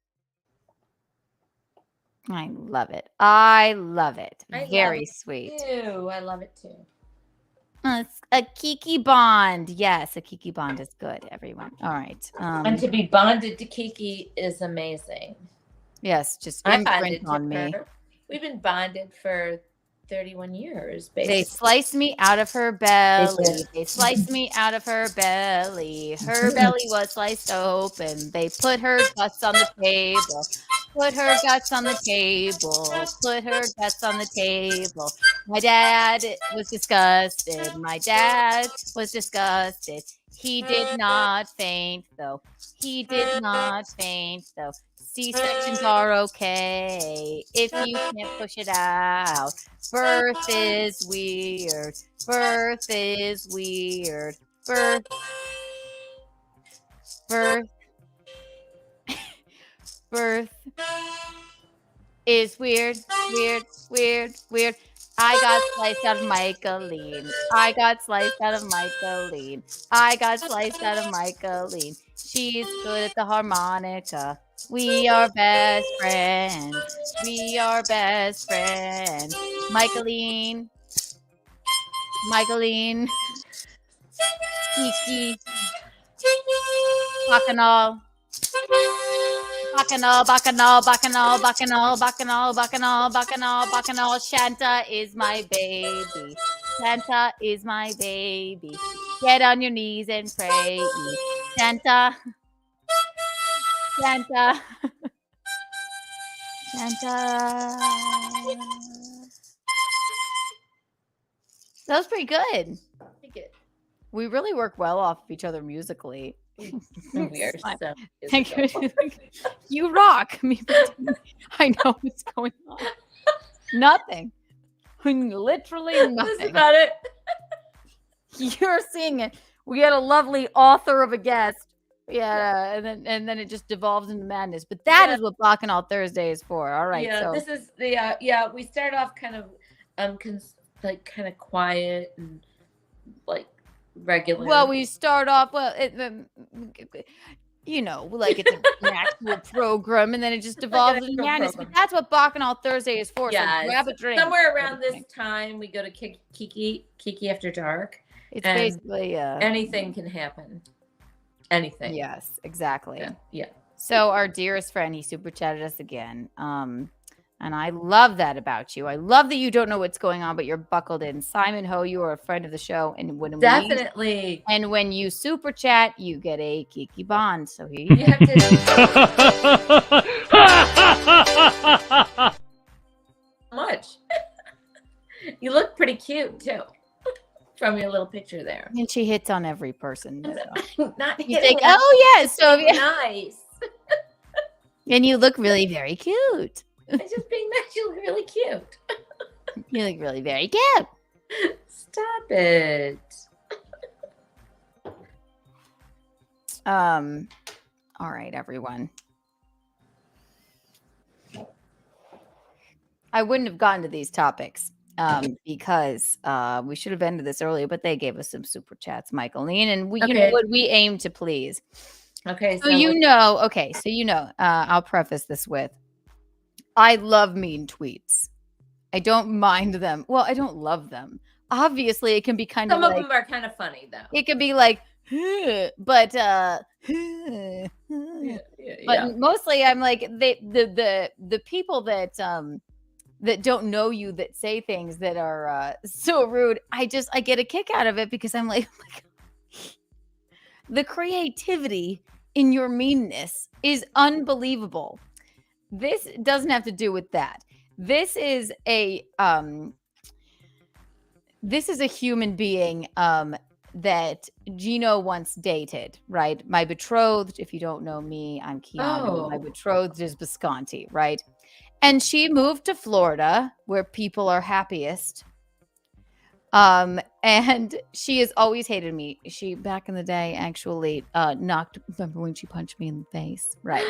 I love it. I love it. I love Very it sweet. too. I love it too. It's a Kiki bond. Yes, a Kiki bond is good, everyone. All right. And to be bonded to Kiki is amazing. Yes, just I'm bonded imprint to on me. her. We've been bonded for 31 years, They basically. sliced me out of her belly. did. They sliced me out of her belly. Her belly was sliced open. They put her guts on the table. Put her guts on the table. Put her guts on the table. My dad was disgusted. My dad was disgusted. He did not faint, though. He did not faint, though. C-sections are okay if you can't push it out. Birth is weird. Birth is weird. Birth. Birth is weird, weird. I got sliced out of Michaeline. I got sliced out of Michaeline. I got sliced out of Michaeline. She's good at the harmonica. We are best friends. We are best friends. Michaeline. Kiki. Bacchanal. Bacchanal. Shanta is my baby. Shanta is my baby. Get on your knees and pray. Shanta. That was pretty good. We really work well off of each other musically. We are so Thank you. You rock. I know what's going on. Nothing. Literally nothing. That's about it. You're seeing it. We had a lovely author of a guest. Yeah, and then it just devolves into madness. But that is what Bacchanal Thursday is for. All right. Yeah, so this is the we start off kind of kind of quiet and like regular. Well, we start off like it's an actual program, and then it just devolves into madness. But that's what Bacchanal Thursday is for. Yeah, so grab a drink. Somewhere around this time, we go to Kiki After Dark. It's basically anything can happen. Anything. Yes, exactly. Yeah. So our dearest friend, he super chatted us again. And I love that about you. I love that you don't know what's going on, but you're buckled in. Simon Ho, you are a friend of the show. And Definitely. when you super chat, you get a Kiki bond. So here you have to cute too. From your little picture there. And she hits on every person. Not You hitting think, on, oh yes, just so being nice. and you look really very cute. It's just being nice. You look really cute. You look really very cute. Stop it. All right, everyone. I wouldn't have gotten to these topics because we should have ended this earlier, but they gave us some super chats, Michaeline, and we, you know what, we aim to please. Okay, so I'll preface this with, I love mean tweets. I don't mind them. Well, I don't love them. Obviously, it can be kind Some of of like, them are kind of funny though. it could be like, but but mostly I'm like the people that that don't know you, that say things that are so rude. I get a kick out of it because I'm like, oh my God. The creativity in your meanness is unbelievable. This doesn't have to do with that. This is a human being that Gino once dated, right? My betrothed, if you don't know me, I'm Keanu. My betrothed is Visconti, right? And she moved to Florida where people are happiest. And she has always hated me. She, back in the day, actually remember when she punched me in the face? Right.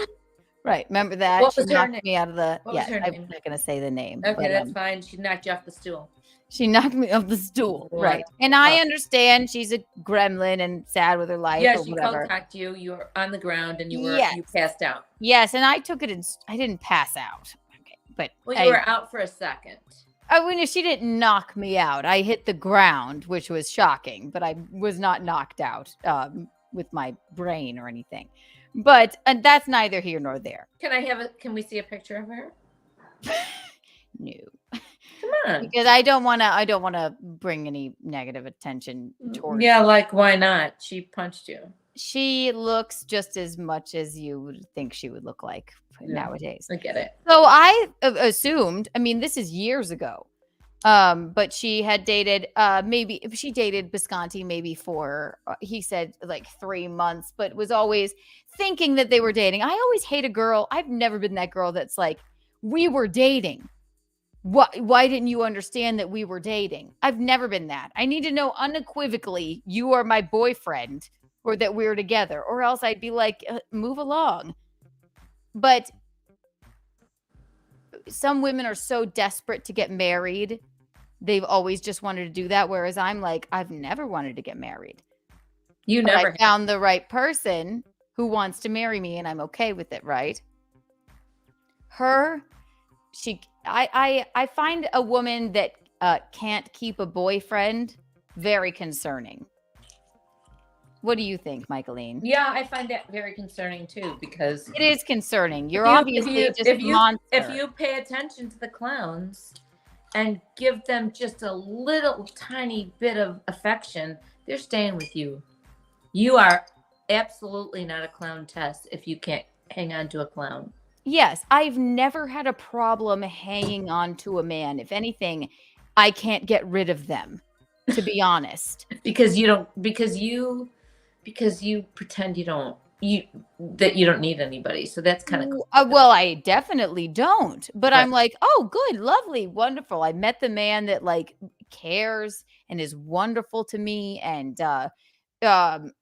Right. Remember that? What She was her knocked name? me out of the, What was her I'm name? not going to say the name. Okay, but, that's fine. She knocked you off the stool. She knocked me off the stool. What? Right. And I understand she's a gremlin and sad with her life Yeah, or she whatever. contacted you. You were on the ground and you passed out. Yes, and I took it and I didn't pass out. Okay, but Well, you were out for a second. I mean, she didn't knock me out. I hit the ground, which was shocking, but I was not knocked out with my brain or anything. But that's neither here nor there. Can we see a picture of her? No. Come on. Because I don't want to bring any negative attention towards. Yeah, like why not? She punched you. She looks just as much as you would think she would look like nowadays. I get it. So I assumed, I mean, this is years ago, but she had dated, she dated Visconti maybe for, he said like 3 months, but was always thinking that they were dating. I always hate a girl. I've never been that girl that's like, we were dating. Why didn't you understand that we were dating? I've never been that. I need to know unequivocally you are my boyfriend or that we're together, or else I'd be like, move along. But some women are so desperate to get married. They've always just wanted to do that. Whereas I'm like, I've never wanted to get married. I found the right person who wants to marry me and I'm okay with it. Right. I find a woman that can't keep a boyfriend very concerning. What do you think, Michaeline? Yeah, I find that very concerning too, because it is concerning. You're obviously just a monster. If you pay attention to the clowns and give them just a little tiny bit of affection, they're staying with you. You are absolutely not a clown test if you can't hang on to a clown. Yes, I've never had a problem hanging on to a man. If anything, I can't get rid of them, to be honest. Because you pretend you don't need anybody. So that's kind of cool. Well, I definitely don't. But I'm like, oh, good, lovely, wonderful. I met the man that like cares and is wonderful to me. And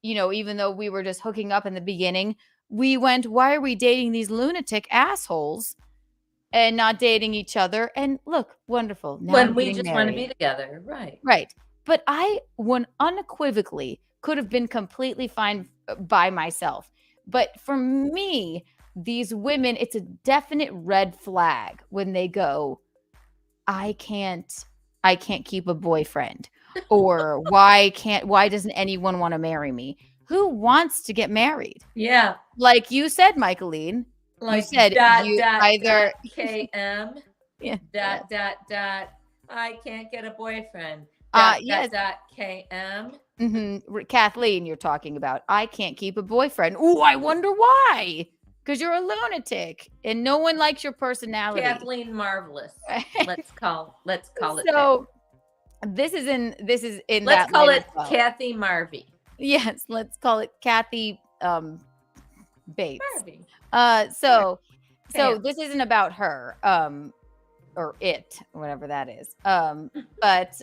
even though we were just hooking up in the beginning, we went, why are we dating these lunatic assholes and not dating each other? And look, wonderful. Now when we just want to be together. Right. Right. But I unequivocally could have been completely fine by myself. But for me, these women, it's a definite red flag when they go, I can't keep a boyfriend, or why doesn't anyone want to marry me? Who wants to get married? Yeah. Like you said, Michaeline. Like you said either KM yeah. I can't get a boyfriend. Yes. KM. Mm-hmm. Kathleen, you're talking about. I can't keep a boyfriend. Ooh, I wonder why. Because you're a lunatic and no one likes your personality. Kathleen Marvelous. Let's call it. So This is in Let's that call light it as well. Kathy Marvey. Yes, let's call it Kathy Bates. Marvey. So Bam. this isn't about her, or it, whatever that is. But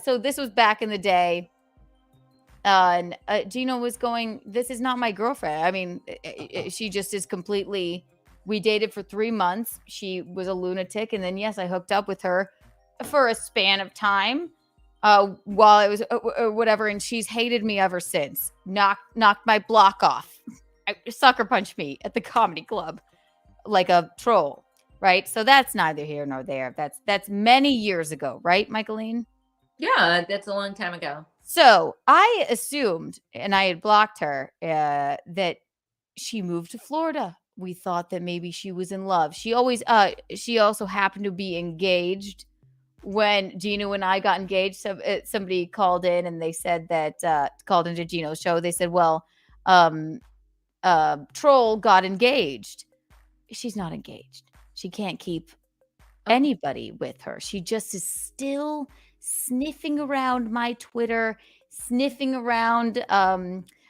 so this was back in the day. And Gino was going, this is not my girlfriend. I mean, she just is completely, we dated for 3 months. She was a lunatic. And then, yes, I hooked up with her for a span of time while it was whatever. And she's hated me ever since. Knocked my block off. Sucker punched me at the comedy club like a troll. Right. So that's neither here nor there. That's many years ago. Right, Michaeline? Yeah, that's a long time ago. So I assumed, and I had blocked her, that she moved to Florida. We thought that maybe she was in love. She also happened to be engaged when Gino and I got engaged. So somebody called in and they said that, called into Gino's show. They said, well, Troll got engaged. She's not engaged. She can't keep anybody with her. She just is still sniffing around my Twitter, sniffing around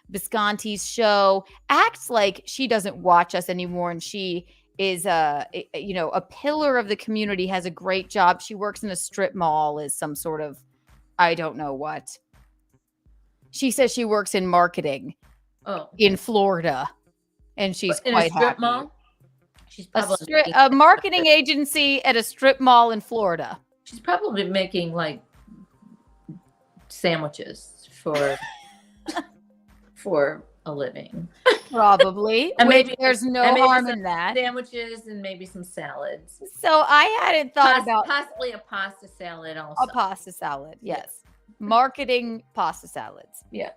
Visconti's show, acts like she doesn't watch us anymore, and she is a pillar of the community, has a great job. She works in a strip mall as some sort of, I don't know what. She says she works in marketing in Florida, and she's in quite a strip happy. mall? She's probably A marketing agency at a strip mall in Florida. She's probably making like sandwiches for a living. Probably. And Which maybe there's no and maybe harm some in that. Sandwiches and maybe some salads. So I hadn't thought about possibly a pasta salad also. a pasta salad. Yes. Marketing pasta salads. Yeah.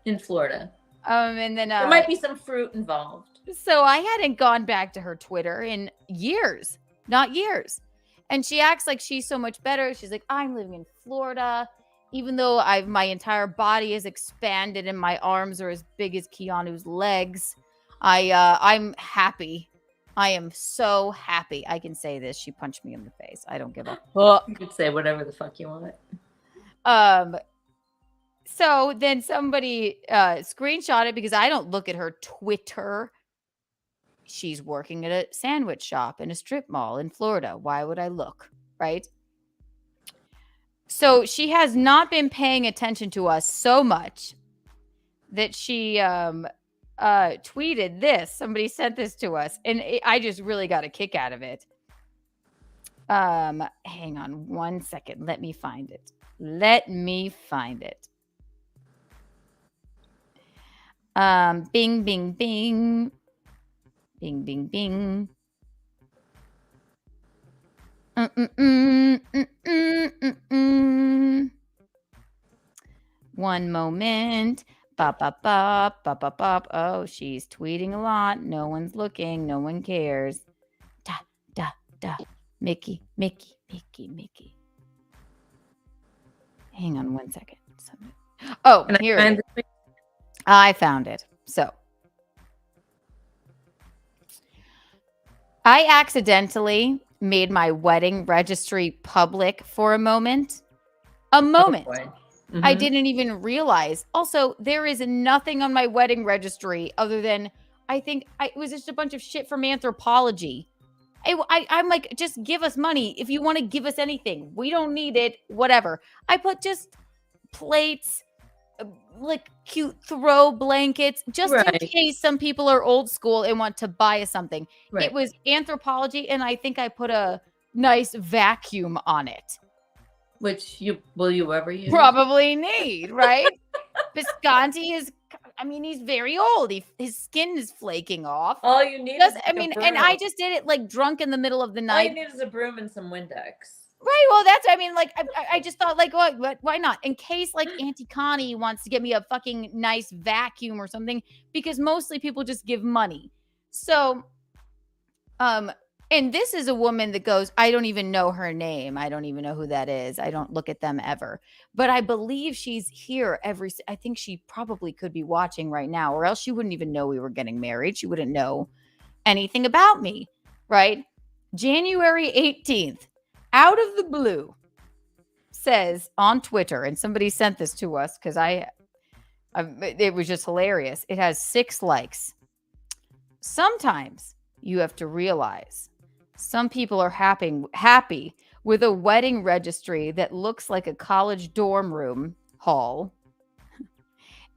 In Florida. And then there might be some fruit involved. So I hadn't gone back to her Twitter in years, not years. And she acts like she's so much better. She's like, I'm living in Florida, even though my entire body is expanded and my arms are as big as Keanu's legs. I'm happy. I am so happy. I can say this. She punched me in the face. I don't give a fuck. You could say whatever the fuck you want. So then somebody screenshot it because I don't look at her Twitter. She's working at a sandwich shop in a strip mall in Florida. Why would I look? Right? So she has not been paying attention to us so much that she tweeted this. Somebody sent this to us, and I just really got a kick out of it. Hang on 1 second. Let me find it. Bing, bing, bing. Bing, bing, bing. One moment. Bop, bop, bop, bop, bop, bop. Oh, she's tweeting a lot. No one's looking. No one cares. Da, da, da. Mickey, Mickey, Mickey, Mickey. Hang on 1 second. Oh, here it is. I found it. So I accidentally made my wedding registry public for a moment. I didn't even realize. Also, there is nothing on my wedding registry other than it was just a bunch of shit from Anthropology. I'm like, just give us money if you want to give us anything. We don't need it. Whatever. I put just plates, like cute throw blankets, just in case some people are old school and want to buy us something. It was Anthropology, and I think I put a nice vacuum on it. Which will you ever use? Probably need, right? Visconti is, he's very old. His skin is flaking off. All you need is and I just did it like drunk in the middle of the night. All you need is a broom and some Windex. Right. Well, I just thought like, why not? In case like Auntie Connie wants to get me a fucking nice vacuum or something, because mostly people just give money. So, and this is a woman that goes, I don't even know her name. I don't even know who that is. I don't look at them ever. But I believe she's here I think she probably could be watching right now, or else she wouldn't even know we were getting married. She wouldn't know anything about me, right? January 18th, out of the blue, says on Twitter, and somebody sent this to us because it was just hilarious. It has 6 likes. Sometimes you have to realize some people are happy with a wedding registry that looks like a college dorm room hall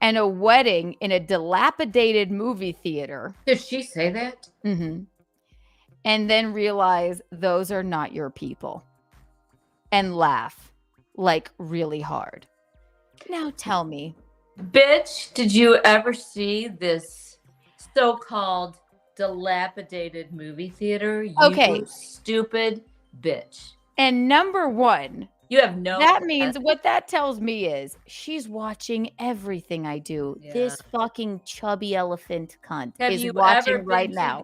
and a wedding in a dilapidated movie theater. Did she say that? Mm-hmm. And then realize those are not your people. And laugh like really hard. Now tell me. Bitch, did you ever see this so-called dilapidated movie theater? You stupid bitch. And number 1, you have no. That means what that tells me is she's watching everything I do. Yeah. This fucking chubby elephant cunt is watching right now.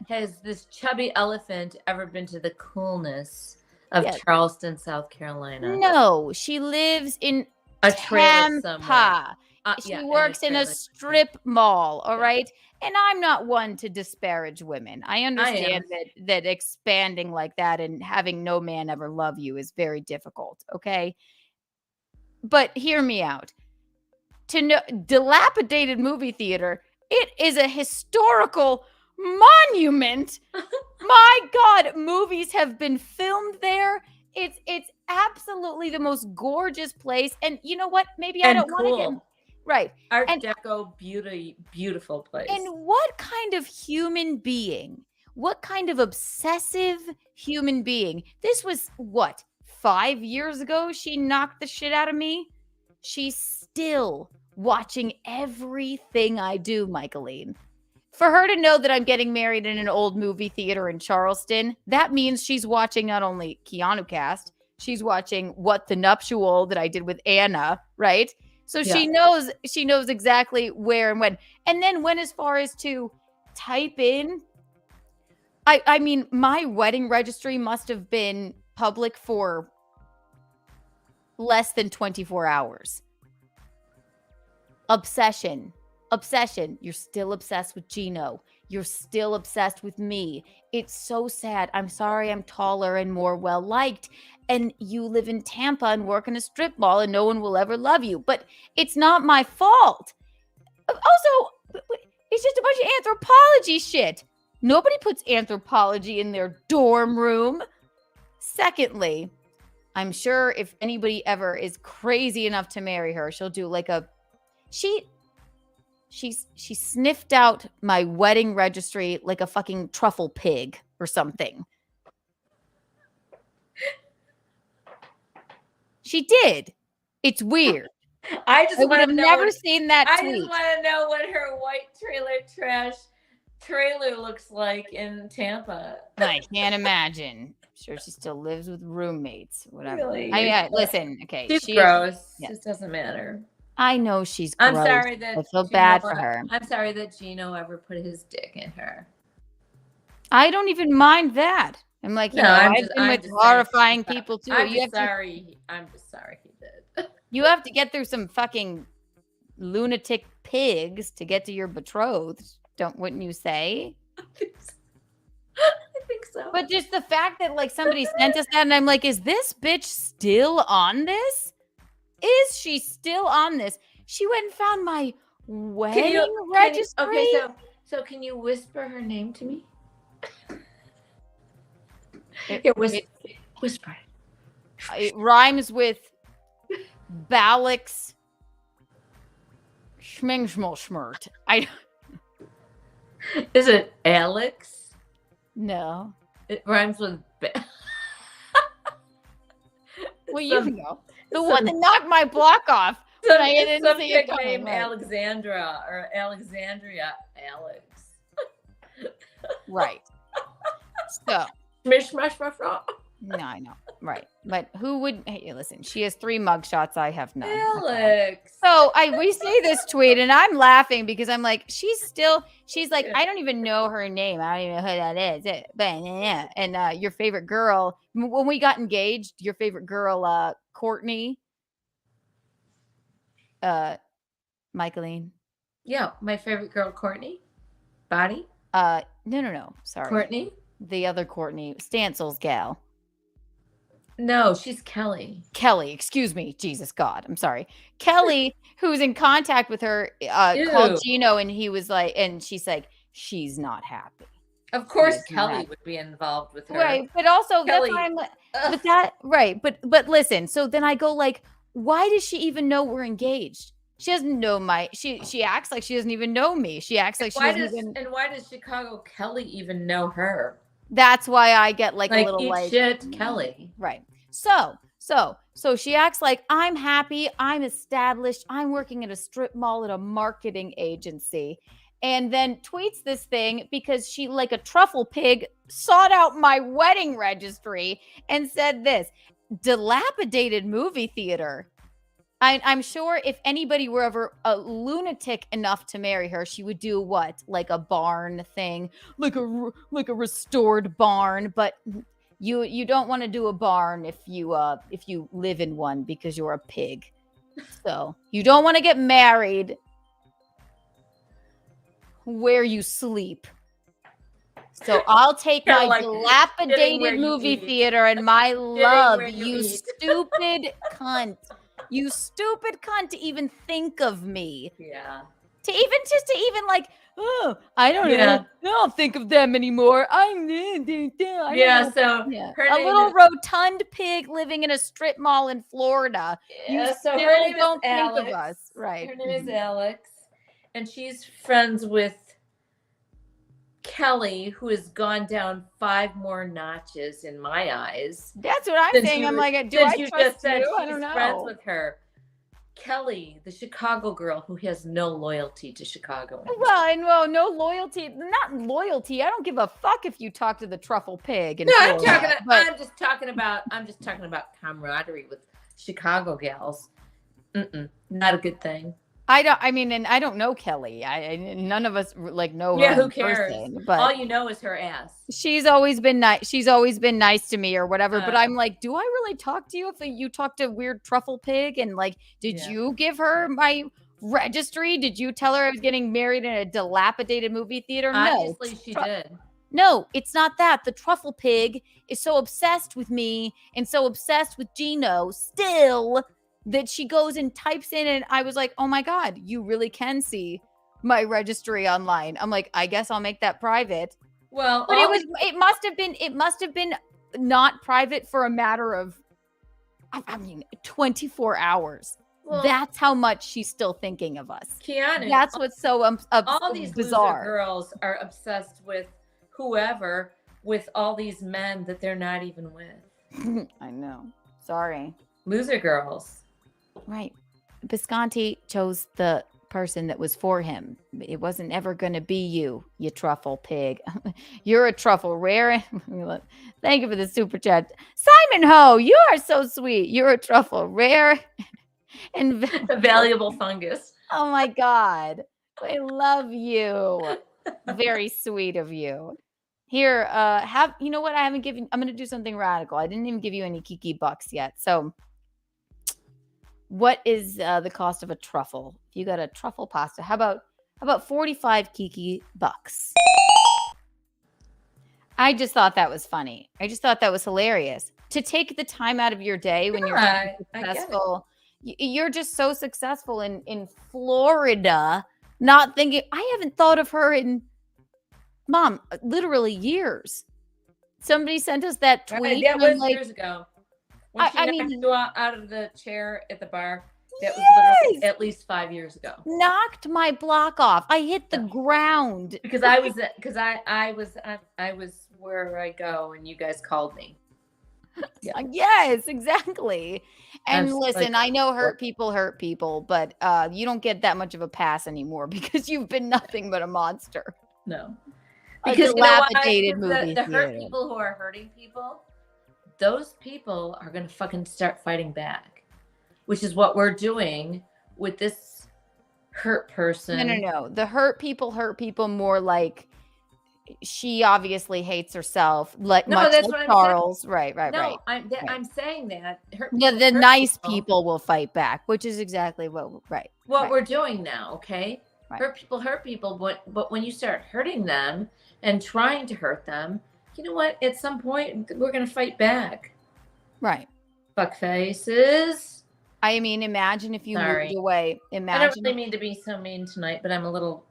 Has this chubby elephant ever been to the coolness of Charleston, South Carolina? No, she lives in a trailer Tampa. She works in a strip mall, all right? And I'm not one to disparage women. I understand that expanding like that and having no man ever love you is very difficult, okay? But hear me out. To know dilapidated movie theater, it is a historical monument. My God, movies have been filmed there. It's absolutely the most gorgeous place. And you know what? Maybe I don't want to get right. Art Deco beautiful place. And what kind of human being? What kind of obsessive human being? This was what, 5 years ago? She knocked the shit out of me. She's still watching everything I do, Michaeline. For her to know that I'm getting married in an old movie theater in Charleston, that means she's watching not only Keanu Cast, she's watching What the Nuptial that I did with Anna, right? So she knows exactly where and when. And then when, as far as to type in, I mean, my wedding registry must have been public for less than 24 hours. Obsession. You're still obsessed with Gino. You're still obsessed with me. It's so sad. I'm sorry I'm taller and more well-liked. And you live in Tampa and work in a strip mall and no one will ever love you. But it's not my fault. Also, it's just a bunch of anthropology shit. Nobody puts anthropology in their dorm room. Secondly, I'm sure if anybody ever is crazy enough to marry her, she'll do like a... She sniffed out my wedding registry like a fucking truffle pig or something. She did. It's weird. I would have never seen that tweet. I just want to know what her white trailer looks like in Tampa. I can't imagine. I'm sure she still lives with roommates. Whatever. Really? Listen, okay. She's gross. It doesn't matter. I know she's gross. I'm sorry that I feel bad for her. I'm sorry that Gino ever put his dick in her. I don't even mind that. I'm like, I've been with horrifying people too. I'm just sorry he did. You have to get through some fucking lunatic pigs to get to your betrothed. Wouldn't you say? I think so. But just the fact that like somebody sent us that and I'm like, is this bitch still on this? Is she still on this? She went and found my wedding registry. So can you whisper her name to me? Whisper. It rhymes with Balix Schmingschmolschmert. Is it Alex? No. It rhymes with well, you know. The one that knocked my block off. When I didn't see it coming. Name Alexandra or Alexandria Alex. Right. So. No, I know. Right. But who would... Hey, listen, she has 3 mugshots. I have none. Alex. So we see this tweet and I'm laughing because I'm like, she's like, I don't even know her name. I don't even know who that is. But, and your favorite girl, when we got engaged, your favorite girl, Courtney, Michaeline. Yeah, my favorite girl, Courtney. Body? No. Sorry. Courtney? The other Courtney, Stansel's gal. No, she's Kelly. Kelly, excuse me. Jesus God. I'm sorry. Kelly, who's in contact with her, called Ew. Gino, and he was like, and she's like, she's not happy. Of course, She's not Kelly happy. would be involved with her. Right. But also Kelly. that's why I'm like, but that right. But listen, so then I go like, why does she even know we're engaged? She doesn't know she acts like she doesn't even know me. She acts like she doesn't even. And why does Chicago Kelly even know her? That's why I get like a little eat like shit, Kelly. Right. So she acts like I'm happy, I'm established, I'm working at a strip mall at a marketing agency, and then tweets this thing because she, like a truffle pig, sought out my wedding registry and said this: dilapidated movie theater. I'm sure if anybody were ever a lunatic enough to marry her, she would do what? Like a barn thing, like a restored barn. But you don't want to do a barn if you live in one because you're a pig. So you don't want to get married where you sleep. So I'll take my like dilapidated movie theater and my love, you stupid cunt. You stupid cunt to even think of me. Yeah. To even like, oh, I don't know. I don't think of them anymore. I'm yeah. So her a name little is, rotund pig living in a strip mall in Florida. Yeah, You so her still name don't is think Alex. of us, right? Her name is Alex, and she's friends with Kelly, who has gone down 5 more notches in my eyes. That's what I'm saying. I'm like, do I trust you? I don't know. Friends with her. Kelly, the Chicago girl who has no loyalty to Chicago. Well, no loyalty. Not loyalty. I don't give a fuck if you talk to the truffle pig. No, I'm just talking about camaraderie with Chicago gals. Not a good thing. I don't know Kelly. None of us like know her. Yeah, who in cares? person, but all you know is her ass. She's always been nice. She's always been nice to me or whatever. But I'm like, do I really talk to you if you talk to weird truffle pig? And like, did you give her my registry? Did you tell her I was getting married in a dilapidated movie theater? Obviously, No. she did. No, it's not that. The truffle pig is so obsessed with me and so obsessed with Gino still that she goes and types in, and I was like, oh my God, you really can see my registry online. I'm like, I guess I'll make that private. Well, but it must have been not private for a matter of 24 hours. Well, that's how much she's still thinking of us. Keanu. That's what's so all these bizarre. Loser girls are obsessed with whoever, with all these men that they're not even with. I know. Sorry. Loser girls. Right. Visconti chose the person that was for him. It wasn't ever going to be you truffle pig. You're a truffle rare. Thank you for the super chat. Simon Ho, you are so sweet. You're a truffle rare and valuable fungus. Oh my God. I love you. Very sweet of you. Here, you know what? I'm going to do something radical. I didn't even give you any Kiki bucks yet. So what is the cost of a truffle? If you got a truffle pasta, how about 45 Kiki bucks? I just thought that was funny. I just thought that was hilarious. To take the time out of your day when you're successful. You're just so successful in Florida, not thinking, I haven't thought of her in, Mom, literally years. Somebody sent us that tweet. That was years ago. When she knocked you out of the chair at the bar, that was literally at least 5 years ago. Knocked my block off. I hit the ground because I was where I go, and you guys called me. Yeah. Yes, exactly. And listen, I know hurt people, but you don't get that much of a pass anymore because you've been nothing but a monster. No, because dilapidated movie the hurt people who are hurting people. Those people are going to fucking start fighting back, which is what we're doing with this hurt person. No. The hurt people more like she obviously hates herself, like much like Charles. Right. No, I'm saying that. The nice people will fight back, which is exactly what we're doing now, okay? Right. Hurt people, but when you start hurting them and trying to hurt them, you know what? At some point, we're going to fight back. Right. Fuck faces. I mean, imagine if you Sorry. moved away. I don't Imagine. really mean to be so mean tonight, but I'm a little.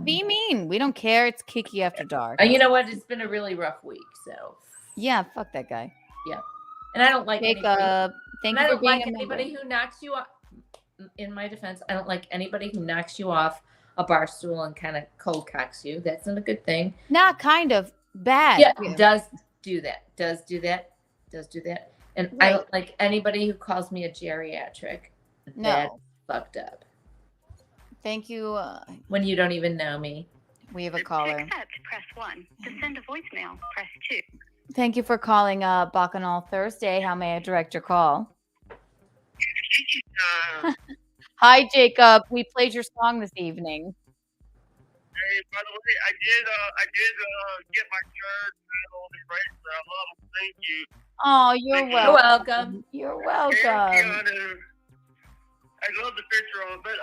Be mean. We don't care. It's Kiki after dark. You know what? It's been a really rough week, so. Yeah, fuck that guy. Yeah, and I don't like Jacob. anybody. Thank I you for don't being like a anybody member. who knocks you off. In my defense, I don't like anybody who knocks you off a bar stool and kind of cold cocks you. That's not a good thing. Not kind of bad. Yeah, does do that. And I Right. don't like anybody who calls me a geriatric. No. That's fucked up. Thank you. When you don't even know me. We have a caller. To accept, press 1. To send a voicemail, press 2. Thank you for calling Bacchanal Thursday. How may I direct your call? Hi, Jacob. We played your song this evening. Hey, by the way, I did get my shirt on the right, so I love them. Thank you. Oh, you're You're welcome. You're And welcome. Keanu, I love the picture on it, but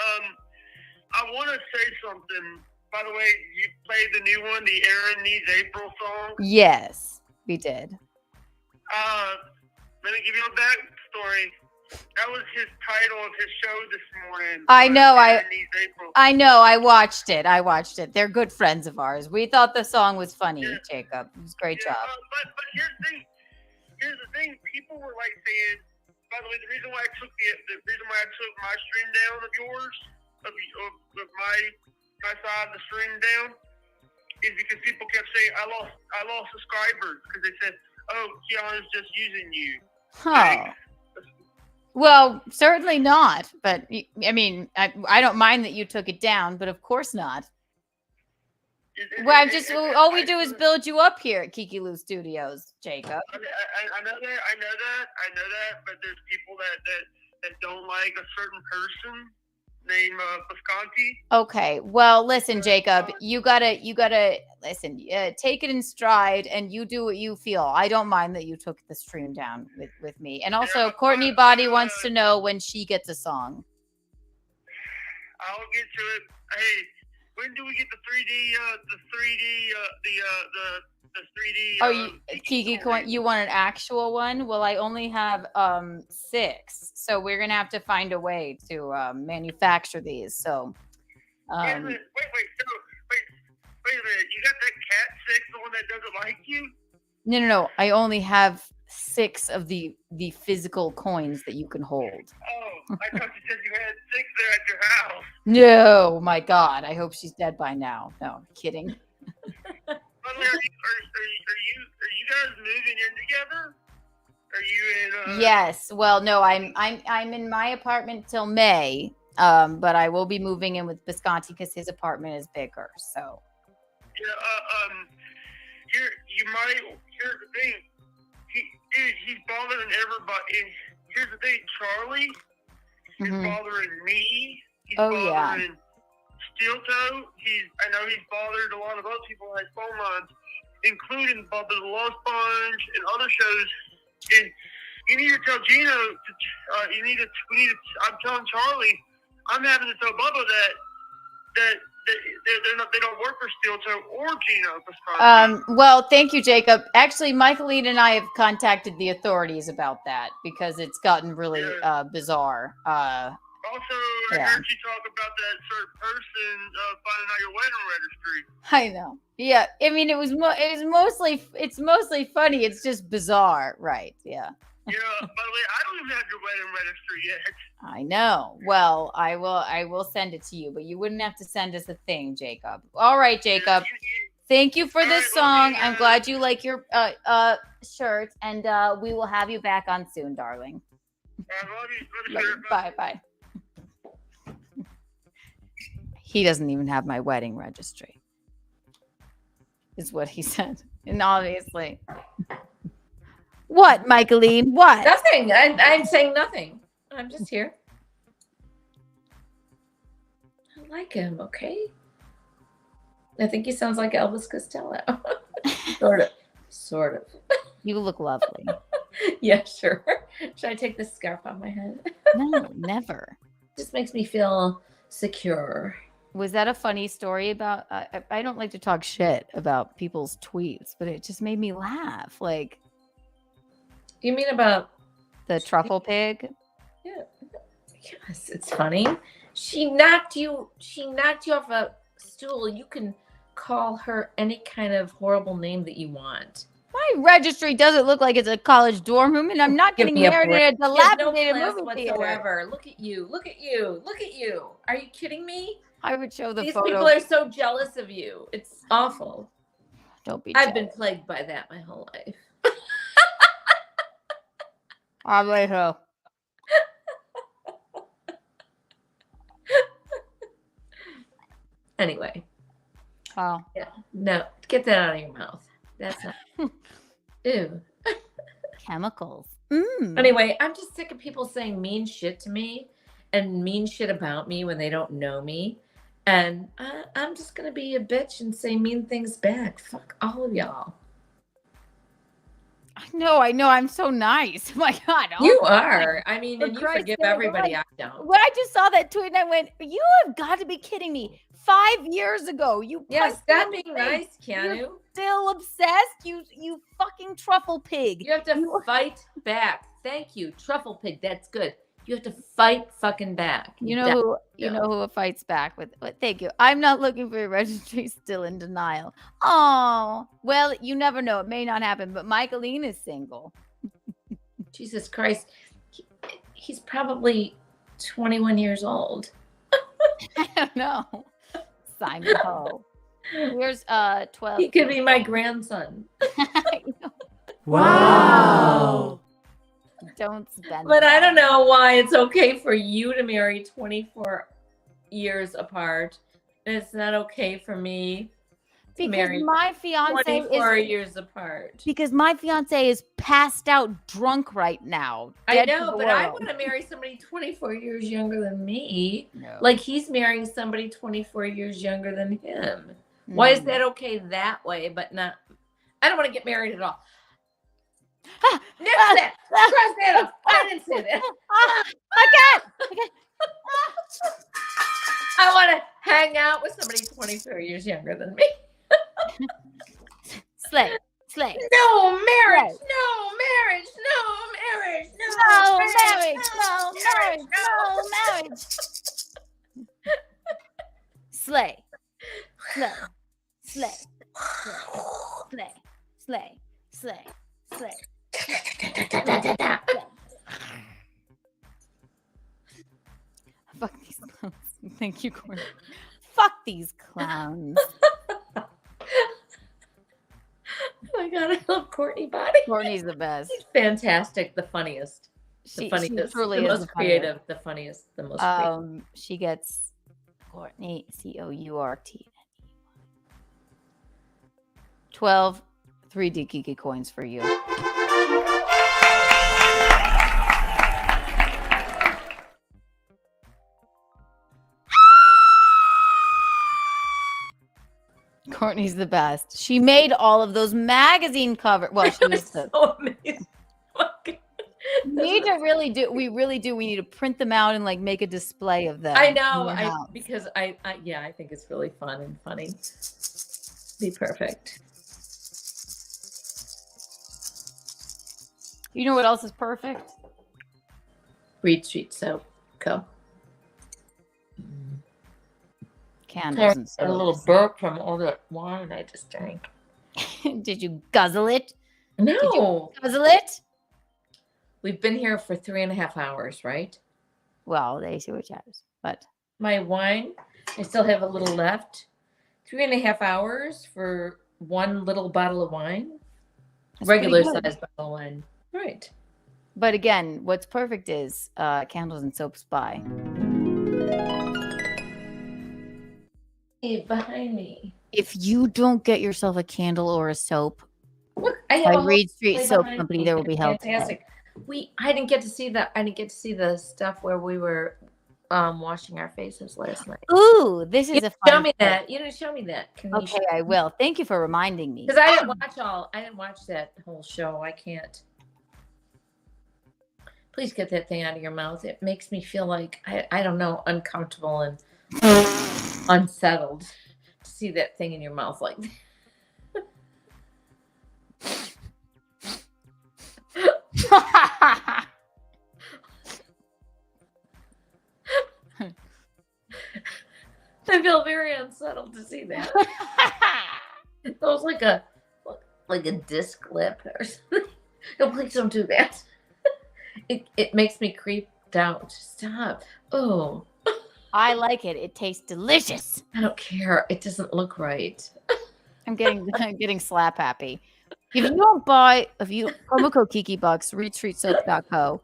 I want to say something. By the way, you played the new one, the Aaron Needs April song. Yes, we did. Let me give you a backstory. That was his title of his show this morning. I know. Aaron Needs April. I know. I watched it. They're good friends of ours. We thought the song was funny, Jacob. It was a great job. But here's the thing. People were like saying. By the way, the reason why I took my stream down of yours, of my side of the stream down, is because people kept saying I lost subscribers because they said, "Oh, Keanu's just using you." Huh. Well, certainly not. But I mean, I don't mind that you took it down, but of course not. Well, all we do is build you up here at Kiki Lou Studios, Jacob. I know that, but there's people that don't like a certain person named Visconti. Okay. Well, listen, Jacob, you gotta listen. Take it in stride, and you do what you feel. I don't mind that you took the stream down with me. And also, Courtney Body wants to know when she gets a song. I'll get to it. Hey, when do we get the 3D? Oh, Kiki, you want an actual one? Well, I only have 6, so we're gonna have to find a way to manufacture these. So, wait a minute. You got that cat 6, the one that doesn't like you? No. I only have 6 of the physical coins that you can hold. Oh, I thought you said you had 6 there at your house. No, my God. I hope she's dead by now. No, kidding. Are you guys moving in together? Are you in? Yes. Well, no, I'm in my apartment till May. But I will be moving in with Visconti because his apartment is bigger. So. Yeah. Here's the thing. He's bothering everybody. Here's the thing. Charlie is bothering me. He's bothering Steel Toe. I know he's bothered a lot of other people on his phone lines, including Bubba the Love Sponge and other shows. And you need to tell Gino. I'm telling Charlie. I'm having to tell Bubba that they don't work for Steel Toe or Gino. Well, thank you, Jacob. Actually, Michaeline and I have contacted the authorities about that because it's gotten really bizarre. Also, I heard you talk about that certain person finding out your wedding registry. I know. Yeah, I mean, it's mostly funny. It's just bizarre, right? Yeah. Yeah. By the way, I don't even have your wedding registry yet. I know. Well, I will send it to you, but you wouldn't have to send us a thing, Jacob. All right, Jacob. Thank you for this song. I'm glad you like your shirt, and we will have you back on soon, darling. I love you. Bye. He doesn't even have my wedding registry, is what he said. And obviously. What, Michaeline? What? Nothing. I'm saying nothing. I'm just here. I like him, okay? I think he sounds like Elvis Costello. Sort of. You look lovely. Yeah, sure. Should I take this scarf off my head? No, never. Just makes me feel secure. Was that a funny story about? I don't like to talk shit about people's tweets, but it just made me laugh. Like, You mean about the truffle pig? Yeah. Yes, it's funny. She knocked you off a stool. You can call her any kind of horrible name that you want. My registry doesn't look like it's a college dorm room, and I'm not getting married in a dilapidated movie whatsoever. theater. Look at you. Look at you. Look at you. Are you kidding me? I would show the These photo. people are so jealous of you. It's awful. Don't be I've been plagued by that my whole life. I'll let her. Anyway. Oh. Yeah. No, get that out of your mouth. That's not. Ew. Chemicals. Anyway, I'm just sick of people saying mean shit to me and mean shit about me when they don't know me. And I'm just going to be a bitch and say mean things back. Fuck all of y'all. I know. I'm so nice. Oh my God. You are. I mean, and you forgive everybody. I don't. When I just saw that tweet and I went, you have got to be kidding me. 5 years ago, you. Yeah, stop being nice, Keanu. You're still obsessed. You fucking truffle pig. You have to fight back. Thank you. Truffle pig. That's good. You have to fight fucking back. You know who fights back with. Thank you. I'm not looking for your registry. Still in denial. Oh, well, you never know. It may not happen. But Michaeline is single. Jesus Christ, he's probably 21 years old. I don't know. Simon Ho. Here's 12. He could be my grandson. Wow. Don't spend. But I don't know why it's okay for you to marry 24 years apart, and it's not okay for me to marry my fiance 24 years apart. Because my fiance is passed out drunk right now. I know, but I want to marry somebody 24 years younger than me. No. Like he's marrying somebody 24 years younger than him. Why is that okay that way, but not? I don't want to get married at all. Nip that. Cross that off. I didn't say that. Okay. I want to hang out with somebody 24 years younger than me. Slay. No marriage. No marriage. No marriage. No marriage. No marriage. No marriage. Slay. Fuck these clowns. Thank you, Courtney. Fuck these clowns. Oh my God, I love Courtney Body. Courtney's the best. She's fantastic. The funniest. She funniest. truly the is most the creative. The funniest. The most creative. She gets Courtney, Courtney. 12 3D Kiki coins for you. Courtney's the best. She made all of those magazine covers. Well, she was so amazing. We really do. We need to print them out and like make a display of them. I know. I think it's really fun and funny. Be perfect. You know what else is perfect? Reed Street Soap Co. Candles and soap. A little burp from all that wine I just drank. Did you guzzle it? No. Did you guzzle it? We've been here for 3.5 hours, right? Well, they see which hours, but my wine, I still have a little left. 3.5 hours for one little bottle of wine. That's Regular pretty good. size bottle of wine. Right. But again, what's perfect is Candles and Soaps by. Hey, behind me. If you don't get yourself a candle or a soap, look, I by have a Reed Street whole Soap behind Company, me. there will be help. Fantastic. I didn't get to see that. I didn't get to see the stuff where we were washing our faces last night. Ooh, this is a fun. Show me that. You didn't show me that. Can you Okay, I will. Thank you for reminding me. Because I didn't watch that whole show. I can't. Please get that thing out of your mouth. It makes me feel like I don't know, uncomfortable and unsettled to see that thing in your mouth like that. subtle to see that. It feels like a disc lip or something. No, please don't do that. It makes me creeped out. Stop. Oh. I like it. It tastes delicious. I don't care. It doesn't look right. I'm getting slap happy. If you don't buy, promo code Kiki Bucks, retreatsoap.co.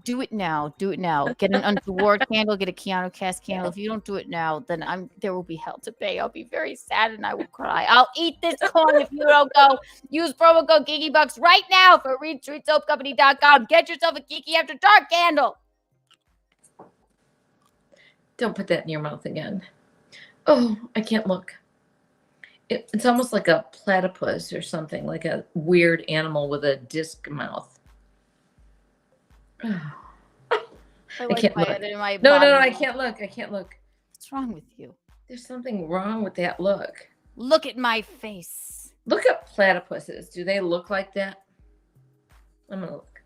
Do it now. Do it now. Get an Untoward candle. Get a Keanu cast candle. If you don't do it now, then there will be hell to pay. I'll be very sad and I will cry. I'll eat this coin if you don't go. Use promo code Kiki Bucks right now for retreatsoapcompany.com. Get yourself a Kiki After Dark candle. Don't put that in your mouth again. Oh, I can't look. It's almost like a platypus or something, like a weird animal with a disc mouth. I can't look. No, I can't look. I can't look. What's wrong with you? There's something wrong with that look. Look at my face. Look at platypuses. Do they look like that? I'm gonna look.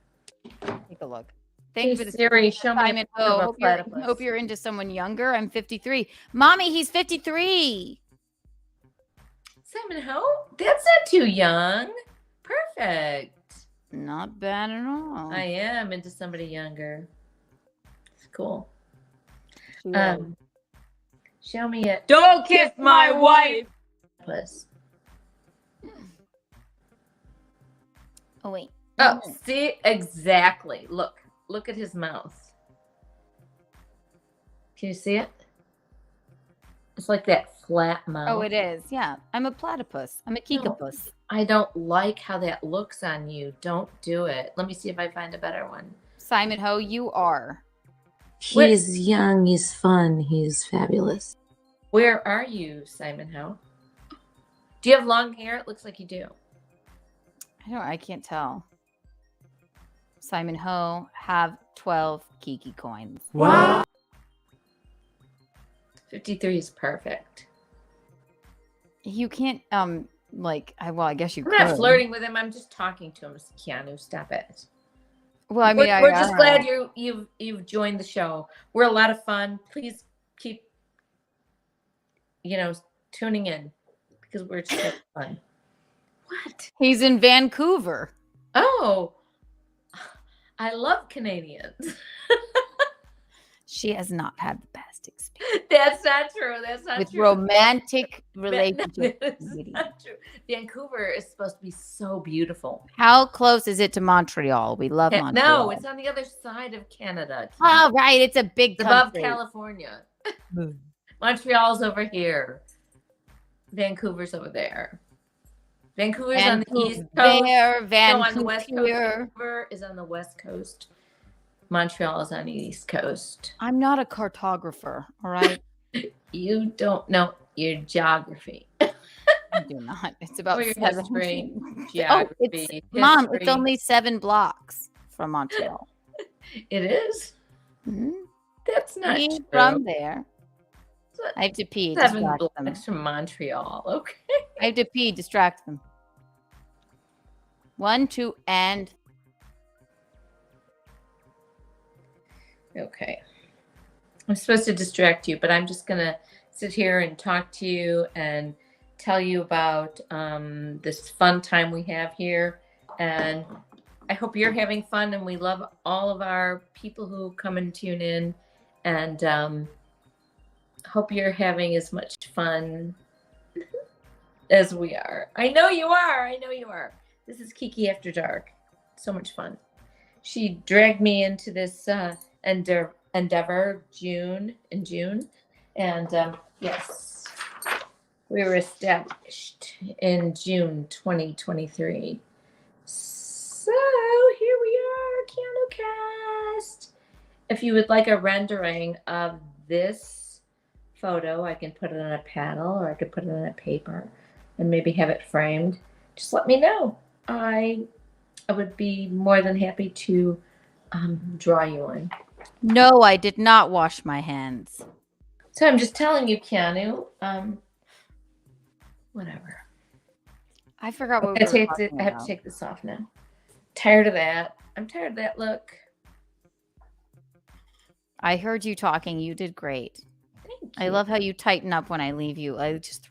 Take a look. Thank you for the Siri. Show me. Hope you're into someone younger. I'm 53. Mommy, he's 53. Simon Ho? That's not too young. Perfect. Not bad at all. I am into somebody younger. It's cool. Show me it. Don't kiss my wife. Puss. Oh wait. Oh, see exactly. Look at his mouth. Can you see it? It's like that flat mouth. Oh, it is. Yeah. I'm a platypus. I'm a kikapus. I don't like how that looks on you. Don't do it. Let me see if I find a better one. Simon Ho, you are. He is young. He's fun. He's fabulous. Where are you, Simon Ho? Do you have long hair? It looks like you do. I can't tell. Simon Ho, have 12 Kiki coins. Wow. 53 is perfect. You can't, I guess you I'm could. not flirting with him. I'm just talking to him. Keanu, stop it. Well, I mean, we're just glad you've joined the show. We're a lot of fun. Please keep, tuning in because we're just having fun. What? He's in Vancouver. Oh, I love Canadians. She has not had the best experience. That's not true. That's not with true. Romantic relationships. That's not true. Vancouver is supposed to be so beautiful. How close is it to Montreal? We love Montreal. No, it's on the other side of Canada. Oh, right. It's a big country. Above California. Montreal's over here. Vancouver's over there. Vancouver's on the east coast. Vancouver. On the west coast. Vancouver is on the west coast. Montreal is on the east coast. I'm not a cartographer, all right? You don't know your geography. I do not. It's about your 17. history, geography. Mom, it's only 7 blocks from Montreal. It is? Mm-hmm. That's not true. From there. I have to pee. 7 distract them. blocks from Montreal. Okay. I have to pee. Distract them. 1, 2, and... Okay. I'm supposed to distract you, but I'm just going to sit here and talk to you and tell you about this fun time we have here. And I hope you're having fun, and we love all of our people who come and tune in. And hope you're having as much fun as we are. I know you are. I know you are. This is Kiki After Dark. So much fun. She dragged me into this endeavor in June. And yes, we were established in June 2023. So here we are, Keanu Cast. If you would like a rendering of this photo, I can put it on a paddle, or I could put it on a paper and maybe have it framed. Just let me know. I would be more than happy to draw you one. No, I did not wash my hands. So I'm just telling you, Keanu. Whatever. I forgot what I have to take this off now. Tired of that. I'm tired of that look. I heard you talking. You did great. Thank I love how you tighten up when I leave you. I just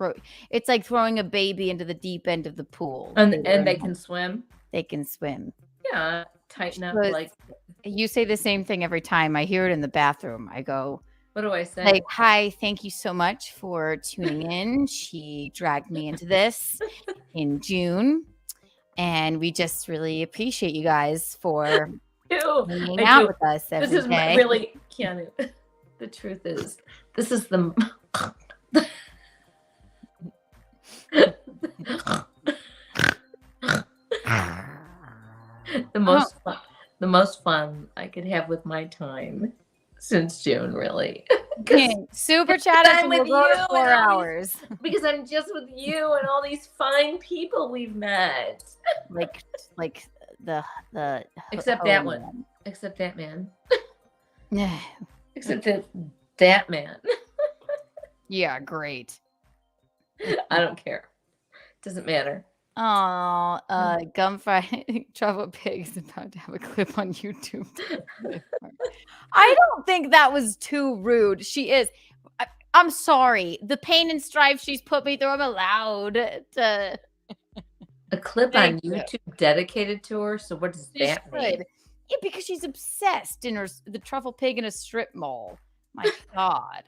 it's like throwing a baby into the deep end of the pool. And they can swim. They can swim. Yeah, tighten up like. You say the same thing every time. I hear it in the bathroom. I go, what do I say? Like, hi, thank you so much for tuning in. She dragged me into this in June. And we just really appreciate you guys for hanging out with us every day. This is really, Keanu, the truth is, this is the the most fun I could have with my time since June, really. Super chat us with you 4 hours. Because I'm just with you and all these fine people we've met. Like the except that one. Man. Except that man. Yeah. Except that man. Yeah, great. I don't care. Doesn't matter. Oh, Gumfry Truffle Pig is about to have a clip on YouTube. I don't think that was too rude. She is. I'm sorry. The pain and strife she's put me through, I'm allowed to. A clip on YouTube dedicated to her? So what does that mean? Yeah, because she's obsessed in the Truffle Pig in a strip mall. My God.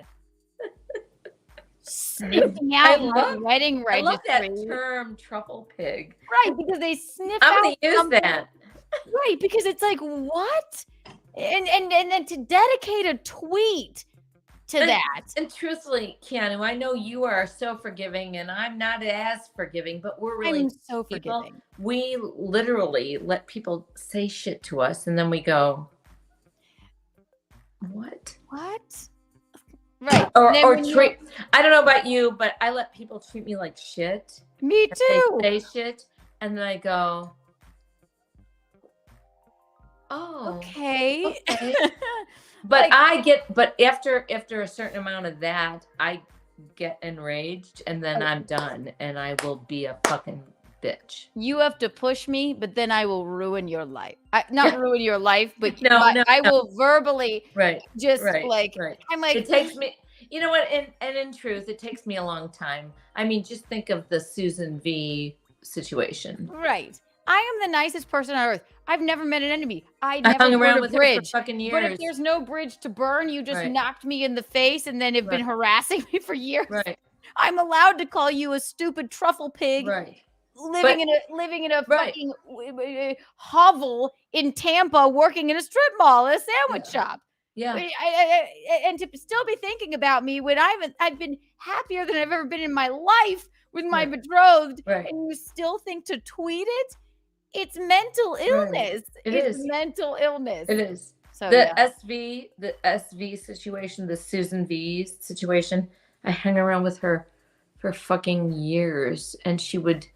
Sniffing out my wedding registry. I love that term, truffle pig. Right, because they sniff I'm out gonna use something. that. Right, because it's like, what? And then to dedicate a tweet to that. And truthfully, Keanu, I know you are so forgiving and I'm not as forgiving, but we're really I'm so forgiving. We literally let people say shit to us and then we go, what? What? Right. Or treat. I don't know about you, but I let people treat me like shit. Me too. They say shit, and then I go, "Oh, okay." But but after a certain amount of that, I get enraged, and then I'm done, and I will be a fucking bitch. You have to push me, but then I will ruin your life. Not ruin your life, but I will verbally I'm like, it takes me, you know what, and in truth, it takes me a long time. I mean, just think of the Susan V situation. Right. I am the nicest person on earth. I've never met an enemy. I hung never around burned with a her for bridge. fucking years. But if there's no bridge to burn, you just knocked me in the face and then have been harassing me for years. Right. I'm allowed to call you a stupid truffle pig. Right. Living in a fucking hovel in Tampa, working in a strip mall, a sandwich shop. Yeah. And to still be thinking about me when I've been happier than I've ever been in my life with my betrothed, and you still think to tweet it? It's mental illness. It's mental illness. It is. So the SV situation, the Susan V situation, I hung around with her for fucking years, and she would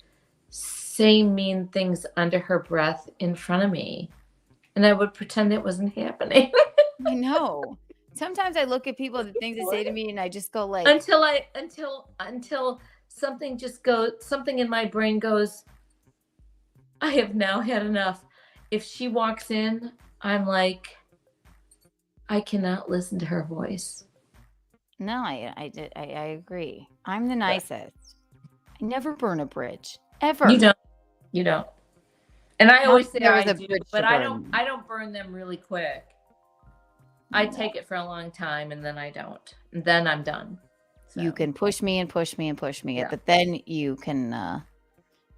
say mean things under her breath in front of me, and I would pretend it wasn't happening. I know. Sometimes I look at people, the things they say to me, and I just go like, until something in my brain goes, I have now had enough. If she walks in, I'm like, I cannot listen to her voice. No, I agree. I'm the nicest. I never burn a bridge. Ever. You don't. And I always say I do, but I burn. don't burn them really quick. I take it for a long time and then I don't. And then I'm done. So. You can push me and push me and push me, but then you can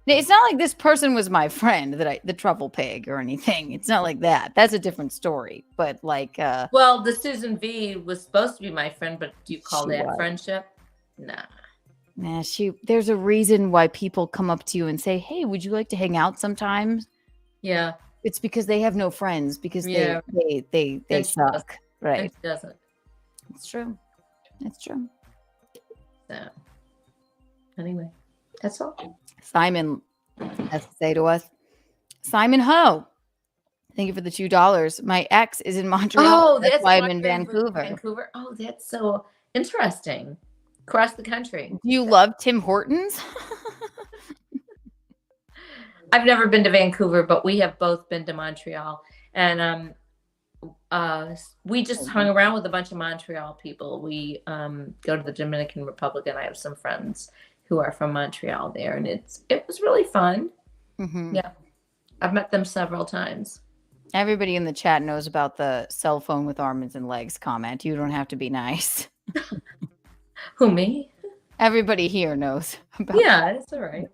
it's not like this person was my friend the truffle pig or anything. It's not like that. That's a different story. But like well, the Susan V was supposed to be my friend, but do you call that friendship? Nah. Nah, there's a reason why people come up to you and say, "Hey, would you like to hang out sometimes?" Yeah. It's because they have no friends because they suck. Right. It doesn't. It's true. It's true. So anyway, that's all. Simon has to say to us, Simon Ho, thank you for the $2. My ex is in Montreal. Oh, that's why I'm in Vancouver. Vancouver. Oh, that's so interesting. Across the country. Do you love Tim Hortons? I've never been to Vancouver, but we have both been to Montreal. And we just hung around with a bunch of Montreal people. We go to the Dominican Republic, and I have some friends who are from Montreal there, and it was really fun. Yeah, I've met them several times. Everybody in the chat knows about the cell phone with arms and legs comment. You don't have to be nice. Who, me? Everybody here knows about Yeah, it's all right.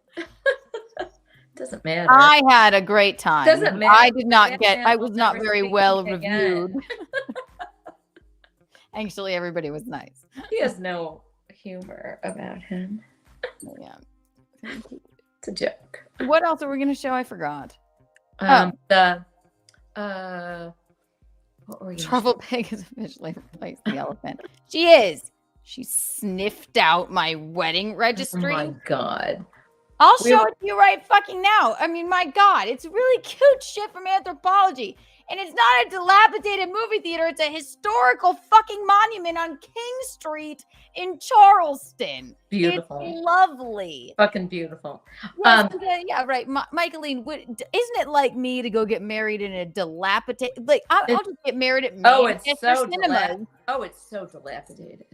Doesn't matter. I had a great time. Doesn't matter. I did not Batman I will was not never very speak well to me again. reviewed. Actually, everybody was nice. He has no humor about him. Yeah. It's a joke. What else are we going to show? I forgot. What were you Truffle Pig has officially replaced the elephant. She is. She sniffed out my wedding registry. Oh my God. I'll show it to you right fucking now. I mean, my God, it's really cute shit from Anthropology. And it's not a dilapidated movie theater. It's a historical fucking monument on King Street in Charleston. Beautiful. It's lovely. Fucking beautiful. Yes, yeah, right. Michaeline, isn't it like me to go get married in a dilapidated... Like, I'll just get married at Manchester Cinemas. It's so dilapidated.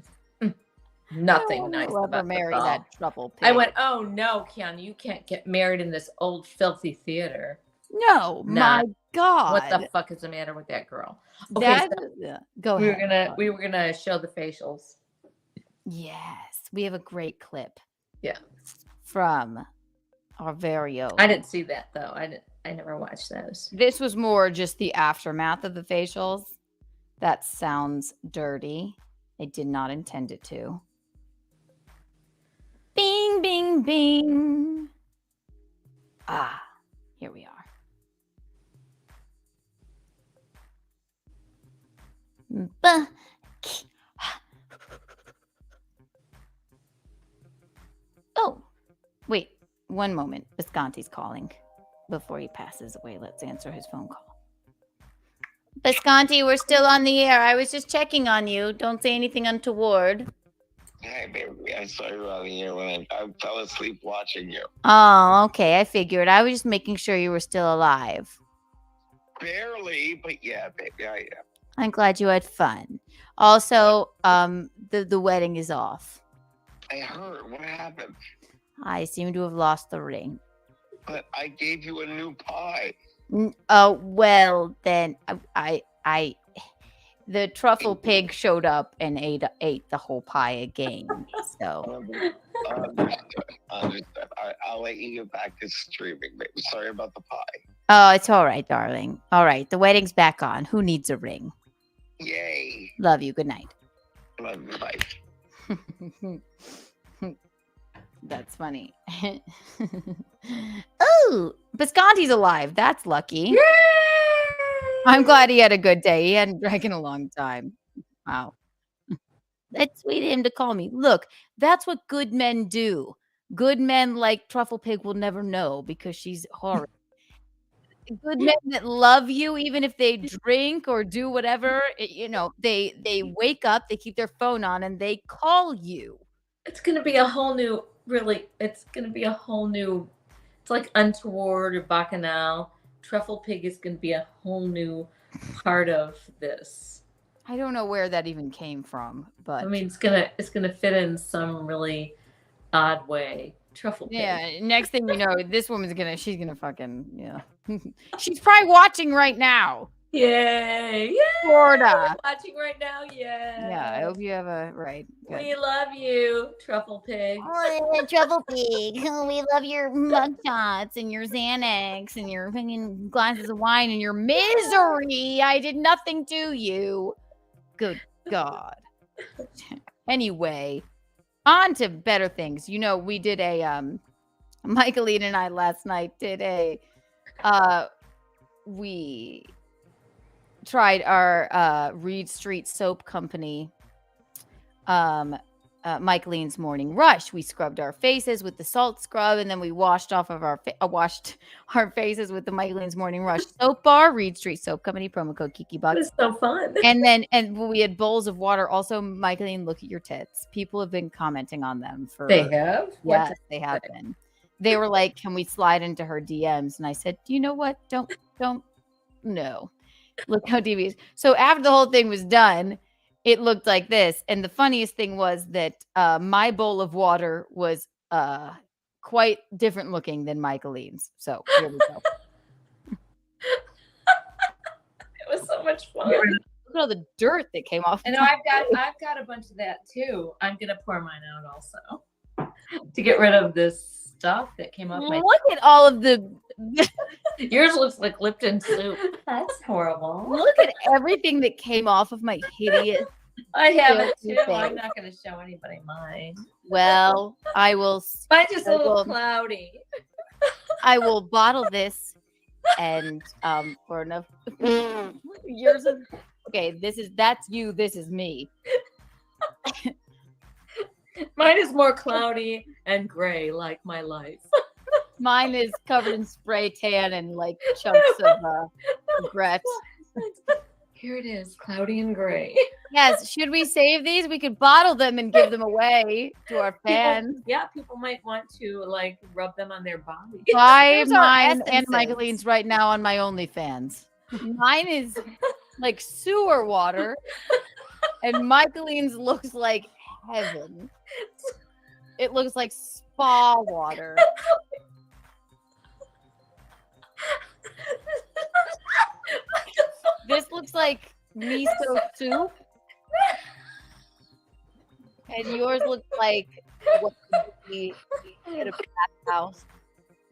Nothing nice I'll about ever marry that Truffle Pig. I went, oh no, Keanu, you can't get married in this old filthy theater. No, my God. What the fuck is the matter with that girl? Okay, That, go ahead. We were gonna show the facials. Yes, we have a great clip. Yeah. From our very own. I didn't see that though. I never watched those. This was more just the aftermath of the facials. That sounds dirty. I did not intend it to. Bing, bing, bing. Ah, here we are. Oh, wait, one moment. Visconti's calling. Before he passes away, let's answer his phone call. Visconti, we're still on the air. I was just checking on you. Don't say anything untoward. Hey, baby, I saw you on the air when I fell asleep watching you. Oh, okay. I figured. I was just making sure you were still alive. Barely, but yeah, baby, I am. I'm glad you had fun. Also, the wedding is off. I heard. What happened? I seem to have lost the ring. But I gave you a new pie. Oh, well, then I the truffle pig showed up and ate the whole pie again. So Understood. I'll let you get back to streaming, baby. Sorry about the pie. Oh, it's all right, darling. All right, the wedding's back on. Who needs a ring? Yay. Love you. Good night. Love you. Bye. That's funny. Oh, Visconti's alive. That's lucky. Yay! I'm glad he had a good day. He hadn't drank in a long time. Wow. That's sweet of him to call me. Look, that's what good men do. Good men like Truffle Pig will never know because she's horrible. Good men that love you, even if they drink or do whatever, they wake up, they keep their phone on, and they call you. It's going to be a whole new, it's like Untoward or Bacchanal. Truffle Pig is going to be a whole new part of this. I don't know where that even came from, but I mean, it's gonna fit in some really odd way. Truffle Pig. Yeah. Next thing you know, this woman's she's gonna fucking she's probably watching right now. Yay! Yay! Florida. Watching right now, yeah. Yeah, I hope you have a right. Good. We love you, Truffle Pig. Oh, Truffle Pig. We love your mugshots and your Xanax and your fucking glasses of wine and your misery. I did nothing to you. Good God. Anyway, on to better things. We did Michaeline and I last night did we tried our Reed Street Soap Company Michaeline's Morning Rush. We scrubbed our faces with the salt scrub, and then we washed off of washed our faces with the Michaeline's Morning Rush soap bar. Reed Street Soap Company, promo code Kiki Bucks. It's so fun. And we had bowls of water. Also, Michaeline, look at your tits. People have been commenting on them for. They have. Yes, they have been. They were like, "Can we slide into her DMs?" And I said, "You know what? Don't. No." Look how devious. So after the whole thing was done, it looked like this. And the funniest thing was that my bowl of water was quite different looking than Michaeline's. So here we go. It was so much fun. Look at all the dirt that came off. And I've got a bunch of that too. I'm gonna pour mine out also to get rid of this stuff that came off my. Look at all of the. Yours looks like Lipton soup. That's horrible. Look at everything that came off of my hideous. I have it too. filthy I'm face. not gonna show anybody mine. Well, I will. Mine's just a I little will- cloudy. I will bottle this, and for enough. Yours is okay. That's you. This is me. Mine is more cloudy and gray, like my life. Mine is covered in spray tan and like chunks of regret. Here it is, cloudy and gray. Yes. Should we save these? We could bottle them and give them away to our fans. People might want to like rub them on their body. Buy Here's our mine and essences. Michaeline's right now on my OnlyFans. Mine is like sewer water, and Michaeline's looks like heaven. It looks like spa water. This looks like miso soup, and yours looks like what would be at a bathhouse.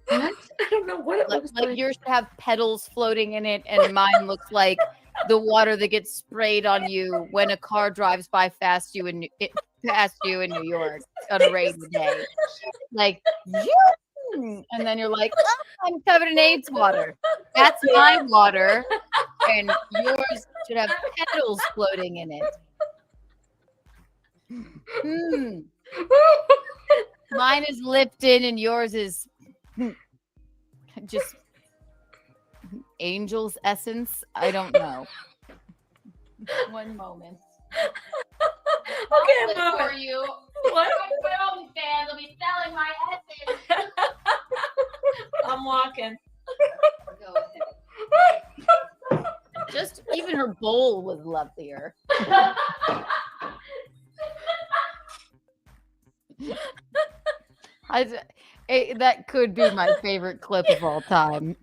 What? I don't know what it looks Like yours should have petals floating in it, and mine looks like the water that gets sprayed on you when a car drives by past you in New York on a rainy day. Like, and then you're like, oh, I'm covered in AIDS water. That's my water, and yours should have petals floating in it. Mine is Lipton, and yours is just angel's essence. I don't know. One moment. Okay, I'll flip for you. What? My OnlyFans will be selling my essence. I'm walking. Go ahead. Just even her bowl was lovelier. That could be my favorite clip of all time.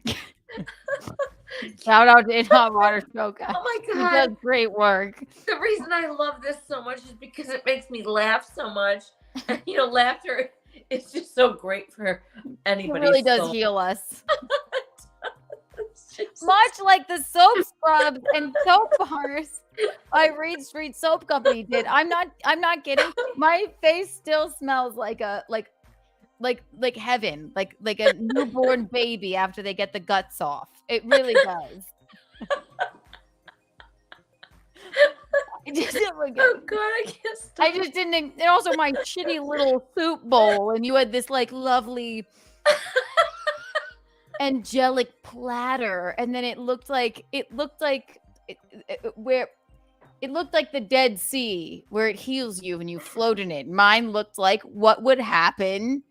Shout out to In Hot Water Choka. Oh my He god. does great work. The reason I love this so much is because it makes me laugh so much. And, you know, laughter is just so great for It anybody. really does heal us. Much like the soap scrubs and soap bars Reed Street Soap Company did. I'm not kidding. My face still smells like heaven, like a newborn baby after they get the guts off. It really does. It doesn't look Oh god, I can't stop. I just didn't. And also my shitty little soup bowl, and you had this like lovely angelic platter, and then it looked like the Dead Sea where it heals you and you float in it. Mine looked like what would happen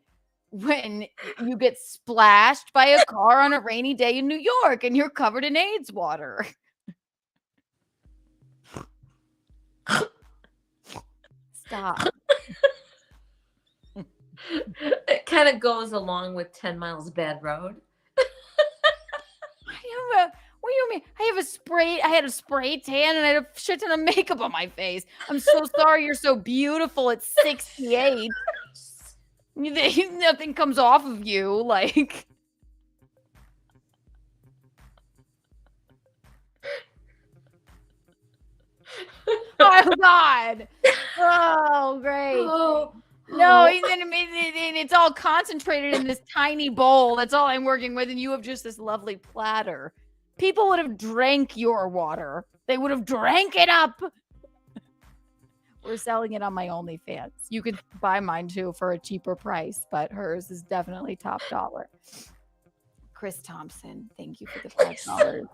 when you get splashed by a car on a rainy day in New York and you're covered in AIDS water. Stop. It kind of goes along with 10 Miles Bad Road. What do you mean? I had a spray tan and I had a shit ton of makeup on my face. I'm so sorry you're so beautiful at 68. Nothing comes off of you. Like. Oh, God. Oh, great. No, and then it's all concentrated in this tiny bowl. That's all I'm working with. And you have just this lovely platter. People would have drank your water. They would have drank it up. We're selling it on my OnlyFans. You could buy mine too for a cheaper price, but hers is definitely top dollar. Chris Thompson, thank you for the $5.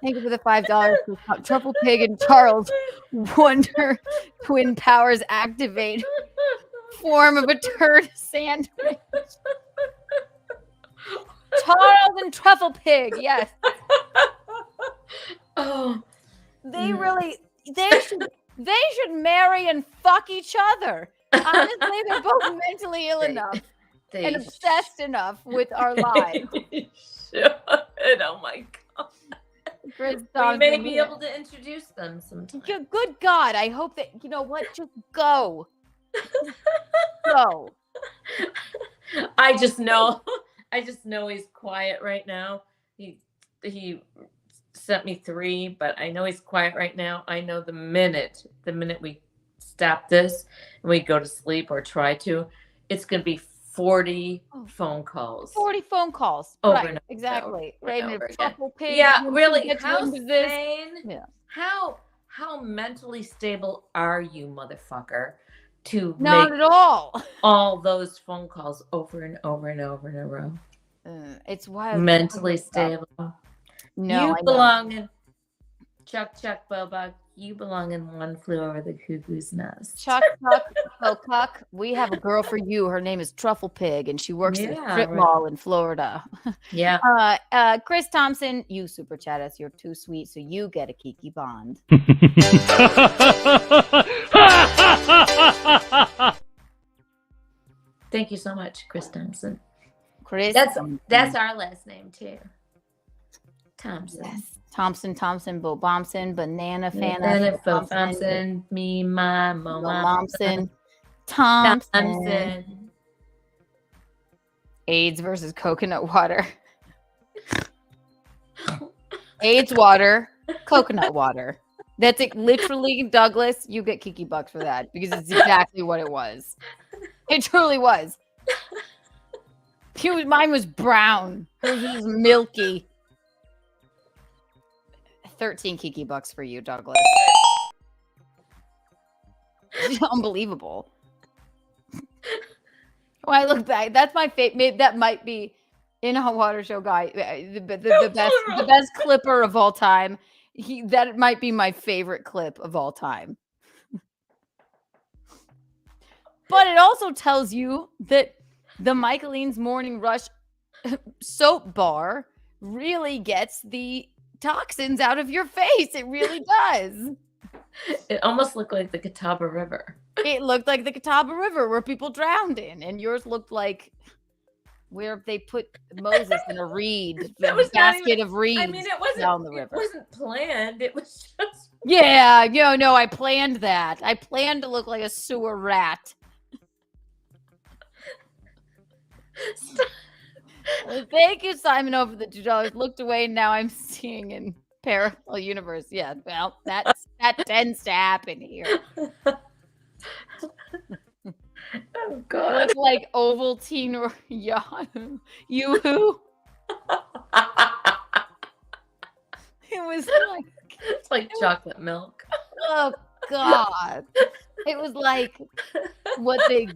Thank you for the $5. Truffle Pig and Charles Wonder Twin Powers activate. Form of a turd sandwich. Charles and Truffle Pig, yes. Oh, They should marry and fuck each other. Honestly, they're both mentally ill enough and obsessed enough with our lives. should. Oh my god. Chris We Thompson, may be able to introduce them sometime. Good God, I hope that you know what. Just go. Go. I just know he's quiet right now. He sent me 3, but I know he's quiet right now. I know the minute we stop this and we go to sleep or try to, it's gonna be 40 phone calls. 40 phone calls. Over Right, and over exactly. and Right. over And a again. truffle pig. Yeah, and really. gets How into this. sane? Yeah. How mentally stable are you, motherfucker, to Not make at all those phone calls over and over and over in a row? It's wild. Mentally stable. No, you I know. belong in Chuck Boba. You belong in One Flew Over the Cuckoo's Nest. Chuck, Cuck. We have a girl for you. Her name is Truffle Pig, and she works at a strip mall in Florida. Yeah. Chris Thompson, you super chat us. You're too sweet, so you get a Kiki Bond. Thank you so much, Chris Thompson. Chris. That's our last name too. Thompson. Yes. Thompson, Bo Bompson, Banana Fana, Banana, Bo Thompson, me, my, Mo, Thompson. AIDS versus coconut water. AIDS water, coconut water. That's it. Literally, Douglas, you get Kiki bucks for that because it's exactly what it was. It truly was. Mine was brown. Hers was milky. 13 Kiki bucks for you, Douglas. Unbelievable. When I look back, that's my favorite. That might be in a water show guy, the best clipper of all time. That might be my favorite clip of all time. But it also tells you that the Michaeline's Morning Rush soap bar really gets the toxins out of your face. It really does. It almost looked like the Catawba River. It looked like the Catawba River where people drowned in, and yours looked like where they put Moses in a reed, a basket of reeds. I mean, it wasn't down the river. It wasn't planned. It was just. Yeah, no, I planned that. I planned to look like a sewer rat. Well, thank you, Simon, over the $2. Looked away. Now I'm seeing in parallel universe. Yeah, well, that tends to happen here. Oh God! Look like Ovaltine or Yahoo. Yoo-hoo. It was like it's like chocolate milk. Oh God! It was like what they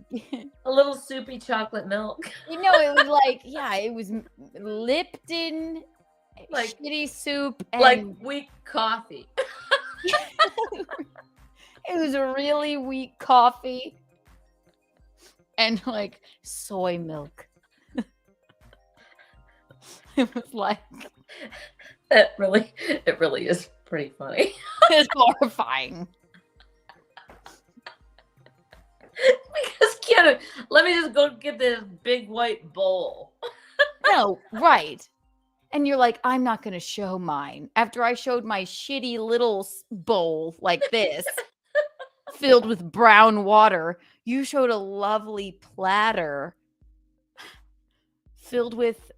a little soupy chocolate milk. You know, it was like it was Lipton, like shitty soup, and like weak coffee. It was a really weak coffee. And like soy milk. It was like it really is pretty funny. It's horrifying. Because Keanu, let me just go get this big white bowl. No, right. And you're like, I'm not going to show mine. After I showed my shitty little bowl like this, filled with brown water, you showed a lovely platter filled with,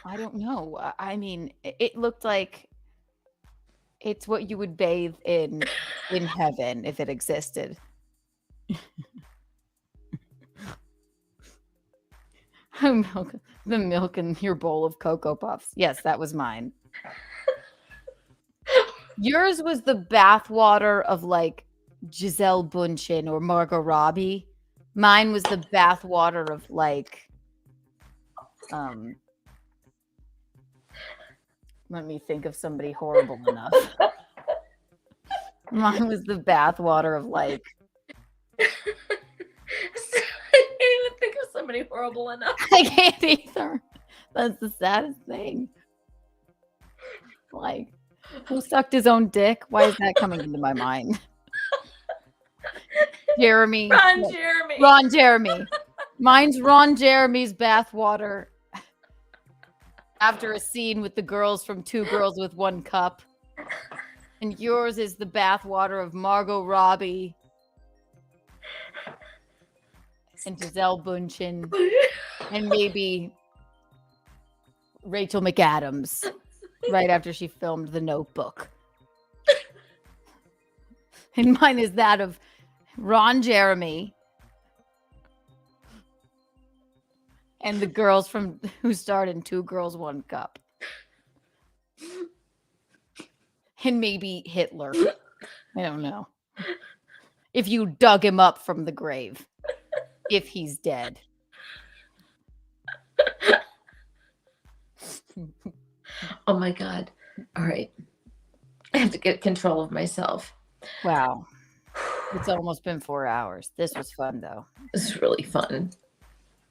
I don't know. I mean, it looked like it's what you would bathe in heaven if it existed. The milk in your bowl of Cocoa Puffs. Yes, that was mine. Yours was the bathwater of like Giselle Bündchen or Margot Robbie. Mine was the bathwater of like, let me think of somebody horrible enough. Mine was the bathwater of like. I can't even think of somebody horrible enough. I can't either. That's the saddest thing. Like, who sucked his own dick? Why is that coming into my mind? Jeremy. Ron Jeremy. Mine's Ron Jeremy's bathwater after a scene with the girls from Two Girls with One Cup. And yours is the bathwater of Margot Robbie and Giselle Bundchen and maybe Rachel McAdams right after she filmed The Notebook. And mine is that of Ron Jeremy and the girls from who starred in Two Girls, One Cup. And maybe Hitler. I don't know. If you dug him up from the grave. If he's dead. Oh my God. All right. I have to get control of myself. Wow. It's almost been 4 hours. This was fun though. This is really fun.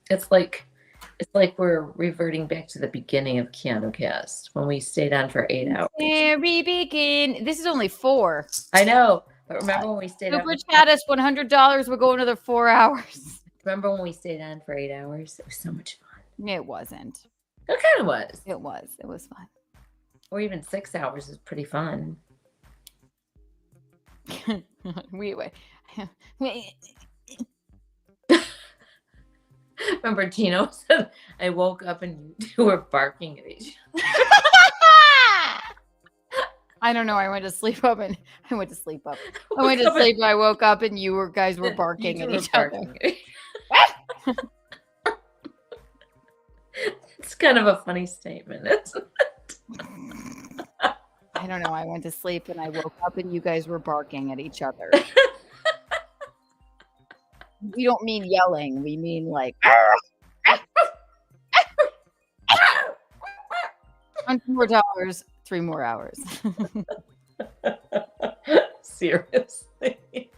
It's like we're reverting back to the beginning of Keanu Cast when we stayed on for 8 hours. Very begin. This is only 4. I know. But remember when we stayed Super chat us $100. We'll go another 4 hours. Remember when we stayed on for 8 hours? It was so much fun. It wasn't. It kind of was. It was. It was fun. Or even 6 hours is pretty fun. Wait. Remember Gino said, I woke up and you were barking at each other. I don't know. I went to sleep and I woke up and you guys were barking at each other. It's kind of a funny statement, isn't it? I don't know. I went to sleep and I woke up and you guys were barking at each other. We don't mean yelling. We mean like. $100, 3 more hours. Seriously.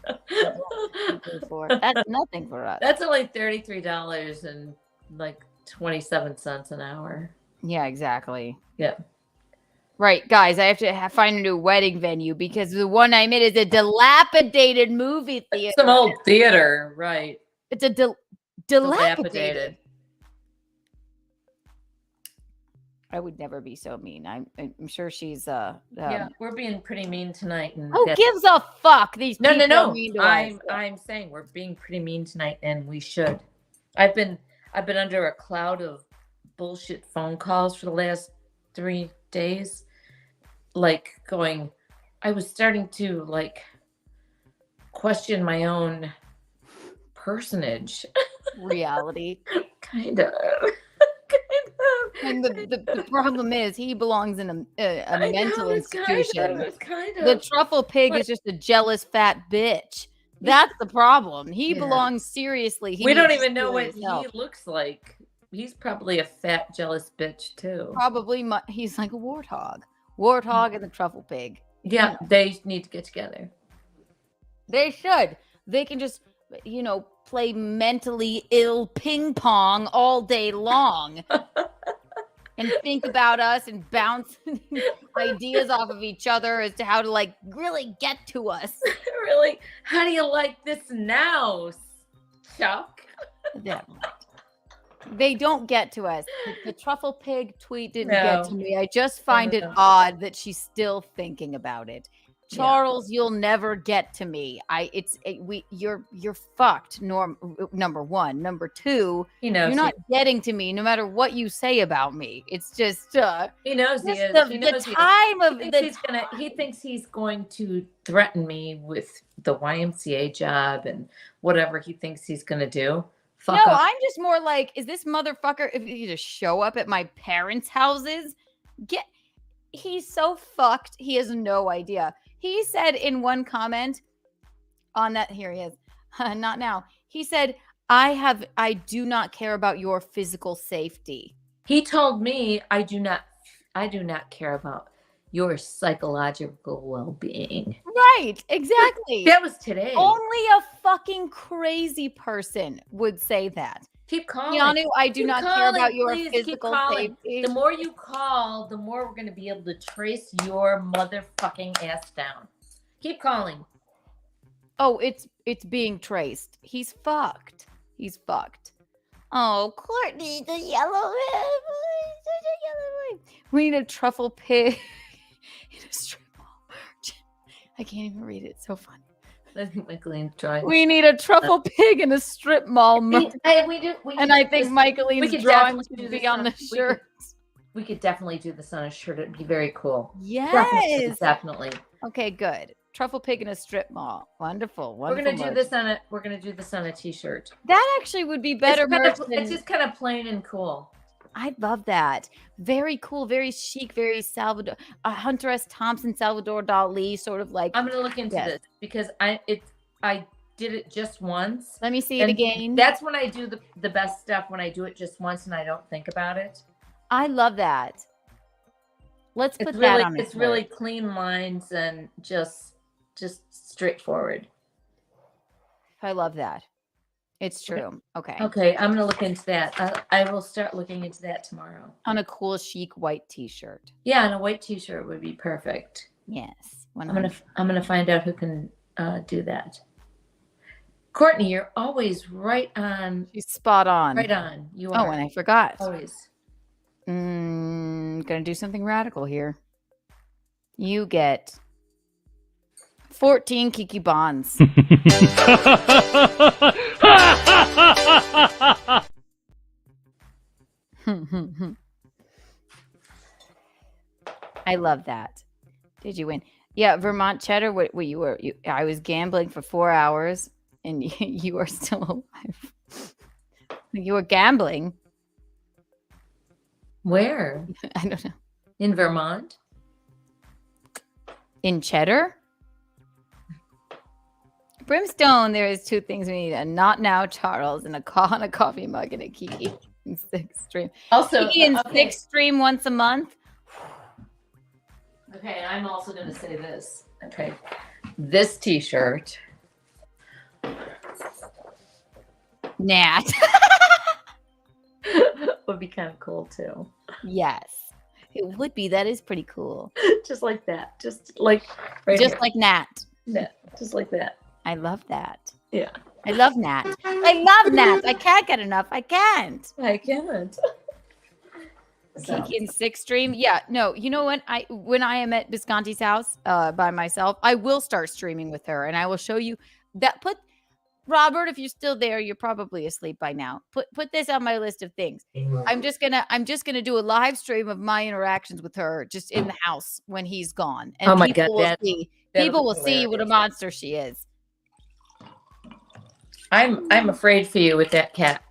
That's nothing for us. That's only $33 and like 27 cents an hour. Yeah, exactly. Yeah. Right, guys, I have to find a new wedding venue because the one I'm in is a dilapidated movie theater. Some old theater, right. It's a dilapidated. I would never be so mean. I'm sure she's yeah, we're being pretty mean tonight. And who gives a fuck? These people no. are mean to us. I'm saying we're being pretty mean tonight, and we should. I've been under a cloud of bullshit phone calls for the last 3 days. Like I was starting to like question my own personage. Reality. Kind of. And the problem is he belongs in a mental institution. Kind of. The truffle pig is just a jealous fat bitch. That's the problem. He belongs seriously. We don't even know what he looks like. He's probably a fat, jealous bitch too. Probably he's like a warthog. Warthog and the truffle pig. Yeah, they need to get together. They should. They can just, play mentally ill ping pong all day long. And think about us and bounce ideas off of each other as to how to like really get to us. Really? How do you like this now, Chuck? Yeah. They don't get to us. The truffle pig tweet didn't get to me. I just find it odd that she's still thinking about it. Charles, you'll never get to me. You're fucked. Number one. Number two, you're not getting to me no matter what you say about me. It's just he knows he is. He thinks he's going to threaten me with the YMCA job and whatever he thinks he's going to do. No, I'm just more like, is this motherfucker, if you just show up at my parents' houses, he's so fucked, he has no idea. He said in one comment on that, here he is, not now. He said, I do not care about your physical safety. He told me, I do not care about your psychological well-being. Right, exactly. That was today. Only a fucking crazy person would say that. Keep calling. Keanu, I do Keep not care calling, about your please. Keep physical calling. safety. The more you call, the more we're going to be able to trace your motherfucking ass down. Keep calling. Oh, it's being traced. He's fucked. He's fucked. Oh, Courtney, the yellow man. We need a truffle pig in a strip mall. I can't even read it. It's so funny. I think Michaeline's trying. We need a truffle pig in a strip mall. I think Michaeline's drawing should be on the shirt. We could definitely do this on a shirt. It'd be very cool. Yes. Definitely. Okay, good. Truffle pig in a strip mall. Wonderful. We're gonna do this on a. We're gonna do this on a T-shirt. That actually would be better. It's just kind of plain and cool. I love that. Very cool, very chic, very Salvador. Hunter S. Thompson, Salvador Dali, sort of like. I'm gonna look into this because I did it just once. Let me see it again. That's when I do the best stuff, when I do it just once and I don't think about it. I love that. Let's put that on. It's really clean lines and just straightforward. I love that. It's true. Okay. Okay, I'm gonna look into that. I will start looking into that tomorrow. On a cool, chic white T-shirt. Yeah, and a white T-shirt would be perfect. Yes. I'm gonna find out who can do that. Courtney, you're always right on. She's spot on. Right on. You are. Oh, and I forgot. Always. Gonna do something radical here. You get 14 Kiki bonds. I love that. Did you win? Yeah, Vermont Cheddar. What you were? I was gambling for 4 hours, and you are still alive. You were gambling. Where? I don't know. In Vermont? In Cheddar? Brimstone, there is 2 things we need. A Not Now Charles and a coffee mug and a Kiki in 6th stream. Also, Kiki in 6th stream once a month. Okay, I'm also going to say this. Okay. This T-shirt. Nat. Would be kind of cool too. Yes. It would be. That is pretty cool. Just like that. Just like right Just here. like Nat. Yeah, just like that. I love that. Yeah. I love Nat. I love Nat. I can't get enough. I can't. I can't. Kiki in 6th stream. Yeah, no, you know what? When I am at Visconti's house by myself, I will start streaming with her and I will show you that. Robert, if you're still there, you're probably asleep by now. Put this on my list of things. I'm just gonna do a live stream of my interactions with her just in the house when he's gone. And oh my God, people will see what a monster she is. I'm afraid for you with that cat.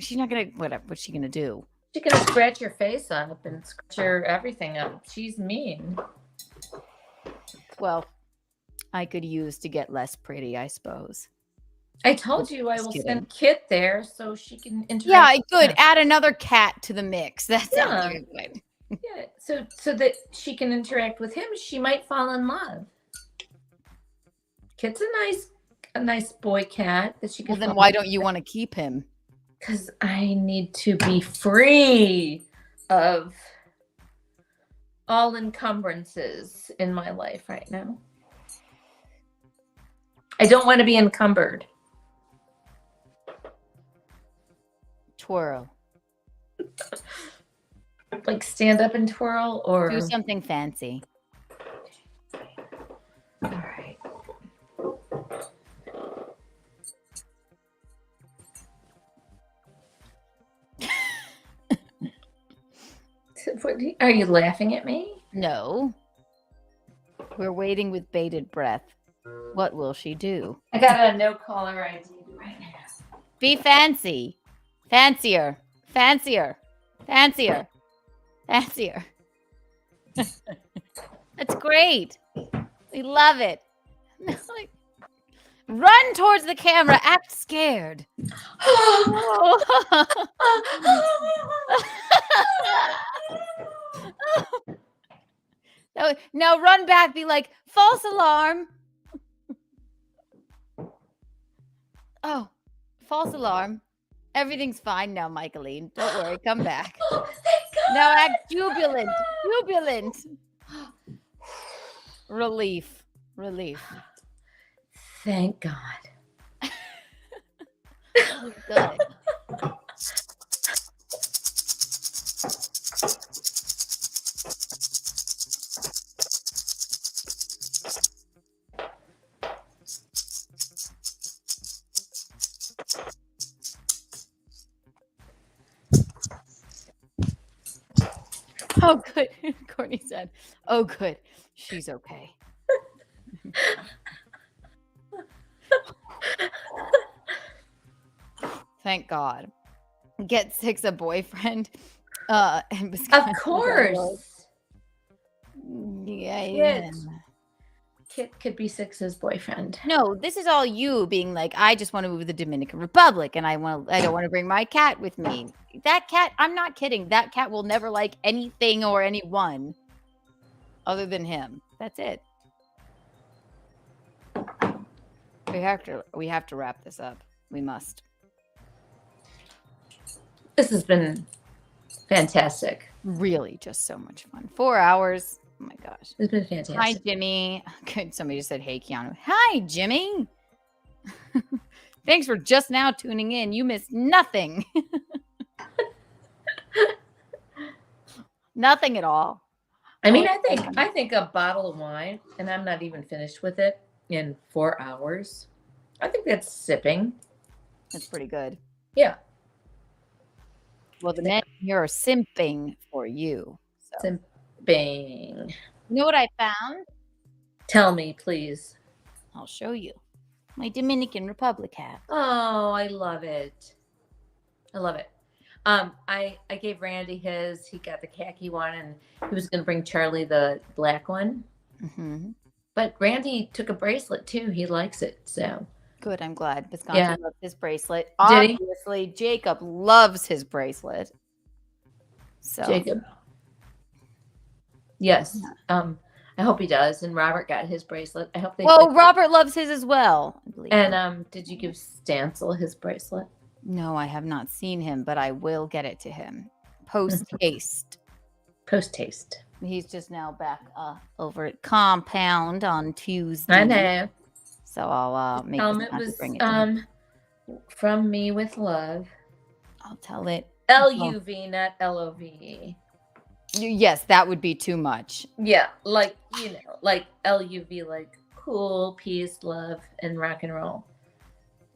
She's not gonna what's she gonna do? She's gonna scratch your face up and scratch your everything up. She's mean. Well, I could use to get less pretty, I suppose. I told you I will send Kit there so she can interact. Yeah, good. Add another cat to the mix. That sounds good. Yeah, so that she can interact with him. She might fall in love. Kit's a nice boy cat that she can. Well, then why don't you want to keep him? Because I need to be free of all encumbrances in my life right now. I don't want to be encumbered. Twirl. Like stand up and twirl or do something fancy. All right. Are you laughing at me? No. We're waiting with bated breath. What will she do? I got a no caller ID right now. Be fancy. Fancier. Fancier. Fancier. Fancier. That's great. We love it. Run towards the camera. Act scared. Now run back. Be like, false alarm. Oh, false alarm. Everything's fine now, Michaeline. Don't worry. Come back. Now act jubilant. Jubilant. Relief. Thank God. Good. Oh, good. Courtney said, oh, good. She's okay. Thank God. Get Six a boyfriend. And Of course. Yeah. Kit could be Six's boyfriend. No, this is all you being like, I just want to move to the Dominican Republic and I don't want to bring my cat with me. That cat, I'm not kidding. That cat will never like anything or anyone other than him. That's it. We have to wrap this up. We must. This has been fantastic. Really just so much fun. 4 hours. Oh my gosh. It's been fantastic. Hi, Jimmy. Good. Somebody just said, hey, Keanu. Hi, Jimmy. Thanks for just now tuning in. You missed nothing. Nothing at all. I mean, I think a bottle of wine, and I'm not even finished with it in 4 hours. I think that's sipping. That's pretty good. Yeah. Well, the men here are simping for you. So. Simping. You know what I found? Tell me, please. I'll show you. My Dominican Republic hat. Oh, I love it. I love it. I gave Randy his. He got the khaki one, and he was going to bring Charlie the black one. Mm-hmm. But Randy took a bracelet too. He likes it, so good. I'm glad. Visconti loves his bracelet. Did he? Obviously, Jacob loves his bracelet. So Jacob. Yes. I hope he does. And Robert got his bracelet. I hope they. Well, Robert loves his as well. I believe. And did you give Stancil his bracelet? No, I have not seen him, but I will get it to him. Post haste. Post haste. He's just now back over at Compound on Tuesday. I know. So I'll make it was from me with love. I'll tell it. LUV, not LOVE. Yes, that would be too much. Yeah, like like LUV, like cool, peace, love, and rock and roll.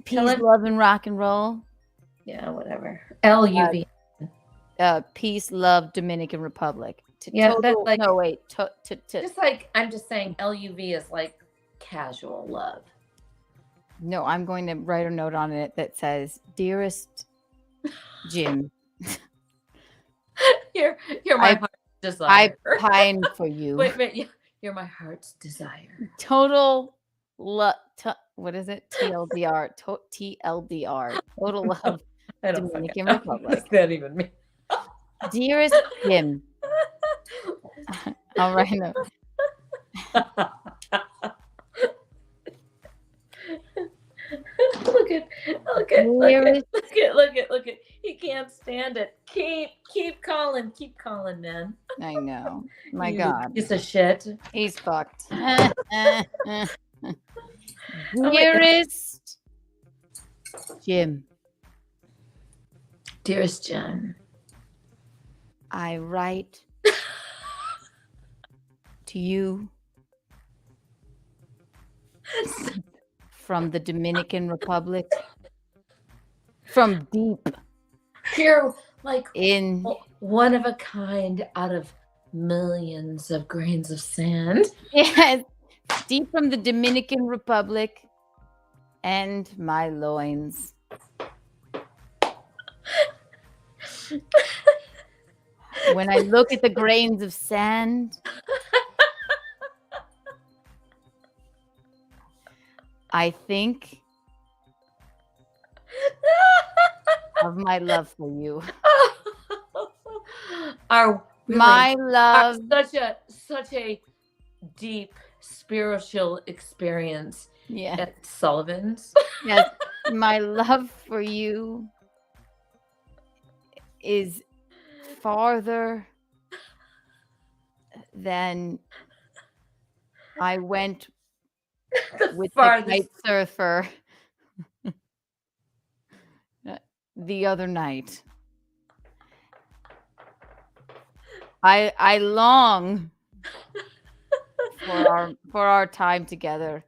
Peace, love, and rock and roll. Yeah, whatever. LUV. Peace, love, Dominican Republic. That's like no wait. Just like I'm just saying, LUV is like casual love. No, I'm going to write a note on it that says, "Dearest Jim, you're my heart's desire. I pine for you. Wait, you're my heart's desire. Total love. What is it? TLDR. TLDR. Total love. Dominican Republic. What does that even mean? Dearest Jim." I'll write a note. Look at. He can't stand it. Keep calling, man. I know. My You God. piece of shit. He's fucked. Dearest Jim. Dearest John. I write to you from the Dominican Republic, from deep. You're like in one of a kind out of millions of grains of sand. Yes, deep from the Dominican Republic and my loins. When I look at the grains of sand, I think of my love for you. My love, such a deep spiritual experience. Yeah. At Sullivan's. Yes, my love for you is farther than I went with the kite surfer the other night. I long for our time together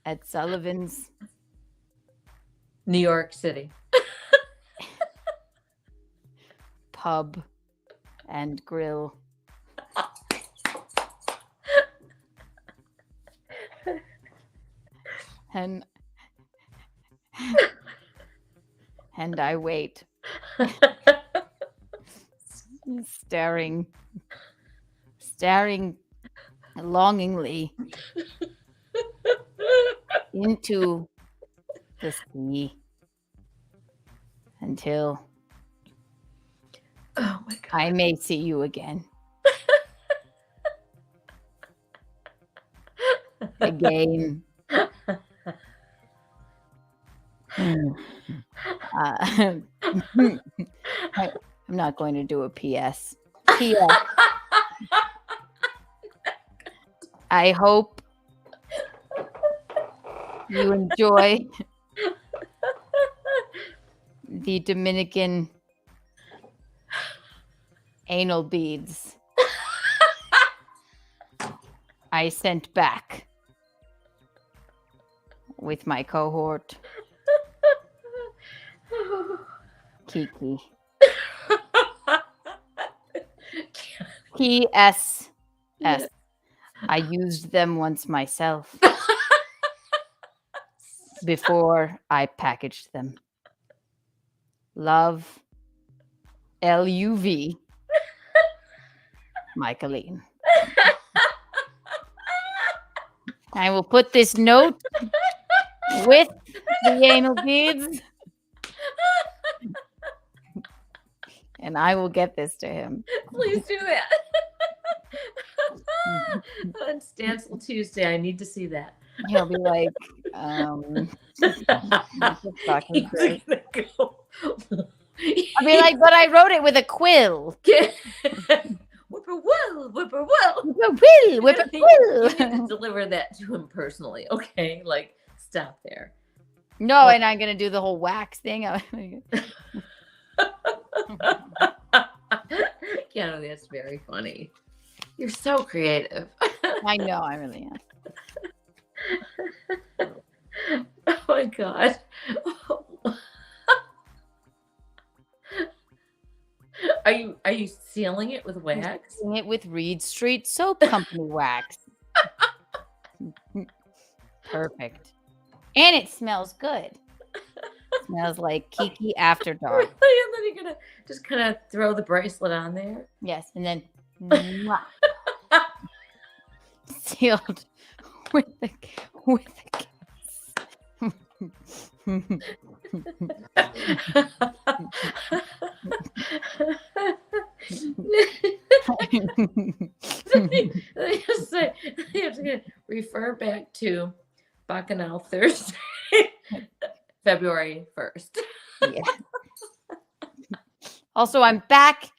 at Sullivan's, New York City pub and grill. And I wait, staring longingly into the sea until I may see you again. Again. I'm not going to do a PS. PS. I hope you enjoy the Dominican anal beads I sent back with my cohort, Kiki. P.S. I used them once myself before I packaged them. Love, L-U-V, Michaeline. I will put this note with the anal beads, and I will get this to him. Please do that. On Stancil Tuesday, I need to see that. He'll be like, I'll be like, but I wrote it with a quill. Whippoorwill, whippoorwill. Whippoorwill, whippoorwill. You need to deliver that to him personally, okay? Like, stop there. No, and I'm going to do the whole wax thing. Keanu, that's very funny. You're so creative. I know, I really am. Oh my God. Are you sealing it with wax? Sealing it with Reed Street Soap Company wax. Perfect. And it smells good. Smells like Kiki after dark. Really? And then you're gonna just kind of throw the bracelet on there? Yes, and then sealed with the kiss. You have to refer back to Bacchanal Thursday, February 1st. Yeah. Also, I'm back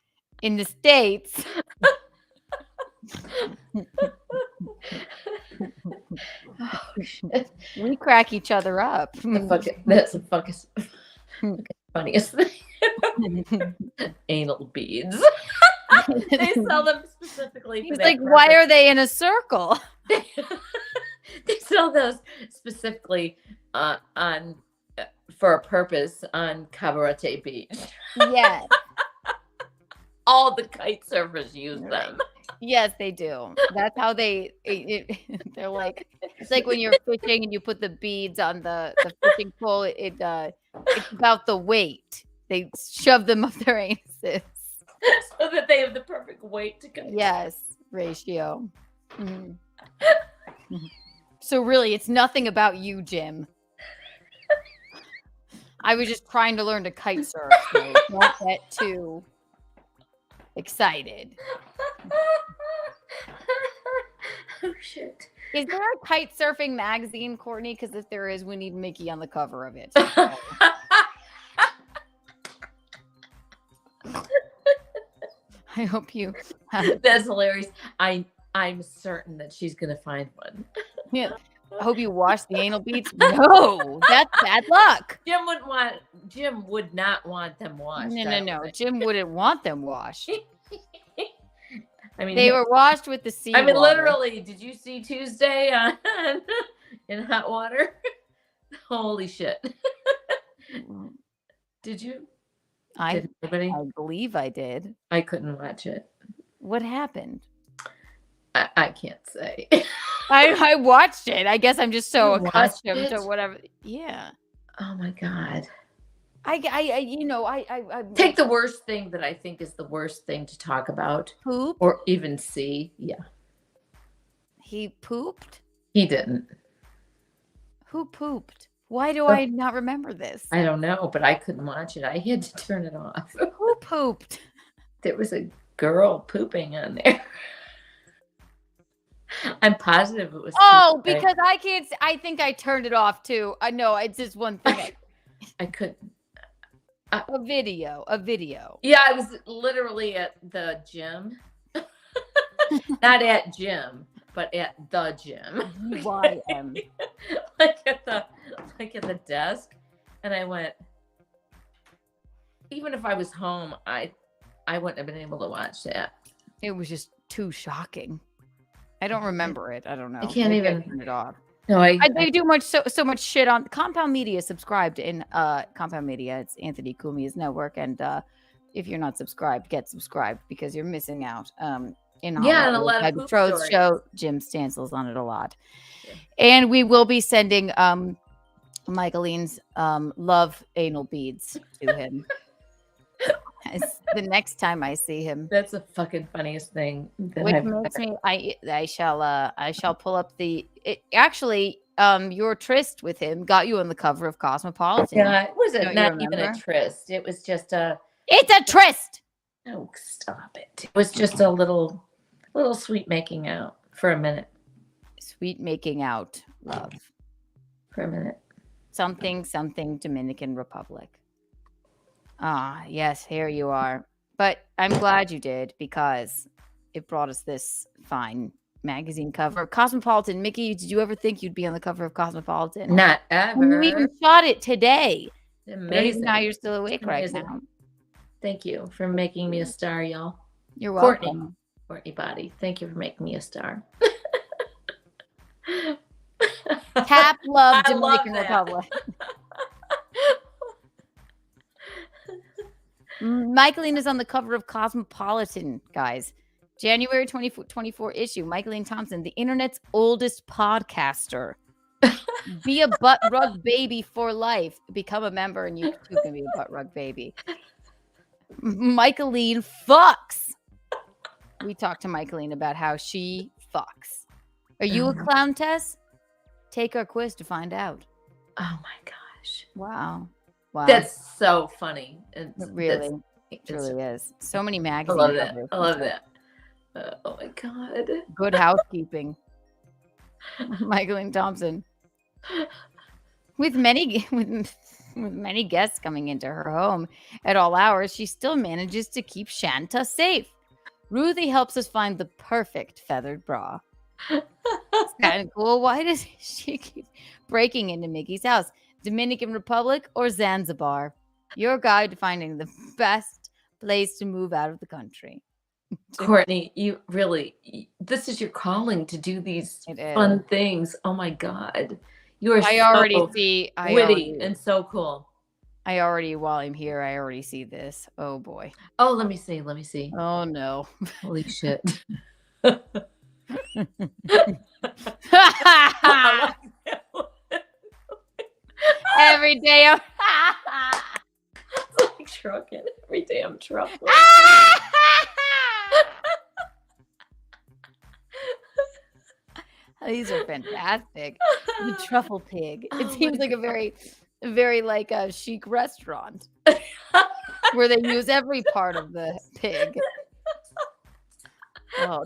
in the States. Oh, shit. We crack each other up. That's the funniest thing. Anal beads. They sell them specifically for He's that like, purpose. why are they in a circle? They sell those specifically for a purpose on Celebratory Beach. Yes. All the kite surfers use them. Yes, they do. That's how they're like, it's like when you're fishing and you put the beads on the fishing pole. It's about the weight. They shove them up their anuses. So that they have the perfect weight to go. Yes, ratio. Mm-hmm. So really, it's nothing about you, Jim. I was just trying to learn to kite surf, so don't get too excited. Oh shit! Is there a kite surfing magazine, Courtney? Because if there is, we need Mickey on the cover of it. I hope you. That's hilarious. I'm certain that she's gonna find one. Yeah. I hope you wash the anal beads. No, that's bad luck. Jim would not want them washed. No. Jim wouldn't want them washed. I mean, they were washed with the sea. I mean, water. literally. Did you see Tuesday in hot water? Holy shit! Did you? I believe I did. I couldn't watch it. What happened? I can't say. I watched it. I guess I'm just so You watched accustomed it? to whatever. Yeah. Oh my god. I Take the worst thing that I think is the worst thing to talk about. Poop? Or even see. Yeah. He pooped? He didn't. Who pooped? Why do I not remember this? I don't know, but I couldn't watch it. I had to turn it off. Who pooped? There was a girl pooping on there. I'm positive it was. Oh, because I can't. I think I turned it off too. I know it's just one thing. I couldn't. A video. Yeah, I was literally at the gym. Not at gym, but at the gym. YM. like at the desk, and I went. Even if I was home, I wouldn't have been able to watch that. It was just too shocking. I don't remember it. I don't know. I can't Maybe even turn it off. No, they do so much shit on Compound Media. Subscribed in Compound Media. It's Anthony Cumia's network, and if you're not subscribed, get subscribed because you're missing out. In and a lot of poop Throat stories. show. Jim Stansel's on it a lot, and we will be sending Michaeline's love anal beads to him. The next time I see him. That's the fucking funniest thing. Which makes me I shall pull up your tryst with him got you on the cover of Cosmopolitan. Yeah, it was Don't you not even a remember? tryst. It was just a. It's a tryst. Oh, stop it! It was just a little sweet making out for a minute. Sweet making out, love. For a minute. Something Dominican Republic. Ah, yes, here you are. But I'm glad you did because it brought us this fine magazine cover. Cosmopolitan. Mickey, did you ever think you'd be on the cover of Cosmopolitan? Not ever. You even shot it today. Amazing. Now you're still awake Amazing. right now. Thank you for making me a star, y'all. You're welcome. Courtney Body. Thank you for making me a star. Tap love I love Dominican that. Republic. Michaeline is on the cover of Cosmopolitan, guys. January 2024 issue. Michaeline Thompson, the internet's oldest podcaster. Be a butt rug baby for life. Become a member and you too can be a butt rug baby. Michaeline fucks. We talked to Michaeline about how she fucks. Are you a clown, Tess? Take our quiz to find out. Oh my gosh. Wow. That's so funny. It really is. So many magazines. I love that. Oh my god. Good housekeeping. Michaeline Thompson. With many guests coming into her home at all hours, she still manages to keep Shanta safe. Ruthie helps us find the perfect feathered bra. It's kind of cool. Why does she keep breaking into Mickey's house? Dominican Republic or Zanzibar? Your guide to finding the best place to move out of the country. Courtney, you really, this is your calling to do these fun things. Oh my God. You are witty and so cool. While I'm here, I already see this. Oh boy. Oh, let me see. Oh no. Holy shit. Every day I'm like trucking. Every day I'm trucking. These are fantastic. The truffle pig. It seems like a very like a chic restaurant where they use every part of the pig. Oh.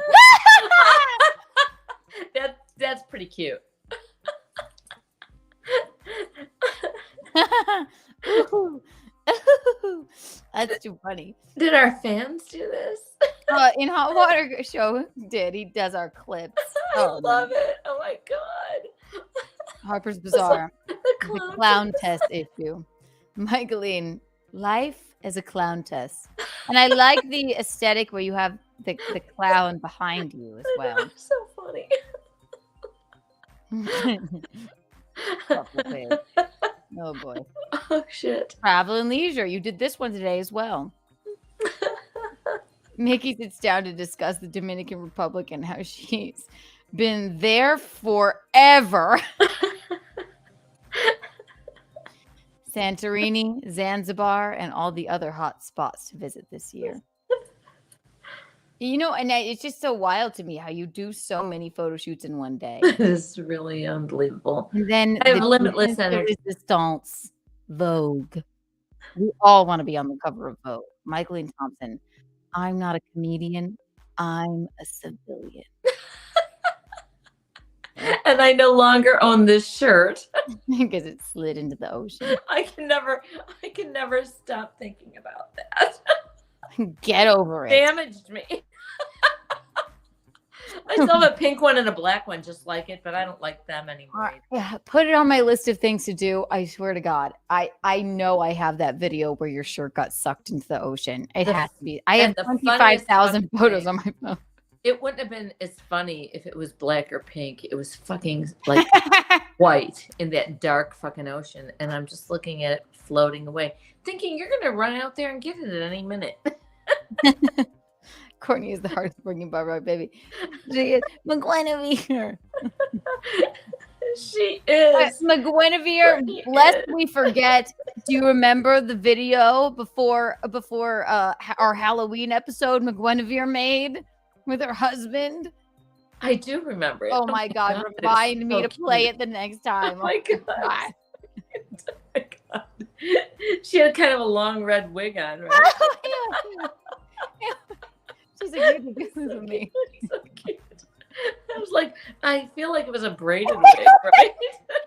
That's pretty cute. That's too funny. Did our fans do this? In Hot Water Show did. He does our clips. I love it. Oh my god. Harper's Bazaar. The clown test issue. Michaeline, life as a clown test. And I like the aesthetic where you have the clown behind you as well. So funny. Oh boy. Oh shit. Travel and leisure. You did this one today as well. Mickey sits down to discuss the Dominican Republic and how she's been there forever. Santorini, Zanzibar, and all the other hot spots to visit this year. You know, and it's just so wild to me how you do so many photo shoots in one day. It's really unbelievable. And then I have limitless energy. Resistance, Vogue. We all want to be on the cover of Vogue. Michaeline Thompson. I'm not a comedian. I'm a civilian. And I no longer own this shirt because it slid into the ocean. I can never stop thinking about that. Get over it. Damaged me. I still have a pink one and a black one just like it, but I don't like them anymore. Yeah, put it on my list of things to do. I swear to God. I know I have that video where your shirt got sucked into the ocean. It has to be. I have 25,000 photos on my phone. It wouldn't have been as funny if it was black or pink. It was fucking like white in that dark fucking ocean. And I'm just looking at it floating away, thinking you're going to run out there and get it at any minute. Courtney is the hardest working barber, baby. She is McGuinevere. She is. McGuinevere, lest we forget, do you remember the video before our Halloween episode McGuinevere made with her husband? I do remember it. Oh my God, remind me to play it the next time. Oh my God. Oh my God. She had kind of a long red wig on, right? Yeah. She's like, you're the goose of me. So cute. I was like, I feel like it was a braided wig, right?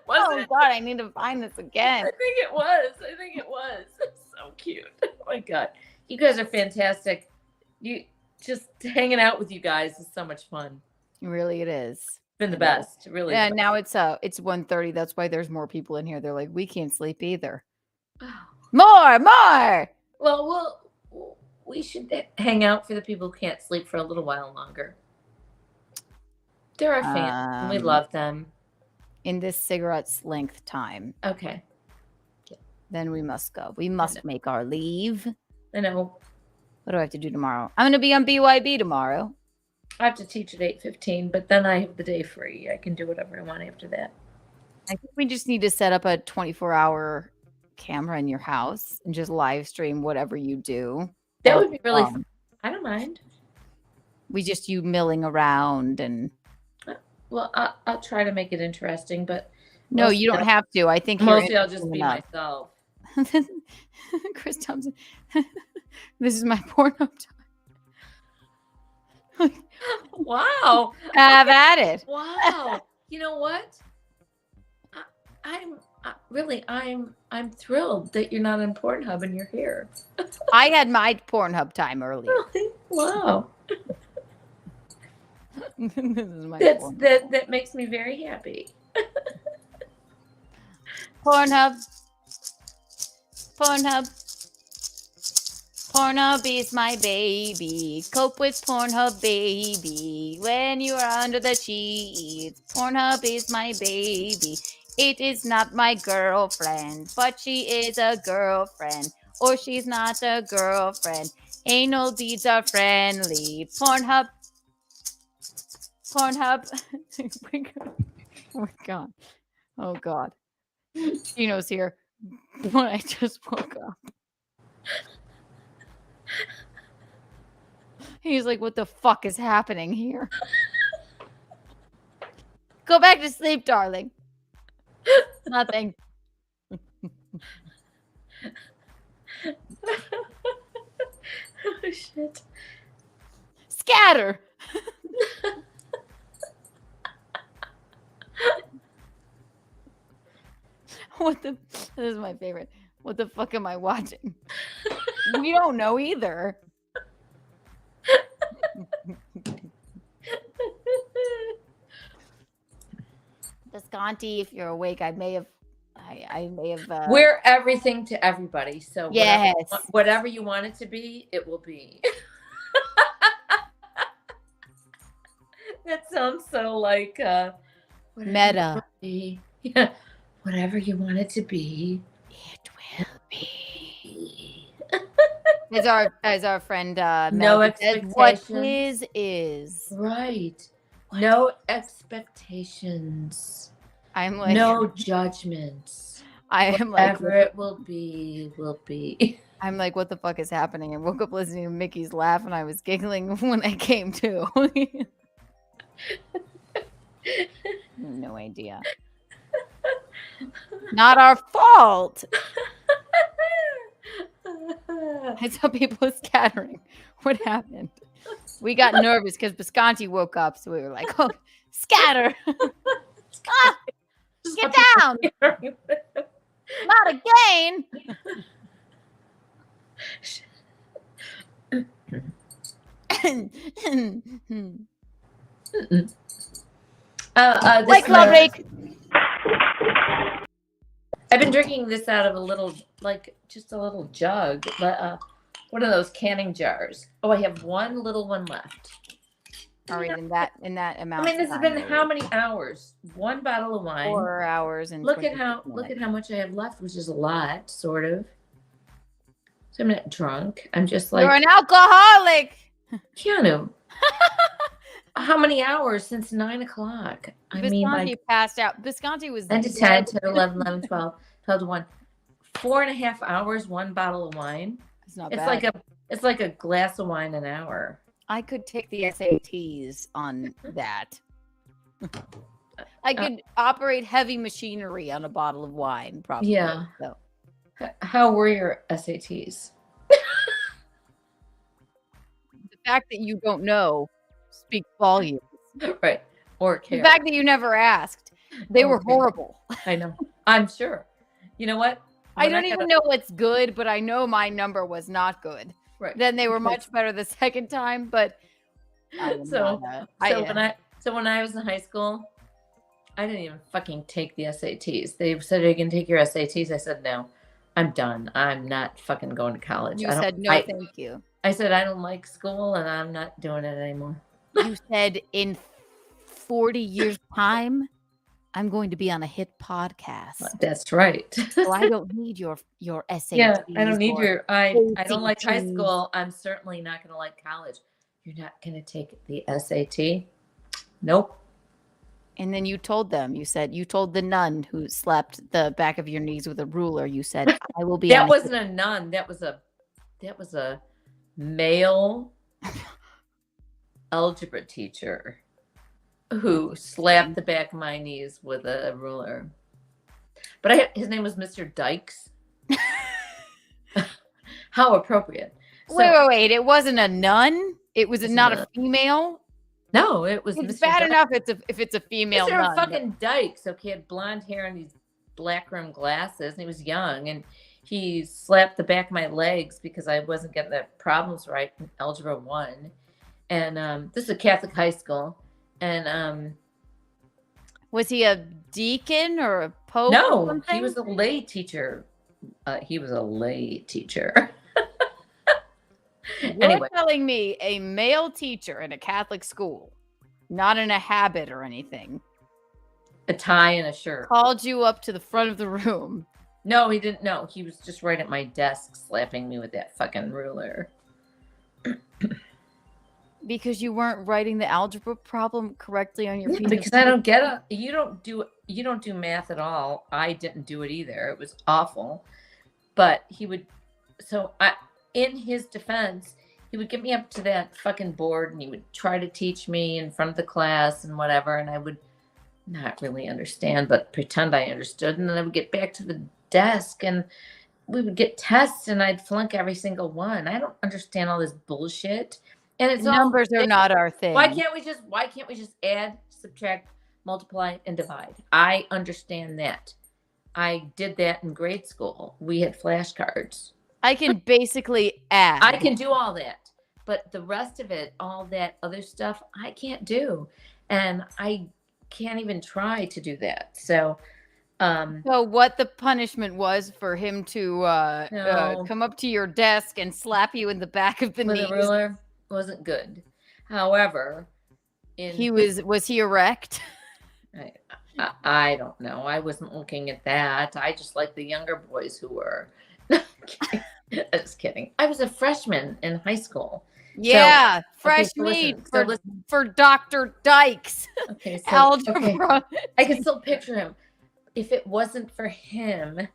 Oh God, I need to find this again. I think it was. So cute. Oh my God. You guys are fantastic. You just hanging out with you guys is so much fun. Really, it is. It's been the best. Really. Yeah, now it's 1:30. That's why there's more people in here. They're like, we can't sleep either. More. Well, we should hang out for the people who can't sleep for a little while longer. They're our fans, and we love them. In this cigarette's length time. Okay. Then we must go. We must make our leave. I know. What do I have to do tomorrow? I'm going to be on BYB tomorrow. I have to teach at 8:15, but then I have the day free. I can do whatever I want after that. I think we just need to set up a 24-hour camera in your house and just live stream whatever you do. That would be really fun. I don't mind. You milling around and... Well, I'll try to make it interesting, but... No, you don't have to. I think mostly I'll just be myself. Chris Thompson. This is my Pornhub time. Wow. Have at it. Wow. You know what? I'm thrilled that you're not on Pornhub and you're here. I had my Pornhub time earlier. Really? Wow. This is my that makes me very happy. Pornhub is my baby. Cope with Pornhub, baby. When you are under the sheets, Pornhub is my baby. It is not my girlfriend, but she is a girlfriend. Or she's not a girlfriend. Anal beads are friendly. Pornhub. Oh God. Gino's here. When I just woke up. He's like, what the fuck is happening here? Go back to sleep, darling. Nothing. Oh, shit. Scatter. This is my favorite. What the fuck am I watching? We don't know either. Visconti, if you're awake, I may have. We're everything to everybody. So yes, whatever you want it to be, it will be. That sounds so like meta. Yeah, whatever you want it to be, it will be. as our friend no expectations. What is right. No expectations. I'm like no judgments. I am whatever like it will be. I'm like, what the fuck is happening? I woke up listening to Mickey's laugh and I was giggling when I came to. No idea. Not our fault. I saw people scattering. What happened? We got nervous because Visconti woke up, so we were like, "Oh, scatter! Ah, get down! Not again!" White Claw break. I've been drinking this out of a little, just a little jug, but one of those canning jars. Oh, I have one little one left. All right, in that amount. I mean, this has been how many hours? One bottle of wine. 4 hours and look at how much I have left, which is a lot, sort of. So I'm not drunk. I'm just like, you're an alcoholic. Keanu. How many hours since 9 o'clock? Visconti passed out. Visconti was 9 to 10 to 11, 11, 12, 12 to 1. 4.5 hours, one bottle of wine. It's not bad. It's like a glass of wine an hour. I could take the SATs on that. I could operate heavy machinery on a bottle of wine, probably. Yeah. So. How were your SATs? The fact that you don't know speaks volumes. Right. Or care. The fact that you never asked. They were horrible. I know. I'm sure. You know what? I don't even know what's good, but I know my number was not good. Right. Then they were much better the second time, but when I was in high school, I didn't even fucking take the SATs. They said, "Are you gonna take your SATs?" I said, "No, I'm done. I'm not fucking going to college." You said no, thank you. I said I don't like school and I'm not doing it anymore. You said in 40 years' time, I'm going to be on a hit podcast. That's right. So I don't need your SATs. Yeah, I don't need I don't like high school. I'm certainly not going to like college. You're not going to take the SAT? Nope. And then you told them. You told the nun who slapped the back of your knees with a ruler. You said, "I will be." That wasn't a nun. That was a male algebra teacher who slapped the back of my knees with a ruler. But his name was Mr. Dykes. How appropriate. Wait. It wasn't a nun? It was not a female? No, it was It's Mr. bad Dykes. enough if it's a female Mr. nun. fucking Dykes. Okay, he had blonde hair and these black rimmed glasses, and he was young, and he slapped the back of my legs because I wasn't getting the problems right in Algebra 1. And this is a Catholic high school. And was he a deacon or a pope? no, or something? he was a lay teacher. You're telling me a male teacher in a Catholic school, not in a habit or anything, a tie and a shirt, called you up to the front of the room. No, he didn't. No, he was just right at my desk slapping me with that fucking ruler. Because you weren't writing the algebra problem correctly on your piece. Because I don't get it. You don't do math at all. I didn't do it either. It was awful. But he would. So in his defense, he would get me up to that fucking board and he would try to teach me in front of the class and whatever, and I would not really understand, but pretend I understood, and then I would get back to the desk and we would get tests and I'd flunk every single one. I don't understand all this bullshit. And it's numbers are not our thing. Why can't we just add, subtract, multiply, and divide? I understand that. I did that in grade school. We had flashcards. I can basically add. I can do all that, but the rest of it, all that other stuff, I can't do, and I can't even try to do that. So, so what the punishment was for him to come up to your desk and slap you in the back of the with knees? a ruler wasn't good. However, was he erect? I don't know. I wasn't looking at that. I just like the younger boys who were. Just kidding. I was a freshman in high school. Yeah, so, fresh okay, meat for Dr. Dykes. Okay, so, algebra. Okay. I can still picture him. If it wasn't for him,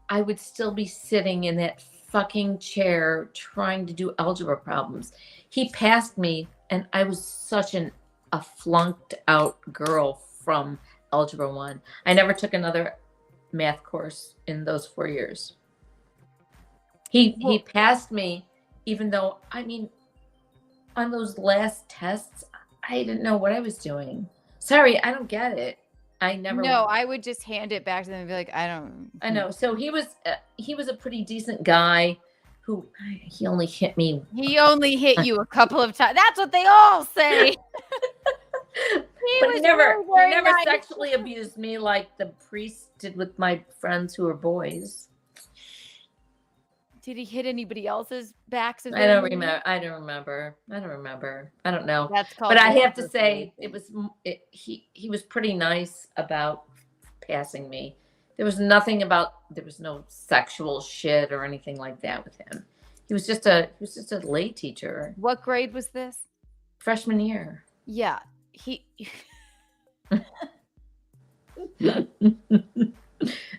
I would still be sitting in that fucking chair trying to do algebra problems. He passed me, and I was such a flunked out girl from Algebra 1. I never took another math course in those 4 years. He passed me, even though, I mean, on those last tests, I didn't know what I was doing. Sorry, I don't get it. I would just hand it back to them and be like, I don't. I know. So he was a pretty decent guy who he only hit me. He only hit you a couple of times. That's what they all say. He never sexually abused me like the priest did with my friends who were boys. Did he hit anybody else's backs? I don't remember. I don't know. That's called. But I have to say, he was pretty nice about passing me. There was no sexual shit or anything like that with him. He was just a lay teacher. What grade was this? Freshman year. Yeah,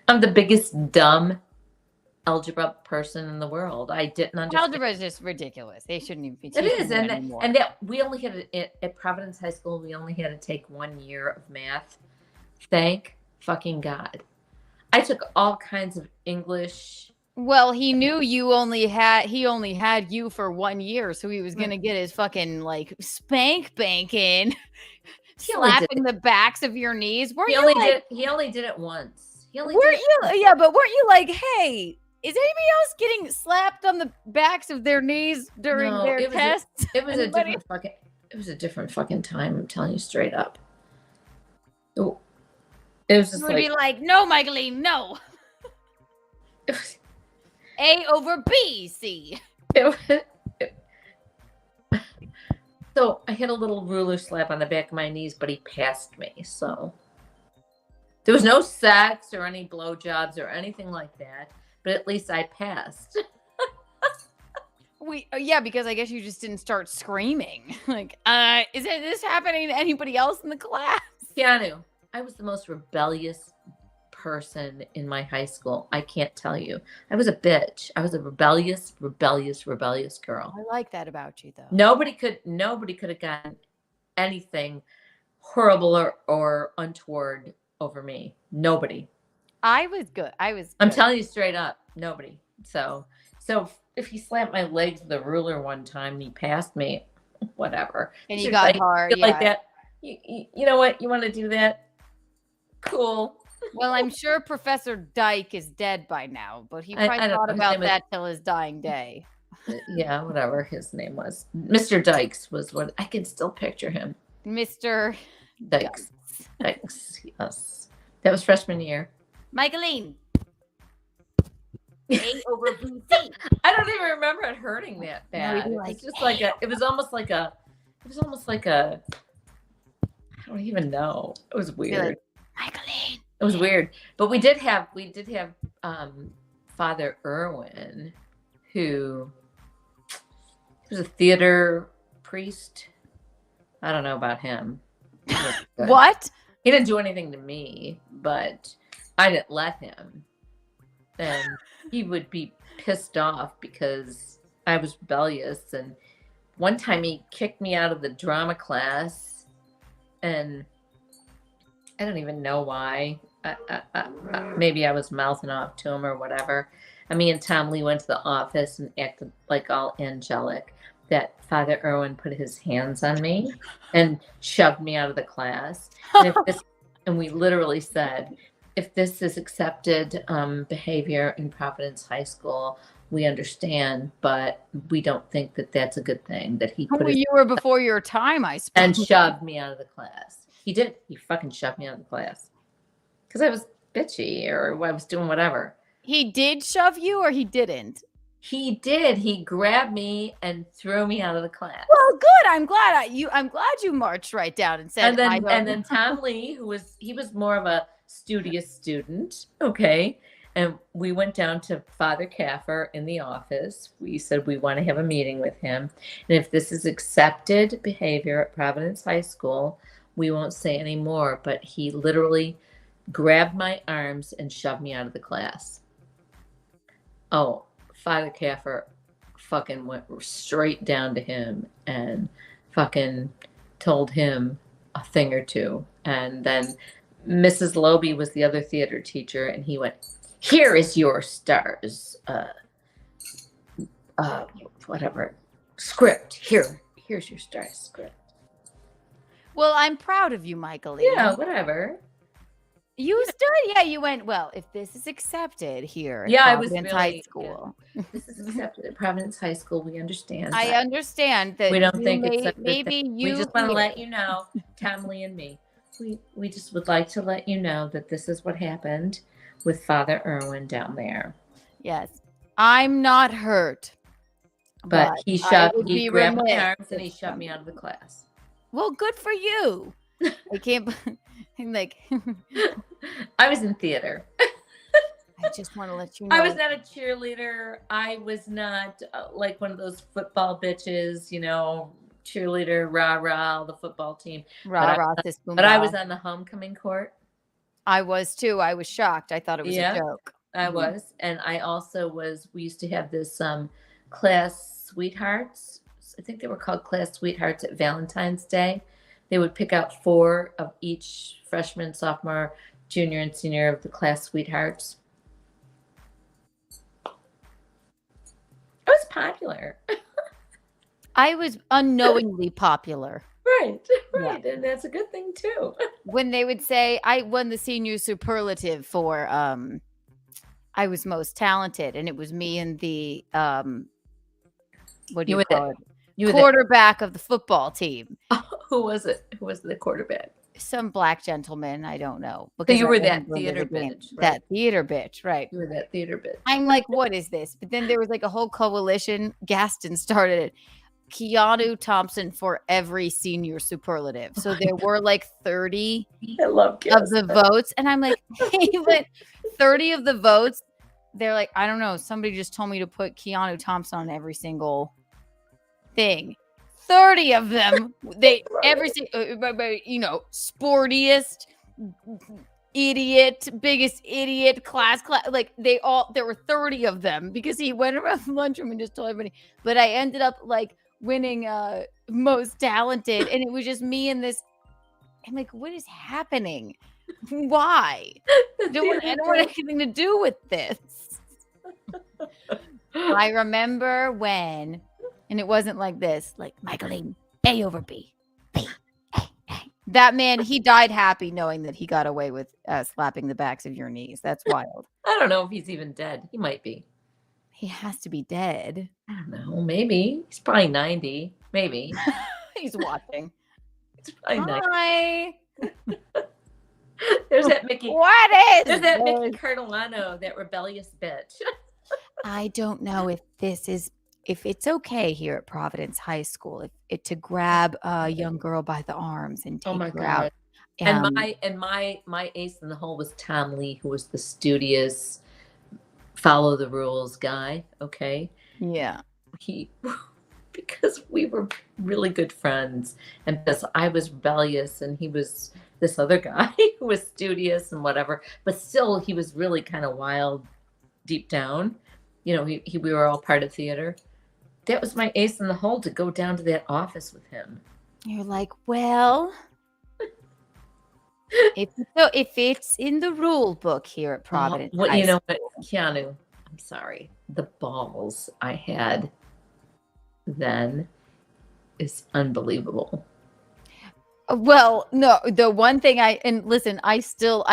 I'm the biggest dumb algebra person in the world. I didn't understand. Algebra is just ridiculous. They shouldn't even be It teaching is, it anymore. and that we only had at Providence High School. We only had to take 1 year of math. Thank fucking God. I took all kinds of English. Well, he knew he only had you for 1 year, so he was gonna get his fucking like spank banking, slapping the backs of your knees. He only did it once. But weren't you like, hey, is anybody else getting slapped on the backs of their knees during their tests? It was a different fucking time. I'm telling you straight up. It was just be like, no, Michaeline, no. A over B, C. So I had a little ruler slap on the back of my knees, but he passed me. So there was no sex or any blowjobs or anything like that. But at least I passed. Yeah, because I guess you just didn't start screaming. Like, is this happening to anybody else in the class? Keanu, I was the most rebellious person in my high school. I can't tell you. I was a bitch. I was a rebellious girl. I like that about you, though. Nobody could have gotten anything horrible or untoward over me. Nobody. I was good. I'm telling you straight up, nobody. So if he slapped my legs with a ruler one time and he passed me, whatever. And you got hard, yeah. Like that. You know what? You want to do that? Cool. Well, I'm sure Professor Dyke is dead by now, but he probably thought about that till his dying day. Yeah, whatever his name was. Mr. Dykes was what I can still picture him. Mr. Dykes. Yes. That was freshman year. Michaeline. A over B. I don't even remember it hurting that bad. No, it was just like it was almost like a I don't even know. It was weird. Like, Michaeline. It was weird. But we did have Father Irwin, who was a theater priest. I don't know about him. What? He didn't do anything to me, but I didn't let him. And he would be pissed off because I was rebellious. And one time he kicked me out of the drama class, and I don't even know why. Maybe I was mouthing off to him or whatever. And me and Tom Lee went to the office and acted like all angelic. That Father Irwin put his hands on me and shoved me out of the class. And we literally said, if this is accepted behavior in Providence High School, we understand, but we don't think that that's a good thing. That he put Well, his you were before your time, I suppose. and shoved me out of the class. He did. He fucking shoved me out of the class because I was bitchy or I was doing whatever. He did shove you, or he didn't? He did. He grabbed me and threw me out of the class. Well, good. I'm glad you marched right down and said. And then Tom Lee, he was more of a studious student, okay. And we went down to Father Caffer in the office. We said we want to have a meeting with him, and if this is accepted behavior at Providence High School, we won't say any more. But he literally grabbed my arms and shoved me out of the class. Oh, Father Caffer fucking went straight down to him and fucking told him a thing or two. And then Mrs. Loby was the other theater teacher, and he went, "Here is your stars, whatever, script. Here's your stars script." Well, I'm proud of you, Michael. Yeah, whatever. You stood, yeah, you went, well, if this is accepted here at Yeah, I was Providence really, High School. Yeah. This is accepted at Providence High School. We understand. I understand that we don't think it's a good maybe thing. you We just want to let you know, Tom Lee and me, we just would like to let you know that this is what happened with Father Irwin down there. Yes. I'm not hurt. But he grabbed my arms and he shoved me out of the class. Well, good for you. I can't, I'm like, I was in theater. I just want to let you know. I was not a cheerleader. I was not like one of those football bitches, you know, cheerleader, rah, the football team. But I was on the homecoming court. I was too. I was shocked. I thought it was a joke. I was. And I also we used to have this class sweethearts. I think they were called class sweethearts at Valentine's Day. They would pick out 4 of each freshman, sophomore, junior, and senior of the class sweethearts. I was popular. I was unknowingly popular. Right. Yeah. And that's a good thing too. When they would say I won the senior superlative for I was most talented, and it was me and the what do you call it? Quarterback of the football team. Who was it? Who was the quarterback? Some black gentleman. I don't know. So you were that theater bitch. Right? That theater bitch, right? You were that theater bitch. I'm like, what is this? But then there was like a whole coalition. Gaston started it. Keanu Thompson for every senior superlative. So there were like 30 of the votes. And I'm like, hey, but 30 of the votes, they're like, I don't know. Somebody just told me to put Keanu Thompson on every single thing. 30 of them, every you know, sportiest idiot, biggest idiot, class, like there were 30 of them because he went around the lunchroom and just told everybody. But I ended up like winning most talented, and it was just me and this. I'm like, what is happening? Why? I don't want anything to do with this. I remember when. And it wasn't like this, like Michaeline, A over B. B, A, A. That man, he died happy knowing that he got away with slapping the backs of your knees. That's wild. I don't know if he's even dead. He might be. He has to be dead. I don't know. Maybe. He's probably 90. Maybe. He's watching. He's probably 90. Hi. There's that Mickey. What is There's that Mickey Cardellano, that rebellious bitch. I don't know if it's okay here at Providence High School, if to grab a young girl by the arms and take her out. And my ace in the hole was Tom Lee, who was the studious, follow the rules guy. Okay. Yeah. Because we were really good friends, and because I was rebellious and he was this other guy who was studious and whatever, but still he was really kind of wild deep down. You know, we were all part of theater. That was my ace in the hole, to go down to that office with him. You're like, well, if it's in the rule book here at Providence. Well, you know what, Keanu, I'm sorry. The balls I had then is unbelievable. Well, no, the one thing I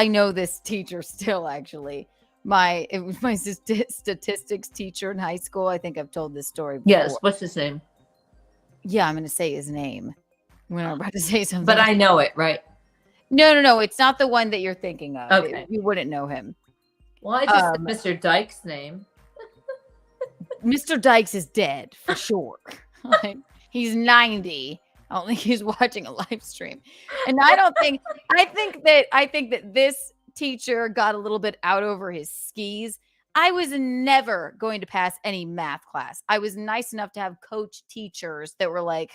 know this teacher still actually. It was my statistics teacher in high school. I think I've told this story before. Yes. What's his name? Yeah, I'm going to say his name when I'm about to say something. But I know it, right? No. It's not the one that you're thinking of. Okay. You wouldn't know him. Well, I just said Mr. Dyke's name. Mr. Dykes is dead for sure. Like, he's 90. I don't think he's watching a live stream. And I think that this teacher got a little bit out over his skis. I was never going to pass any math class. I was nice enough to have coach teachers that were like,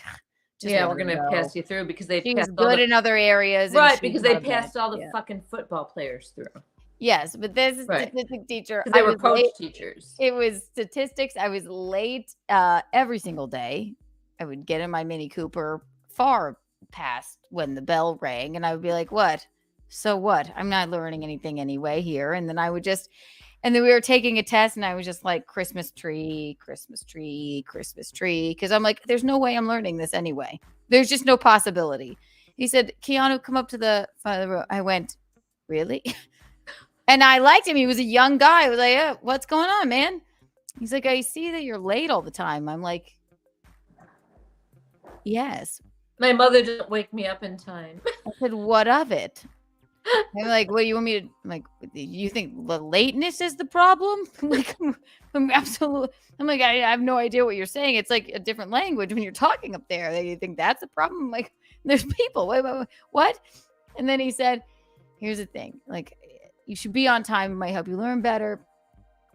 we're going to pass you through because they she's good in other areas. Right, because they passed all the fucking football players through. Yes, but this is statistic teacher. They were coach teachers. It was statistics. I was late every single day. I would get in my Mini Cooper far past when the bell rang, and I would be like, what? So what? I'm not learning anything anyway here. And then we were taking a test, and I was just like, Christmas tree, Christmas tree, Christmas tree. Because I'm like, there's no way I'm learning this anyway. There's just no possibility. He said, Keanu, come up to the front of the room. I went, really? And I liked him. He was a young guy. I was like, what's going on, man? He's like, I see that you're late all the time. I'm like, yes. My mother didn't wake me up in time. I said, what of it? I'm like, what do you want me to, I'm like, you think the lateness is the problem? I'm absolutely, I'm like, I have no idea what you're saying. It's like a different language when you're talking up there. You think that's the problem? I'm like, there's people. Wait, what? And then he said, here's the thing. Like, you should be on time. It might help you learn better.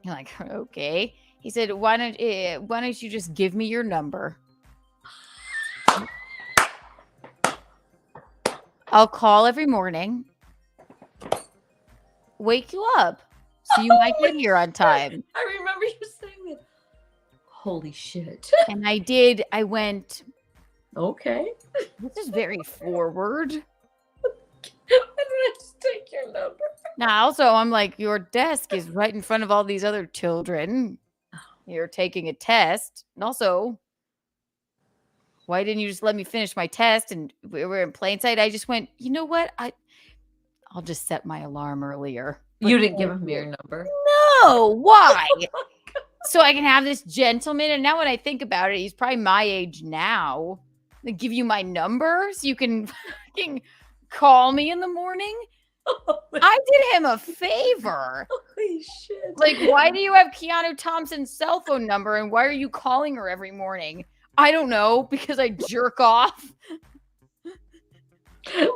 You're like, okay. He said, why don't you just give me your number? I'll call every morning. Wake you up so you might get here on time. I remember you saying that. Holy shit. And I did. I went, okay. This is very forward. Why did I just take your number? Now, also, I'm like, your desk is right in front of all these other children. You're taking a test. And also, why didn't you just let me finish my test? And we were in plain sight. I just went, you know what? I'll just set my alarm earlier. You didn't give him your number? No. Why? So I can have this gentleman. And now when I think about it, he's probably my age now. They give you my number so you can fucking call me in the morning. I did him a favor. Holy shit. Like, why do you have Keanu Thompson's cell phone number? And why are you calling her every morning? I don't know, because I jerk off.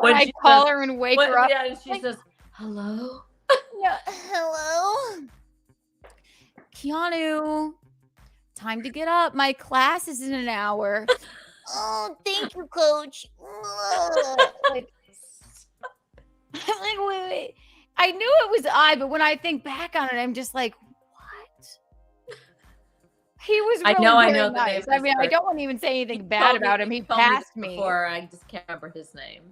When I call her and wake her up. Yeah, and she says, hello? Yeah, hello? Keanu, time to get up. My class is in an hour. Oh, thank you, coach. Like, wait. I knew it was I, but when I think back on it, I'm just like, what? He was really I know nice. I mean, I don't want to even say anything bad about him. He passed me. Before, I just can't remember his name.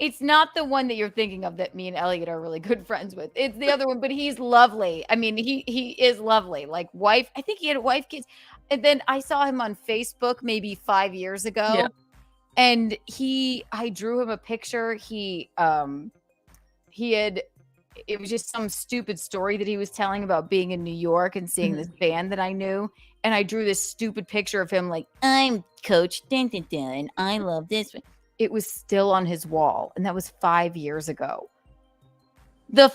It's not the one that you're thinking of that me and Elliot are really good friends with. It's the other one, but he's lovely. I mean, he is lovely. Like, wife, I think he had a wife, kids. And then I saw him on Facebook maybe 5 years ago. Yeah. And I drew him a picture. It was just some stupid story that he was telling about being in New York and seeing this band that I knew. And I drew this stupid picture of him like, I'm Coach and I love this one. It was still on his wall. And that was 5 years ago. The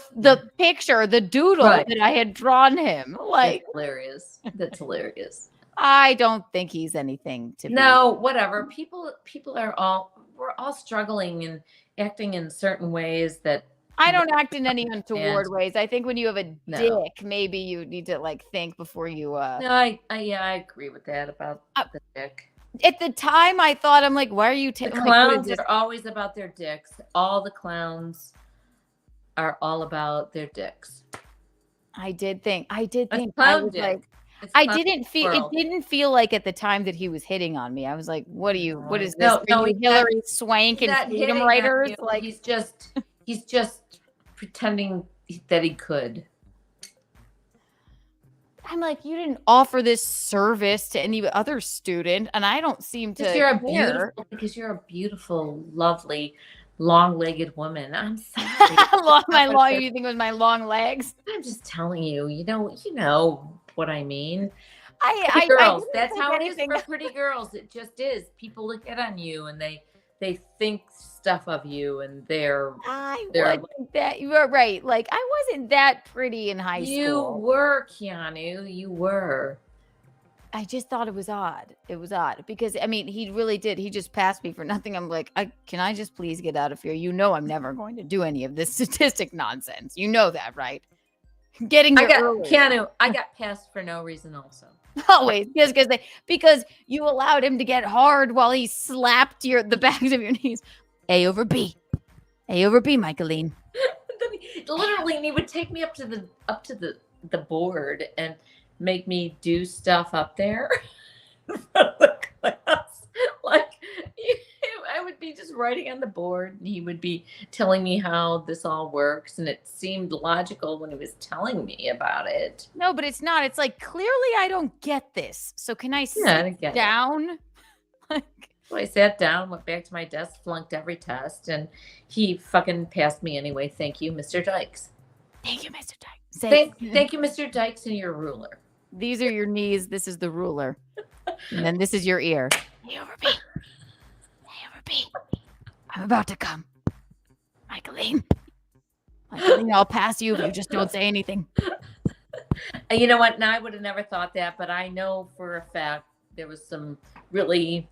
picture, the doodle that I had drawn him. Like, that's hilarious. That's hilarious. I don't think he's anything to be. No, whatever. People we're all struggling and acting in certain ways that I don't act in any untoward ways. I think when you have a dick, maybe you need to like think before you No, I agree with that about the dick. At the time I thought, I'm like, why are you the clowns are always about their dicks. All the clowns are all about their dicks. I did think I clown was dick. like it didn't feel like at the time that he was hitting on me. I was like, what is this? No, Hillary Swank and Freedom Writers? Like, he's just pretending that he could. I'm like, you didn't offer this service to any other student, and I don't seem to care. Because you're a beautiful, lovely, long-legged woman. I'm sorry. You think it was my long legs? I'm just telling you. You know what I mean. I girls. didn't That's think how anything. it is for pretty girls. It just is. People look at you and they think stuff of you, and they're wasn't that. You are right. Like, I wasn't that pretty in high school. You were, Keanu. You were. I just thought it was odd. It was odd because, I mean, he really did. He just passed me for nothing. I'm like, can I just please get out of here? You know, I'm never going to do any of this statistic nonsense. You know that, right? Keanu, I got passed for no reason also. Always. Because you allowed him to get hard while he slapped the backs of your knees. A over B. A over B, Michaeline. Literally, and he would take me up to the board and make me do stuff up there in front of the class. Like, I would be just writing on the board, and he would be telling me how this all works, and it seemed logical when he was telling me about it. No, but it's not. It's like, clearly I don't get this. So can I sit down? So I sat down, went back to my desk, flunked every test, and he fucking passed me anyway. Thank you, Mr. Dykes. Thank you, Mr. Dykes. Thank you, Mr. Dykes, and your ruler. These are your knees. This is the ruler. And then this is your ear. A over B. A over B. I'm about to come. Michaeline, I'll pass you if you just don't say anything. You know what? Now, I would have never thought that, but I know for a fact there was some really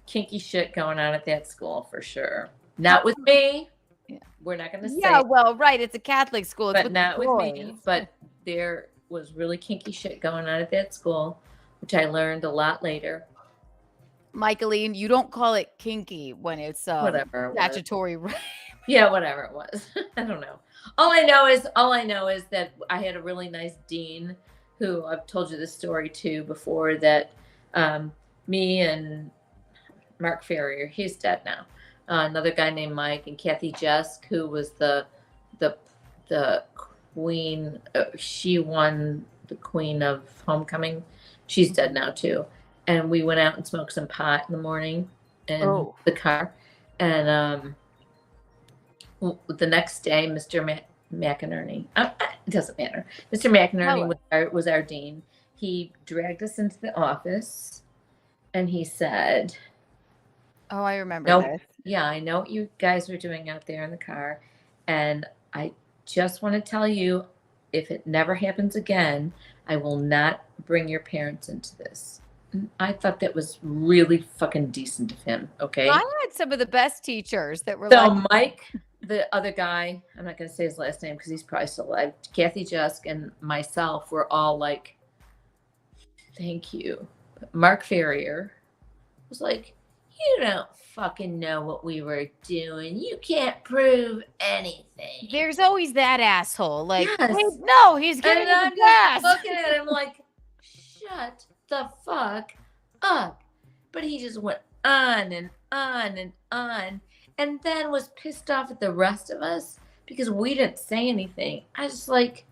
kinky shit going on at that school for sure. Not with me. Yeah. We're not going to say. Yeah, well, right. It's a Catholic school. It's but not with me. But there was really kinky shit going on at that school, which I learned a lot later. Michaeline, you don't call it kinky when it's whatever statutory rape. Yeah, whatever it was. I don't know. All I know is that I had a really nice dean who I've told you this story too before, that me and Mark Ferrier, he's dead now. Another guy named Mike, and Kathy Jesk, who was the queen. She won the Queen of Homecoming. She's dead now too. And we went out and smoked some pot in the morning in the car. And the next day, Mr. McInerney, it doesn't matter. Mr. McInerney was our dean. He dragged us into the office and he said, "Oh, I remember this. Yeah, I know what you guys were doing out there in the car. And I just want to tell you, if it never happens again, I will not bring your parents into this." I thought that was really fucking decent of him. Okay. I had some of the best teachers that were Mike, the other guy, I'm not going to say his last name because he's probably still alive. Kathy Jesk and myself were all like, "Thank you." But Mark Ferrier was like, "You don't fucking know what we were doing. You can't prove anything." There's always that asshole. Like, yes. Hey, no, he's getting the gas. Looking at him like, shut the fuck up. But he just went on and on and on, and then was pissed off at the rest of us because we didn't say anything. I was like,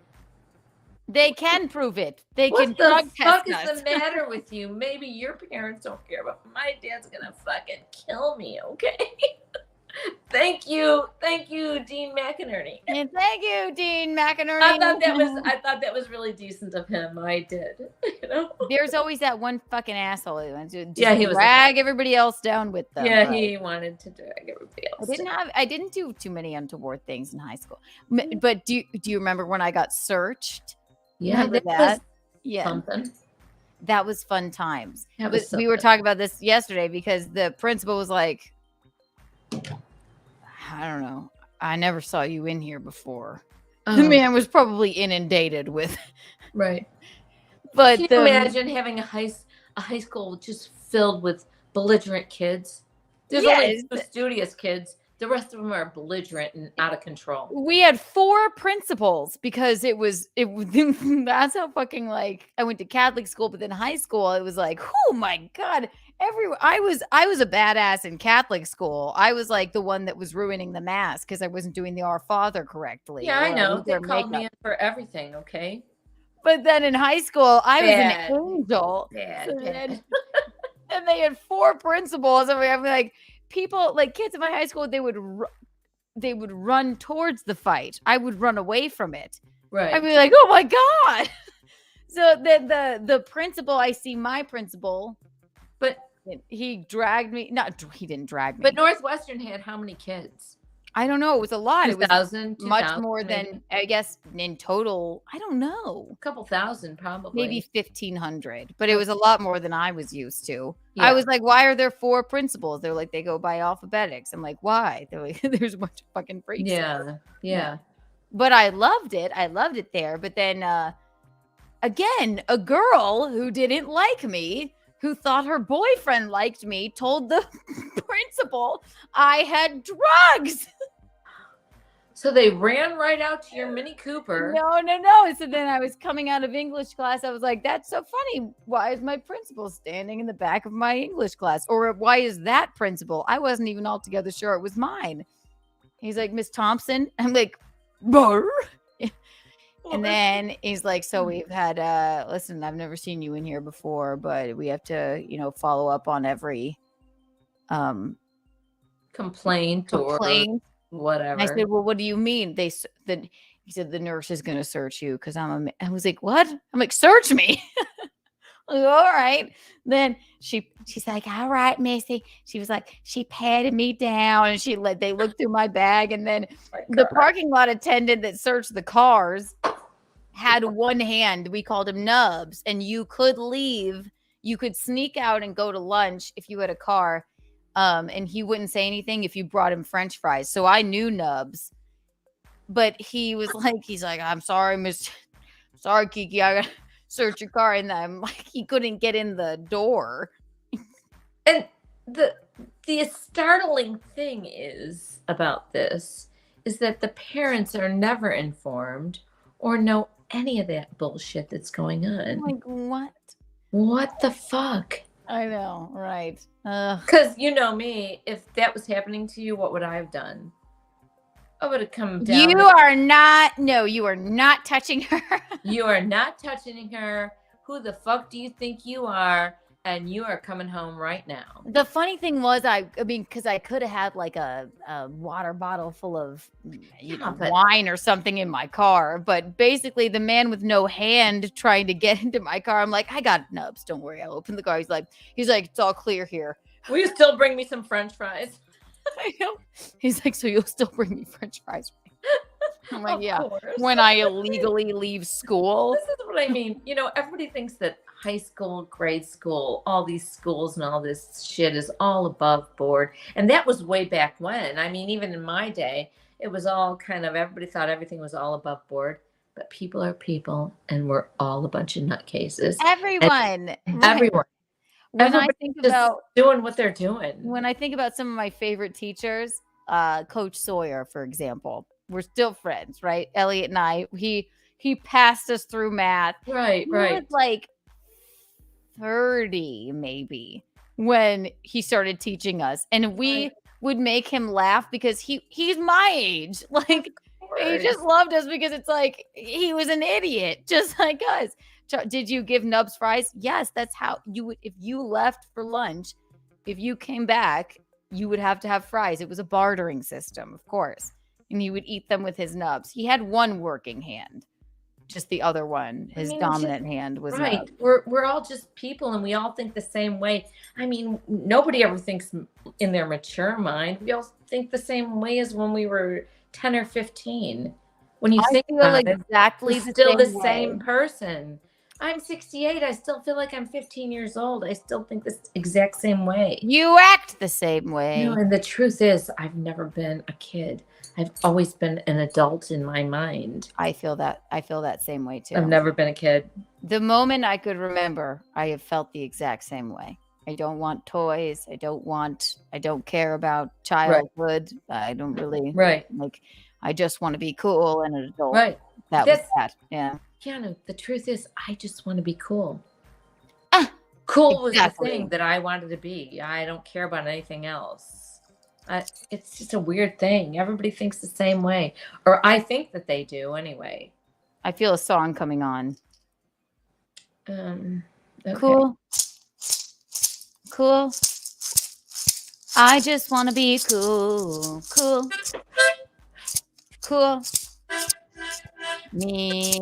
they can prove it. They what can the drug fuck test is us. the matter with you? Maybe your parents don't care, but my dad's gonna fucking kill me, okay? Thank you, Dean McInerney. And thank you, Dean McInerney. I thought that was really decent of him. I did. You know? There's always that one fucking asshole who wants to he was drag everybody else down with them. Yeah, he wanted to drag everybody else. I didn't do too many untoward things in high school. But do you remember when I got searched? Yeah, remember that? Yeah, something. That was fun times. We were talking about this yesterday because the principal was like, "I don't know. I never saw you in here before." The man was probably inundated with. Right. But can you imagine having a high school just filled with belligerent kids? There's only 2 studious kids. The rest of them are belligerent and out of control. We had 4 principals because it was that's how fucking like I went to Catholic school, but then high school it was like, oh my God. I was a badass in Catholic school. I was like the one that was ruining the mass because I wasn't doing the Our Father correctly. Yeah, I know. They called me in for everything, okay? But then in high school, I was Bad. an angel. Bad, So bad. then, and they had 4 principals. And I'm like, people, like kids in my high school, they would run towards the fight. I would run away from it. Right. I'd be like, oh my God. So the principal, I see my principal, but he dragged me. He didn't drag me. But Northwestern had how many kids? I don't know. It was a lot. It was 2,000, much more maybe? than, I guess, in total. I don't know. A couple thousand, probably. Maybe 1,500. But it was a lot more than I was used to. Yeah. I was like, why are there 4 principals? They're like, they go by alphabetics. I'm like, why? They're like, there's a bunch of fucking freaks. Yeah. But I loved it. I loved it there. But then, again, a girl who didn't like me, who thought her boyfriend liked me, told the principal I had drugs. So they ran right out to your Mini Cooper. No. So then I was coming out of English class. I was like, that's so funny. Why is my principal standing in the back of my English class? Or why is that principal? I wasn't even altogether sure it was mine. He's like, Miss Thompson. I'm like, brr. And then he's like, so we've had, listen, I've never seen you in here before, but we have to, follow up on every complaint or whatever. I said, well, what do you mean? He said, the nurse is going to search you because I was like, what? I'm like, search me. Like, all right. Then she's like, all right, Missy. She was like, she patted me down and they looked through my bag. And then the parking lot attendant that searched the cars had one hand. We called him Nubs. And you could leave. You could sneak out and go to lunch if you had a car. And he wouldn't say anything if you brought him French fries. So I knew Nubs. But he was like, he's like, I'm sorry, sorry, Kiki. I got to search your car. And I'm like, he couldn't get in the door. And the startling thing is about this is that the parents are never informed or know any of that bullshit that's going on. Like, what? What the fuck? I know, right? Because you know me, if that was happening to you, what would I have done? I would have come down. You are not touching her. You are not touching her. Who the fuck do you think you are? And you are coming home right now. The funny thing was, I mean, because I could have had like a water bottle full of wine or something in my car. But basically, the man with no hand trying to get into my car, I'm like, I got Nubs. Don't worry. I'll open the car. He's like, it's all clear here. Will you still bring me some French fries? I know. He's like, so you'll still bring me French fries? I'm like, yeah. Course. When I illegally leave school. This is what I mean. Everybody thinks that high school, grade school, all these schools and all this shit is all above board. And that was way back when. I mean, even in my day, it was all kind of, everybody thought everything was all above board. But people are people, and we're all a bunch of nutcases. Everyone. Everyone. When I think about doing what they're doing. When I think about some of my favorite teachers, Coach Sawyer, for example, we're still friends, right? Elliot and I, he passed us through math. Right. He was like 30 maybe when he started teaching us, and we would make him laugh because he's my age. Like, he just loved us because it's like he was an idiot just like us. Did you give Nubs fries? Yes, that's how you would. If you left for lunch, if you came back, you would have to have fries. It was a bartering system, of course, and he would eat them with his nubs. He had one working hand. Just the other one, his dominant hand was right. Nubs. We're all just people, and we all think the same way. I mean, nobody ever thinks in their mature mind. We all think the same way as when we were 10 or 15. When you think about exactly it, still the same person. I'm 68. I still feel like I'm 15 years old. I still think this exact same way. You act the same way. No, and the truth is, I've never been a kid. I've always been an adult in my mind. I feel that same way too. I've never been a kid. The moment I could remember, I have felt the exact same way. I don't want toys. I don't care about childhood. Right. I don't really like, I just want to be cool and an adult. Right. That was that. Yeah. Keanu, the truth is, I just want to be cool. Cool was the thing that I wanted to be. I don't care about anything else. It's just a weird thing. Everybody thinks the same way. Or I think that they do anyway. I feel a song coming on. Okay. Cool. Cool. I just want to be cool. Cool. Cool. Mickey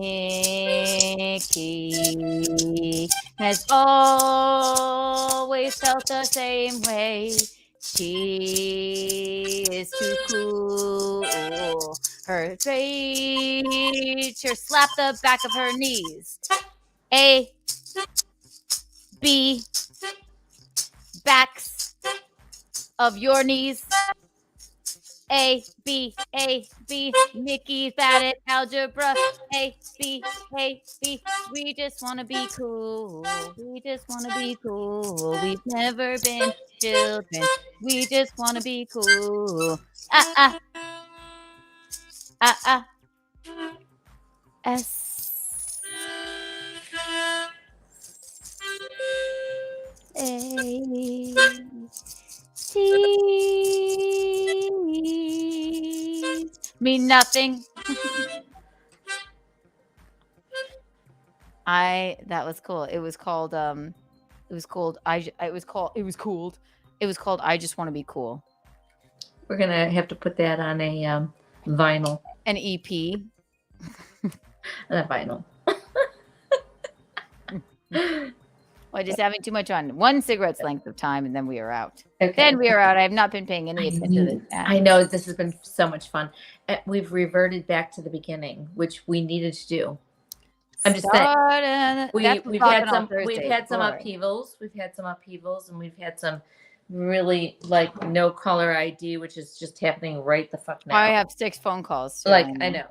has always felt the same way. She is too cool. Her teacher slapped the back of her knees. A, B, backs of your knees. A, B, Mickey's bad at algebra. A, B, we just want to be cool. We just want to be cool. We've never been children. We just want to be cool. S. A. T. Mean nothing. That was cool. It was called I Just Want to Be Cool. We're gonna have to put that on a vinyl. An EP. A vinyl. Well, just having too much on one cigarette's length of time, and then we are out. Okay. Then we are out. I have not been paying any attention to this. I know this has been so much fun. We've reverted back to the beginning, which we needed to do. I'm just saying. We've had some upheavals. We've had some upheavals, and we've had some really like no caller ID, which is just happening right the fuck now. I have 6 phone calls. I know.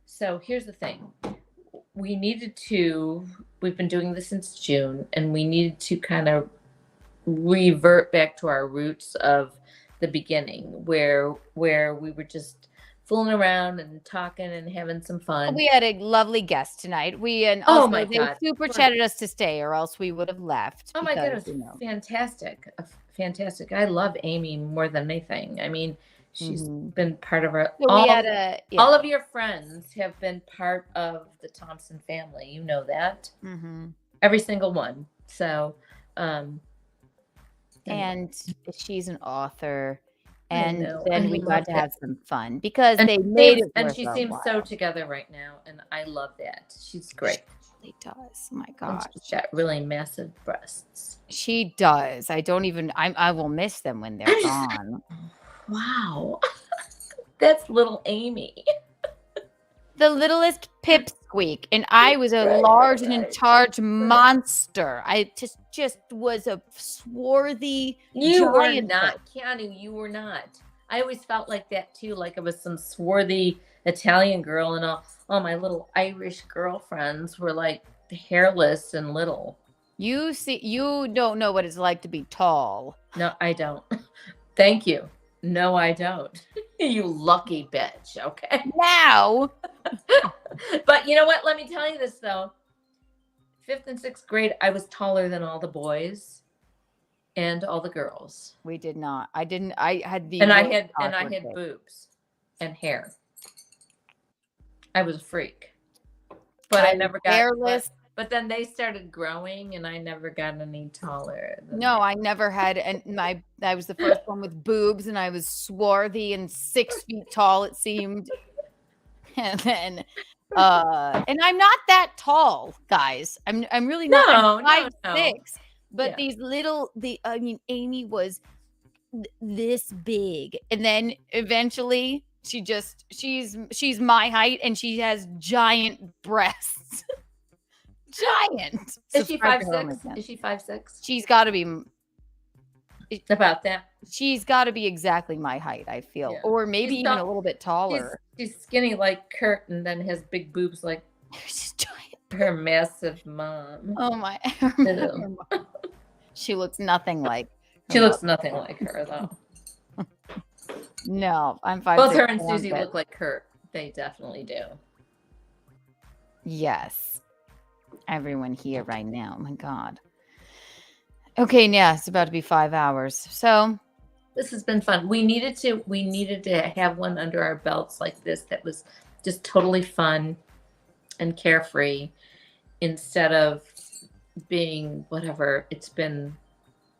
So here's the thing. We've been doing this since June, and we needed to kind of revert back to our roots of the beginning where we were just fooling around and talking and having some fun. We had a lovely guest tonight. They super chatted us to stay, or else we would have left. Oh my goodness, fantastic. Fantastic. I love Amy more than anything. I mean, she's been part of our all of your friends have been part of the Thompson family. You know that. Every single one. So and she's an author, and then we got to have some fun because they made it. And she seems so together right now, and I love that. She's great. She does. My God, she's got really massive breasts. She does. I will miss them when they're gone. Wow. That's little Amy. The littlest pipsqueak, and I was a large and in charge monster. I just was a swarthy giant. Keanu, you were not. I always felt like that too, like I was some swarthy Italian girl, and all my little Irish girlfriends were like hairless and little. You don't know what it's like to be tall. No, I don't. Thank you. No, I don't. You lucky bitch. Okay. Now. But you know what? Let me tell you this though. 5th and 6th grade, I was taller than all the boys and all the girls. We did not. I didn't. I had the. And I had boobs and hair. I was a freak. But I never got hairless. But then they started growing, and I never got any taller. No, I never had. And I was the first one with boobs, and I was swarthy and 6 feet tall. It seemed, and then, and I'm not that tall, guys. I'm really not. I'm 5'6". But these little, Amy was this big, and then eventually she's my height, and she has giant breasts. Giant. Is she 5'6"? Is she 5'6"? She's got to be about that. She's got to be exactly my height, I feel, or maybe even a little bit taller. She's skinny like Kurt, and then has big boobs like her massive mom. Oh my! She looks nothing like. She looks nothing like her though. No, I'm 5'6". Both her and Susie look like Kurt. They definitely do. Yes. Everyone here right now. Oh my God. Okay, yeah, it's about to be 5 hours. So this has been fun. We needed to have one under our belts like this that was just totally fun and carefree instead of being whatever. It's been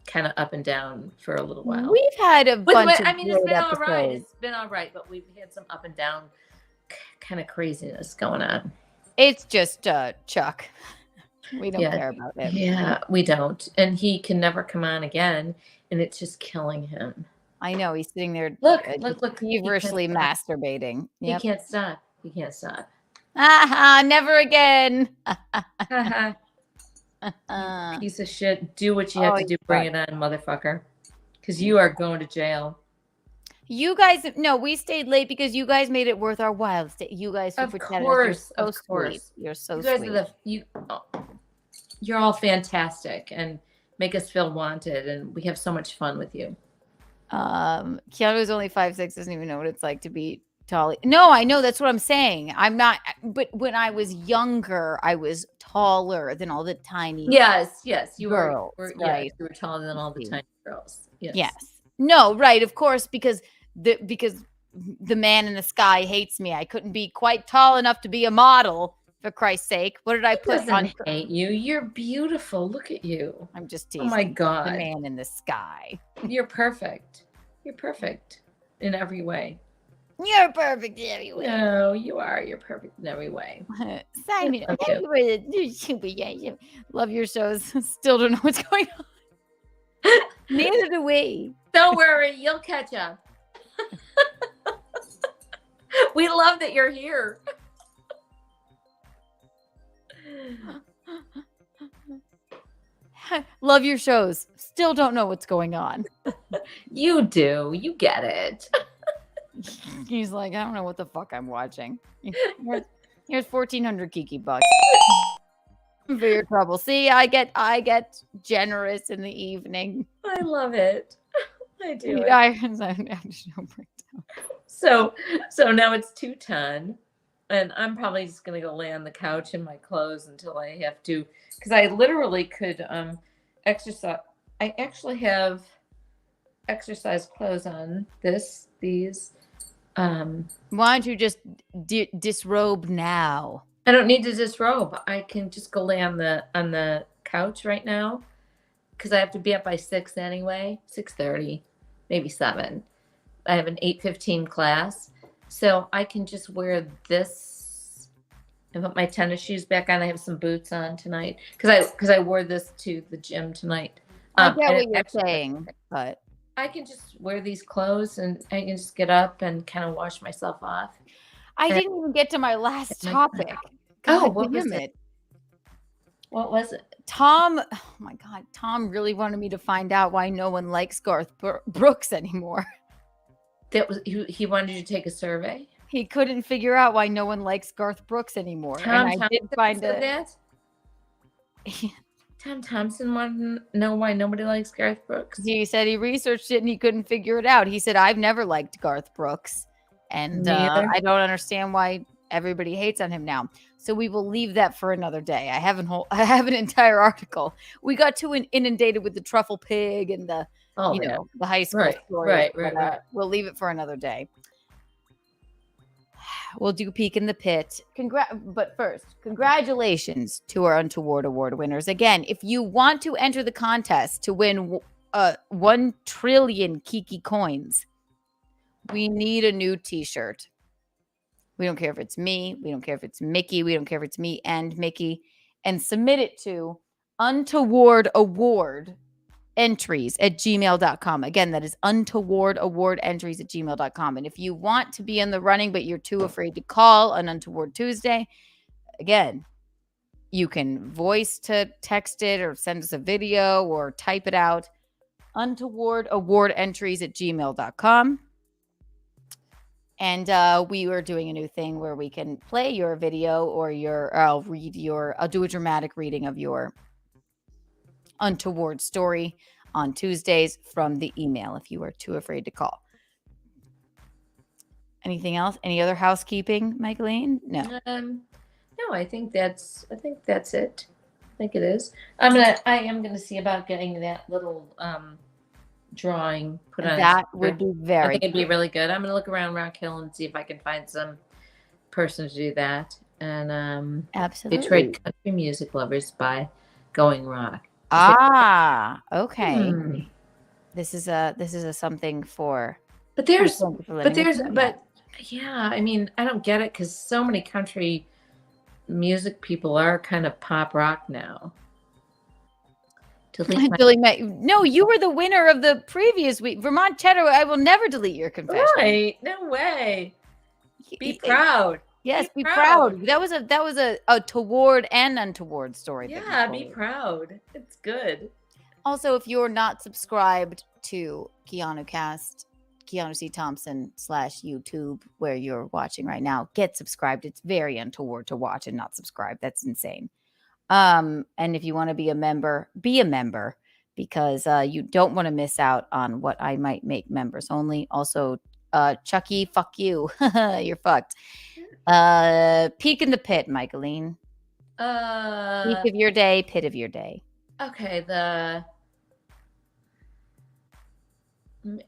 kind of up and down for a little while. We've had a bunch of I mean, it's great been all right. episodes. It's been all right, but we've had some up and down kind of craziness going on. It's just Chuck. We don't care about it. Yeah, we don't. And he can never come on again, and it's just killing him. I know. He's sitting there Look, feverishly he can't stop. masturbating. He can't stop. He can't stop. Never again. Piece of shit. Do what you have to do. Bring it on, motherfucker. Because you are going to jail. You guys, no, we stayed late because you guys made it worth our while. You guys, Of pretended. course, You're so of course. sweet. You're so You guys sweet. are you're all fantastic and make us feel wanted, and we have so much fun with you. Keanu's only 5'6", doesn't even know what it's like to be tall. No, I know, that's what I'm saying. I'm not, but when I was younger, I was taller than all the tiny Yes, you girls, were right? Yes, you were taller than all the tiny girls. Yes. No, right, of course, because the man in the sky hates me. I couldn't be quite tall enough to be a model, for Christ's sake. What did I put Doesn't on? hate you. You're beautiful. Look at you. I'm just teasing. Oh my God. The man in the sky. You're perfect. You're perfect in every way. You're perfect in every way. No, you are. You're perfect in every way. Simon, Love thank you for the super. Yeah. Love your shows. Still don't know what's going on. Neither do we. Don't worry, you'll catch up. We love that you're here. Love your shows. Still don't know what's going on. You do. You get it. He's like, I don't know what the fuck I'm watching. Here's 1,400 Kiki bucks for your trouble. See, I get generous in the evening. I love it. I do. So now it's 2:10, and I'm probably just gonna go lay on the couch in my clothes until I have to, because I literally could exercise. I actually have exercise clothes on. These. Why don't you just disrobe now? I don't need to disrobe. I can just go lay on the couch right now, because I have to be up by 6 anyway, 6:30, maybe 7. I have an 8:15 class, so I can just wear this and put my tennis shoes back on. I have some boots on tonight because I wore this to the gym tonight. I get what you're saying, but I can just wear these clothes and I can just get up and kind of wash myself off. I didn't even get to my last topic. Oh, what was it? What was it? Tom, oh my God, Tom really wanted me to find out why no one likes Garth Brooks anymore. That was he wanted you to take a survey. He couldn't figure out why no one likes Garth Brooks anymore. Tom and I did find that. Tom Thompson wanted to know why nobody likes Garth Brooks. He said he researched it and he couldn't figure it out. He said, I've never liked Garth Brooks. And I don't understand why everybody hates on him now. So we will leave that for another day. I have an entire article. We got too inundated with the truffle pig and the the high school story. Right. We'll leave it for another day. We'll do Peek in the Pit. But first, congratulations to our Untoward Award winners. Again, if you want to enter the contest to win 1 trillion Kiki coins, we need a new t-shirt. We don't care if it's me. We don't care if it's Mickey. We don't care if it's me and Mickey. And submit it to Untoward Award entries at gmail.com. Again, that is Untoward Award entries at gmail.com. And if you want to be in the running, but you're too afraid to call on Untoward Tuesday, again, you can voice to text it or send us a video or type it out. Untoward Award entries at gmail.com. And we were doing a new thing where we can play your video or I'll do a dramatic reading of your Untoward story on Tuesdays from the email if you are too afraid to call. Anything else? Any other housekeeping, Michaeline? No. No, I think that's it. I think it is. I am gonna see about getting that little drawing put on. That would be I think it'd be really good. I'm gonna look around Rock Hill and see if I can find some person to do that. And absolutely Detroit Country Music Lovers by going rock. Ah, okay. Hmm. This is a something for. But there's, thank you for letting me know that. but yeah, I mean, I don't get it because so many country music people are kind of pop rock now. No, you were the winner of the previous week. Vermont Cheddar, I will never delete your confession. Right? No way. Be proud. Yes, be proud. That was a toward and untoward story. Yeah, be proud. It's good. Also, if you're not subscribed to Keanu Cast, Keanu C. Thompson /YouTube, where you're watching right now, get subscribed. It's very untoward to watch and not subscribe. That's insane. And if you want to be a member, because you don't want to miss out on what I might make members only. Also, Chucky, fuck you. You're fucked. Peek in the pit, Michaeline. Peek of your day, pit of your day. Okay,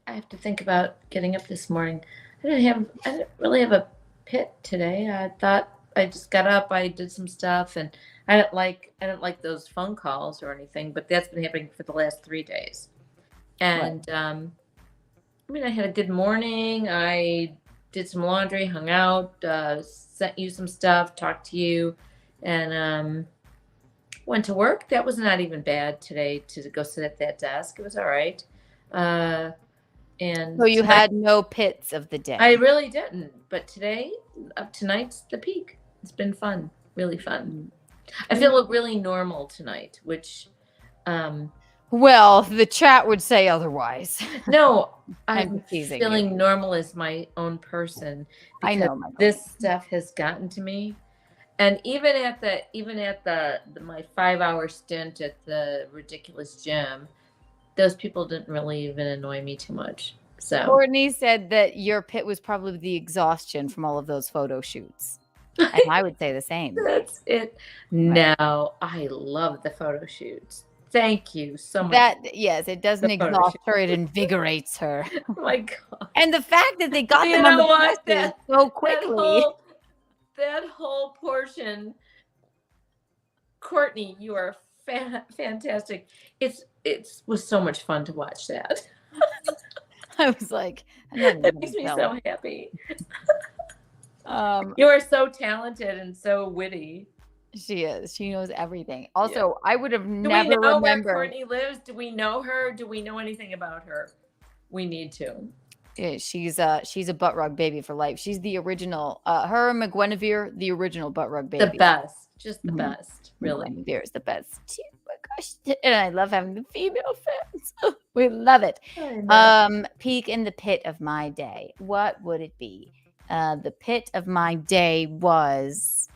I have to think about getting up this morning. I didn't really have a pit today. I thought I just got up, I did some stuff, and I didn't like those phone calls or anything, but that's been happening for the last 3 days. And I mean, I had a good morning. I did some laundry, hung out, sent you some stuff, talked to you, and went to work. That was not even bad today to go sit at that desk. It was all right. And so you had no pits of the day. I really didn't. But tonight's the peak. It's been fun, really fun. I feel really normal tonight, which well, the chat would say otherwise. No, I'm teasing feeling you. normal as my own person. I know, this stuff has gotten to me. And even at my 5-hour stint at the ridiculous gym, those people didn't really even annoy me too much. So Courtney said that your pit was probably the exhaustion from all of those photo shoots. And I would say the same. That's it. No, I love the photo shoots. Thank you so much. Yes, it doesn't exhaust her, it invigorates her. Oh my God. And the fact that they got them on the dresses so quickly. That whole portion, Courtney, you are fantastic. It was so much fun to watch that. I was like, it makes me so happy. You are so talented and so witty. She is. She knows everything. Also, I would have never remembered. Do we know remembered. where Courtney lives? Do we know her? Do we know anything about her? We need to. Yeah, she's a butt rug baby for life. She's the original. Her and McGuinevere, the original butt rug baby. The best. Just the best. Really. McGuinevere is the best. Oh my gosh. And I love having the female fans. We love it. Peek in the pit of my day. What would it be? The pit of my day was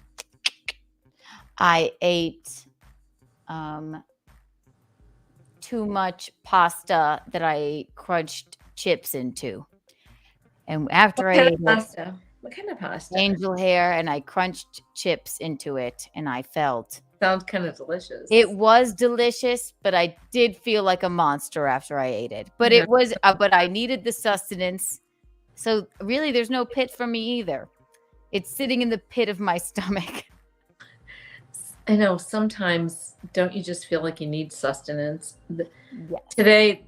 I ate too much pasta that I crunched chips into. And after I ate pasta? What kind of pasta? Angel hair, and I crunched chips into it, and I felt sounds kind of delicious. It was delicious, but I did feel like a monster after I ate it. But it was but I needed the sustenance. So really there's no pit for me either. It's sitting in the pit of my stomach. I know sometimes don't you just feel like you need sustenance? Yes. Today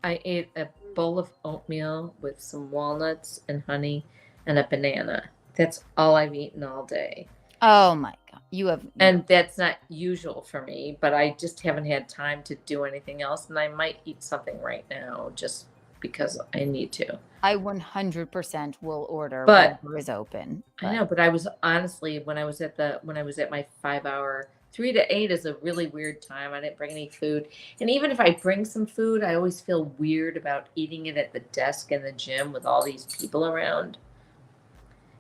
I ate a bowl of oatmeal with some walnuts and honey and a banana. That's all I've eaten all day. Oh my God. And that's not usual for me, but I just haven't had time to do anything else. And I might eat something right now just because I need to. I 100% will order but whatever is open. I know, but I was honestly, when I was at my 5-hour, 3 to 8 is a really weird time. I didn't bring any food. And even if I bring some food, I always feel weird about eating it at the desk in the gym with all these people around.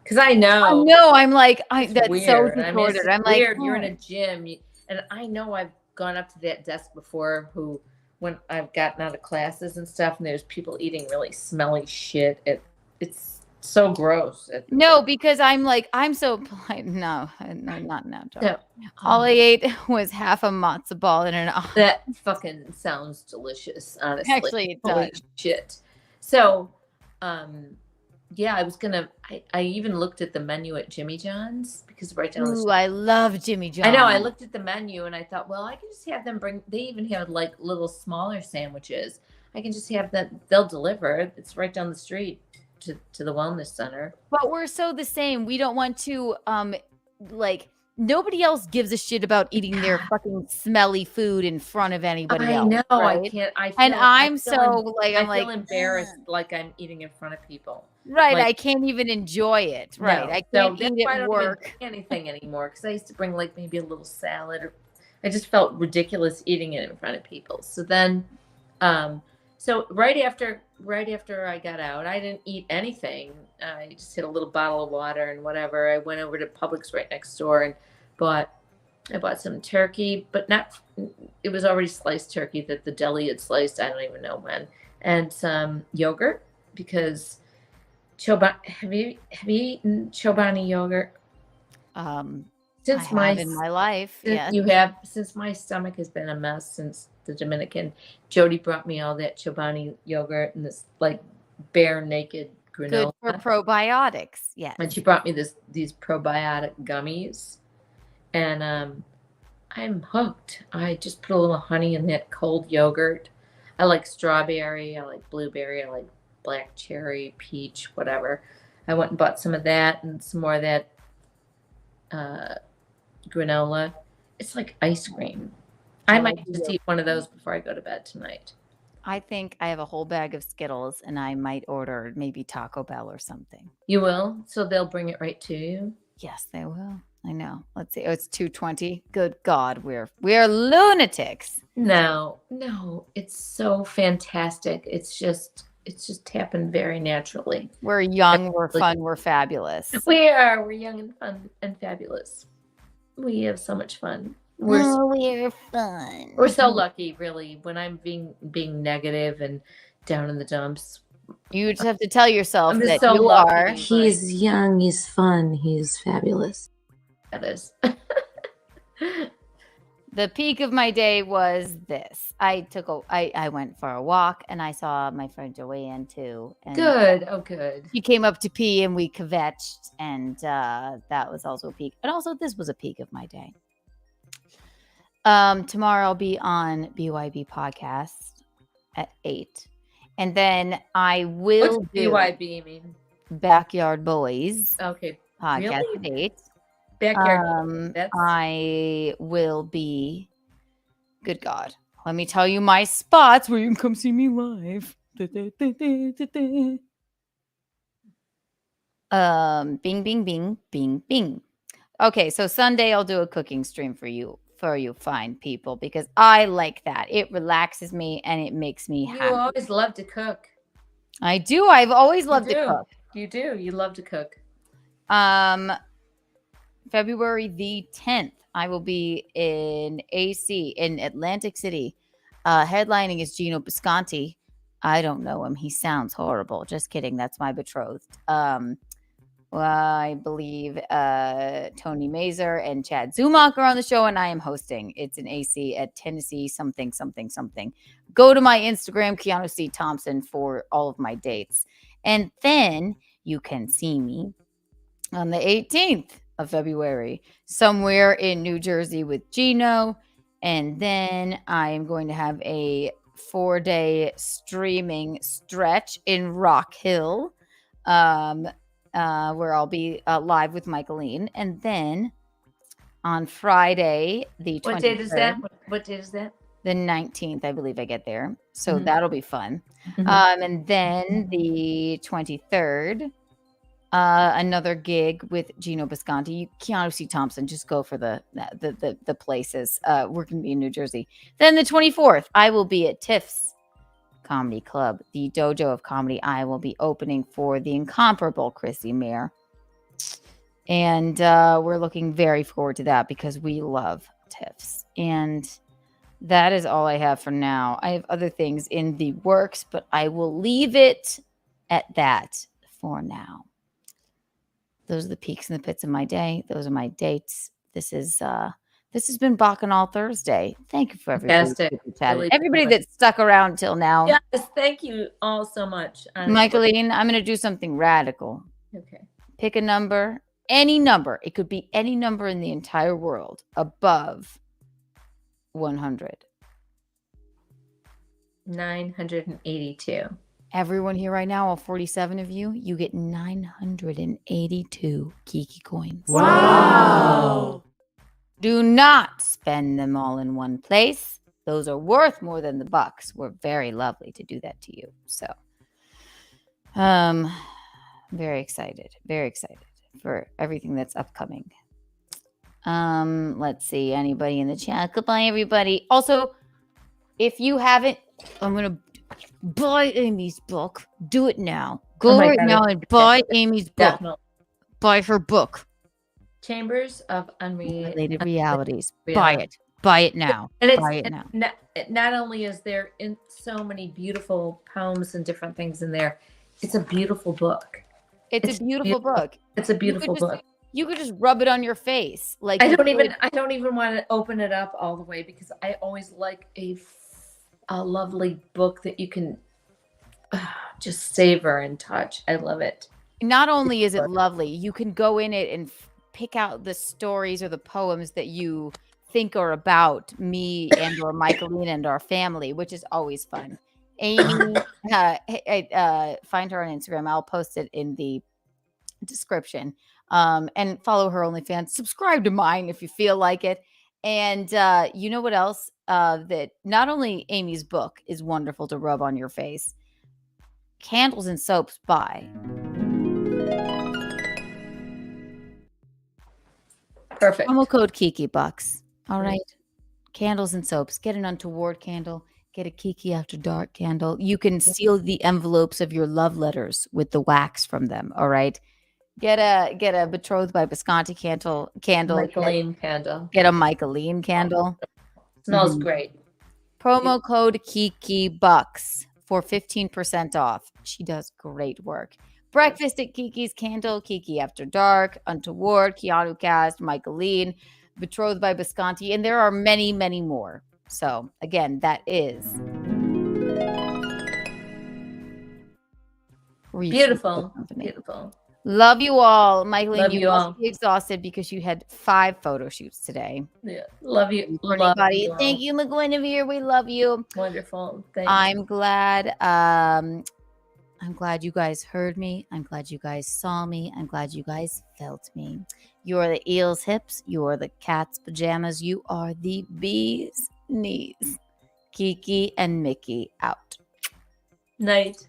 Because I know. I'm like, that's weird. so disordered. I'm like, you're in a gym. And I know I've gone up to that desk before when I've gotten out of classes and stuff, and there's people eating really smelly shit. It's so gross. No, because I'm like, I'm so polite. No, not now. No. All I ate was half a matzo ball and an That fucking sounds delicious, honestly. Actually, it does. Holy shit. So, yeah, I was gonna. I even looked at the menu at Jimmy John's because right down the Ooh, street. I love Jimmy John's. I know. I looked at the menu and I thought, well, I can just have them bring. They even have like little smaller sandwiches. I can just have that. They'll deliver. It's right down the street to the wellness center. But we're so the same. We don't want to like nobody else gives a shit about eating their fucking smelly food in front of anybody I else. know. Right? I can't. I feel, and I'm I feel so like I I'm feel like embarrassed, like I'm eating in front of people. right. Like, I can't even enjoy it. Right. no. I So can't that's eat why I at don't work. even bring anything anymore because I used to bring like maybe a little salad or I just felt ridiculous eating it in front of people. So then, so right after I got out, I didn't eat anything. I just had a little bottle of water and whatever. I went over to Publix right next door and I bought some turkey, but not. It was already sliced turkey that the deli had sliced. I don't even know when, and some yogurt because have you eaten Chobani yogurt? Since I have in my life, yes. You have, since my stomach has been a mess since the Dominican, Jody brought me all that Chobani yogurt and this like bare naked granola. Good for probiotics, yes. And she brought me these probiotic gummies, and I'm hooked. I just put a little honey in that cold yogurt. I like strawberry, I like blueberry, I like black cherry, peach, whatever. I went and bought some of that and some more of that granola. It's like ice cream. I might just eat one of those before I go to bed tonight. I think I have a whole bag of Skittles and I might order maybe Taco Bell or something. You will? So they'll bring it right to you? Yes, they will. I know. Let's see. Oh, it's 2:20. Good God, we're lunatics. No, it's so fantastic. It's just happened very naturally. We're young, we're fun, we're fabulous. We're young and fun and fabulous. We have so much fun. We're fun. We're so lucky, really. When I'm being negative and down in the dumps, you just have to tell yourself that so you lucky, are. He's young, he's fun, he's fabulous. That is. The peak of my day was this. I went for a walk and I saw my friend Joanne too. And good. Oh, good. She came up to pee and we kvetched, and that was also a peak. And also, this was a peak of my day. Tomorrow I'll be on BYB podcast at 8, and then I will do BYB mean? Backyard Boys. Okay. Podcast Really? at 8. Backyard. I will be. Good God! Let me tell you my spots where you can come see me live. Bing, bing, bing, bing, bing. Okay, so Sunday I'll do a cooking stream for you fine people, because I like that. It relaxes me and it makes me happy. You always love to cook. I do. I've always loved to cook. You do. You love to cook. February the 10th, I will be in AC in Atlantic City. Headlining is Gino Bisconti. I don't know him. He sounds horrible. Just kidding. That's my betrothed. I believe Tony Mazer and Chad Zumach are on the show, and I am hosting. It's in AC at Tennessee something. Go to my Instagram, Keanu C. Thompson, for all of my dates. And then you can see me on the 18th of February somewhere in New Jersey with Gino. And then I am going to have a 4-day streaming stretch in Rock Hill, where I'll be live with Michaeline. And then on Friday, the 23rd. What date is that? What date is that? The 19th, I believe I get there. So that'll be fun. And then the 23rd, another gig with Gino Bisconti. Keanu C. Thompson, just go for the places. We're going to be in New Jersey. Then the 24th, I will be at Tiff's Comedy Club, the dojo of comedy. I will be opening for the incomparable Chrissy Mayer. And we're looking very forward to that because we love Tiff's. And that is all I have for now. I have other things in the works, but I will leave it at that for now. Those are the peaks and the pits of my day. Those are my dates. This is This has been Bacchanal Thursday. Thank you for everybody. Fantastic. Really Everybody fun. that stuck around till now. Yes, thank you all so much. Michaeline, I'm going to do something radical. Okay. Pick a number, any number. It could be any number in the entire world above 100. 982. Everyone here right now, all 47 of you, you get 982 Kiki coins. Wow. Do not spend them all in one place. Those are worth more than the bucks. We're very lovely to do that to you. So, very excited for everything that's upcoming. Let's see, anybody in the chat? Goodbye, everybody. Also, if you haven't, I'm gonna buy Amy's book. Do it now. Go right now and buy Amy's book. Definitely. Buy her book. Chambers of Unrelated Realities. Buy it. Buy it now. And Buy it now. Not only is there in so many beautiful poems and different things in there, it's a beautiful book. It's a beautiful book. It's a beautiful book. You could just rub it on your face. Like I don't even want to open it up all the way because I always like a lovely book that you can just savor and touch. I love it. Not only is it lovely, you can go in it and pick out the stories or the poems that you think are about me and or Michaeline and our family, which is always fun. Amy, find her on Instagram. I'll post it in the description. And follow her OnlyFans. Subscribe to mine if you feel like it. And you know what else? That not only Amy's book is wonderful to rub on your face. Candles and soaps by. Perfect. Promo code Kiki Bucks. All right. Candles and soaps. Get an Untoward candle. Get a Kiki After Dark candle. You can seal the envelopes of your love letters with the wax from them. All right. Get a Betrothed by Bisconti candle. Michaeline candle. Get a Michaeline candle. Smells great. Promo code Kiki Bucks for 15% off. She does great work. Breakfast at Kiki's Candle, Kiki After Dark, Untoward, Keanu Cast, Michaeline, Betrothed by Bisconti, and there are many, many more. So again, that is beautiful. Beautiful. Love you all. Michaeline, Love you you must all. be exhausted because you had 5 photo shoots today. Yeah. Love you. Love Everybody. you all. Thank you, McGuinevere. We love you. Wonderful. Thanks. I'm glad. I'm glad you guys heard me. I'm glad you guys saw me. I'm glad you guys felt me. You are the eel's hips. You are the cat's pajamas. You are the bee's knees. Kiki and Mickey out. Night.